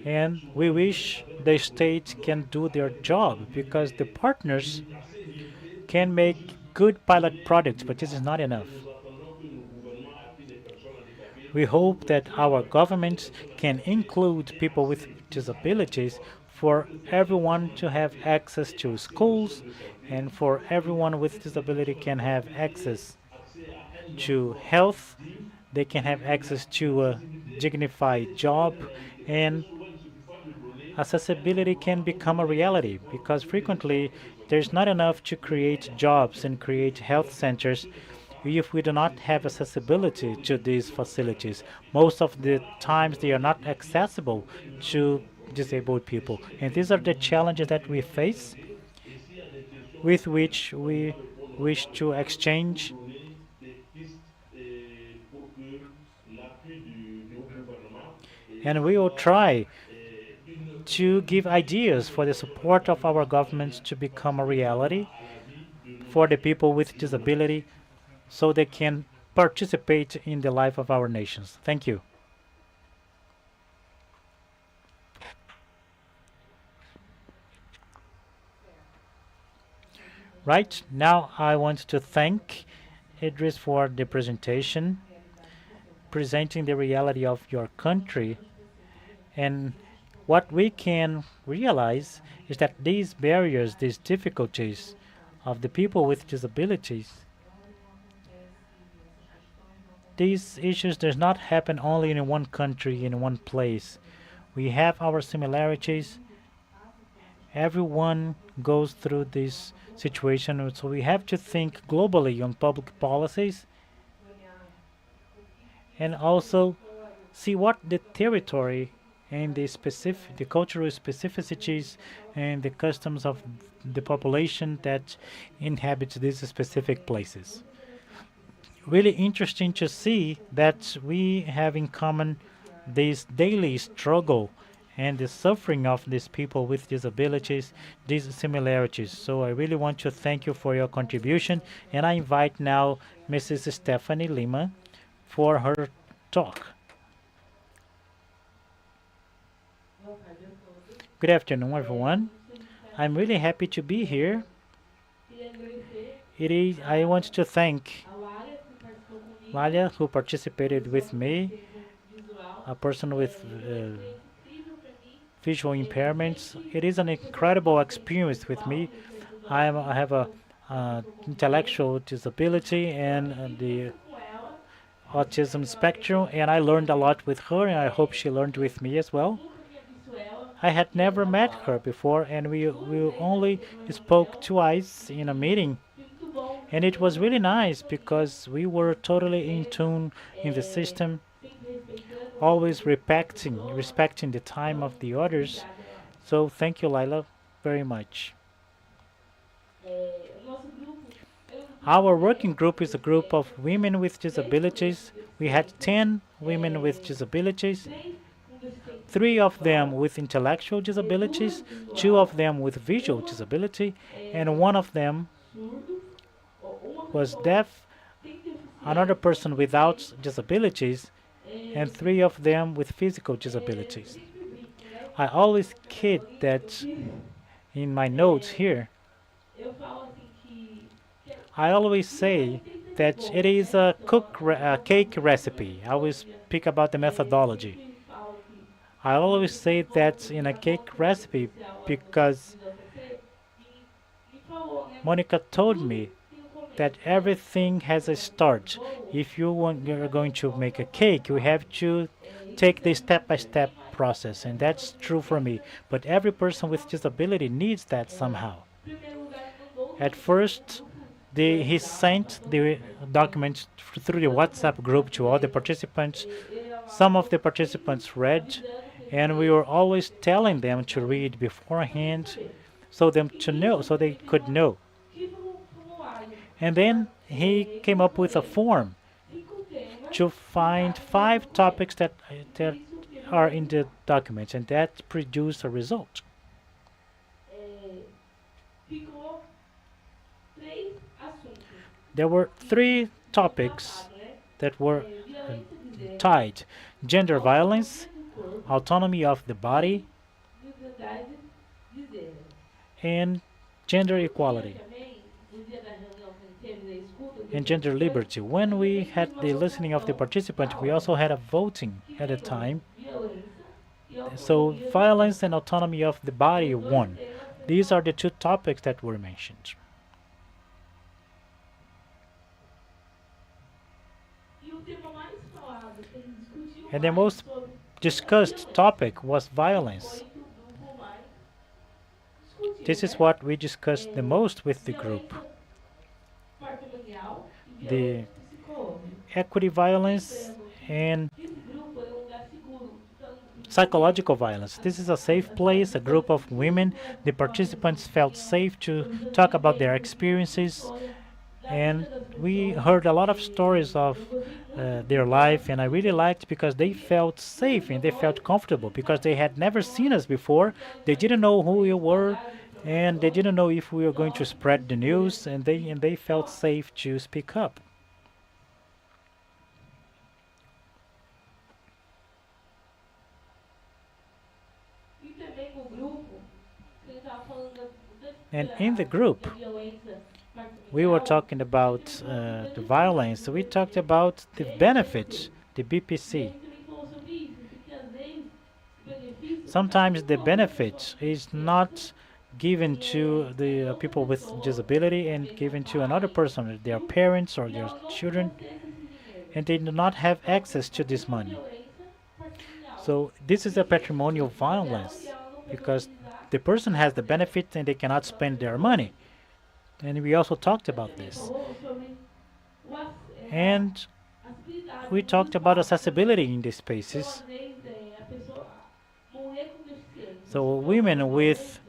And we wish the state can do their job because the partners can make good pilot products, but this is not enough. We hope that our governments can include people with disabilities for everyone to have access to schools and for everyone with disability can have access to health, they can have access to a dignified job, and accessibility can become a reality because frequently there's not enough to create jobs and create health centers if we do not have accessibility to these facilities. Most of the times they are not accessible to disabled people. And these are the challenges that we face with which we wish to exchange and we will try to give ideas for the support of our governments to become a reality for the people with disability so they can participate in the life of our nations. Thank you. Right, now I want to thank Idris for the presentation, presenting the reality of your country and what we can realize is that these barriers, these difficulties of the people with disabilities, these issues does not happen only in one country, in one place. We have our similarities. Everyone goes through this situation, so we have to think globally on public policies and also see what the territory and the cultural specificities and the customs of the population that inhabits these specific places. Really interesting to see that we have in common this daily struggle and the suffering of these people with disabilities, these similarities. So I really want to thank you for your contribution, and I invite now Mrs. Stephanie Lima for her talk. Good afternoon, everyone. I'm really happy to be here. I want to thank Lalia, who participated with me, a person with visual impairments. It is an incredible experience with me. I have a intellectual disability and the autism spectrum, and I learned a lot with her, and I hope she learned with me as well. I had never met her before, and we only spoke twice in a meeting, and it was really nice because we were totally in tune in the system, always respecting the time of the others. So thank you, Lila, very much. Our working group is a group of women with disabilities. We had 10 women with disabilities, 3 of them with intellectual disabilities, 2 of them with visual disability, and 1 of them was deaf, another person without disabilities, and 3 of them with physical disabilities. I always kid that in my notes here, I always say that it is a cake recipe. I always speak about the methodology. I always say that in a cake recipe because Monica told me that everything has a start. If you're going to make a cake, you have to take the step-by-step process, and that's true for me. But every person with disability needs that somehow. At first, he sent the document through the WhatsApp group to all the participants. Some of the participants read, and we were always telling them to read beforehand, so them to know, so they could know. And then he came up with a form to find 5 topics that are in the documents, and that produced a result. There were 3 topics that were tied: gender violence, autonomy of the body, and gender equality and gender liberty. When we had the listening of the participants, we also had a voting at a time. So violence and autonomy of the body won. These are the 2 topics that were mentioned. And the most discussed topic was violence. This is what we discussed the most with the group. The equity violence and psychological violence. This is a safe place, a group of women. The participants felt safe to talk about their experiences, and we heard a lot of stories of their life, and I really liked because they felt safe and they felt comfortable because they had never seen us before. They didn't know who we were, and they didn't know if we were going to spread the news, and they felt safe to speak up. And in the group, we were talking about the violence. We talked about the benefits, the BPC. sometimes the benefit is not given to the people with disability and given to another person, their parents or their não children, ter esse dinheiro. and they do not have Então, access to this isso é money. violência patrimonial. So this is a E patrimonial mas ela, e violence ela não pôde because utilizar the person has the esse benefit and they cannot Então, spend você their falou, money. And we also talked você about também this. falou sobre a And acessibilidade we dos talked about espaços. accessibility in these Então, spaces. às vezes, a pessoa, mulher com deficiência, So se sofre women with violência,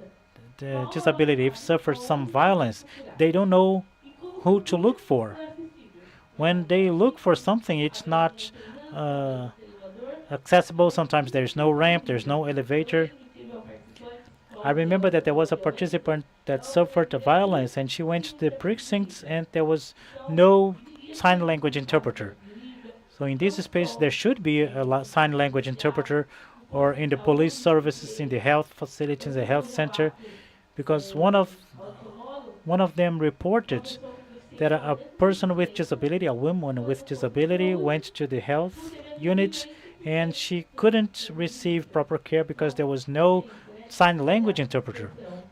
the qual ela disability, if vai, suffer para some onde que ela vai violence, procurar? they don't know E como who que to por look isso for. não é acessível? When Então, they look for fica, something, às it's vezes não not tem rampa, às vezes uh, não tem elevador. accessible. Então, Sometimes tudo there's isso no é ramp, there's no acessível. Eu elevator. mesmo tive uma participante que I sofreu remember that there was a violência. participant that Ela foi suffered a até o violence and she went to the limite precincts acessível. and there was Então, no e ninguém sign foi language responsável por interpreter. aquilo. E So in this não space, só there should be a sign no language social, interpreter no or posto de in the police saúde, services, in the porque health facilities, the você health foi center, relato because one of sonoro, one of them uma reported pessoa com that deficiência, a mulher com person with deficiência, disability, a woman foi with no posto de disability, saúde went to the por health ter atendido unit a and insuficiência, she couldn't receive proper care because there was no né? sign Essa language interpreter. expressão.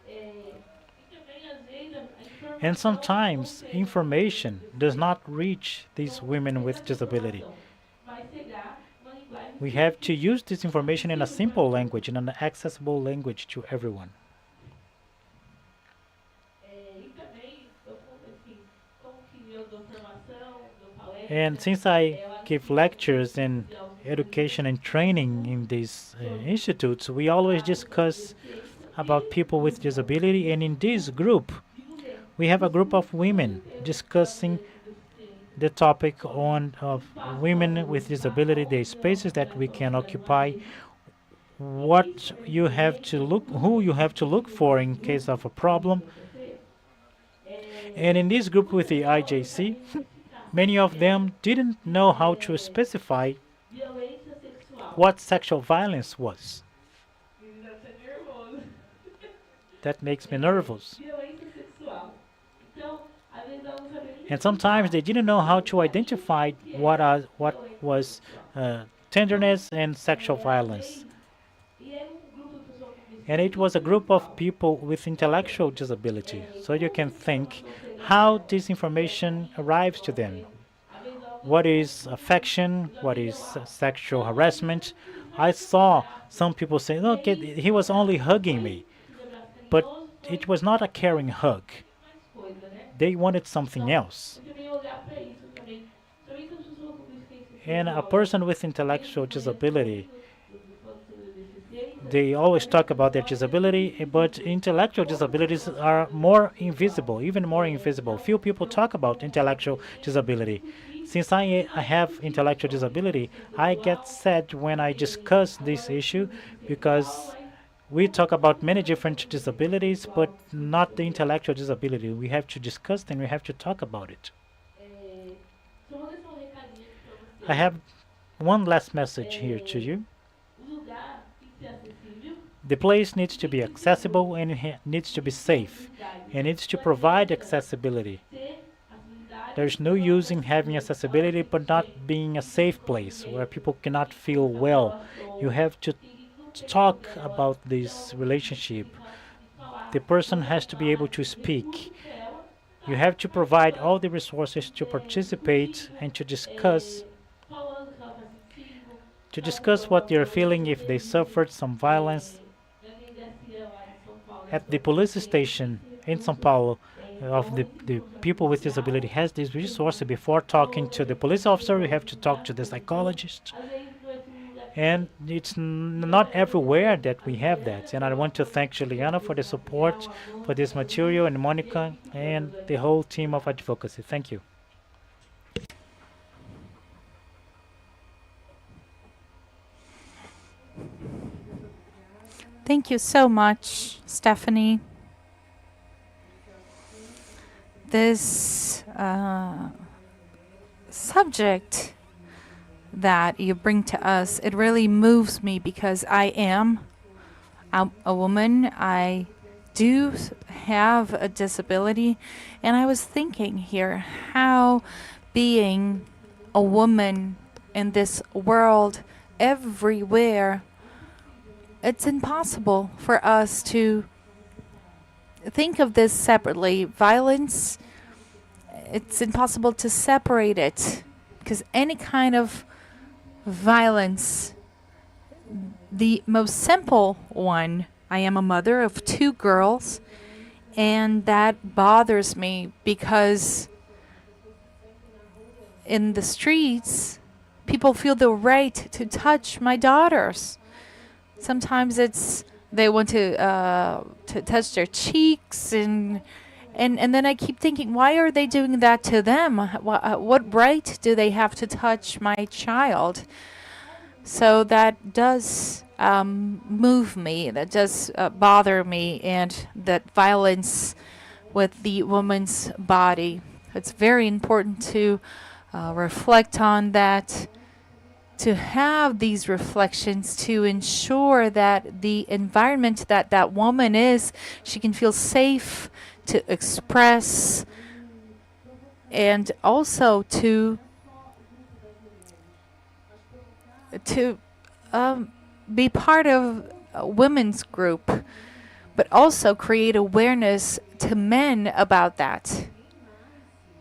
E também, às vezes, a And informação não sometimes chega information does deficiente. not reach these Então, women with essa disability. informação vai chegar numa linguagem We have to simples, use this information in a acessível para simple todos. language, in an accessible language to everyone. E também, assim, como que eu dou formação, dou And palestra, since I lá no give Instituto lectures in de Auxílio education and training in these sobre institutes, we always a discuss deficiência about e people with disability. And in this group, de mulher. we have a group of Então, women muito tempo para discussing mulher com deficiência, the topic sobre on of espaço para women o with espaço disability, the aonde spaces a that we pessoa can vai mais occupy, vezes. E what isso, you have to look, who you have to look for in case of a problem. And in this group with the IJC, many of them didn't know how to specify Violência sexual. what sexual violence was. Menina, você é nervoso. That makes me nervous. Violência sexual. Então, às vezes ela não sabia nem And sometimes they didn't know how to identify what was tenderness and sexual violence. E era grupo de pessoas com And it was a group of people with intellectual disability. So you can think how this information arrives to them. What is affection? What is sexual harassment? I saw some people say, look, he was only hugging me. But it was not a caring hug. mais coisa, né? They wanted something else. E também olhar para isso também. Também que as pessoas com deficiência And a person with intellectual disability, deficiência, they always talk about their disability, but intellectual disabilities are more invisible, even more invisible. Few people talk about intellectual disability. Since I have intellectual disability, I get sad when I discuss this issue because we talk about many different disabilities, but not the intellectual disability. We have to discuss and we have to talk about it. só vou deixar recadinho aqui para você. I have one last message here to you. O lugar tem que ser acessível. The place needs to be accessible and it needs to be safe and needs to provide accessibility. Ter acessibilidade. There's no use in having accessibility but not being a safe place where people cannot feel well. You have to talk about this relationship. The person has to be able to speak. You have to provide all the resources to participate and to discuss Falando que ela está sentindo. what they're feeling if they suffered some violence. Na delegacia lá em São Paulo. At the police station in São Paulo, of the people with disability has this resource. Before talking to the police officer, we have to talk to the psychologist. Às vezes não é tudo lugar And it's not everywhere that we have that. And I want to thank Juliana for the support for this material, and Monica and the whole team of advocacy. Thank you. Thank you so much, Stephanie. This subject that you bring to us, it really moves me because I am a woman. I do have a disability, and I was thinking here how being a woman in this world everywhere it's impossible for us to think of this separately. Violence, it's impossible to separate it because any kind of violence, the most simple one, I am a mother of two girls, and that bothers me because in the streets, people feel the right to touch my daughters. Sometimes it's they want to touch their cheeks and then I keep thinking, why are they doing that to them? What right do they have to touch my child? So that does move me. That does bother me, and that violence with the woman's body. It's very important to reflect on that, to have these reflections, to ensure that the environment that that woman is, she can feel safe to express, and also to be part of a women's group, but also create awareness to men about that,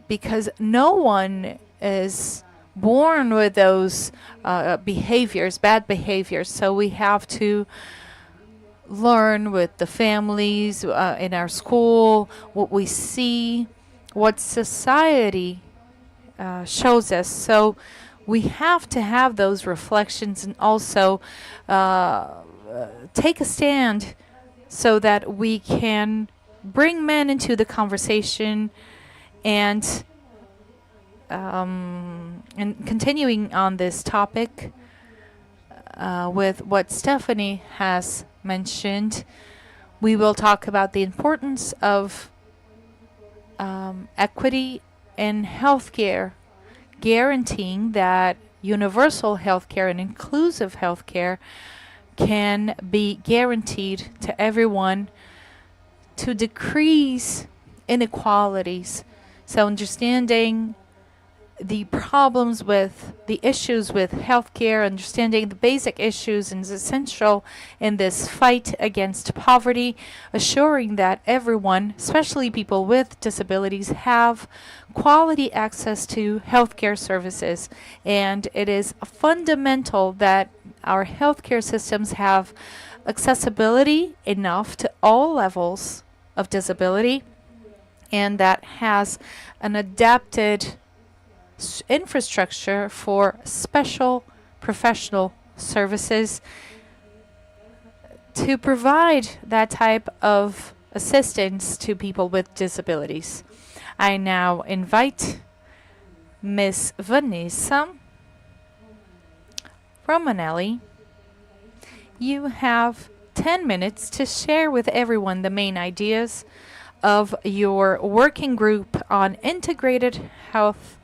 because no one is born with those behaviors, bad behaviors. So we have to learn with the families in our school, what we see, what society shows us. So we have to have those reflections and also take a stand so that we can bring men into the conversation. And continuing on this topic with what Stephanie has mentioned, we will talk about the importance of equity in healthcare, guaranteeing that universal healthcare and inclusive healthcare can be guaranteed to everyone to decrease inequalities. So understanding the problems with the issues with healthcare, understanding the basic issues is essential in this fight against poverty, assuring that everyone, especially people with disabilities, have quality access to healthcare services. And it is fundamental that our healthcare systems have accessibility enough to all levels of disability, and that has an adapted infrastructure for special professional services to provide that type of assistance to people with disabilities. I now invite Ms. Vanessa Romanelli. You have 10 minutes to share with everyone the main ideas of your working group on integrated health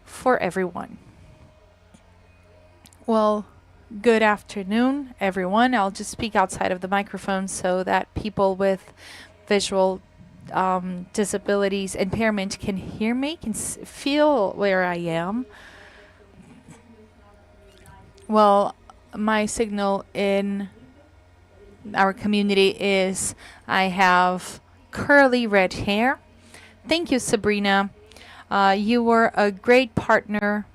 for everyone. Well, good afternoon, everyone. I'll just speak outside of the microphone so that people with visual disabilities impairment can hear me, can feel where I am. Well, my signal in our community is I have curly red hair. Thank you, Sabrina. You were a great partner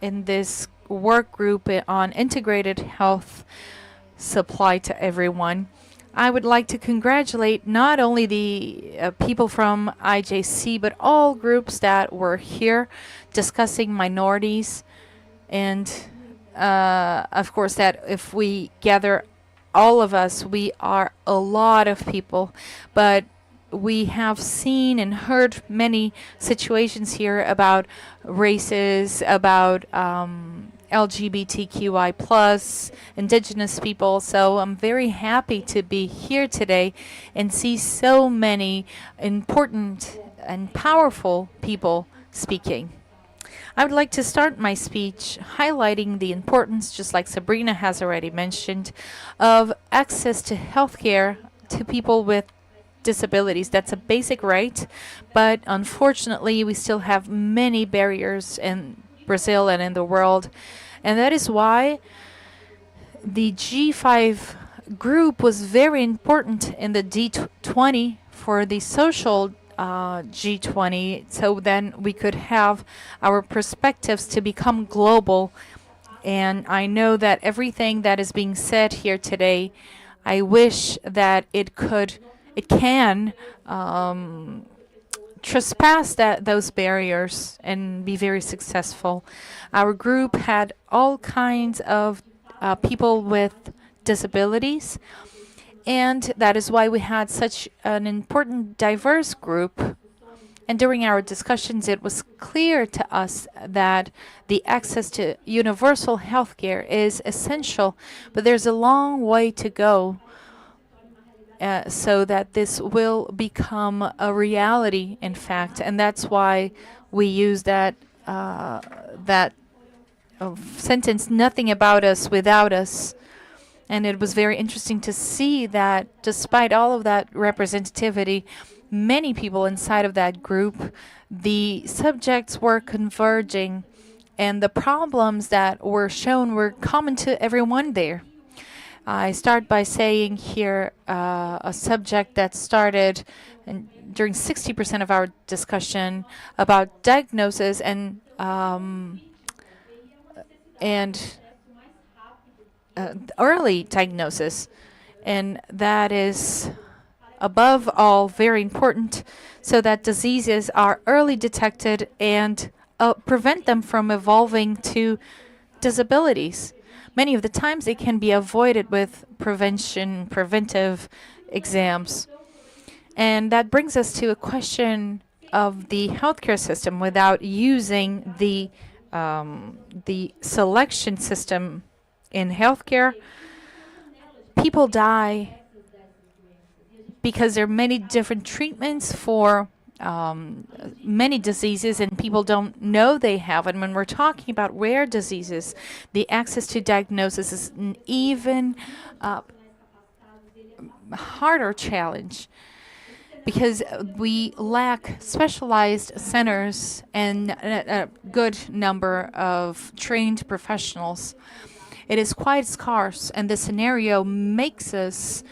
in this work group on integrated health supply to everyone. I would like to congratulate not only the people from IJC, but all groups that were here discussing minorities. And of course, that if we gather all of us, we are a lot of people, but we have seen and heard many situations here about races, about LGBTQI plus, indigenous people. So I'm very happy to be here today and see so many important and powerful people speaking. I would like to start my speech highlighting the importance, just like Sabrina has already mentioned, of access to healthcare to people with disabilities. That's a basic right, but unfortunately we still have many barriers in Brazil and in the world, and that is why the G5 group was very important in the D20 for the social G20, so then we could have our perspectives to become global. And I know that everything that is being said here today, I wish that it can trespass those barriers and be very successful. Our group had all kinds of people with disabilities, and that is why we had such an important, diverse group. And during our discussions, it was clear to us that the access to universal healthcare is essential, but there's a long way to go so that this will become a reality, in fact. And that's why we use that sentence, nothing about us without us. And it was very interesting to see that despite all of that representativity, many people inside of that group, the subjects were converging and the problems that were shown were common to everyone there. I start by saying here a subject that started during 60% of our discussion about diagnosis and early diagnosis, and that is above all very important so that diseases are early detected and prevent them from evolving to disabilities. Many of the times it can be avoided with preventive exams. And that brings us to a question of the healthcare system. Without using the selection system in healthcare, people die because there are many different treatments for many diseases, and people don't know they have. And when we're talking about rare diseases, the access to diagnosis is an even harder challenge because we lack specialized centers and a good number of trained professionals. It is quite scarce, and the scenario makes us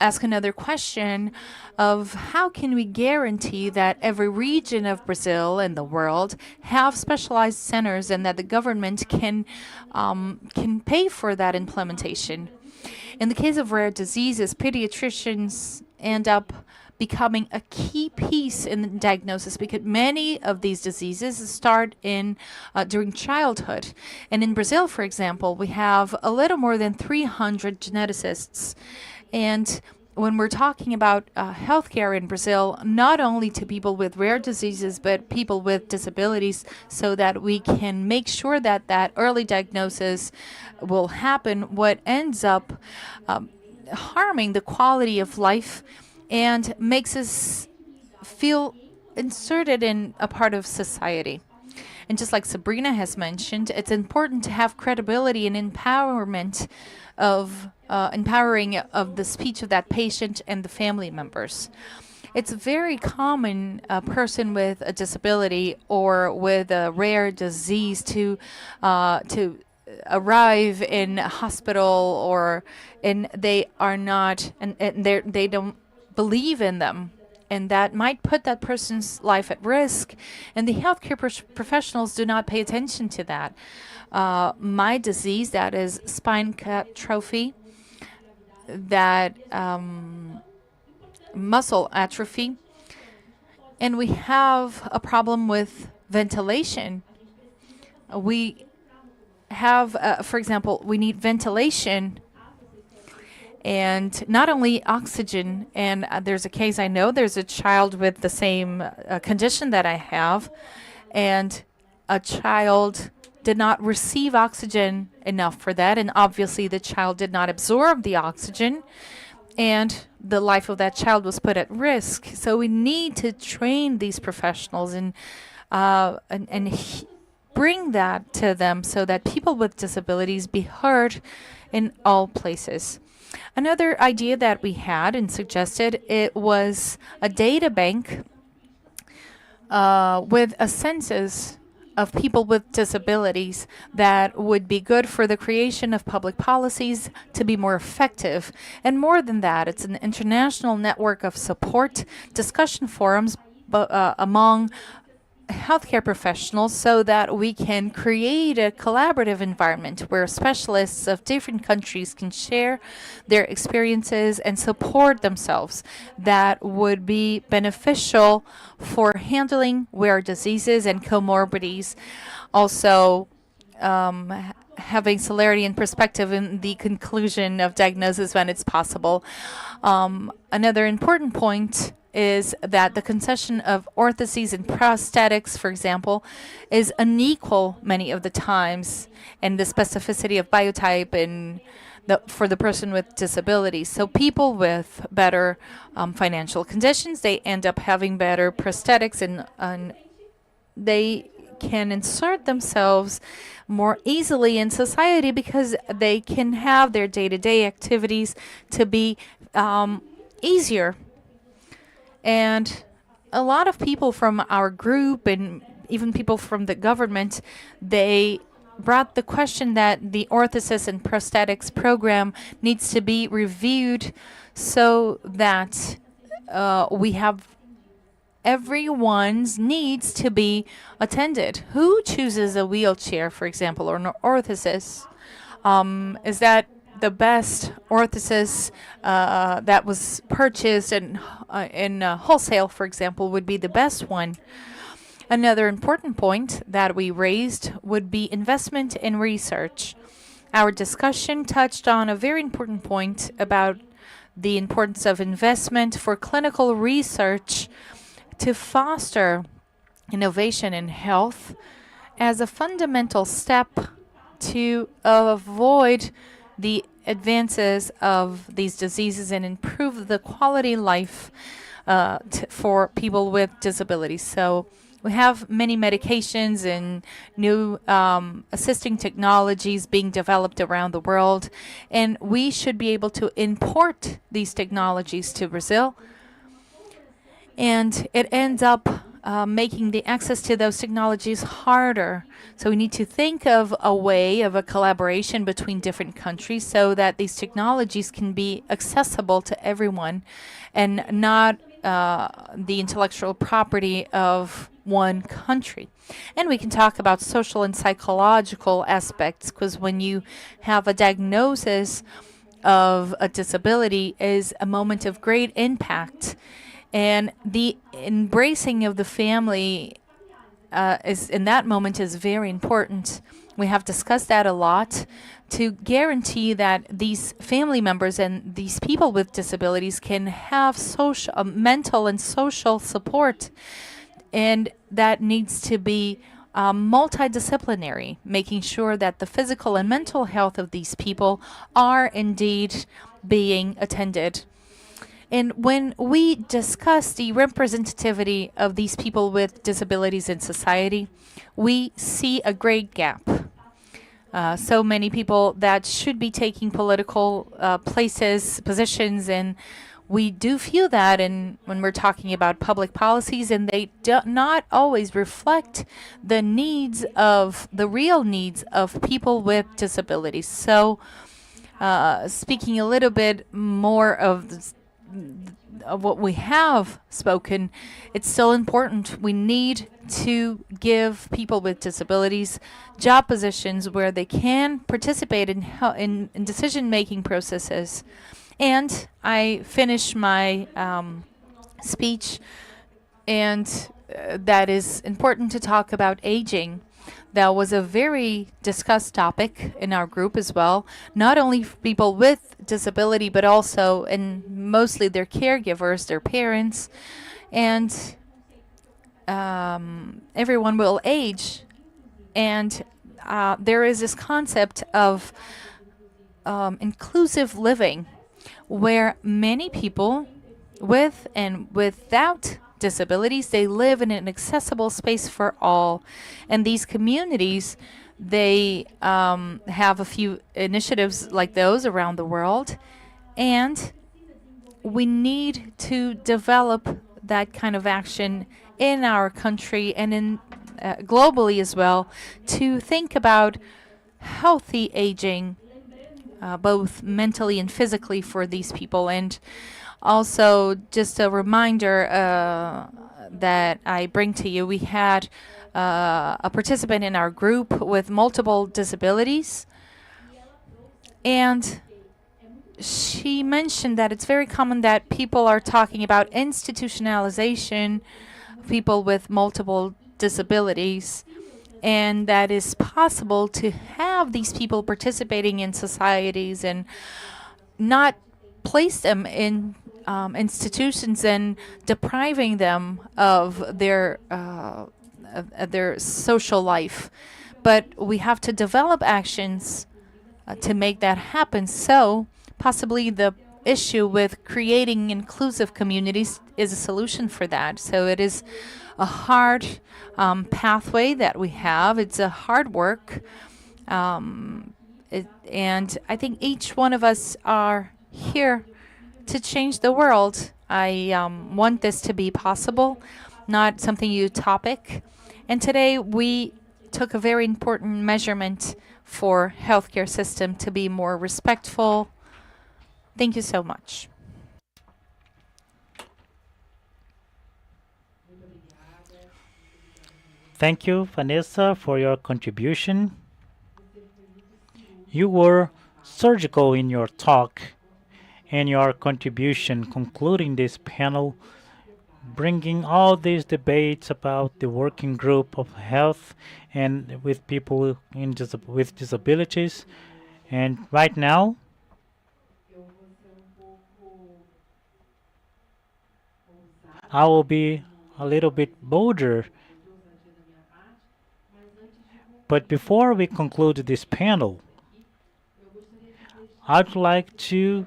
ask another question of how can we guarantee that every region of Brazil and the world have specialized centers and that the government can pay for that implementation. In the case of rare diseases, pediatricians end up becoming a key piece in the diagnosis because many of these diseases start during childhood. And in Brazil, for example, we have a little more than 300 geneticists. And when we're talking about healthcare in Brazil, not only to people with rare diseases, but people with disabilities, so that we can make sure that that early diagnosis will happen, what ends up harming the quality of life and makes us feel inserted in a part of society. And just like Sabrina has mentioned, it's important to have credibility and empowerment of empowering of the speech of that patient and the family members. It's very common a person with a disability or with a rare disease to arrive in a hospital and they are not and they don't believe in them, and that might put that person's life at risk, and the healthcare professionals do not pay attention to that. My disease, that is spine atrophy, that muscle atrophy, and we have a problem with ventilation. We have, for example, we need ventilation and not only oxygen. And there's a case I know, there's a child with the same condition that I have, and a child did not receive oxygen enough for that, and obviously the child did not absorb the oxygen, and the life of that child was put at risk. So we need to train these professionals and bring that to them so that people with disabilities be heard in all places. Another idea that we had and suggested, it was a data bank with a census of people with disabilities that would be good for the creation of public policies to be more effective. And more than that, it's an international network of support, discussion forums among healthcare professionals so that we can create a collaborative environment where specialists of different countries can share their experiences and support themselves that would be beneficial for handling rare diseases and comorbidities. Also, having celerity and perspective in the conclusion of diagnosis when it's possible. Another important point is that the concession of orthoses and prosthetics, for example, is unequal many of the times, and the specificity of biotype and for the person with disabilities. So people with better financial conditions, they end up having better prosthetics and they can insert themselves more easily in society because they can have their day-to-day activities to be easier. And a lot of people from our group and even people from the government, they brought the question that the orthosis and prosthetics program needs to be reviewed so that we have everyone's needs to be attended. Who chooses a wheelchair, for example, or an orthosis? Is that the best orthosis that was purchased in wholesale, for example, would be the best one? Another important point that we raised would be investment in research. Our discussion touched on a very important point about the importance of investment for clinical research to foster innovation in health as a fundamental step to avoid the advances of these diseases and improve the quality life for people with disabilities. So we have many medications and new assisting technologies being developed around the world, and we should be able to import these technologies to Brazil. And it ends up making the access to those technologies harder. So we need to think of a way of a collaboration between different countries so that these technologies can be accessible to everyone and not the intellectual property of one country. And we can talk about social and psychological aspects, because when you have a diagnosis of a disability is a moment of great impact. And the embracing of the family is in that moment is very important. We have discussed that a lot to guarantee that these family members and these people with disabilities can have social, mental and social support. And that needs to be multidisciplinary, making sure that the physical and mental health of these people are indeed being attended. And when we discuss the representativity of these people with disabilities in society, we see a great gap. So many people that should be taking political positions, and we do feel that when we're talking about public policies, and they do not always reflect the real needs of people with disabilities. So speaking a little bit more of what we have spoken, it's still important. We need to give people with disabilities job positions where they can participate in decision-making processes. And I finish my speech, and that is important to talk about aging. That was a very discussed topic in our group as well. Not only people with disability, but also and mostly their caregivers, their parents, and everyone will age. And there is this concept of inclusive living, where many people with and without disabilities, they live in an accessible space for all. And these communities, they have a few initiatives like those around the world. And we need to develop that kind of action in our country and in globally as well, to think about healthy aging, both mentally and physically for these people. And also, just a reminder that I bring to you, we had a participant in our group with multiple disabilities, and she mentioned that it's very common that people are talking about institutionalization of people with multiple disabilities, and that it's possible to have these people participating in societies and not place them in institutions and depriving them of their social life. But we have to develop actions to make that happen. So possibly the issue with creating inclusive communities is a solution for that. So it is a hard pathway that we have. It's a hard work. And I think each one of us are here to change the world. I want this to be possible, not something utopic. And today we took a very important measurement for healthcare system to be more respectful. Thank you so much. Thank you, Vanessa, for your contribution. You were surgical in your talk and your contribution, concluding this panel, bringing all these debates about the working group of health and with people with disabilities. And right now, I will be a little bit bolder. But before we conclude this panel, I'd like to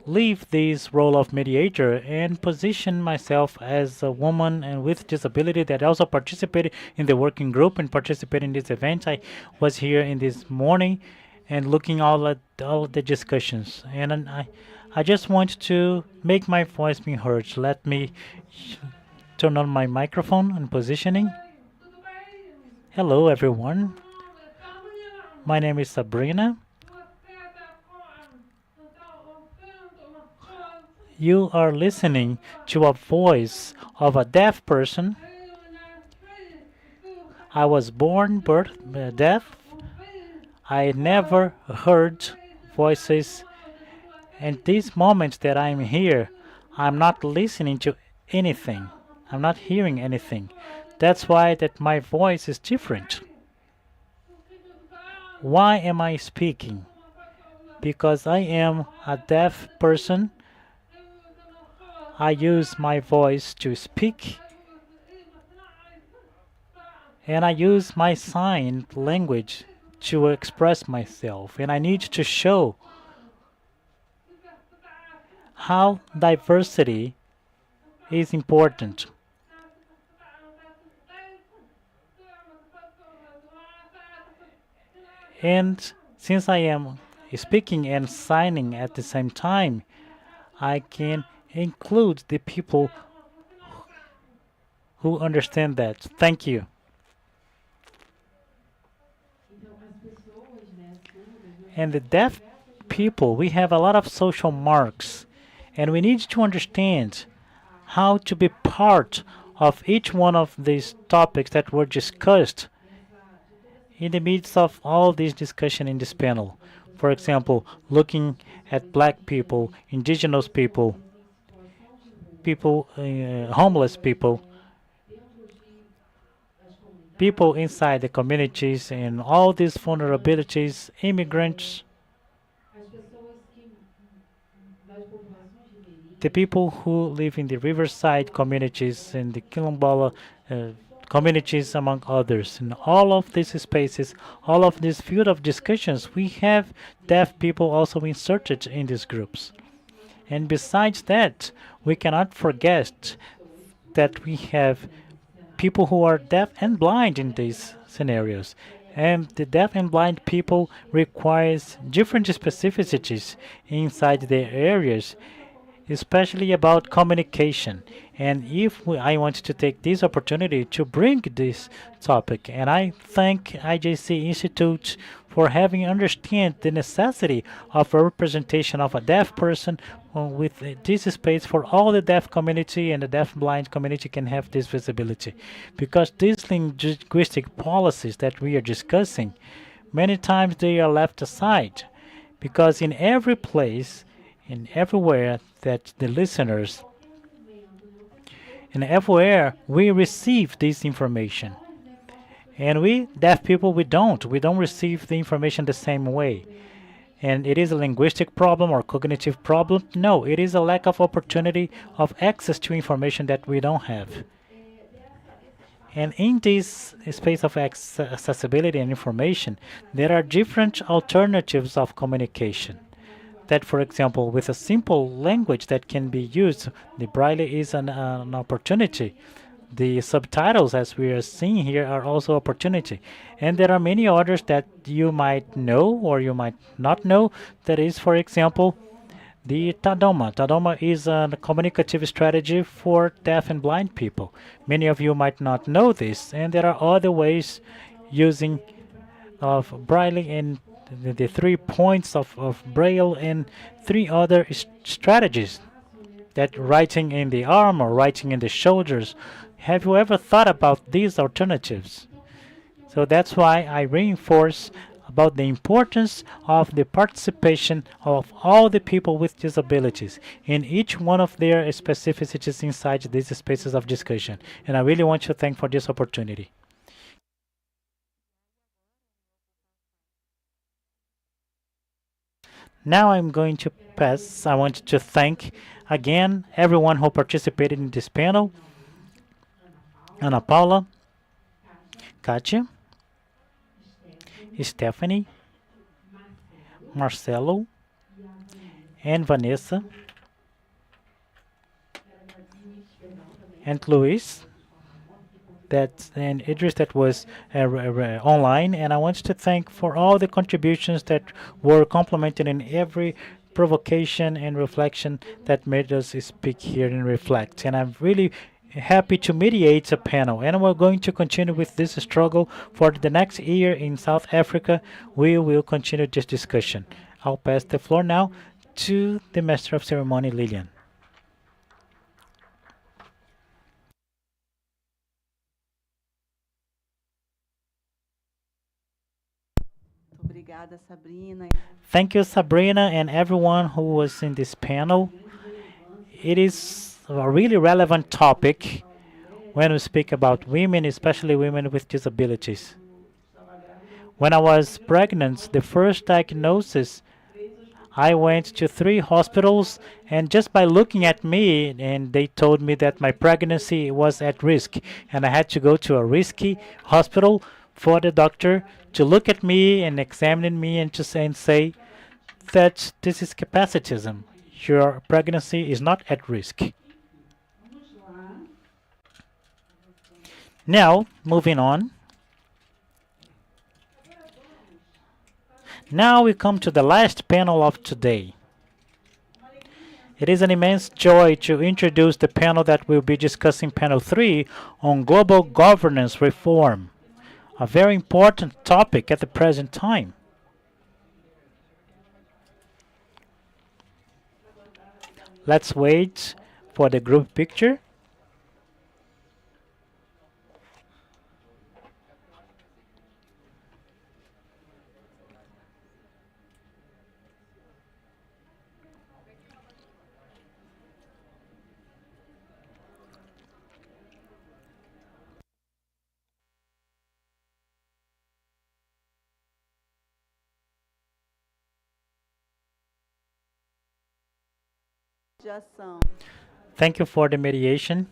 leave this role of mediator and position myself as a woman and with disability that also participated in the working group and participated in this event. I was here in this morning and looking all at all the discussions, and I just want to make my voice be heard. Let me turn on my microphone and positioning. Hello everyone, my name is Sabrina. You are listening to a voice of a deaf person. I was born deaf. I never heard voices. And these moments that I'm here, I'm not listening to anything. I'm not hearing anything. That's why that my voice is different. Why am I speaking? Because I am a deaf person. I use my voice to speak, and I use my sign language to express myself, and I need to show how diversity is important. And since I am speaking and signing at the same time, I can include the people who understand that. Thank you. And the deaf people, we have a lot of social marks, and we need to understand how to be part of each one of these topics that were discussed in the midst of all this discussion in this panel. For example, looking at black people, indigenous people, homeless people, people inside the communities and all these vulnerabilities, immigrants, the people who live in the riverside communities and the Quilombola communities, among others. In all of these spaces, all of this field of discussions, we have deaf people also inserted in these groups. And besides that, we cannot forget that we have people who are deaf and blind in these scenarios. And the deaf and blind people requires different specificities inside their areas, especially about communication. And if I want to take this opportunity to bring this topic, and I thank IJC Institute for having understand the necessity of a representation of a deaf person with this space for all the deaf community and the deaf blind community can have this visibility. Because these linguistic policies that we are discussing, many times they are left aside because in every place, in everywhere that the listeners, and everywhere we receive this information. And we, deaf people, we don't receive the information the same way. And it is a linguistic problem or cognitive problem? No, it is a lack of opportunity of access to information that we don't have. And in this space of accessibility and information, there are different alternatives of communication. That, for example, with a simple language that can be used, the Braille is an opportunity. The subtitles, as we are seeing here, are also opportunity. And there are many others that you might know or you might not know. That is, for example, the Tadoma. Tadoma is a communicative strategy for deaf and blind people. Many of you might not know this, and there are other ways using of Braille and the 3 points of Braille and three other strategies that writing in the arm or writing in the shoulders. Have you ever thought about these alternatives? So that's why I reinforce about the importance of the participation of all the people with disabilities in each one of their specificities inside these spaces of discussion. And I really want to thank for this opportunity. Now I'm going to pass. I want to thank again everyone who participated in this panel. Ana Paula, Katia, Stephanie, Marcelo, and Vanessa, and Luis, that and Idris that was online, and I want to thank for all the contributions that were complemented in every provocation and reflection that made us speak here and reflect. And I'm really happy to mediate a panel, and we're going to continue with this struggle for the next year in South Africa. We will continue this discussion. I'll pass the floor now to the Master of Ceremony, Lilian. Obrigada, Sabrina. Thank you, Sabrina, and everyone who was in this panel. It is a really relevant topic when we speak about women, especially women with disabilities. When I was pregnant, the first diagnosis, I went to 3 hospitals, and just by looking at me, and they told me that my pregnancy was at risk, and I had to go to a risky hospital for the doctor to look at me and examine me and say that this is capacitism. Your pregnancy is not at risk. Now, moving on. Now we come to the last panel of today. It is an immense joy to introduce the panel that will be discussing panel 3 on global governance reform, a very important topic at the present time. Let's wait for the group picture. De ação. Thank you for the mediation.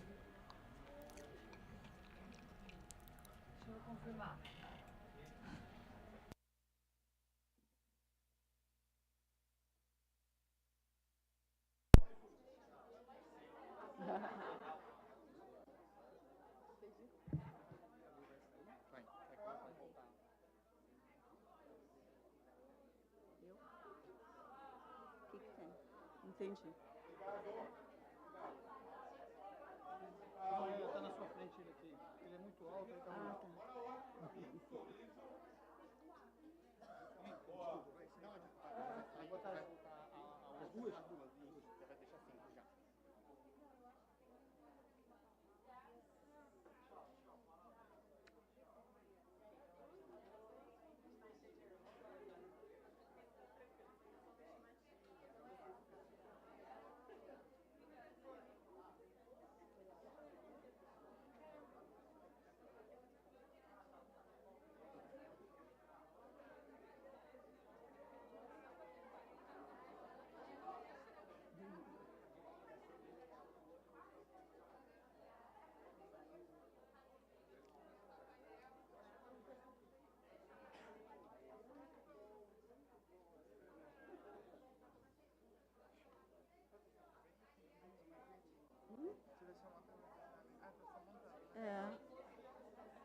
O que que tem? Entendi. Rafael, tá na sua frente ele aqui. Ele é muito alto, ele tá muito. Vai botar as duas? As duas. Você vai deixar assim já.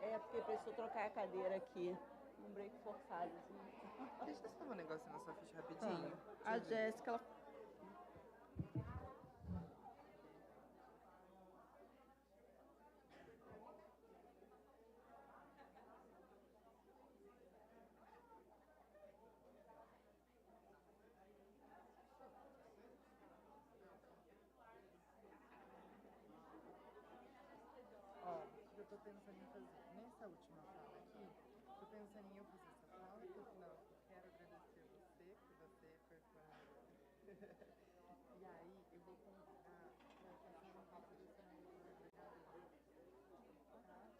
É porque precisou trocar a cadeira aqui. Um break forçado. Assim. Deixa eu só um negócio na sua ficha rapidinho. A Jéssica, ela. Ó, eu tô pensando em fazer, nessa última fala aqui, tô pensando em eu fazer essa fala, que afinal eu quero agradecer você, que você foi maravilhoso. E aí eu vou convidar para fazer um vídeo desse nome.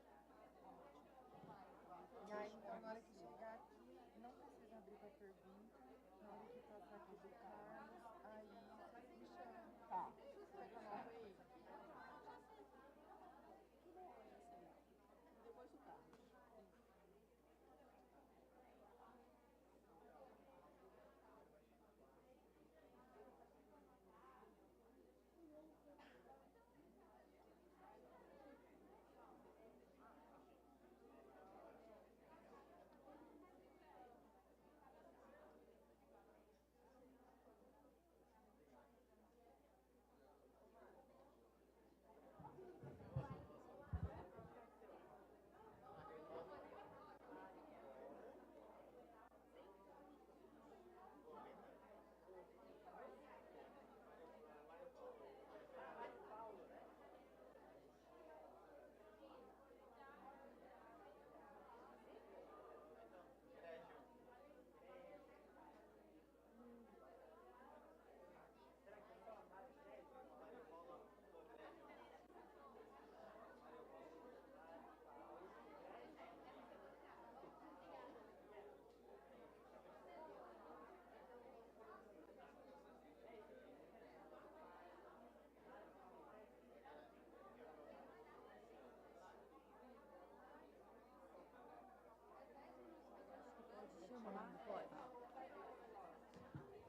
E aí, então, na hora que chegar aqui, não precisa abrir para pergunta. Na hora que passar aqui do Carlos, aí vocês me chamam. Tá. Você tá anota aí? Depois do carro.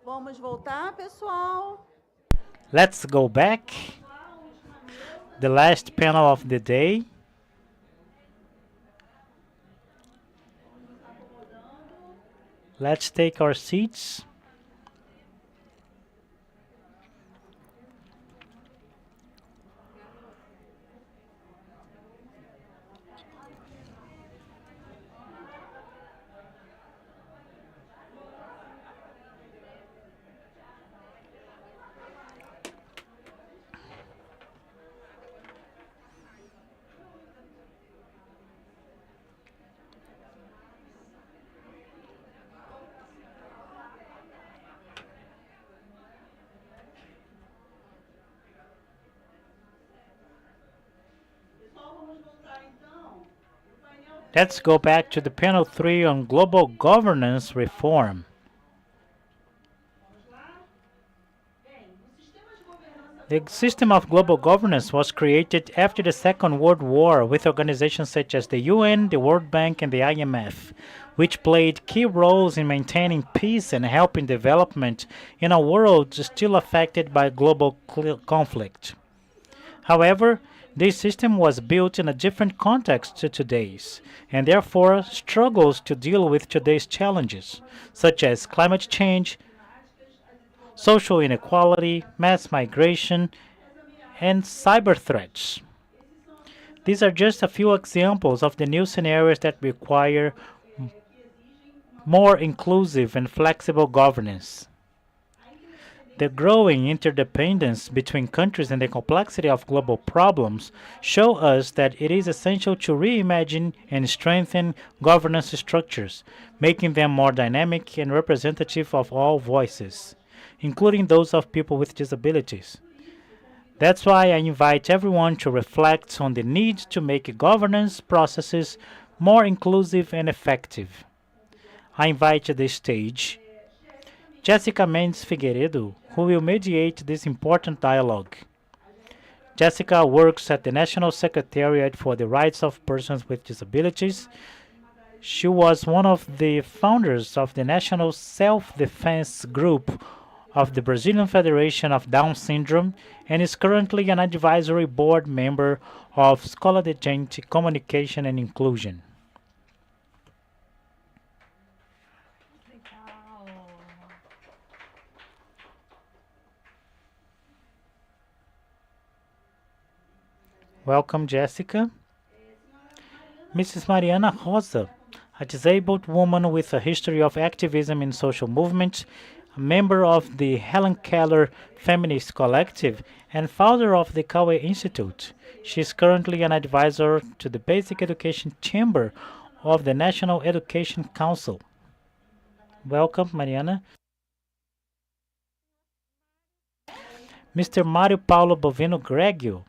Vamos voltar, pessoal? Let's go back. The last panel of the day. Let's take our seats. Let's go back to the panel 3 on global governance reform. The system of global governance was created after the Second World War with organizations such as the UN, the World Bank, and the IMF, which played key roles in maintaining peace and helping development in a world still affected by global conflict. However, this system was built in a different context to today's, and therefore struggles to deal with today's challenges, such as climate change, social inequality, mass migration, and cyber threats. These are just a few examples of the new scenarios that require more inclusive and flexible governance. The growing interdependence between countries and the complexity of global problems show us that it is essential to reimagine and strengthen governance structures, making them more dynamic and representative of all voices, including those of people with disabilities. That's why I invite everyone to reflect on the need to make governance processes more inclusive and effective. I invite to the stage Jessica Mendes Figueiredo, who will mediate this important dialogue. Jessica works at the National Secretariat for the Rights of Persons with Disabilities. She was one of the founders of the National Self-Defense Group of the Brazilian Federation of Down Syndrome and is currently an advisory board member of Escola de Gente Communication and Inclusion. Welcome, Jessica. Mrs. Mariana Rosa, a disabled woman with a history of activism in social movements, a member of the Helen Keller Feminist Collective, and founder of the Cauê Institute. She is currently an advisor to the Basic Education Chamber of the National Education Council. Welcome, Mariana. Mr. Mário Paulo Bovino Gregio.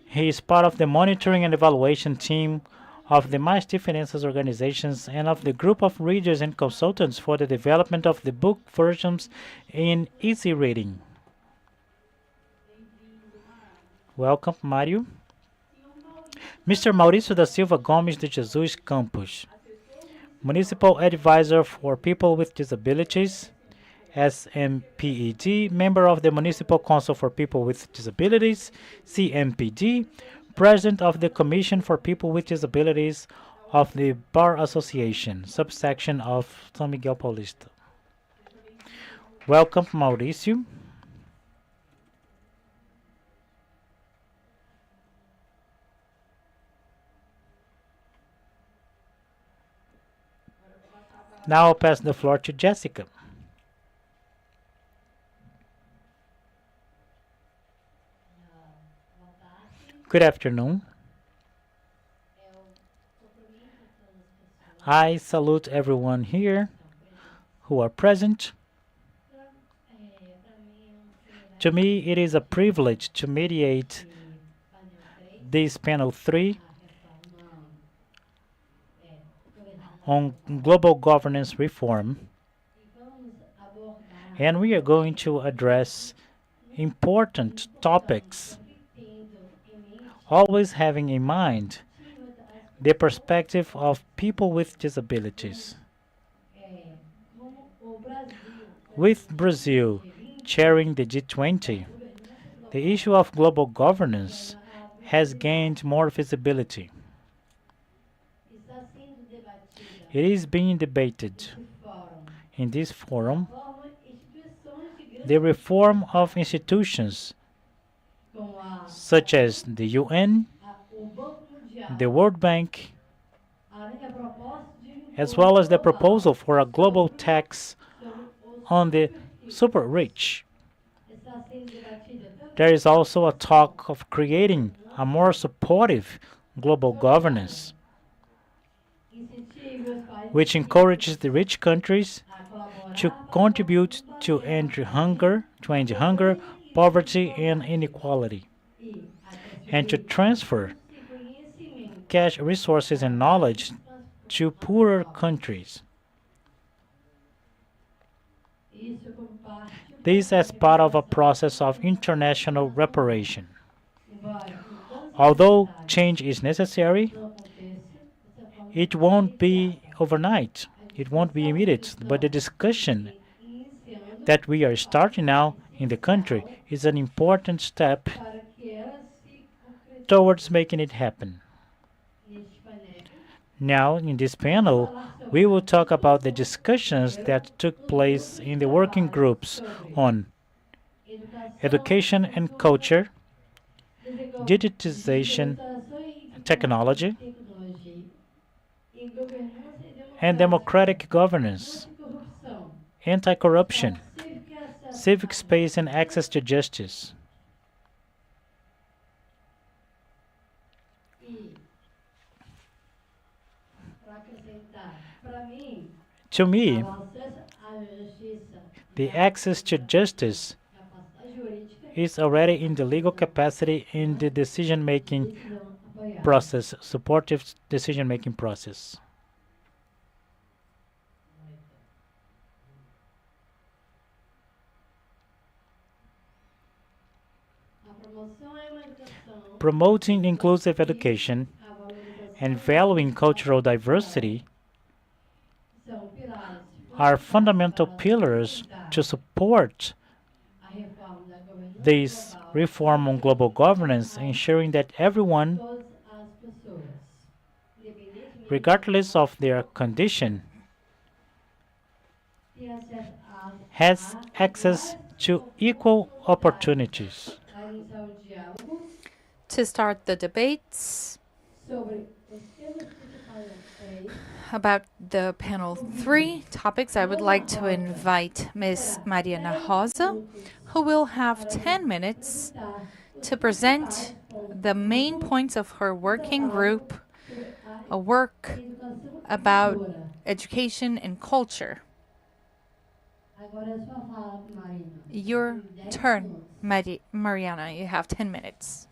He is part of the monitoring and evaluation team of the Mais Diferenças organizations and of the group of readers and consultants for the development of the book versions in easy reading. Welcome, Mário. Mr. Maurício da Silva Gomes de Jesus Campos, Municipal Advisor for People with Disabilities, SMPED, member of the Municipal Council for People with Disabilities, CMPD, President of the Commission for People with Disabilities of the Bar Association, subsection of São Miguel Paulista. Welcome, Mauricio. Now I'll pass the floor to Jessica. Good afternoon. I salute everyone here who are present. To me, it is a privilege to mediate this panel 3 on global governance reform. And we are going to address important topics, always having in mind the perspective of people with disabilities. With Brazil chairing the G20, the issue of global governance has gained more visibility. It is being debated in this forum the reform of institutions such as the UN, the World Bank, as well as the proposal for a global tax on the super rich. There is also a talk of creating a more supportive global governance, which encourages the rich countries to contribute to end hunger, poverty, and inequality, and to transfer cash resources and knowledge to poorer countries. This as part of a process of international reparation. Although change is necessary, it won't be overnight. It won't be immediate, but the discussion that we are starting now in the country is an important step towards making it happen. Now, in this panel, We will talk about the discussions that took place in the working groups on education and culture, digitization, technology, and democratic governance, anti corruption, civic space, and access to justice. To me, the access to justice is already in the legal capacity in the decision making process, supportive decision making process. Promoting inclusive education and valuing cultural diversity are fundamental pillars to support this reform on global governance, ensuring that everyone, regardless of their condition, has access to equal opportunities. To start the debates about the panel 3 topics, I would like to invite Ms. Mariana Rosa, who will have 10 minutes to present the main points of her working group, a work about education and culture. Your turn, Mariana. You have 10 minutes.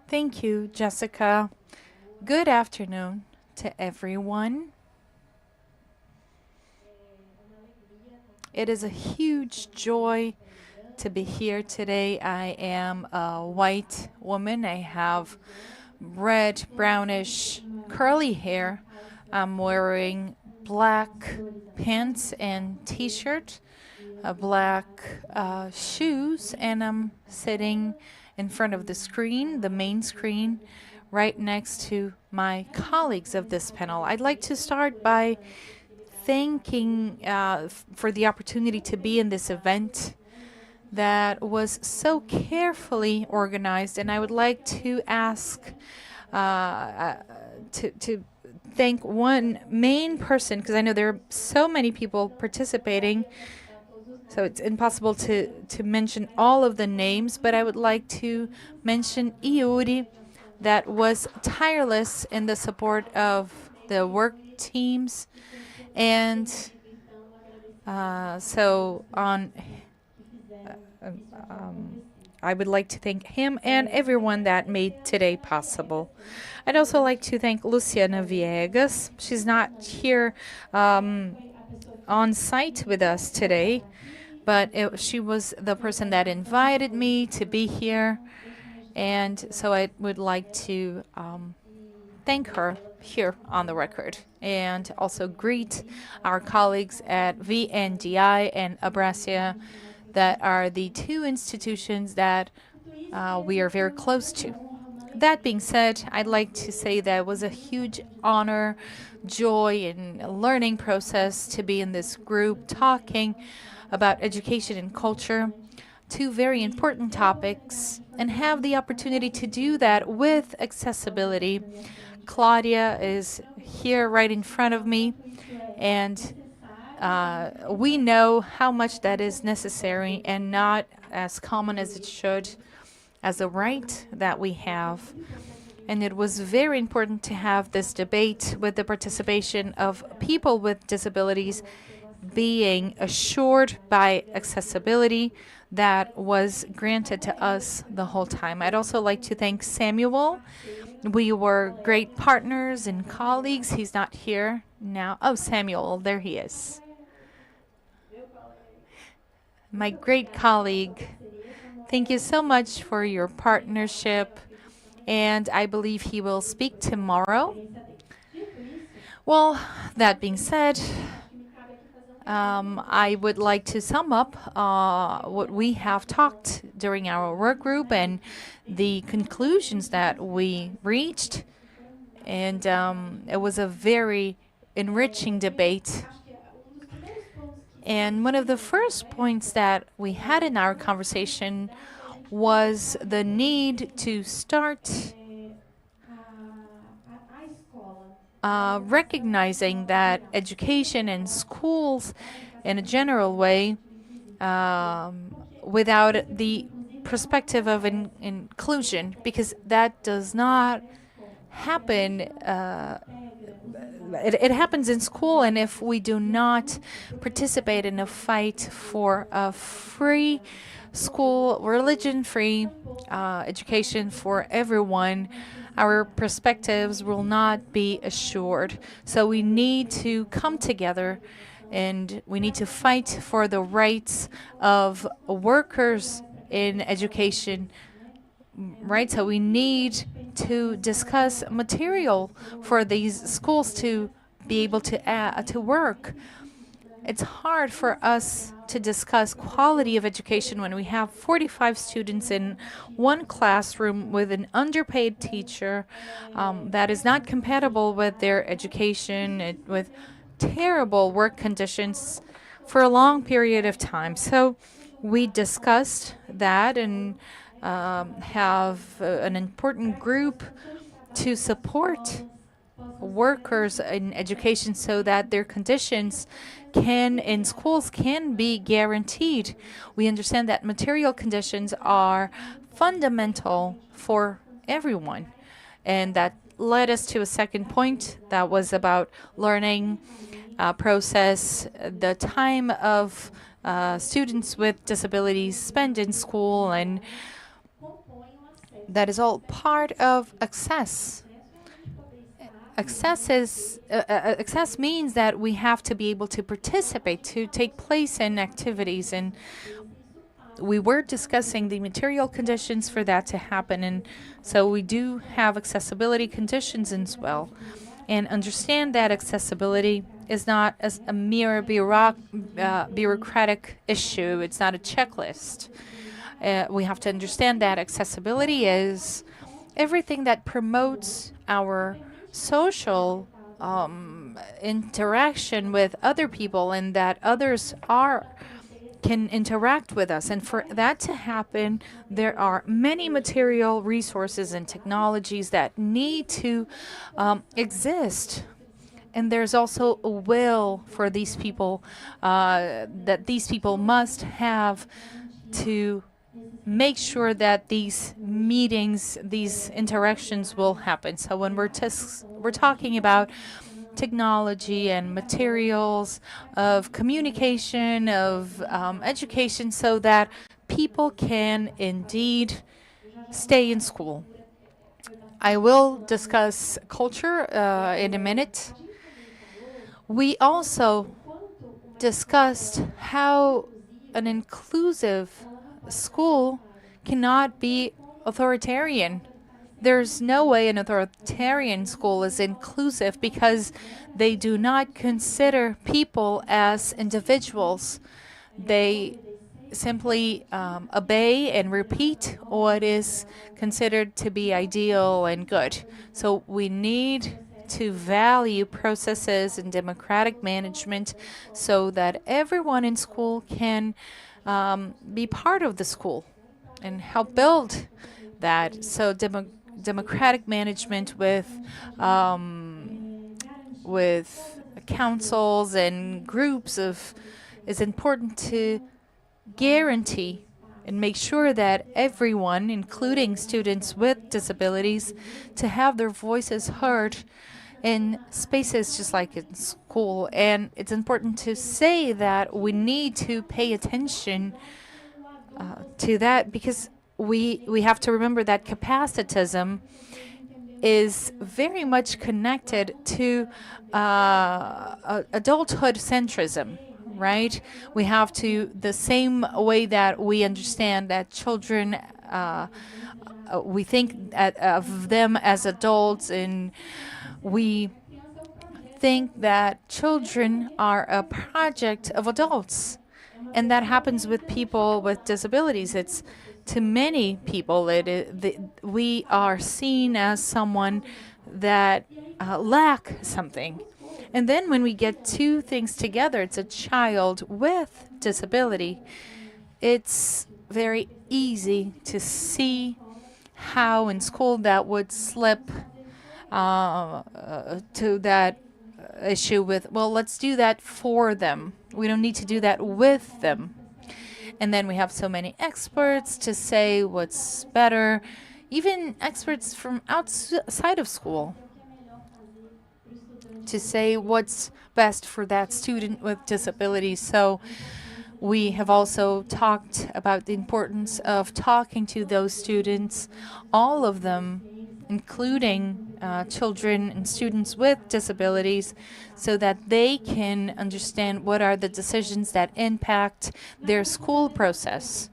Thank you, Jessica. Good afternoon to everyone. It is a huge joy to be here today. I am a white woman. I have red, brownish, curly hair. I'm wearing black pants and t-shirt, black shoes, and I'm sitting in front of the screen, the main screen, right next to my colleagues of this panel. I'd like to start by thanking for the opportunity to be in this event that was so carefully organized, and I would like to ask to thank one main person, because I know there are so many people participating, so it's impossible to mention all of the names, but I would like to mention Iuri, that was tireless in the support of the work teams, and so on. I would like to thank him and everyone that made today possible. I'd also like to thank Luciana Viegas. She's not here on site with us today, but she was the person that invited me to be here, and so I would like to thank her here on the record, and also greet our colleagues at VNDI and Abracia, that are the two institutions that we are very close to. That being said, I'd like to say that it was a huge honor, joy, and learning process to be in this group talking about education and culture, two very important topics, and have the opportunity to do that with accessibility. Claudia is here right in front of me, and we know how much that is necessary and not as common as it should, as a right that we have. And it was very important to have this debate with the participation of people with disabilities being assured by accessibility that was granted to us the whole time. I'd also like to thank Samuel. We were great partners and colleagues. He's not here now. Oh, Samuel, there he is. My great colleague. Thank you so much for your partnership, and I believe he will speak tomorrow. Well, that being said, I would like to sum up what we have talked during our work group and the conclusions that we reached. And it was a very enriching debate. And one of the first points that we had in our conversation was the need to start recognizing that education and schools, in a general way, without the perspective of inclusion, because that does not happen. It happens in school, and if we do not participate in a fight for a free school, religion-free education for everyone, our perspectives will not be assured. So we need to come together and we need to fight for the rights of workers in education, right? So we need to discuss material for these schools to be able to work. It's hard for us to discuss quality of education when we have 45 students in one classroom with an underpaid teacher that is not compatible with their education, with terrible work conditions for a long period of time. So we discussed that and have an important group to support workers in education so that their conditions in schools can be guaranteed. We understand that material conditions are fundamental for everyone. And that led us to a second point that was about learning process, the time of students with disabilities spend in school, and that is all part of access. Access means that we have to be able to participate, to take place in activities, and we were discussing the material conditions for that to happen, and so we do have accessibility conditions as well. And understand that accessibility is not as a mere bureaucratic issue. It's not a checklist. We have to understand that accessibility is everything that promotes our social interaction with other people and that others can interact with us. And for that to happen, there are many material resources and technologies that need to exist. And there's also a will for these people that these people must have to make sure that these meetings, these interactions will happen. So when we're talking about technology and materials of communication, of education, so that people can indeed stay in school. I will discuss culture in a minute. We also discussed how an inclusive school cannot be authoritarian. There's no way an authoritarian school is inclusive because they do not consider people as individuals. They simply obey and repeat what is considered to be ideal and good. So we need to value processes and democratic management so that everyone in school can be part of the school and help build that. So democratic management with councils and groups is important to guarantee and make sure that everyone, including students with disabilities, to have their voices heard in spaces just like in school. And it's important to say that we need to pay attention to that because we have to remember that capacitism is very much connected to adulthood centrism, right? We have to, the same way that we understand that children, we think of them as adults, and we think that children are a project of adults. And that happens with people with disabilities. It's to many people, we are seen as someone that lack something. And then when we get two things together, it's a child with disability. It's very easy to see how in school that would slip to that issue with, well, let's do that for them. We don't need to do that with them. And then we have so many experts to say what's better, even experts from outside of school to say what's best for that student with disabilities. So we have also talked about the importance of talking to those students, all of them, including children and students with disabilities, so that they can understand what are the decisions that impact their school process.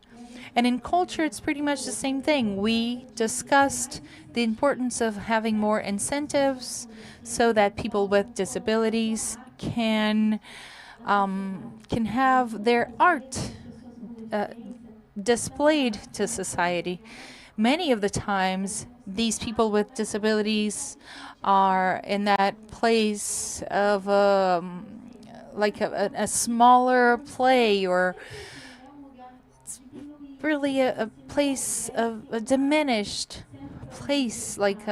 And in culture, it's pretty much the same thing. We discussed the importance of having more incentives so that people with disabilities can have their art uh, displayed to society. Many of the times, these people with disabilities are in that place of like a smaller play, or it's really a place of a diminished place, like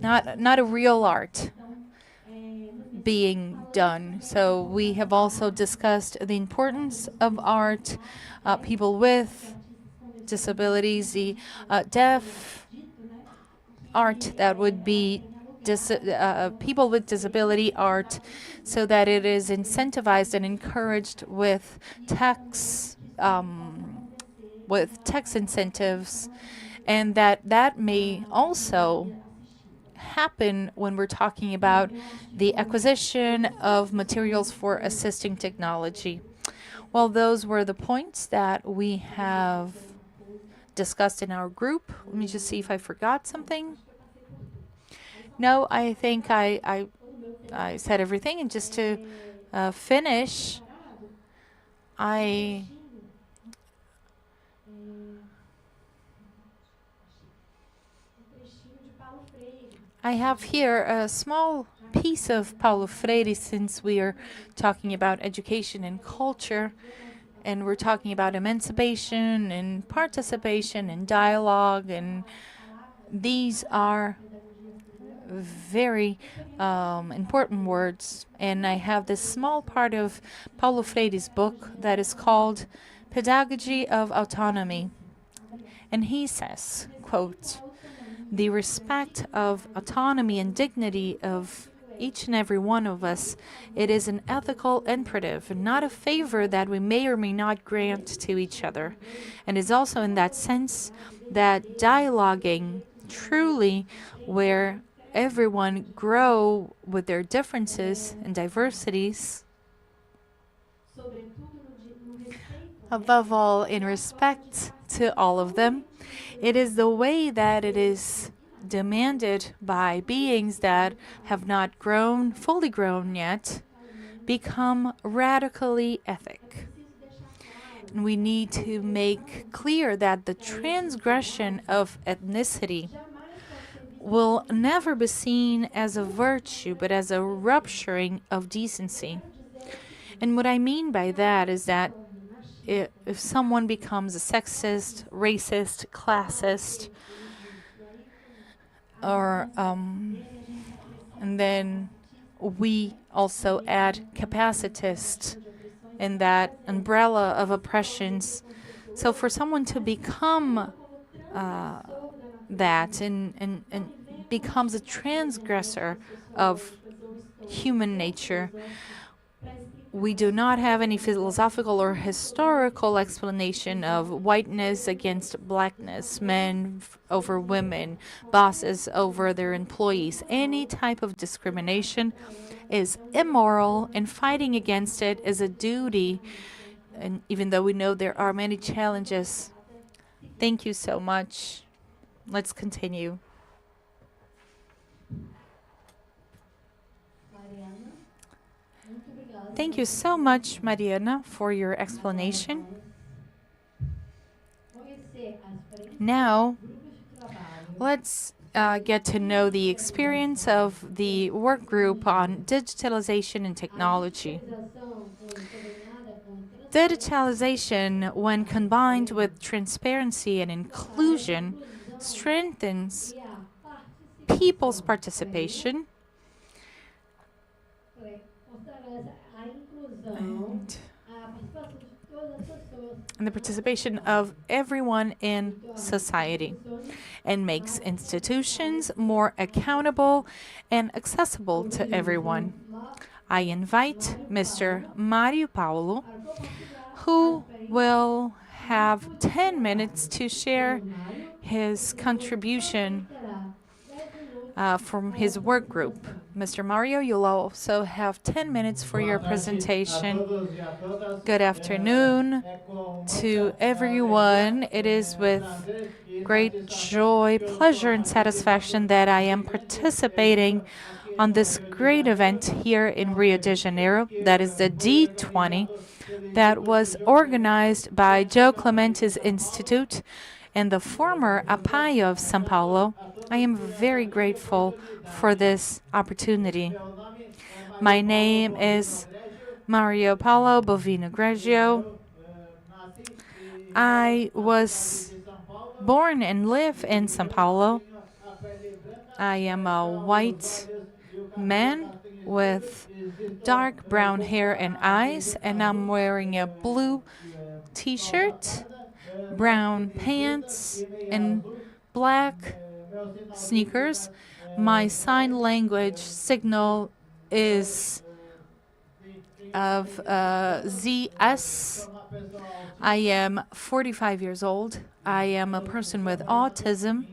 not a real art being done. So we have also discussed the importance of art, people with disabilities, the deaf art that would be people with disability art, so that it is incentivized and encouraged with tax incentives, and that may also happen when we're talking about the acquisition of materials for assisting technology. Well, those were the points that we have discussed in our group. Let me just see if I forgot something. No, I think I said everything. And just to finish, I I have here a small piece of Paulo Freire, since we are talking about education and culture, and we're talking about emancipation and participation and dialogue, and these are very important words. And I have this small part of Paulo Freire's book that is called Pedagogy of Autonomy. And he says, quote, "The respect of autonomy and dignity of each and every one of us, it is an ethical imperative, not a favor that we may or may not grant to each other, and is also in that sense that dialoguing truly, where everyone grow with their differences and diversities, above all in respect to all of them, it is the way that it is demanded by beings that have not grown, fully grown yet, become radically ethic." And we need to make clear that the transgression of ethnicity will never be seen as a virtue, but as a rupturing of decency. And what I mean by that is that if someone becomes a sexist, racist, classist, or and then we also add capacitist in that umbrella of oppressions. So for someone to become that and becomes a transgressor of human nature, we do not have any philosophical or historical explanation of whiteness against blackness, men over women, bosses over their employees. Any type of discrimination is immoral, and fighting against it is a duty. And even though we know there are many challenges, thank you so much. Let's continue. Thank you so much, Mariana, for your explanation. Now, let's get to know the experience of the work group on digitalization and technology. Digitalization, when combined with transparency and inclusion, strengthens people's participation and, and the participation of everyone in society, and makes institutions more accountable and accessible to everyone. I invite Mr. Mario Paulo, who will have 10 minutes to share his contribution from his work group. Mr. Mario, you'll also have 10 minutes for your presentation. Good afternoon to everyone. It is with great joy, pleasure, and satisfaction that I am participating on this great event here in Rio de Janeiro, that is the D20, that was organized by Joe Clemente's Institute and the former APAI of São Paulo. I am very grateful for this opportunity. My name is Mario Paulo Bovino Greggio. I was born and live in São Paulo. I am a white man with dark brown hair and eyes, and I'm wearing a blue t-shirt, brown pants, and black sneakers. My sign language signal is of ZS. I am 45 years old. I am a person with autism,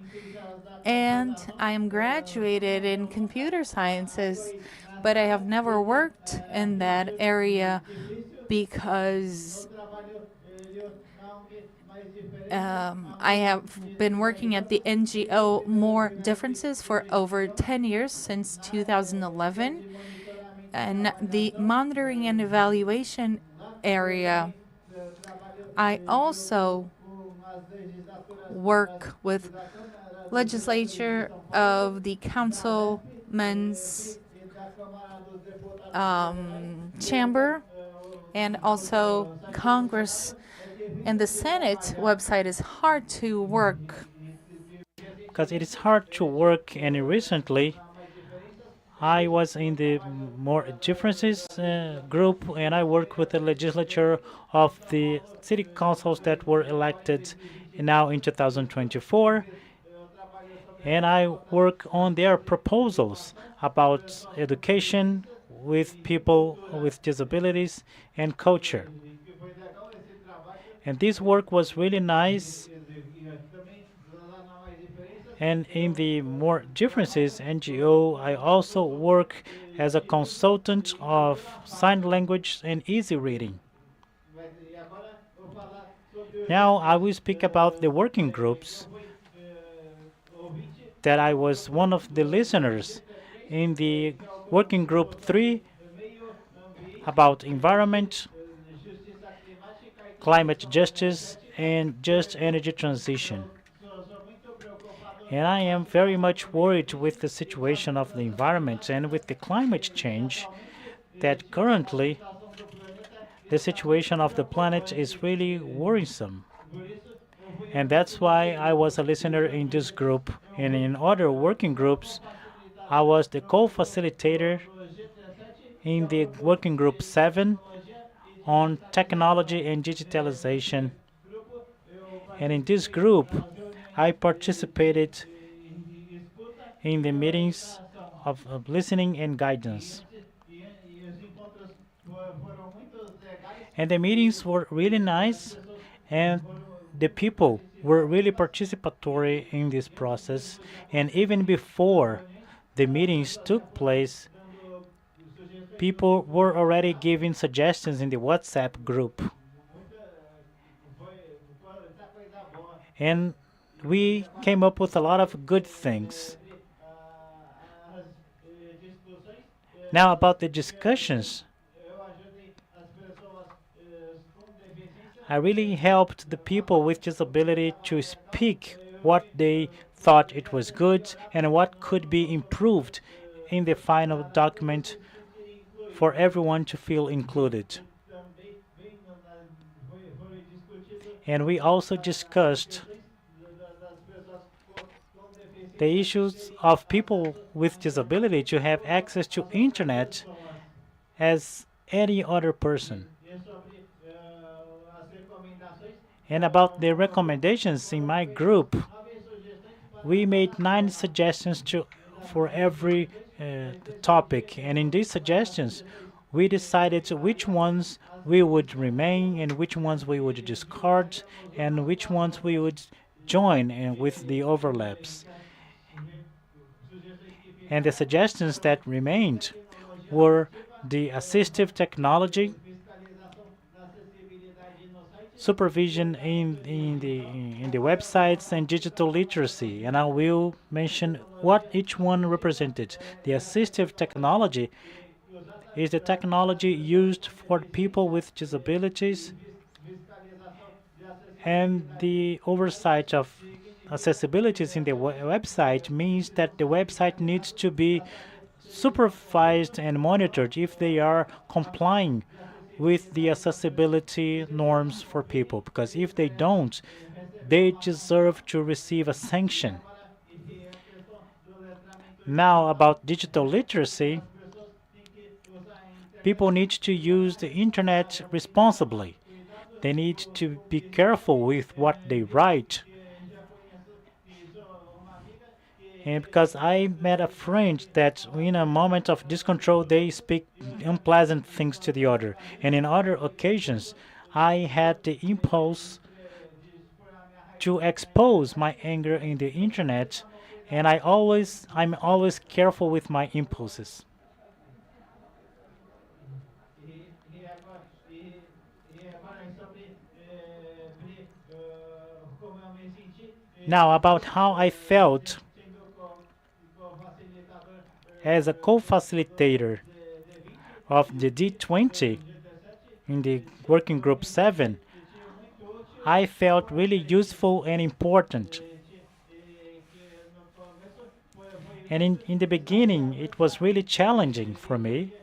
and I am graduated in computer sciences, but I have never worked in that area because I have been working at the NGO More Differences for over 10 years, since 2011. And the monitoring and evaluation area, I also work with legislature of the councilman's chamber, and also Congress and the Senate website is hard to work. Because it is hard to work, and recently I was in the more differences group, and I work with the legislature of the city councils that were elected now in 2024, and I work on their proposals about education with people with disabilities and culture. And this work was really nice. And in the More Differences NGO, I also work as a consultant of sign language and easy reading. Now I will speak about the working groups that I was one of the listeners in the working group 3 about environment, climate justice, and just energy transition. And I am very much worried with the situation of the environment and with the climate change, that currently the situation of the planet is really worrisome. And that's why I was a listener in this group. And in other working groups, I was the co-facilitator in the working group 7 on technology and digitalization. And in this group, I participated in the meetings of listening and guidance. And the meetings were really nice, and the people were really participatory in this process. And even before the meetings took place, people were already giving suggestions in the WhatsApp group. And we came up with a lot of good things. Now, about the discussions, I really helped the people with disability to speak what they thought it was good and what could be improved in the final document for everyone to feel included. And we also discussed the issues of people with disability to have access to internet as any other person. And about the recommendations in my group, we made 9 suggestions for every topic, and in these suggestions, we decided which ones we would remain and which ones we would discard and which ones we would join with the overlaps. And the suggestions that remained were the assistive technology, supervision in the websites, and digital literacy. And I will mention what each one represented. The assistive technology is the technology used for people with disabilities, and the oversight of accessibilities in the website means that the website needs to be supervised and monitored if they are complying with the accessibility norms for people, because if they don't, they deserve to receive a sanction. Now, about digital literacy, people need to use the internet responsibly. They need to be careful with what they write. And because I met a friend that in a moment of discontrol, they speak unpleasant things to the other. And in other occasions, I had the impulse to expose my anger in the internet, and I'm always careful with my impulses. Now, about how I felt as a co-facilitator of the D20 in the working group 7, I felt really useful and important. And in the beginning, it was really challenging for me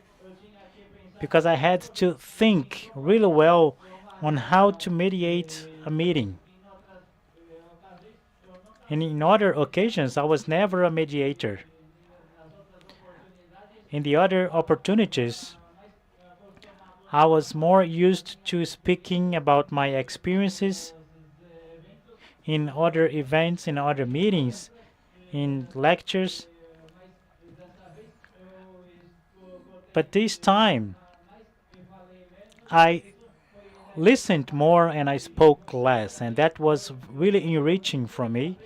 because I had to think really well on how to mediate a meeting. And in other occasions, I was never a mediator. In the other opportunities, I was more used to speaking about my experiences in other events, in other meetings, in lectures. But this time, I listened more and I spoke less, and that was really enriching for me,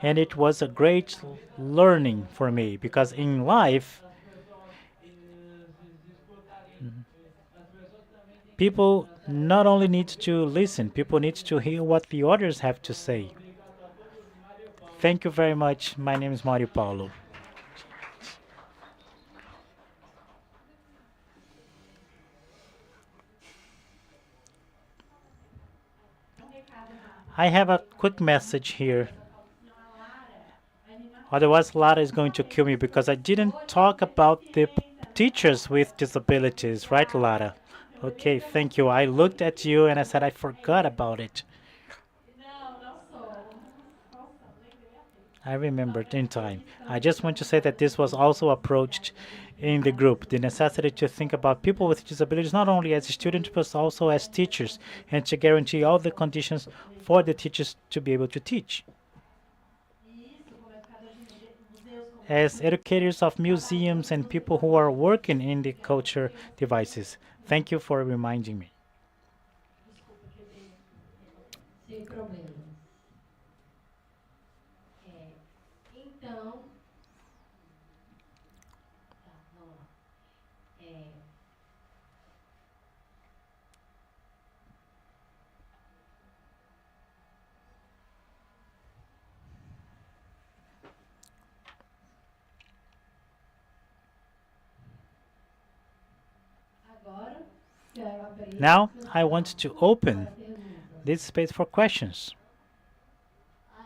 and it was a great learning for me because in life, people not only need to listen, people need to hear what the others have to say. Thank you very much. My name is Mario Paulo. I have a quick message here. Otherwise, Lara is going to kill me because I didn't talk about the teachers with disabilities, right, Lara? Okay, thank you. I looked at you and I said I forgot about it. I remembered in time. I just want to say that this was also approached in the group, the necessity to think about people with disabilities not only as students but also as teachers, and to guarantee all the conditions for the teachers to be able to teach. As educators of museums and people who are working in the culture devices. Thank you for reminding me. Sem problemas. Então, tá, vamos lá. Now, I want to open para perguntas. this space for questions. Ai,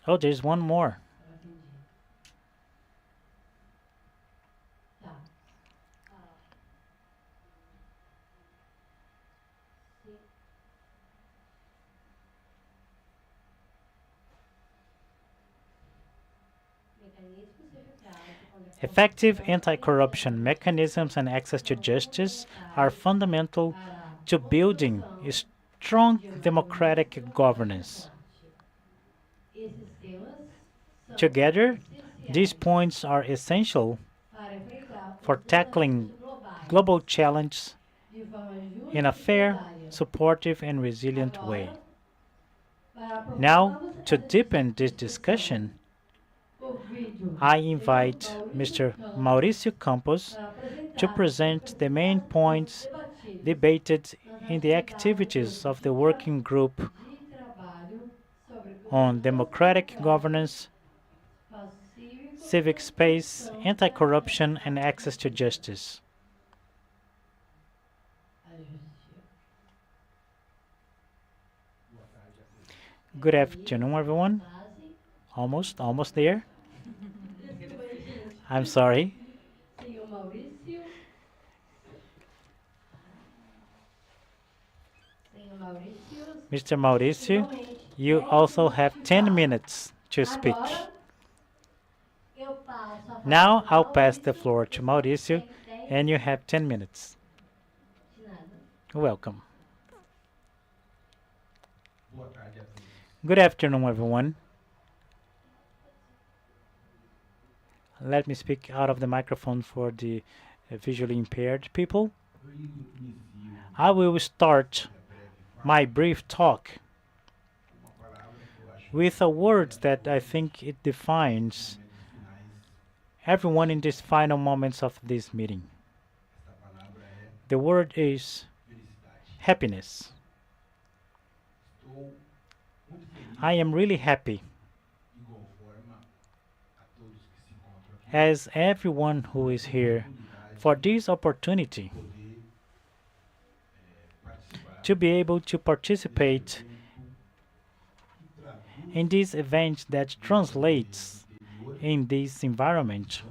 Oh, there's one more. agora atendi. Tá. Ah, sim. Mecanismos eficazes de Effective corrupção anti e corruption acesso mechanisms and access to são justice are fundamentais fundamental para a to building a construção strong de uma democratic democracia mais governance. forte. Esses temas são Together, these essenciais points are essential para enfrentar for os tackling desafios globais global challenges de forma in a justa e fair, solidária. supportive, and resilient way. Agora, para Now, aprofundarmos to essa deepen this discussão, discussion, convido I o senhor invite Maurício Mr. Campos Mauricio Campos para to apresentar as present the main principais temas points debatidos debated nas in the atividades do activities grupo of the working group de trabalho sobre on governança democratic democrática, governance, espaço cívico, civic space, transformação anti e acesso corruption, and access to justice. à justiça. Good afternoon, everyone. Quase. Almost there. Desculpa aí, gente. I'm sorry. Senhor Maurício. Senhor Maurício. Mr. Mauricio, Finalmente. you 10 also minutos have de 10 fala. minutes to speak. Agora, eu passo a Now palavra I'll ao pass the Maurício. floor to Mauricio, Tem 10 and you have 10 minutes. de nada. Welcome. Good afternoon, everyone. Let me speak out of the microphone for the visually impaired people. I will start my brief talk with a word that I think it defines everyone in these final moments of this meeting. The word is happiness. I am really happy, as everyone who is here, for this opportunity to be able to participate in this event that translates in this environment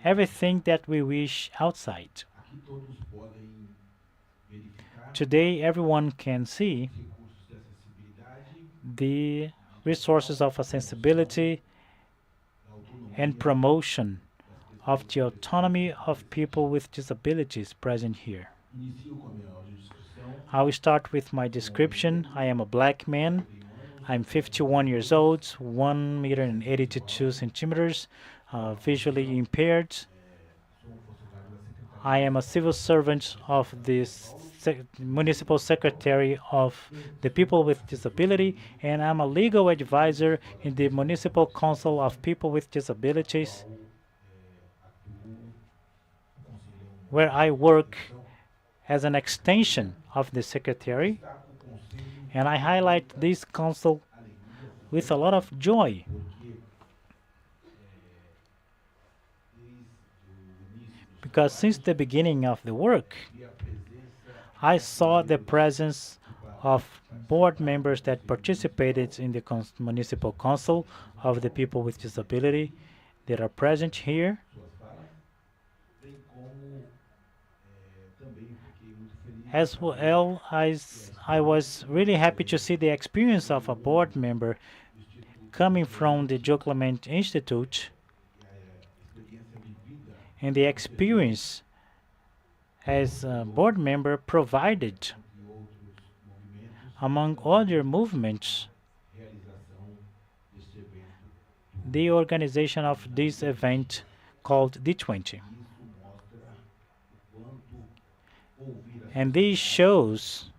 everything that we wish outside. Today, everyone can see the resources of accessibility and promotion of the autonomy of people with disabilities present here. I will start with my description. I am a black man. I'm 51 years old, 1 meter and 82 centimeters, visually impaired. I am a civil servant of the municipal secretary of the people with disability, and I'm a legal advisor in the municipal council of people with disabilities, where I work as an extension of the secretary, and I highlight this council with a lot of joy, because since the beginning of the work, I saw the presence of board members that participated in the municipal council of the people with disability that are present here, as well as I was really happy to see the experience of a board member coming from the Joe Clement Institute and the experience as a board member provided, among other movements, the organization of this event called D20. And this shows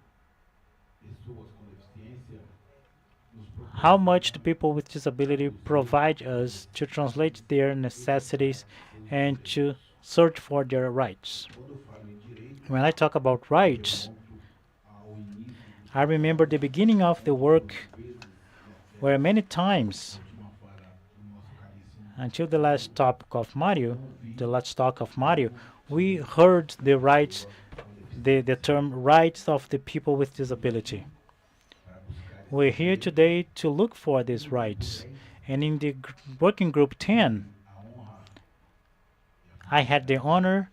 how much the people with disability provide us to translate their necessities and to search for their rights. When I talk about rights, I remember the beginning of the work where many times Until the last topic of Mario, the last talk of Mario, we heard the rights, the term rights of the people with disability. We're here today to look for these rights. And in the working group 10, I had the honor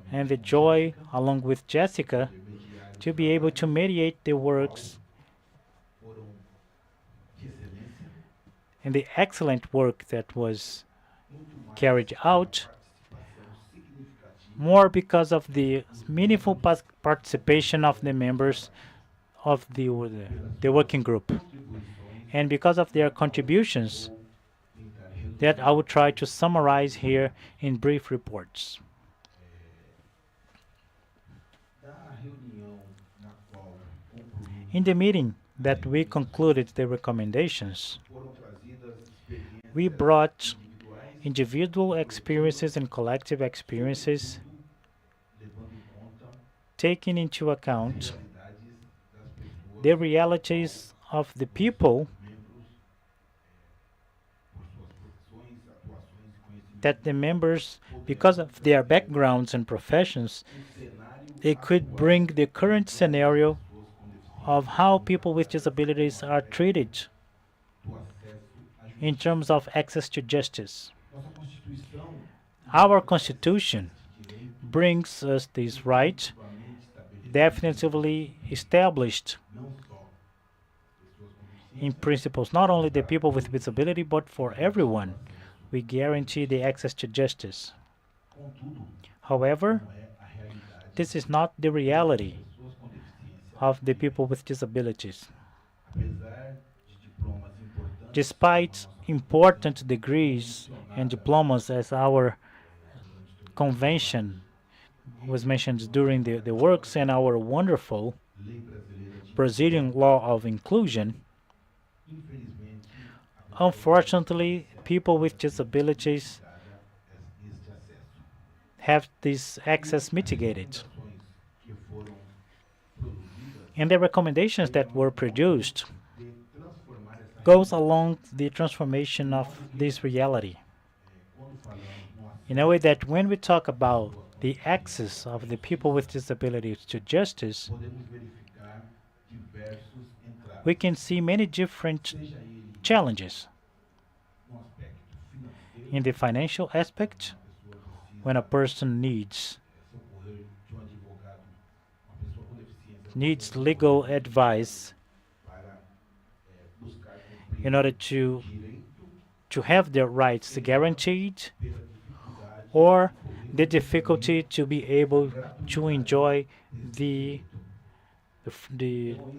and the joy, along with Jessica, to be able to mediate the works and the excellent work that was carried out, more because of the meaningful participation of the members of the working group, and because of their contributions that I will try to summarize here in brief reports. In the meeting that we concluded the recommendations, we brought individual experiences and collective experiences, taking into account the realities of the people that the members, because of their backgrounds and professions, they could bring the current scenario of how people with disabilities are treated in terms of access to justice. Our Constitution brings us this right, definitively established in principles, not only the people with disability, but for everyone. We guarantee the access to justice. However, this is not the reality of the people with disabilities. Despite important degrees and diplomas, as our convention was mentioned during the works, and our wonderful Brazilian law of inclusion, unfortunately, people with disabilities have this access mitigated. And the recommendations that were produced goes along the transformation of this reality. In a way that when we talk about the access of the people with disabilities to justice, we can see many different challenges. In the financial aspect, when a person needs legal advice in order to have their rights guaranteed, or the difficulty to be able to enjoy the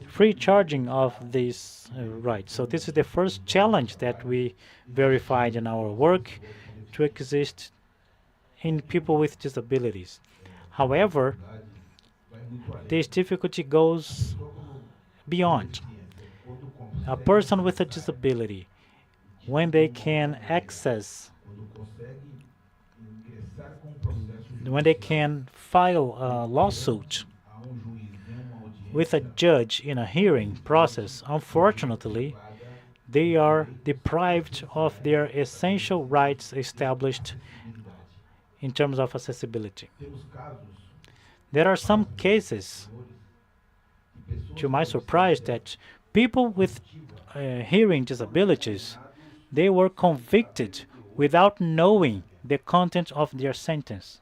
free charging of these rights. So this is the first challenge that we verified in our work to exist in people with disabilities. However, this difficulty goes beyond. A person with a disability, when they can access, when they can file a lawsuit with a judge in a hearing process, unfortunately, they are deprived of their essential rights established in terms of accessibility. There are some cases, to my surprise, that people with hearing disabilities, they were convicted without knowing the content of their sentence.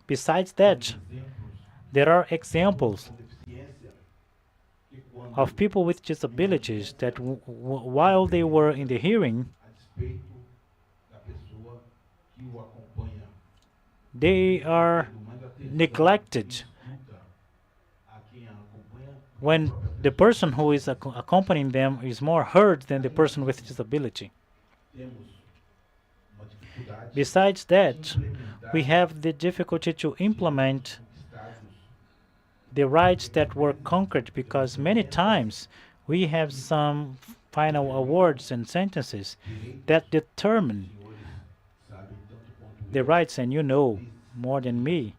Besides that, there are examples of people with disabilities that while they were in the hearing, they are neglected when the person who is accompanying them is more heard than the person with disability. Besides that, we have the difficulty to implement the rights that were conquered, because many times we have some final awards and sentences that determine the rights, and you know more than me,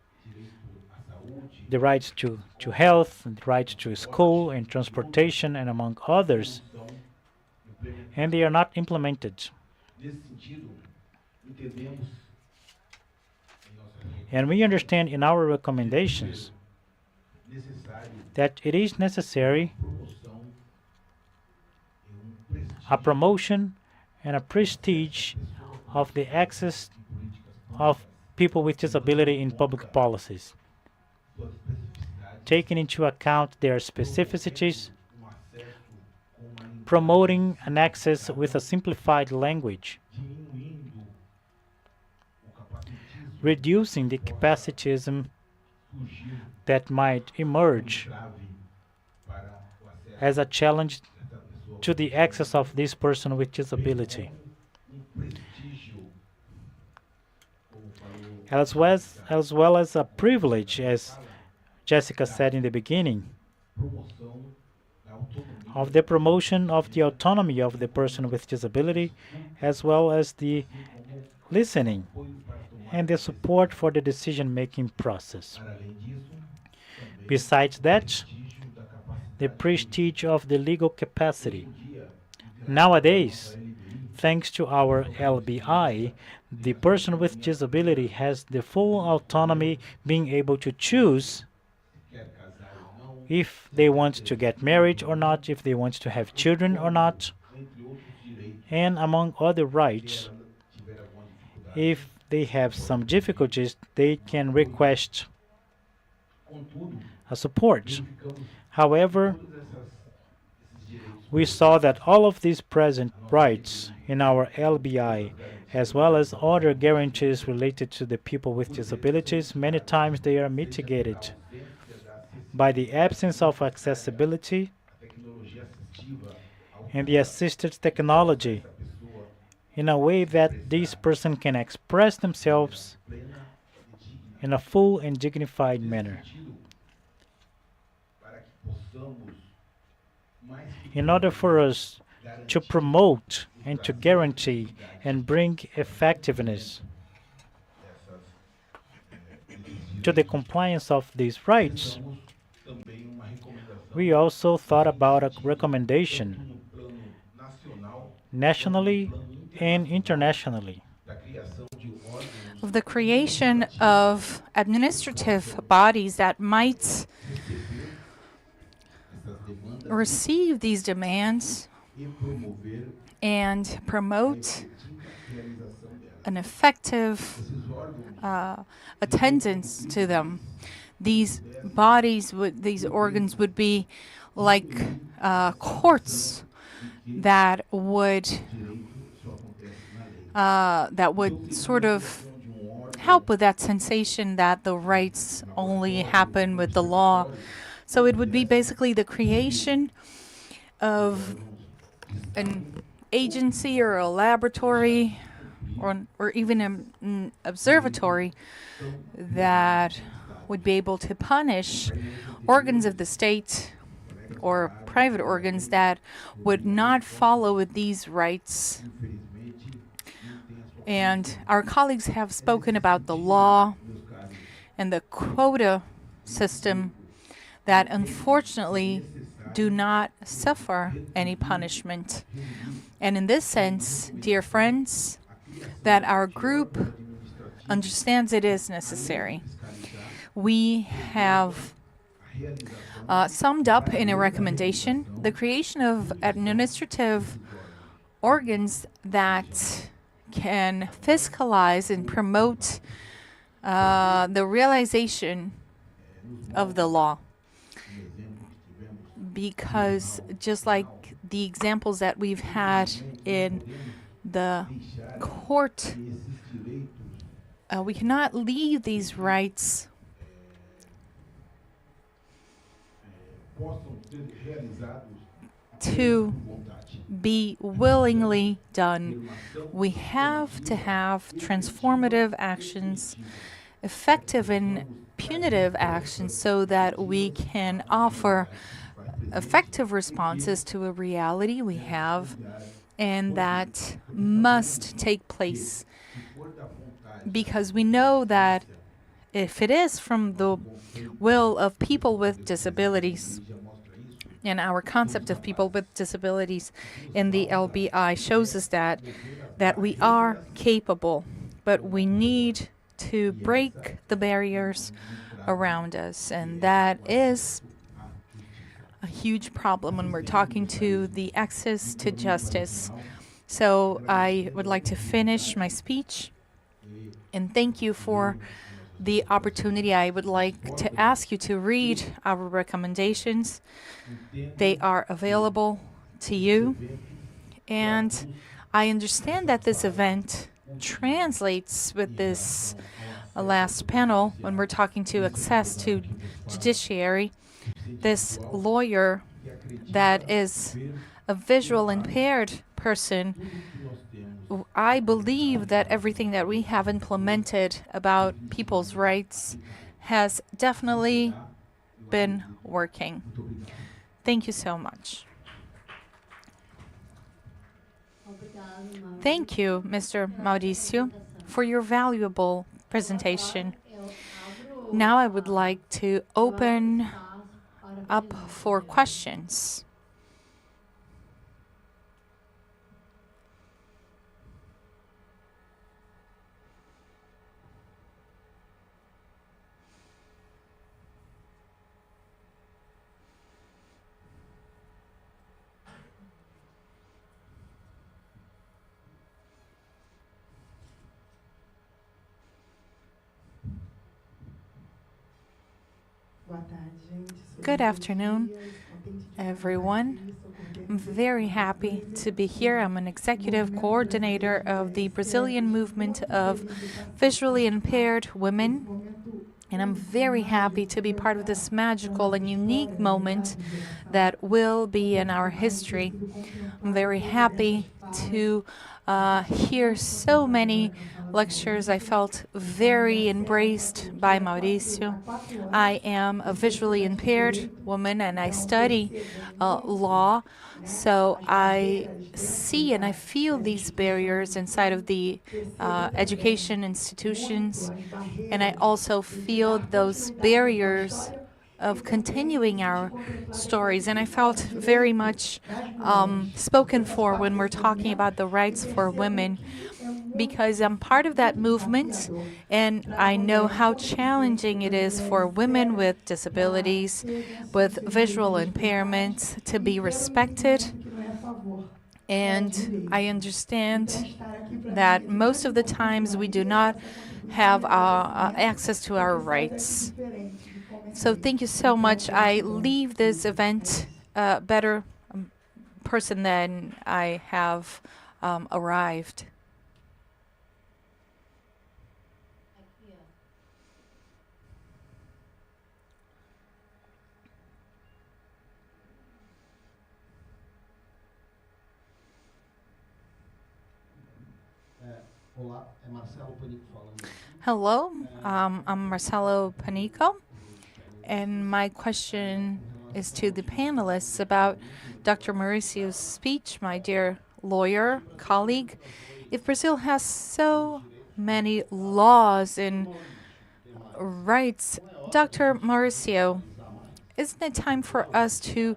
the rights to health, the right to school and transportation, and among others, and they are not implemented. And we understand in our recommendations that it is necessary a promotion and a prestige of the access of people with disability in public policies, taking into account their specificities, promoting an access with a simplified language, reducing the capacitism that might emerge as a challenge to the access of this person with disability, as well as a privilege, as Jessica said in the beginning, of the promotion of the autonomy of the person with disability, as well as the listening and the support for the decision-making process. Besides that, the prestige of the legal capacity. Nowadays, thanks to our LBI, the person with disability has the full autonomy, being able to choose if they want to get married or not, if they want to have children or not, and among other rights, if they have some difficulties, they can request a support. However, we saw that all of these present rights in our LBI, as well as other guarantees related to the people with disabilities, many times they are mitigated by the absence of accessibility and the assisted technology in a way that this person can express themselves in a full and dignified manner. In order for us to promote and to guarantee and bring effectiveness to the compliance of these rights, we also thought about a recommendation nationally and internationally of the creation of administrative bodies that might receive these demands and promote an effective attendance to them. These bodies these organs would be like courts that would sort of help with that sensation that the rights only happen with the law. So it would be basically the creation of an agency or a laboratory or even an observatory that would be able to punish organs of the state or private organs that would not follow with these rights. And our colleagues have spoken about the law and the quota system that unfortunately do not suffer any punishment. And in this sense, dear friends, that our group understands it is necessary. We have summed up in a recommendation the creation of administrative organs that can fiscalize and promote the realization of the law. Because just like the examples that we've had in the court, we cannot leave these rights to be willingly done. We have to have transformative actions, effective and punitive actions, so that we can offer effective responses to a reality we have and that must take place. Because we know that if it is from the will of people with disabilities, And our concept of people with disabilities in the LBI shows us that we are capable, but we need to break the barriers around us, and that is a huge problem when we're talking to the access to justice. So I would like to finish my speech and thank you for the opportunity. I would like to ask you to read our recommendations. They are available to you. And I understand that this event translates with this last panel when we're talking to access to judiciary. This lawyer that is a visual impaired person, I believe that everything that we have implemented about people's rights has definitely been working. Thank you so much. Thank you, Mr. Mauricio, for your valuable presentation. Now I would like to open up for questions. Good afternoon, everyone. I'm very happy to be here. I'm an executive coordinator of the Brazilian movement of visually impaired women. And I'm very happy to be part of this magical and unique moment that will be in our history. I'm very happy to hear so many lectures. I felt very embraced by Mauricio. I am a visually impaired woman and I study law, so I see and I feel these barriers inside of the education institutions, and I also feel those barriers of continuing our stories. And I felt very much spoken for when we're talking about the rights for women, because I'm part of that movement and I know how challenging it is for women with disabilities, with visual impairments, to be respected. And I understand that most of the times we do not have access to our rights. So thank you so much. I leave this event a better person than I have arrived. Hello, I'm Marcelo Panico, and my question is to the panelists about Dr. Mauricio's speech, my dear lawyer colleague. If Brazil has so many laws and rights, Dr. Mauricio, isn't it time for us to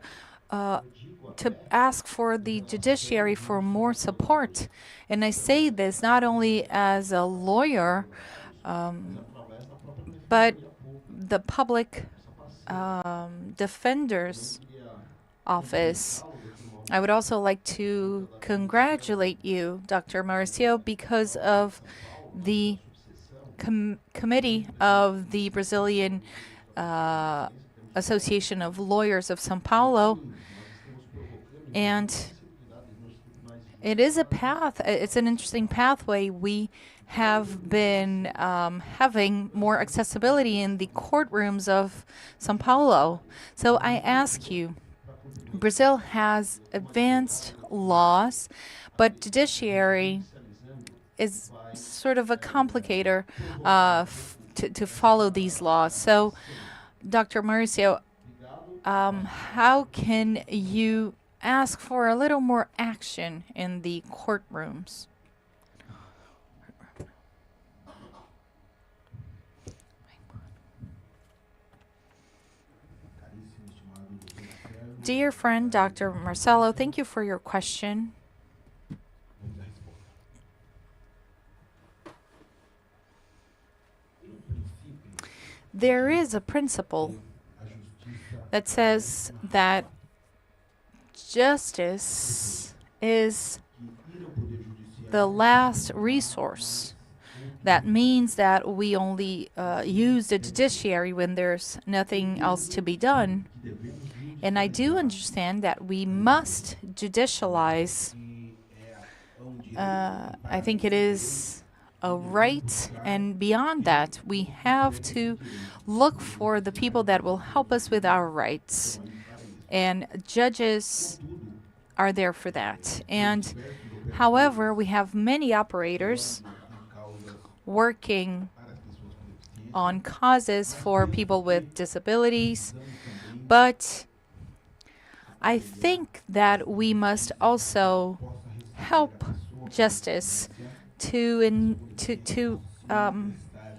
ask for the judiciary for more support? And I say this not only as a lawyer, but the public defender's office. I would also like to congratulate you, Dr. Mauricio, because of the committee of the Brazilian Association of Lawyers of São Paulo. And it is a path, it's an interesting pathway. We have been having more accessibility in the courtrooms of São Paulo. So I ask you, Brazil has advanced laws, but judiciary is sort of a complicator to follow these laws. So, Dr. Mauricio, how can you ask for a little more action in the courtrooms? Dear friend, Dr. Marcelo, thank you for your question. There is a principle that says that justice is the last resource. That means that we only use the judiciary when there's nothing else to be done. And I do understand that we must judicialize. I think it is a right, and beyond that, we have to look for the people that will help us with our rights. And judges are there for that. And however, we have many operators working on causes for people with disabilities, but I think that we must also help justice to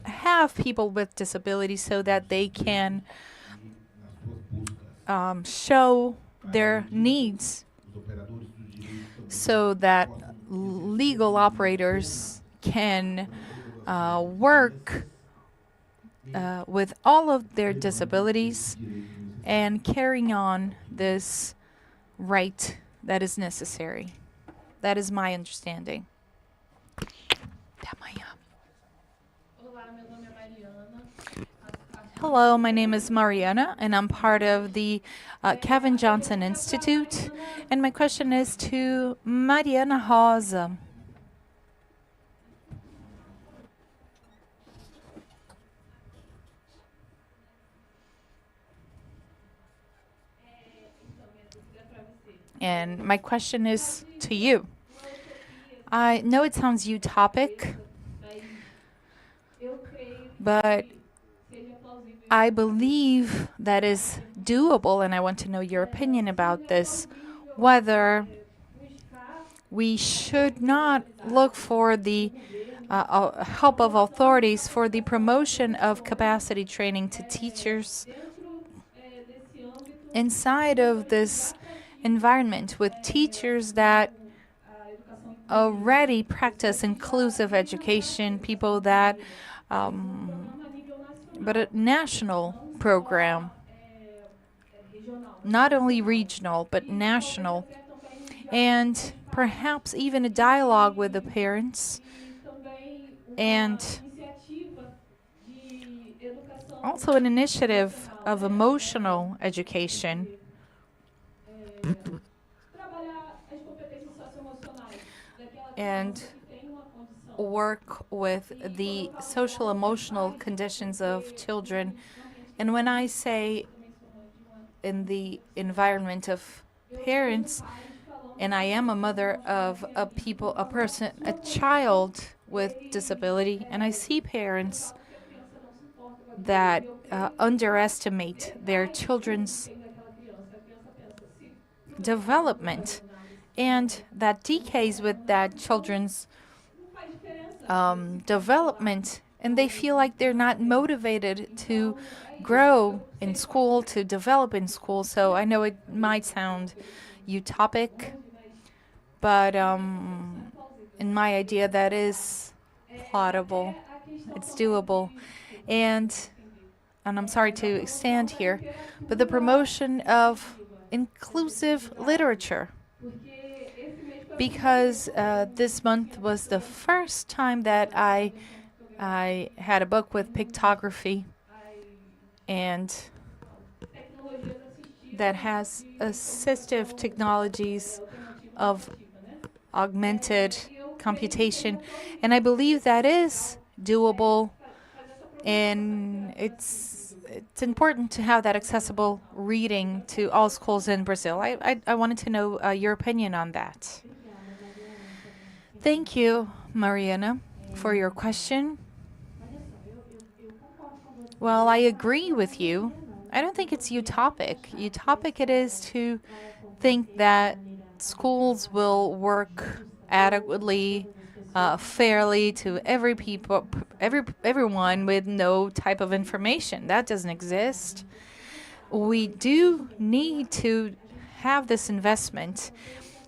have people with disabilities so that they can show their needs, so that legal operators can work with all of their disabilities and carrying on this right that is necessary. That is my understanding. Hello, my name is Mariana, and I'm part of the Kevin Johnson Institute. And my question is to Mariana Rosa. And my question is to you. I know it sounds utopic, but I believe that is doable, and I want to know your opinion about this, whether we should not look for the help of authorities for the promotion of capacity training to teachers inside of this environment with teachers that already practice inclusive education, people that but a national program, not only regional but national, and perhaps even a dialogue with the parents, and also an initiative of emotional education and work with the social emotional conditions of children. And when I say in the environment of parents, and I am a mother of a person, a child with disability, and I see parents that underestimate their children's development, and that decays with that children's development, and they feel like they're not motivated to grow in school, to develop in school. So I know it might sound utopic, but in my idea, that is plausible. It's doable. And I'm sorry to extend here, but the promotion of inclusive literature, because this month was the first time that I had a book with pictography and that has assistive technologies of augmented computation, and I believe that is doable, and it's important to have that accessible reading to all schools in Brazil. I wanted to know your opinion on that. Thank you, Mariana, for your question. Well, I agree with you. I don't think it's utopic. Utopic it is to think that schools will work adequately, fairly to everyone with no type of information. That doesn't exist. We do need to have this investment.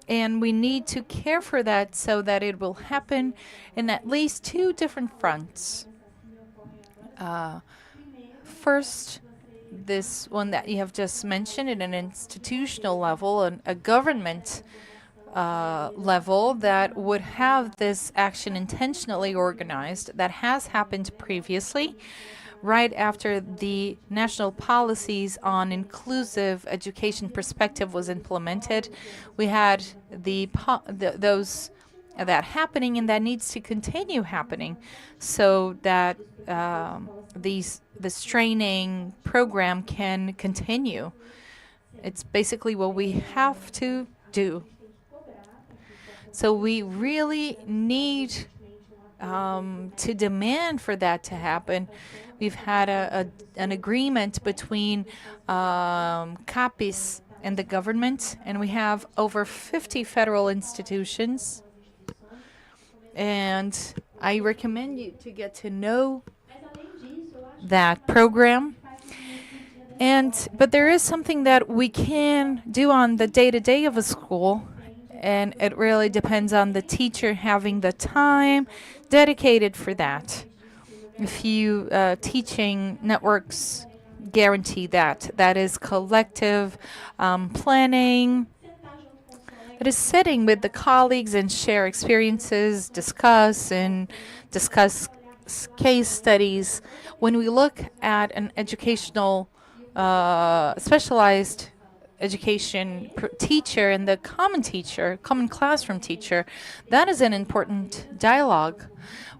And we need to care for that so that it will happen in at least two different fronts. Uh, First, this one that you have just mentioned at an institutional level, a government level that would have this action intentionally organized that has happened previously, right after the national policies on inclusive education perspective was implemented. We had those that happening, and that needs to continue happening so that this training program can continue. It's basically what we have to do. So we really need to demand for that to happen. We've had an agreement between CAPES and the government, and we have over 50 federal institutions. And I recommend you to get to know that program. But there is something that we can do on the day-to-day of a school, and it really depends on the teacher having the time dedicated for that. A few teaching networks guarantee that. That is collective planning. That is sitting with the colleagues and share experiences, discuss case studies. When we look at an educational specialized education teacher and the common teacher, common classroom teacher, that is an important dialogue.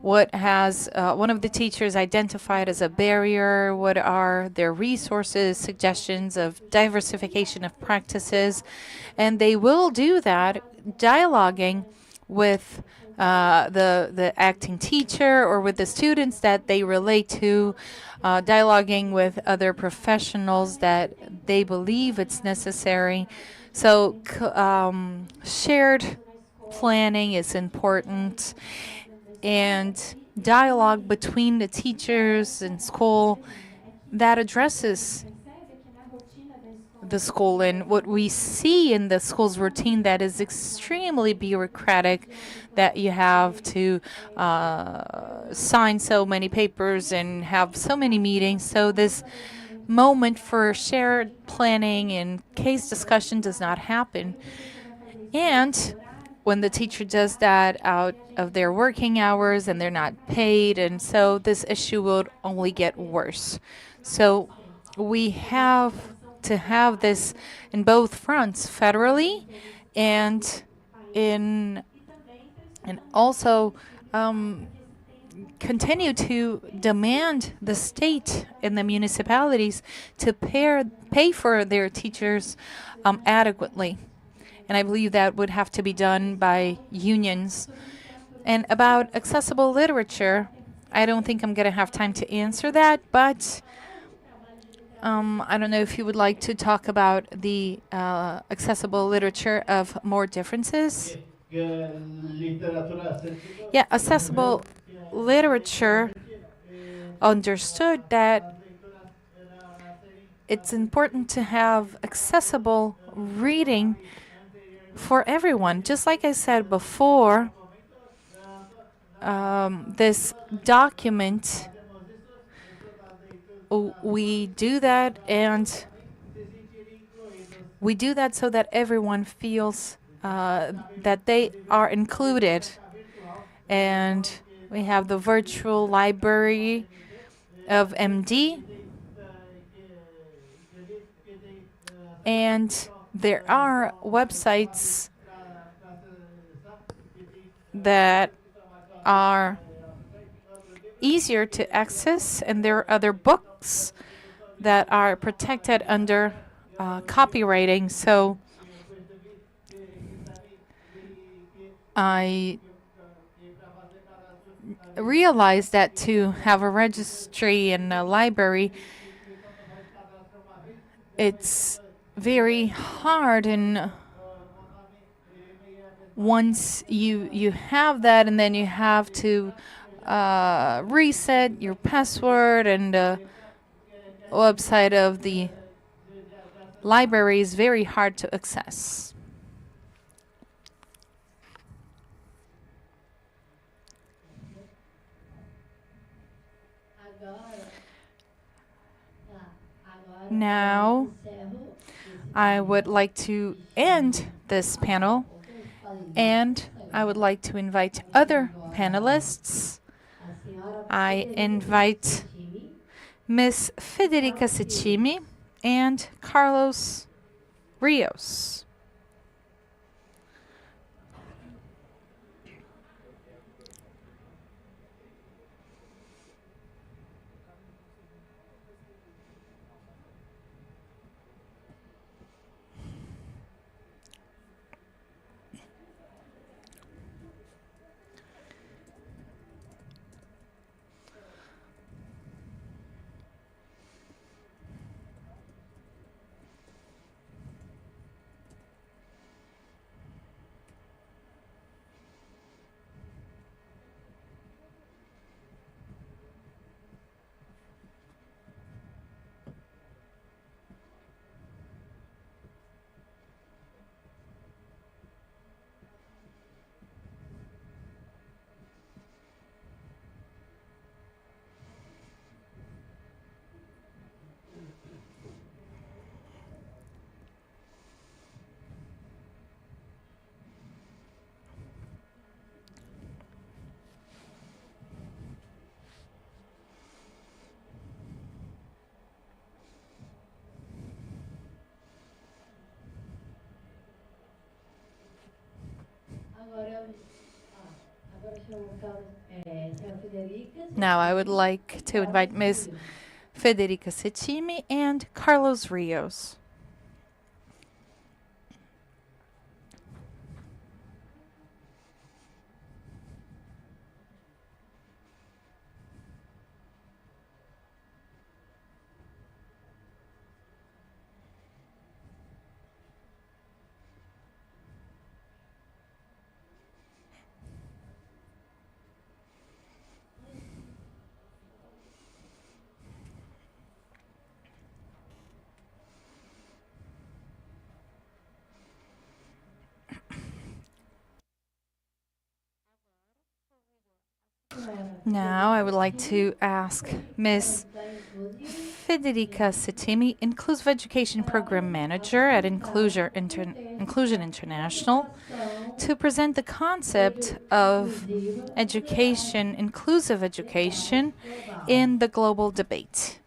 What has one of the teachers identified as a barrier? What are their resources, suggestions of diversification of practices? And they will do that dialoguing with the acting teacher or with the students that they relate to, dialoguing with other professionals that they believe it's necessary. So shared planning is important, and dialogue between the teachers and school that addresses the school. And what we see in the school's routine that is extremely bureaucratic, that you have to sign so many papers and have so many meetings. So this moment for shared planning and case discussion does not happen. And when the teacher does that out of their working hours and they're not paid, and so this issue will only get worse. So we have to have this in both fronts, federally and in and also continue to demand the state and the municipalities to pay for their teachers adequately. And I believe that would have to be done by unions. And about accessible literature, I don't think I'm going to have time to answer that, but I don't know if you would like to talk about the accessible literature of more differences. Yeah, accessible literature understood that it's important to have accessible reading for everyone. Just like I said before, this document, we do that, and we do that so that everyone feels that they are included. And we have the virtual library of MD, and there are websites that are easier to access, and there are other books that are protected under copywriting. So I realized that to have a registry and a library, it's very hard, and once you have that, and then you have to reset your password and the website of the libraries very hard to access. Agora, tá. Agora eu Now, encerro esse I would painel like to e end chamo this a panel, outros palestrantes and I would like to invite aqui other agora panelists. a senhora I Federica invite Ceccini Miss e Federica Carlos Rios. Cecchimi and Carlos Rios. Agora eu, agora eu chamo Carlos, senhora Federica Now I would Ceccini e like to invite Carlos Ms. Rios. Federica Cecchimi and Carlos Rios. Senhora Now I Federica would like Ceccini, to ask Ms. da Inclusive Federica Cetimi, Inclusive Education Program Manager at Inclusion International, educação to present the concept of inclusiva education, inclusive education, global. in the global debate.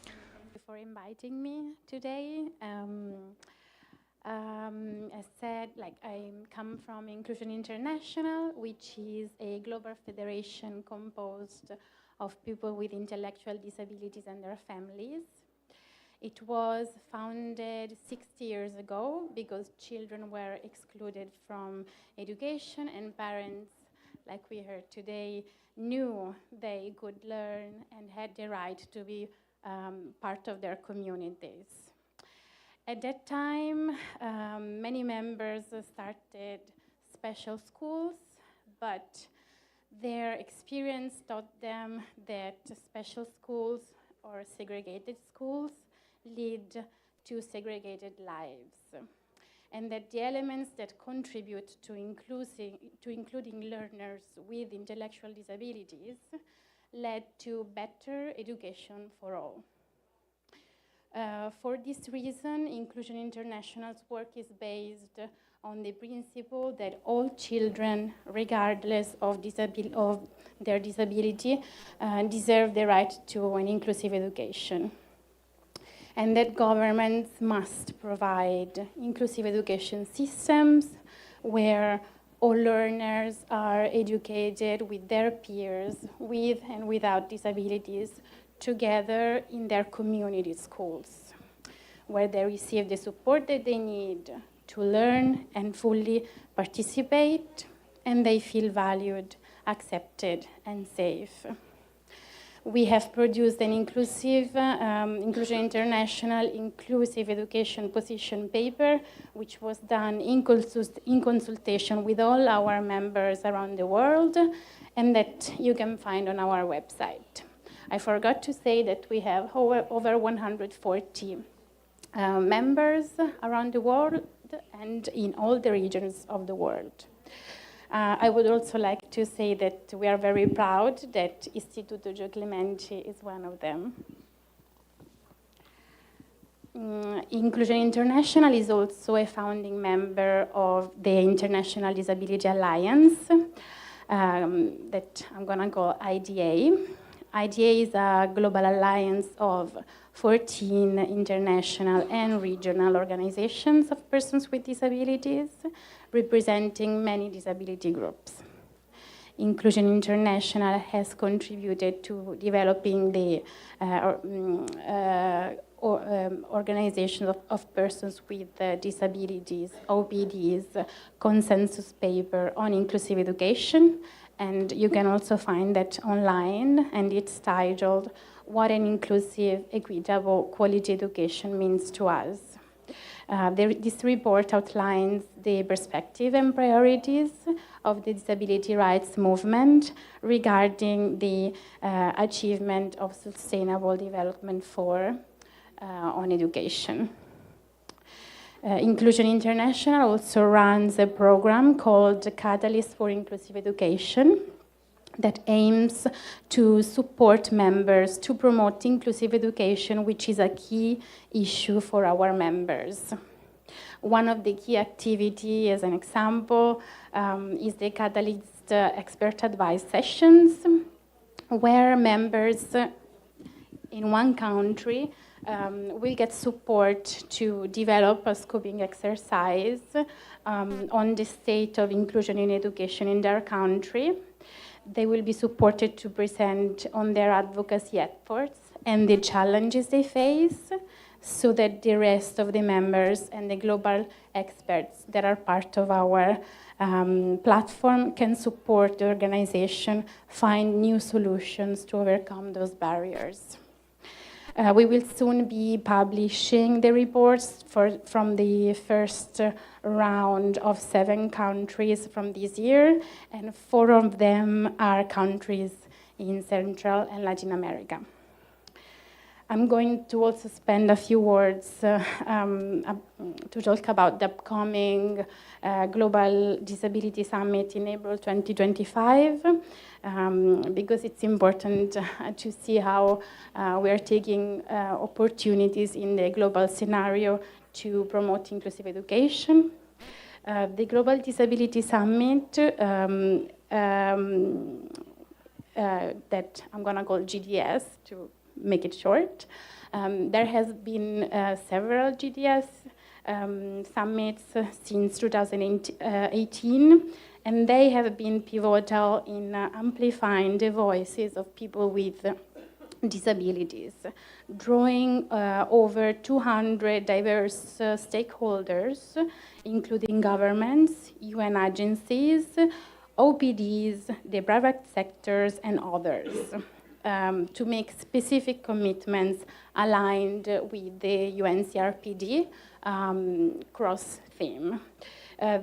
Thank you for inviting me today. As said, like I come from Inclusion International, which is a global federation composed of people with intellectual disabilities and their families. It was founded 60 years ago because children were excluded from education and parents, like we heard today, knew they could learn and had the right to be part of their communities. At that time, many members started special schools, but their experience taught them that special schools or segregated schools lead to segregated lives, and that the elements that contribute to including learners with intellectual disabilities led to better education for all. For this reason, Inclusion International's work is based on the principle that all children, regardless of their disability, deserve the right to an inclusive education, and that governments must provide inclusive education systems where all learners are educated with their peers, with and without disabilities, together in their community schools, where they receive the support that they need to learn and fully participate, and they feel valued, accepted, and safe. We have produced an inclusive, Inclusion International Inclusive Education Position paper, which was done in consultation with all our members around the world, and that you can find on our website. I forgot to say that we have over 140 members around the world and in all the regions of the world. I would also like to say that we are very proud that Istituto Gio Clementi is one of them. Inclusion International is also a founding member of the International Disability Alliance that I'm going to call IDA. IDA is a global alliance of 14 international and regional organizations of persons with disabilities, representing many disability groups. Inclusion International has contributed to developing the organization of persons with disabilities, OPDs, consensus paper on inclusive education. And you can also find that online, and it's titled, What an Inclusive, Equitable, Quality Education Means to Us. This report outlines the perspective and priorities of the disability rights movement regarding the achievement of sustainable development on education. Inclusion International also runs a program called Catalyst for Inclusive Education that aims to support members to promote inclusive education, which is a key issue for our members. One of the key activities, as an example, is the Catalyst Expert Advice Sessions, where members in one country will get support to develop a scoping exercise on the state of inclusion in education in their country. They will be supported to present on their advocacy efforts and the challenges they face, so that the rest of the members and the global experts that are part of our platform can support the organization find new solutions to overcome those barriers. We will soon be publishing the reports from the first round of 7 countries from this year, and 4 of them are countries in Central and Latin America. I'm going to also spend a few words to talk about the upcoming Global Disability Summit in April 2025, because it's important to see how we are taking opportunities in the global scenario to promote inclusive education. The Global Disability Summit that I'm going to call GDS to make it short. There has been several GDS summits since 2018, and they have been pivotal in amplifying the voices of people with disabilities, drawing over 200 diverse stakeholders, including governments, UN agencies, OPDs, the private sectors, and others, to make specific commitments aligned with the UNCRPD cross-theme.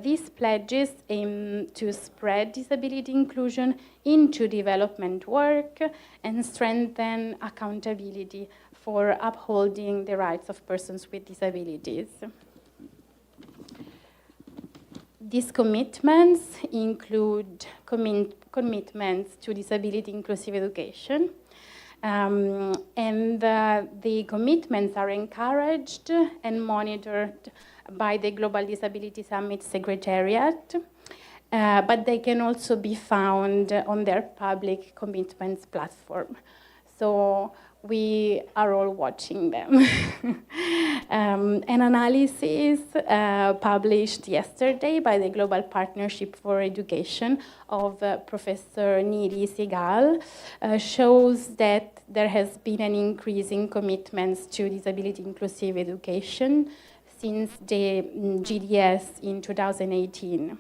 These pledges aim to spread disability inclusion into development work and strengthen accountability for upholding the rights of persons with disabilities. These commitments include commitments to disability inclusive education, and the commitments are encouraged and monitored by the Global Disability Summit Secretariat, but they can also be found on their public commitments platform. So we are all watching them. An analysis published yesterday by the Global Partnership for Education of Professor Niri Segal shows that there has been an increase in commitments to disability inclusive education since the GDS in 2018.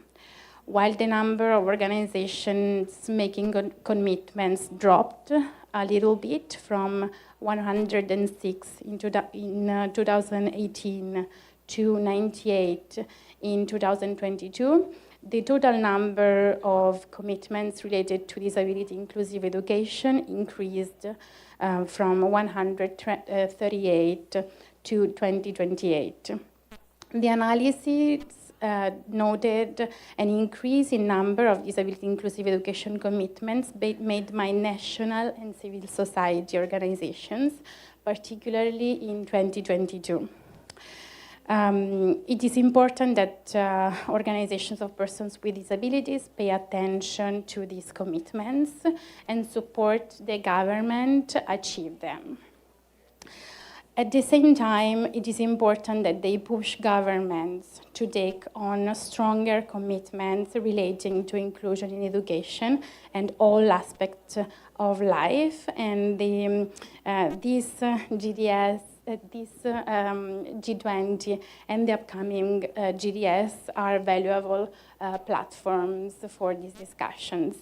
While the number of organizations making commitments dropped a little bit from 106 in 2018 to 98 in 2022, The total number of commitments related to disability inclusive education increased from 138 to 2028. The analysis noted an increase in number of disability inclusive education commitments made by national and civil society organizations, particularly in 2022. It is important that organizations of persons with disabilities pay attention to these commitments and support the government achieve them. At the same time, it is important that they push governments to take on stronger commitments relating to inclusion in education and all aspects of life. And this GDS, this G20 and the upcoming GDS are valuable platforms for these discussions.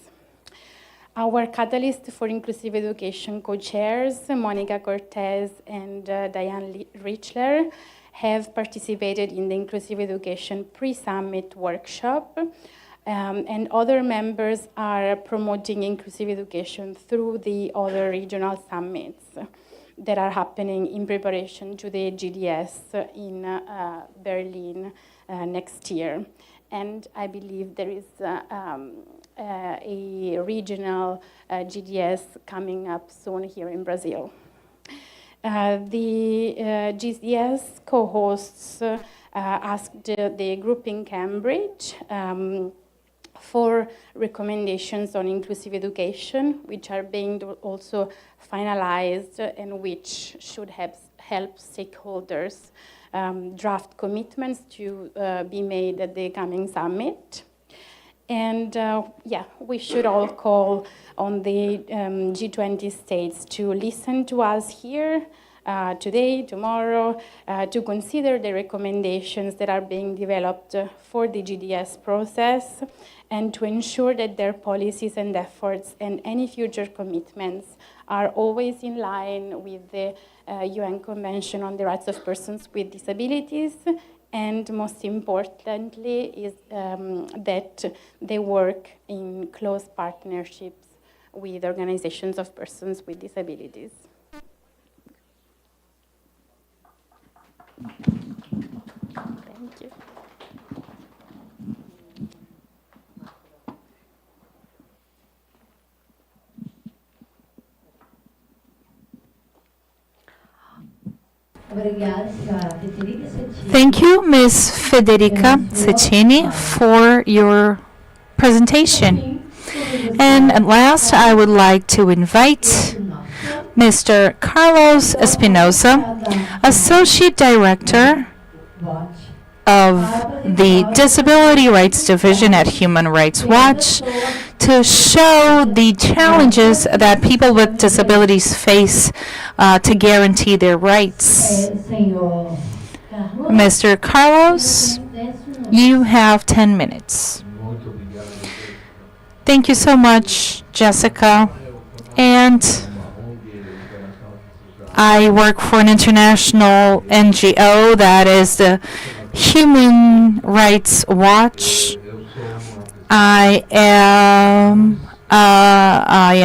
Our Catalyst for Inclusive Education co-chairs, Monica Cortez and Diane Richler, have participated in the Inclusive Education Pre-Summit workshop, and other members are promoting inclusive education through the other regional summits that are happening in preparation to the GDS in Berlin next year. And I believe there is a regional GDS coming up soon here in Brazil. The GDS co-hosts asked the group in Cambridge for recommendations on inclusive education, which are being also finalized and which should help stakeholders draft commitments to be made at the coming summit. And we should all call on the G20 states to listen to us here today, tomorrow, to consider the recommendations that are being developed for the GDS process and to ensure that their policies and efforts and any future commitments are always in line with the UN Convention on the Rights of Persons with Disabilities, and most importantly is that they work in close partnerships with organizations of persons with disabilities. Thank you. Thank you, Ms. Federica Cecchini, for your presentation. And at last, I would like to invite Mr. Carlos Espinosa, Associate Director of the Disability Rights Division at Human Rights Watch, to show the challenges that people with disabilities face to guarantee their rights. Mr. Carlos, you have 10 minutes. Thank you so much, Jessica. And I work for an international NGO that is the Human Rights Watch. I am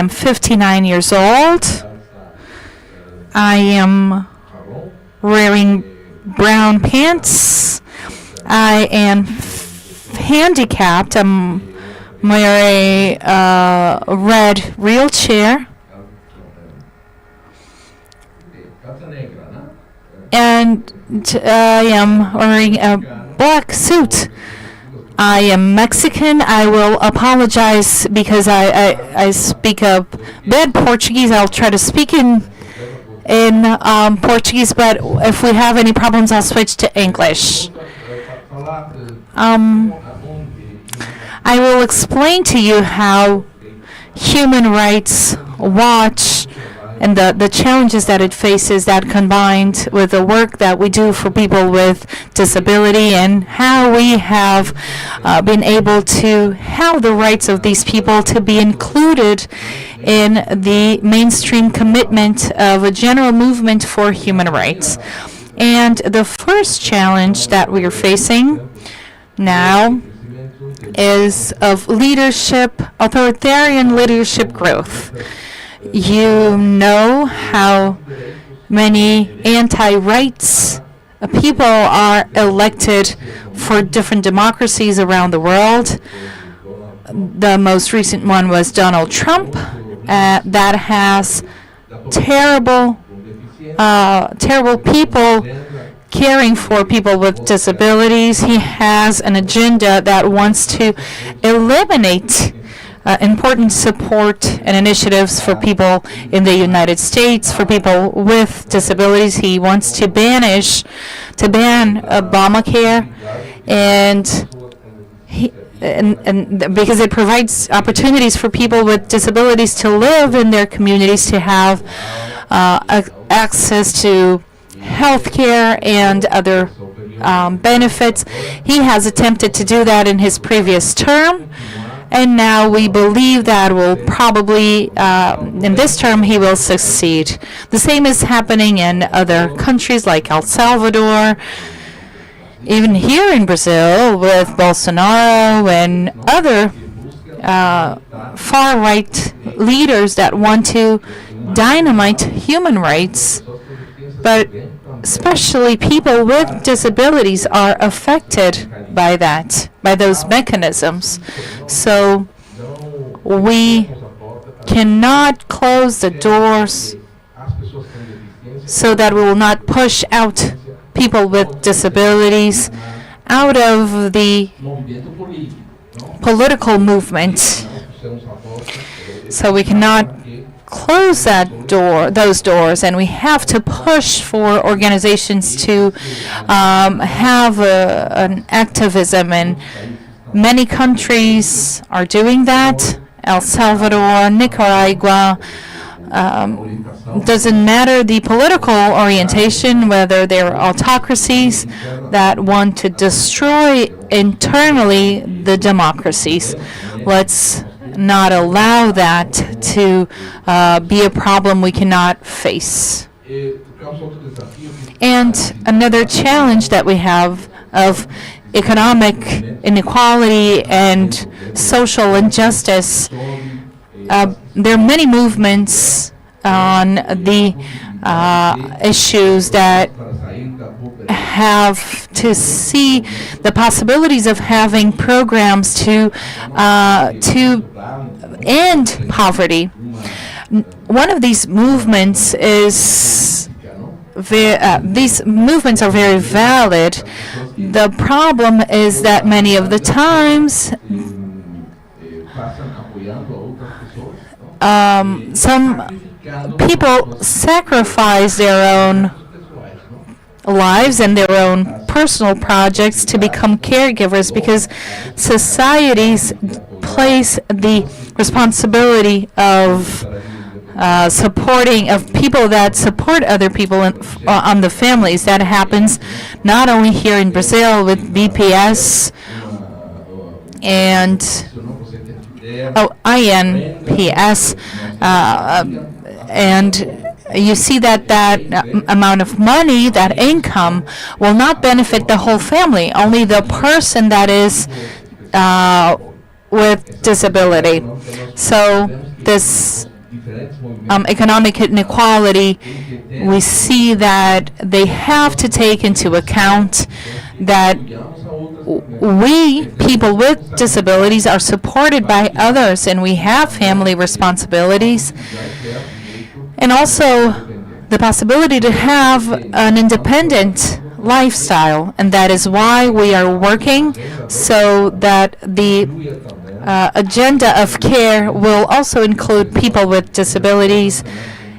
59 years old. I am wearing brown pants. I am handicapped. I'm wearing a red wheelchair. And I am wearing a black suit. I am Mexican. I will apologize because I speak a bad Portuguese. I'll try to speak in Portuguese, but if we have any problems, I'll switch to English. I will explain to you how Human Rights Watch and the challenges that it faces, that combined with the work that we do for people with disability, and how we have been able to have the rights of these people to be included in the mainstream commitment of a general movement for human rights. And the first challenge that we are facing now is of leadership, authoritarian leadership growth. You know how many anti-rights people are elected for different democracies around the world. The most recent one was Donald Trump. That has terrible people caring for people with disabilities. He has an agenda that wants to eliminate important support and initiatives for people in the United States, for people with disabilities. He wants to ban Obamacare, and because it provides opportunities for people with disabilities to live in their communities, to have access to health care and other benefits. He has attempted to do that in his previous term, and now we believe that will probably, in this term, he will succeed. The same is happening in other countries like El Salvador, even here in Brazil with Bolsonaro and other far-right leaders that want to dynamite human rights. But especially people with disabilities are affected by that, by those mechanisms. So we cannot close the doors so that we will not push out people with disabilities out of the political movement. So we cannot close those doors, and we have to push for organizations to have an activism, and many countries are doing that. El Salvador, Nicaragua, doesn't matter the political orientation, whether they're autocracies that want to destroy internally the democracies. Let's not allow that to be a problem we cannot face. And another challenge that we have of economic inequality and social injustice, there are many movements on the issues that have to see the possibilities of having programs to end poverty. One of these movements is these movements are very valid. The problem is that many of the times some people sacrifice their own lives and their own personal projects to become caregivers, because societies place the responsibility of supporting of people that support other people on the families. That happens not only here in Brazil with BPS and INPS, and you see that amount of money, that income, will not benefit the whole family, only the person that is with disability. So this economic inequality, we see that they have to take into account that we, people with disabilities, are supported by others, and we have family responsibilities, and also the possibility to have an independent lifestyle. And that is why we are working so that the agenda of care will also include people with disabilities,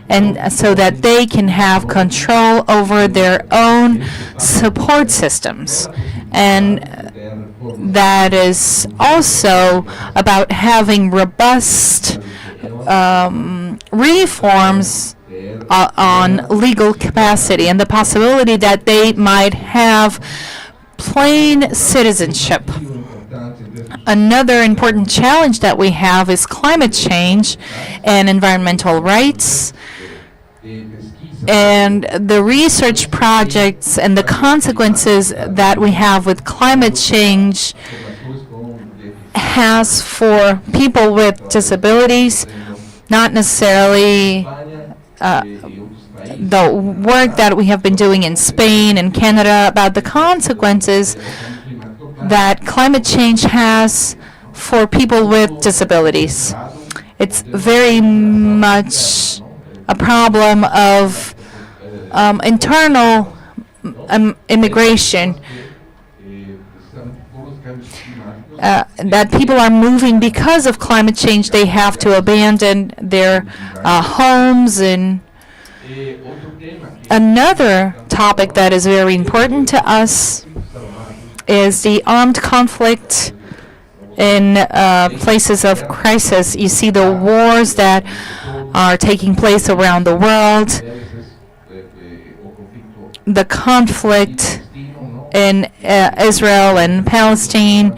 and so that they can have control over their own support systems. And that is also about having robust reforms on legal capacity, and the possibility that they might have plain citizenship. Another important challenge that we have is climate change and environmental rights, and the research projects and the consequences that we have with climate change has for people with disabilities, not necessarily the work that we have been doing in Spain and Canada about the consequences that climate change has for people with disabilities. It's very much a problem of internal immigration, that people are moving because of climate change. They have to abandon their homes. And another topic that is very important to us is the armed conflict in places of crisis. You see the wars that are taking place around the world, the conflict in Israel and Palestine.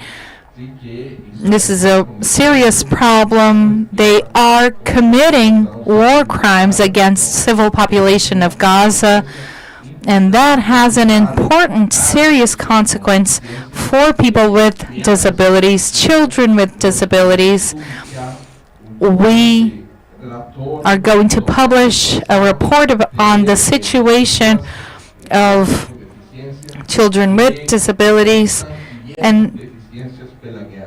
This is a serious problem. They are committing war crimes against civil population of Gaza, and that has an important, serious consequence for people with disabilities, children with disabilities. We are going to publish a report on the situation of children with disabilities and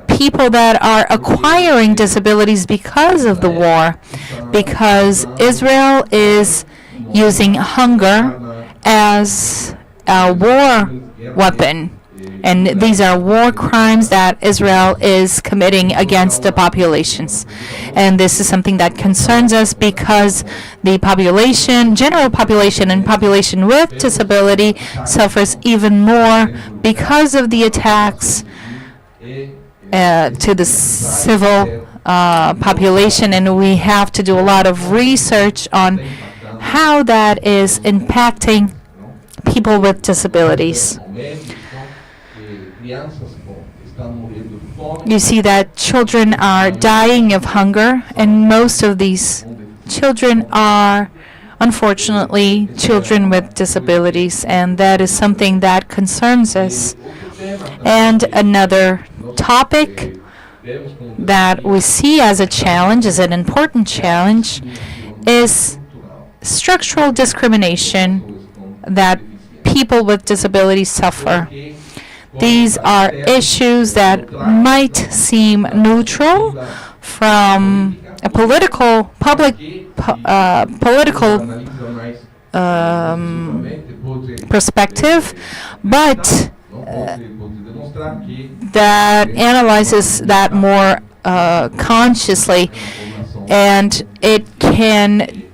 people that are acquiring disabilities because of the war, because Israel is using hunger as a war weapon. And these are war crimes that Israel is committing against the populations. And this is something that concerns us because the population, general population and population with disability suffers even more because of the attacks to the civil population. And we have to do a lot of research on how that is impacting people with disabilities. You see that children are dying of hunger, and most of these children are, unfortunately, children with disabilities, and that is something that concerns us. And another topic that we see as a challenge, as an important challenge, is structural discrimination that people with disabilities suffer. These are issues that might seem neutral from a political perspective, but that analyzes that more consciously, and it can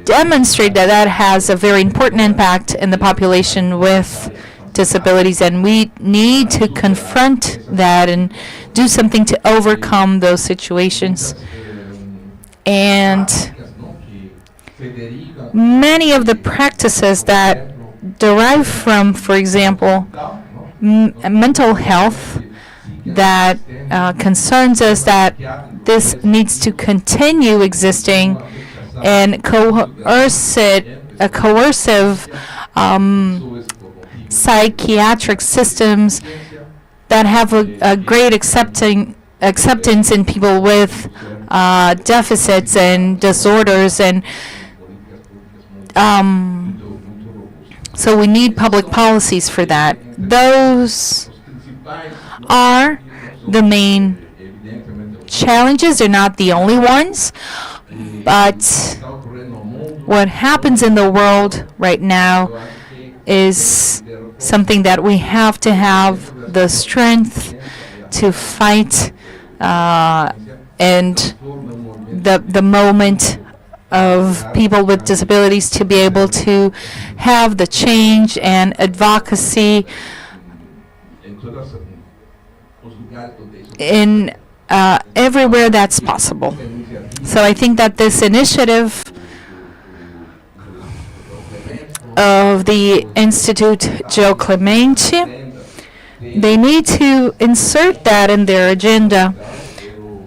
demonstrate that that has a very important impact in the population with disabilities, and we need to confront that and do something to overcome those situations. And many of the practices that derive from, for example, mental health, that concerns us, that this needs to continue existing, and a coercive psychiatric systems that have a great acceptance in people with deficits and disorders, and so we need public policies for that. Those are the main challenges. They're not the only ones, but what happens in the world right now is something that we have to have the strength to fight, and the moment of people with disabilities to be able to have the change and advocacy in everywhere that's possible. So I think that this initiative of the Institute Joe Clemente, they need to insert that in their agenda,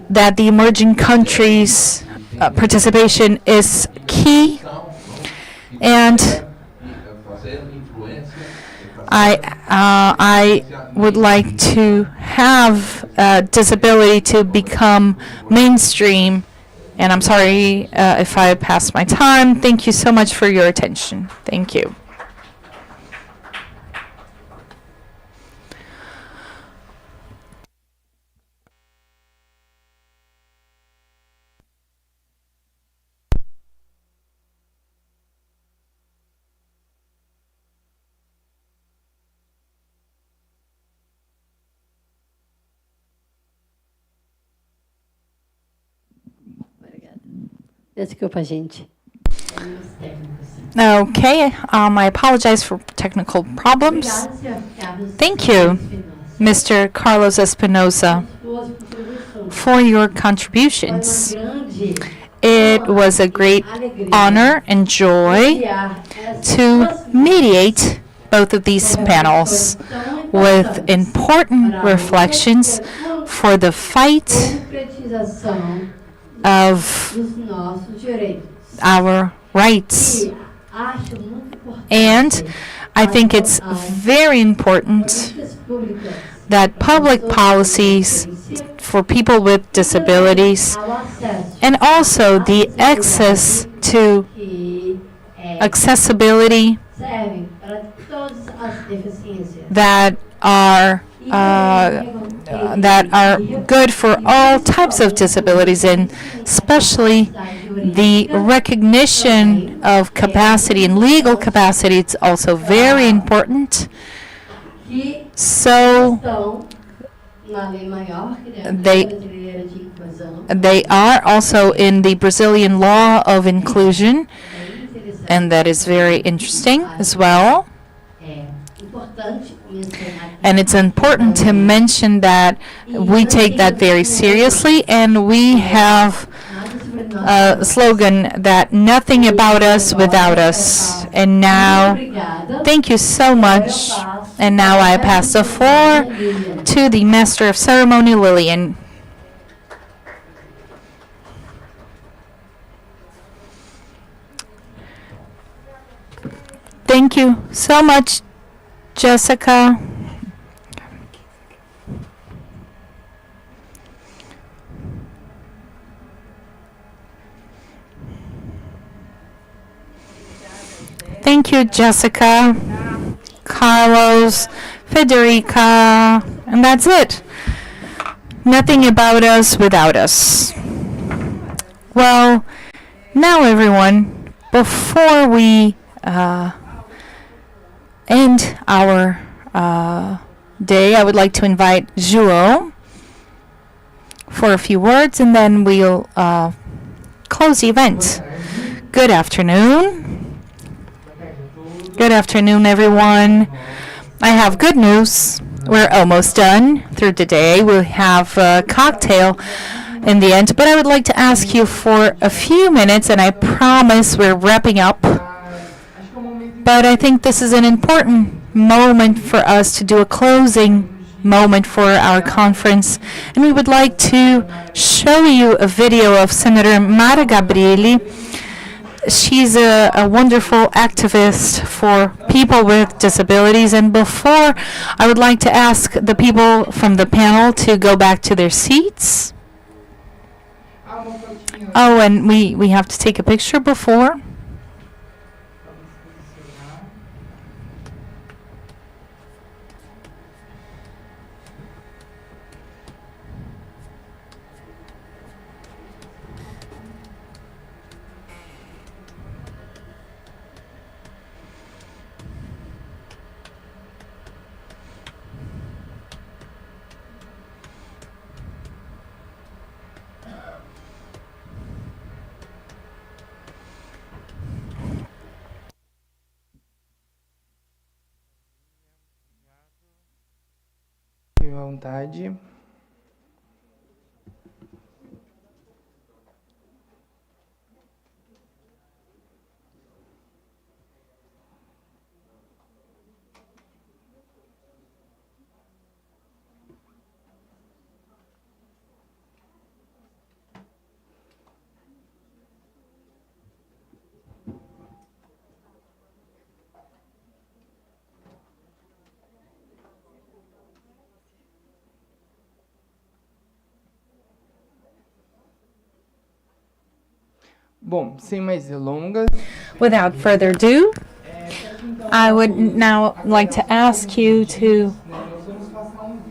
that the emerging countries' participation is key. And I would like to have disability to become mainstream. And I'm sorry if I passed my time. Thank you so much for your attention. Thank you. Desculpa, gente. Problemas técnicos. Okay, I apologize for technical problems. Obrigada, senhor Carlos. Thank you, Espinosa, Mr. Carlos Espinosa, suas contribuições. for your Foi uma contributions. grande It was a great alegria honor and joy mediar essas to duas mediate both of these panels tão with importantes important para a reflections for the fight concretização of dos nossos direitos. our rights. E acho muito importante And I think it's very important políticas públicas that public policies for people with disabilities ao acesso and also the access to que accessibility servem para todas as deficiências. that are good for all types of disabilities, and especially the recognition of capacity and legal capacity. It's also very important. Que So estão na lei maior, que é a They- Lei Brasileira de Inclusão. they are also in the Brazilian law of inclusion, É interessante. and that is very interesting as well. É importante mencionar que And it's important to mention that we take that very seriously, and we have nada sobre nós. a slogan that nothing about us without us. And now, Obrigada. thank you so much. And now I pass the floor to the Master of Ceremony, Lillian. Thank you so much, Jessica. Thank you, Jessica, Carlos, Federica, and that's it. Nothing about us without us. Well, now everyone, before we end our day, I would like to invite João for a few words, and then we'll close the event. Good afternoon. Good afternoon, everyone. I have good news. We're almost done through the day. We'll have a cocktail in the end, but I would like to ask you for a few minutes, and I promise we're wrapping up. But I think this is an important moment for us to do a closing moment for our conference, and we would like to show you a video of Senator Mara Gabrieli. She's a wonderful activist for people with disabilities. And before, I would like to ask the people from the panel to go back to their seats. Oh, and we have to take a picture before. Fique à vontade. Bom, sem mais delongas, Without further ado, I would now like to ask you to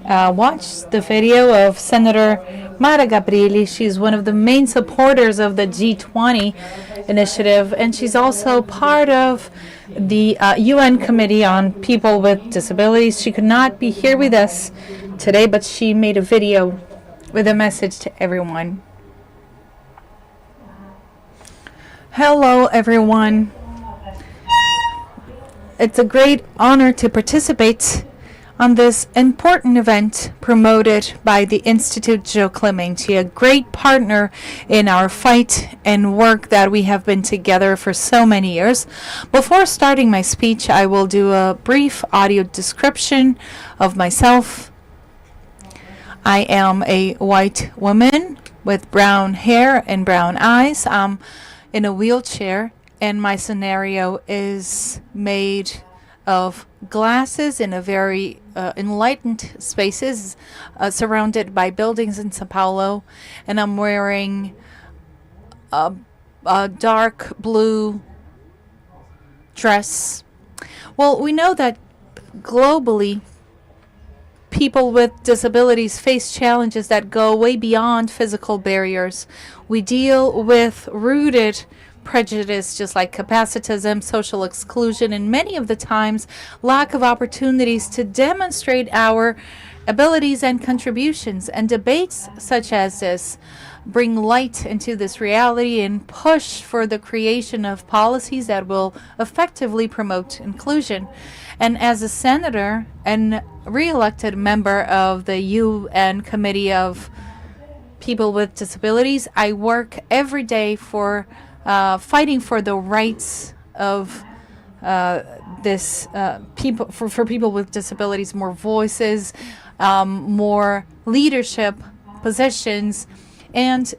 watch the video of Senator Mara Gabrilli. She's one of the main supporters of the G20 initiative, and she's also part of the UN Committee on People with Disabilities. She could not be here with us today, but she made a video with a message to everyone. Hello, everyone. It's a great honor to participate on this important event promoted by the Institute Joe Clementi, a great partner in our fight and work that we have been together for so many years. Before starting my speech, I will do a brief audio description of myself. I am a white woman with brown hair and brown eyes. I'm in a wheelchair, and my scenario is made of glasses in a very enlightened spaces surrounded by buildings in Sao Paulo, and I'm wearing a dark blue dress. Well, we know that globally people with disabilities face challenges that go way beyond physical barriers. We deal with rooted prejudice, just like capacitism, social exclusion, and many of the times lack of opportunities to demonstrate our abilities and contributions. And debates such as this bring light into this reality and push for the creation of policies that will effectively promote inclusion. And as a senator and re-elected member of the UN Committee of People with Disabilities, I work every day for fighting for the rights of this people for people with disabilities, more voices, more leadership positions. And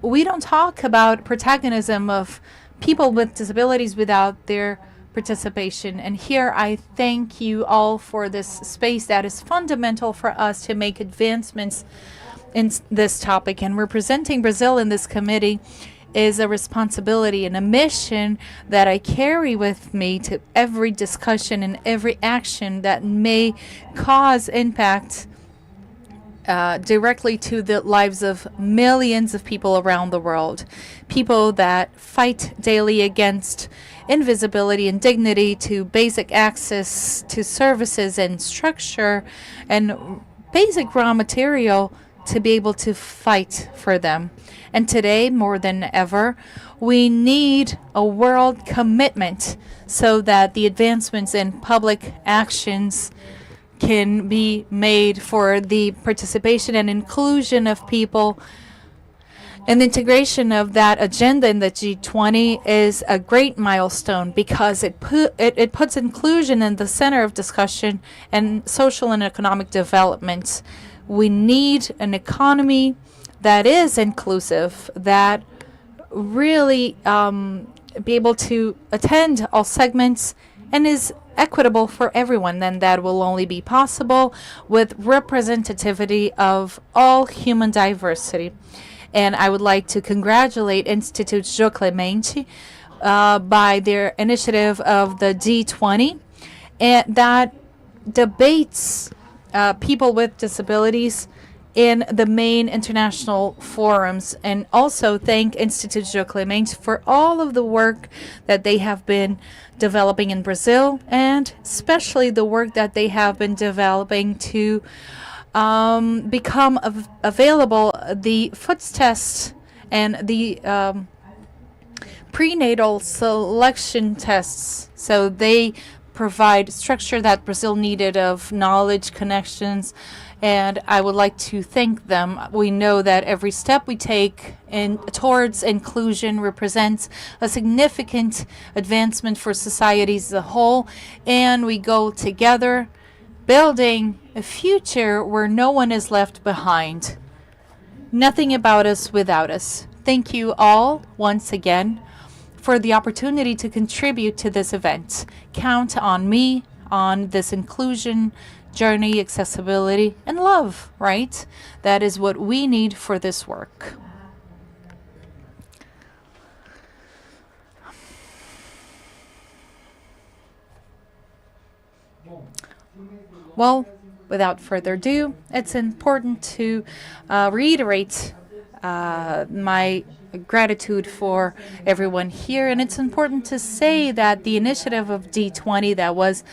we don't talk about protagonism of people with disabilities without their participation. And here I thank you all for this space that is fundamental for us to make advancements in this topic. And representing Brazil in this committee is a responsibility and a mission that I carry with me to every discussion and every action that may cause impact directly to the lives of millions of people around the world. People that fight daily against invisibility and dignity, to basic access to services and structure and basic raw material to be able to fight for them. And today, more than ever, we need a world commitment so that the advancements in public actions can be made for the participation and inclusion of people. And the integration of that agenda in the G20 is a great milestone because it puts inclusion in the center of discussion and social and economic development. We need an economy that is inclusive, that really be able to attend all segments and is equitable for everyone. Then that will only be possible with representativity of all human diversity. And I would like to congratulate Institute Joe Clementi by their initiative of the D20 and that debates people with disabilities in the main international forums, and also thank Institute Joe Clementi for all of the work that they have been developing in Brazil, and especially the work that they have been developing to become available the FOOTS test and the prenatal selection tests. So they provide structure that Brazil needed of knowledge, connections, and I would like to thank them. We know that every step we take towards inclusion represents a significant advancement for society as a whole, and we go together building a future where no one is left behind. Nothing about us without us. Thank you all once again for the opportunity to contribute to this event. Count on me on this inclusion journey, accessibility, and love, right? That is what we need for this work. Well, without further ado, it's important to reiterate my gratitude for everyone here. And it's important to say that the initiative of D20 that was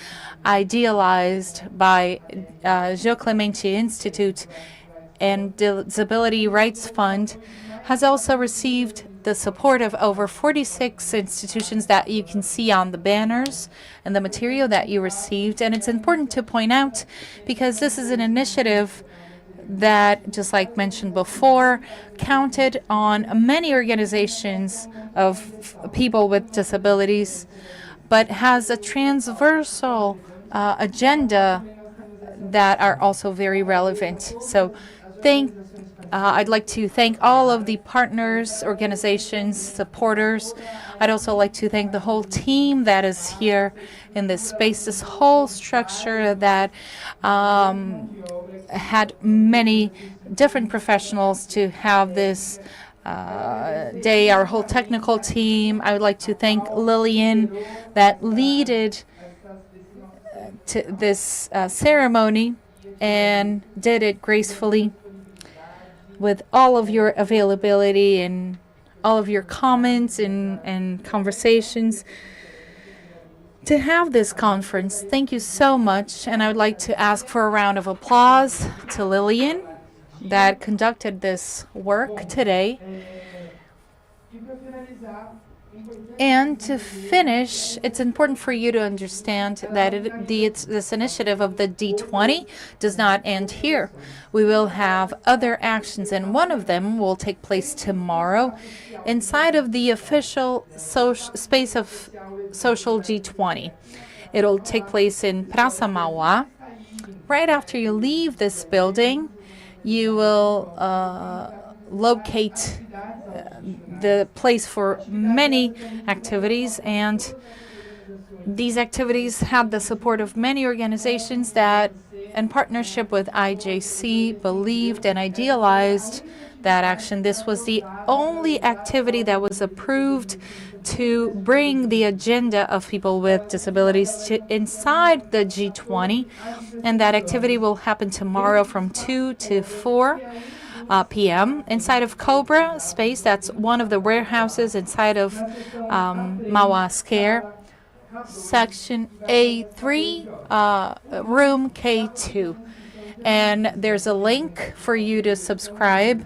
idealized by Gilles Clemente Institute and Disability Rights Fund has also received the support of over 46 institutions that you can see on the banners and the material that you received. And it's important to point out because this is an initiative that, just like mentioned before, counted on many organizations of people with disabilities, but has a transversal agenda that are also very relevant. So I'd like to thank all of the partners, organizations, supporters. I'd also like to thank the whole team that is here in this space, this whole structure that had many different professionals to have this day, our whole technical team. I would like to thank Lillian that leaded to this ceremony and did it gracefully with all of your availability and all of your comments and conversations to have this conference. Thank you so much. And I would like to ask for a round of applause to Lillian that conducted this work today. And to finish, it's important for you to understand that this initiative of the D20 does not end here. We will have other actions, and one of them will take place tomorrow inside of the official space of Social G20. It'll take place in Praça Mauá. Right after you leave this building, you will locate the place for many activities, and these activities had the support of many organizations that, in partnership with IJC, believed and idealized that action. This was the only activity that was approved to bring the agenda of people with disabilities to inside the G20, and that activity will happen tomorrow from 2 to 4 p.m. inside of Cobra space. That's one of the warehouses inside of Mauá Square, section A3, room K2. And there's a link for you to subscribe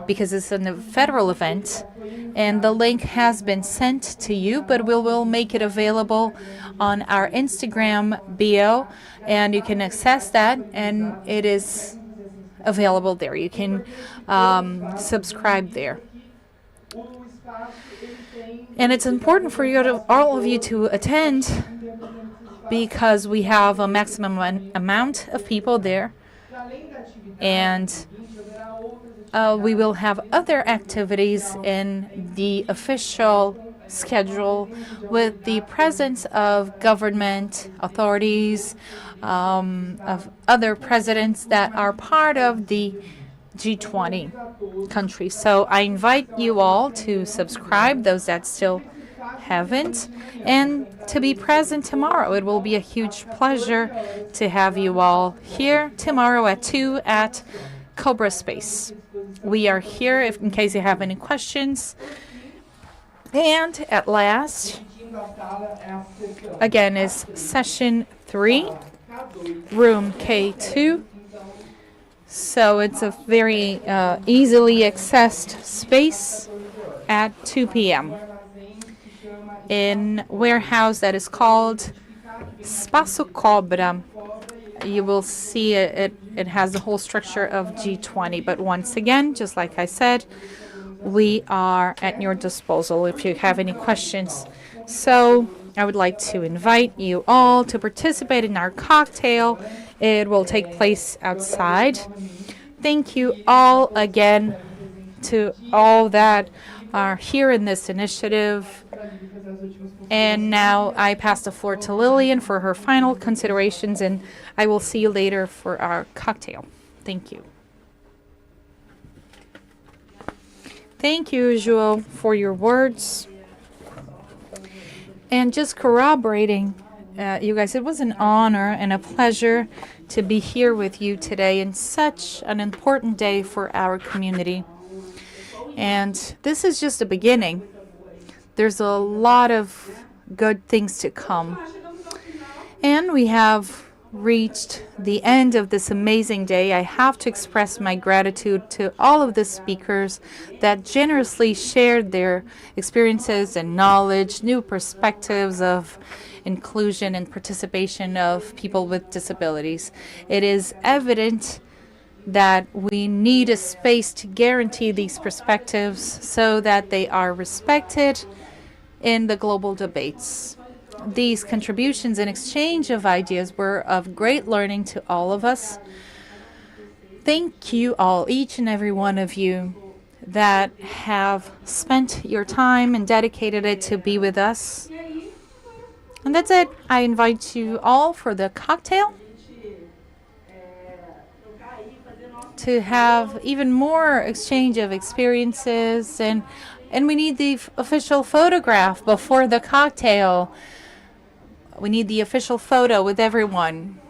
because it's a federal event. And the link has been sent to you, but we will make it available on our Instagram bio, and you can access that, and it is available there. You can subscribe there. And it's important for all of you to attend because we have a maximum amount of people there. And we will have other activities in the official schedule with the presence of government authorities, of other presidents that are part of the G20 countries. So I invite you all to subscribe, those that still haven't, and to be present tomorrow. It will be a huge pleasure to have you all here tomorrow at 2 at Cobra Space. We are here in case you have any questions. And at last, again, is session 3, room K2. So it's a very easily accessed space at 2 p.m. in warehouse that is called Espaço Cobra. You will see it has the whole structure of G20. But once again, just like I said, we are at your disposal if you have any questions. So I would like to invite you all to participate in our cocktail. It will take place outside. Thank you all again to all that are here in this initiative. And now I pass the floor to Lillian for her final considerations, and I will see you later for our cocktail. Thank you. Thank you, Joel, for your words. And just corroborating you guys. It was an honor and a pleasure to be here with you today in such an important day for our community. And this is just a beginning. There's a lot of good things to come. And we have reached the end of this amazing day. I have to express my gratitude to all of the speakers that generously shared their experiences and knowledge, new perspectives of inclusion and participation of people with disabilities. It is evident that we need a space to guarantee these perspectives so that they are respected in the global debates. These contributions and exchange of ideas were of great learning to all of us. Thank you all, each and every one of you that have spent your time and dedicated it to be with us. And that's it. I invite you all for the cocktail to have even more exchange of experiences, and we need the official photograph before the cocktail. We need the official photo with everyone.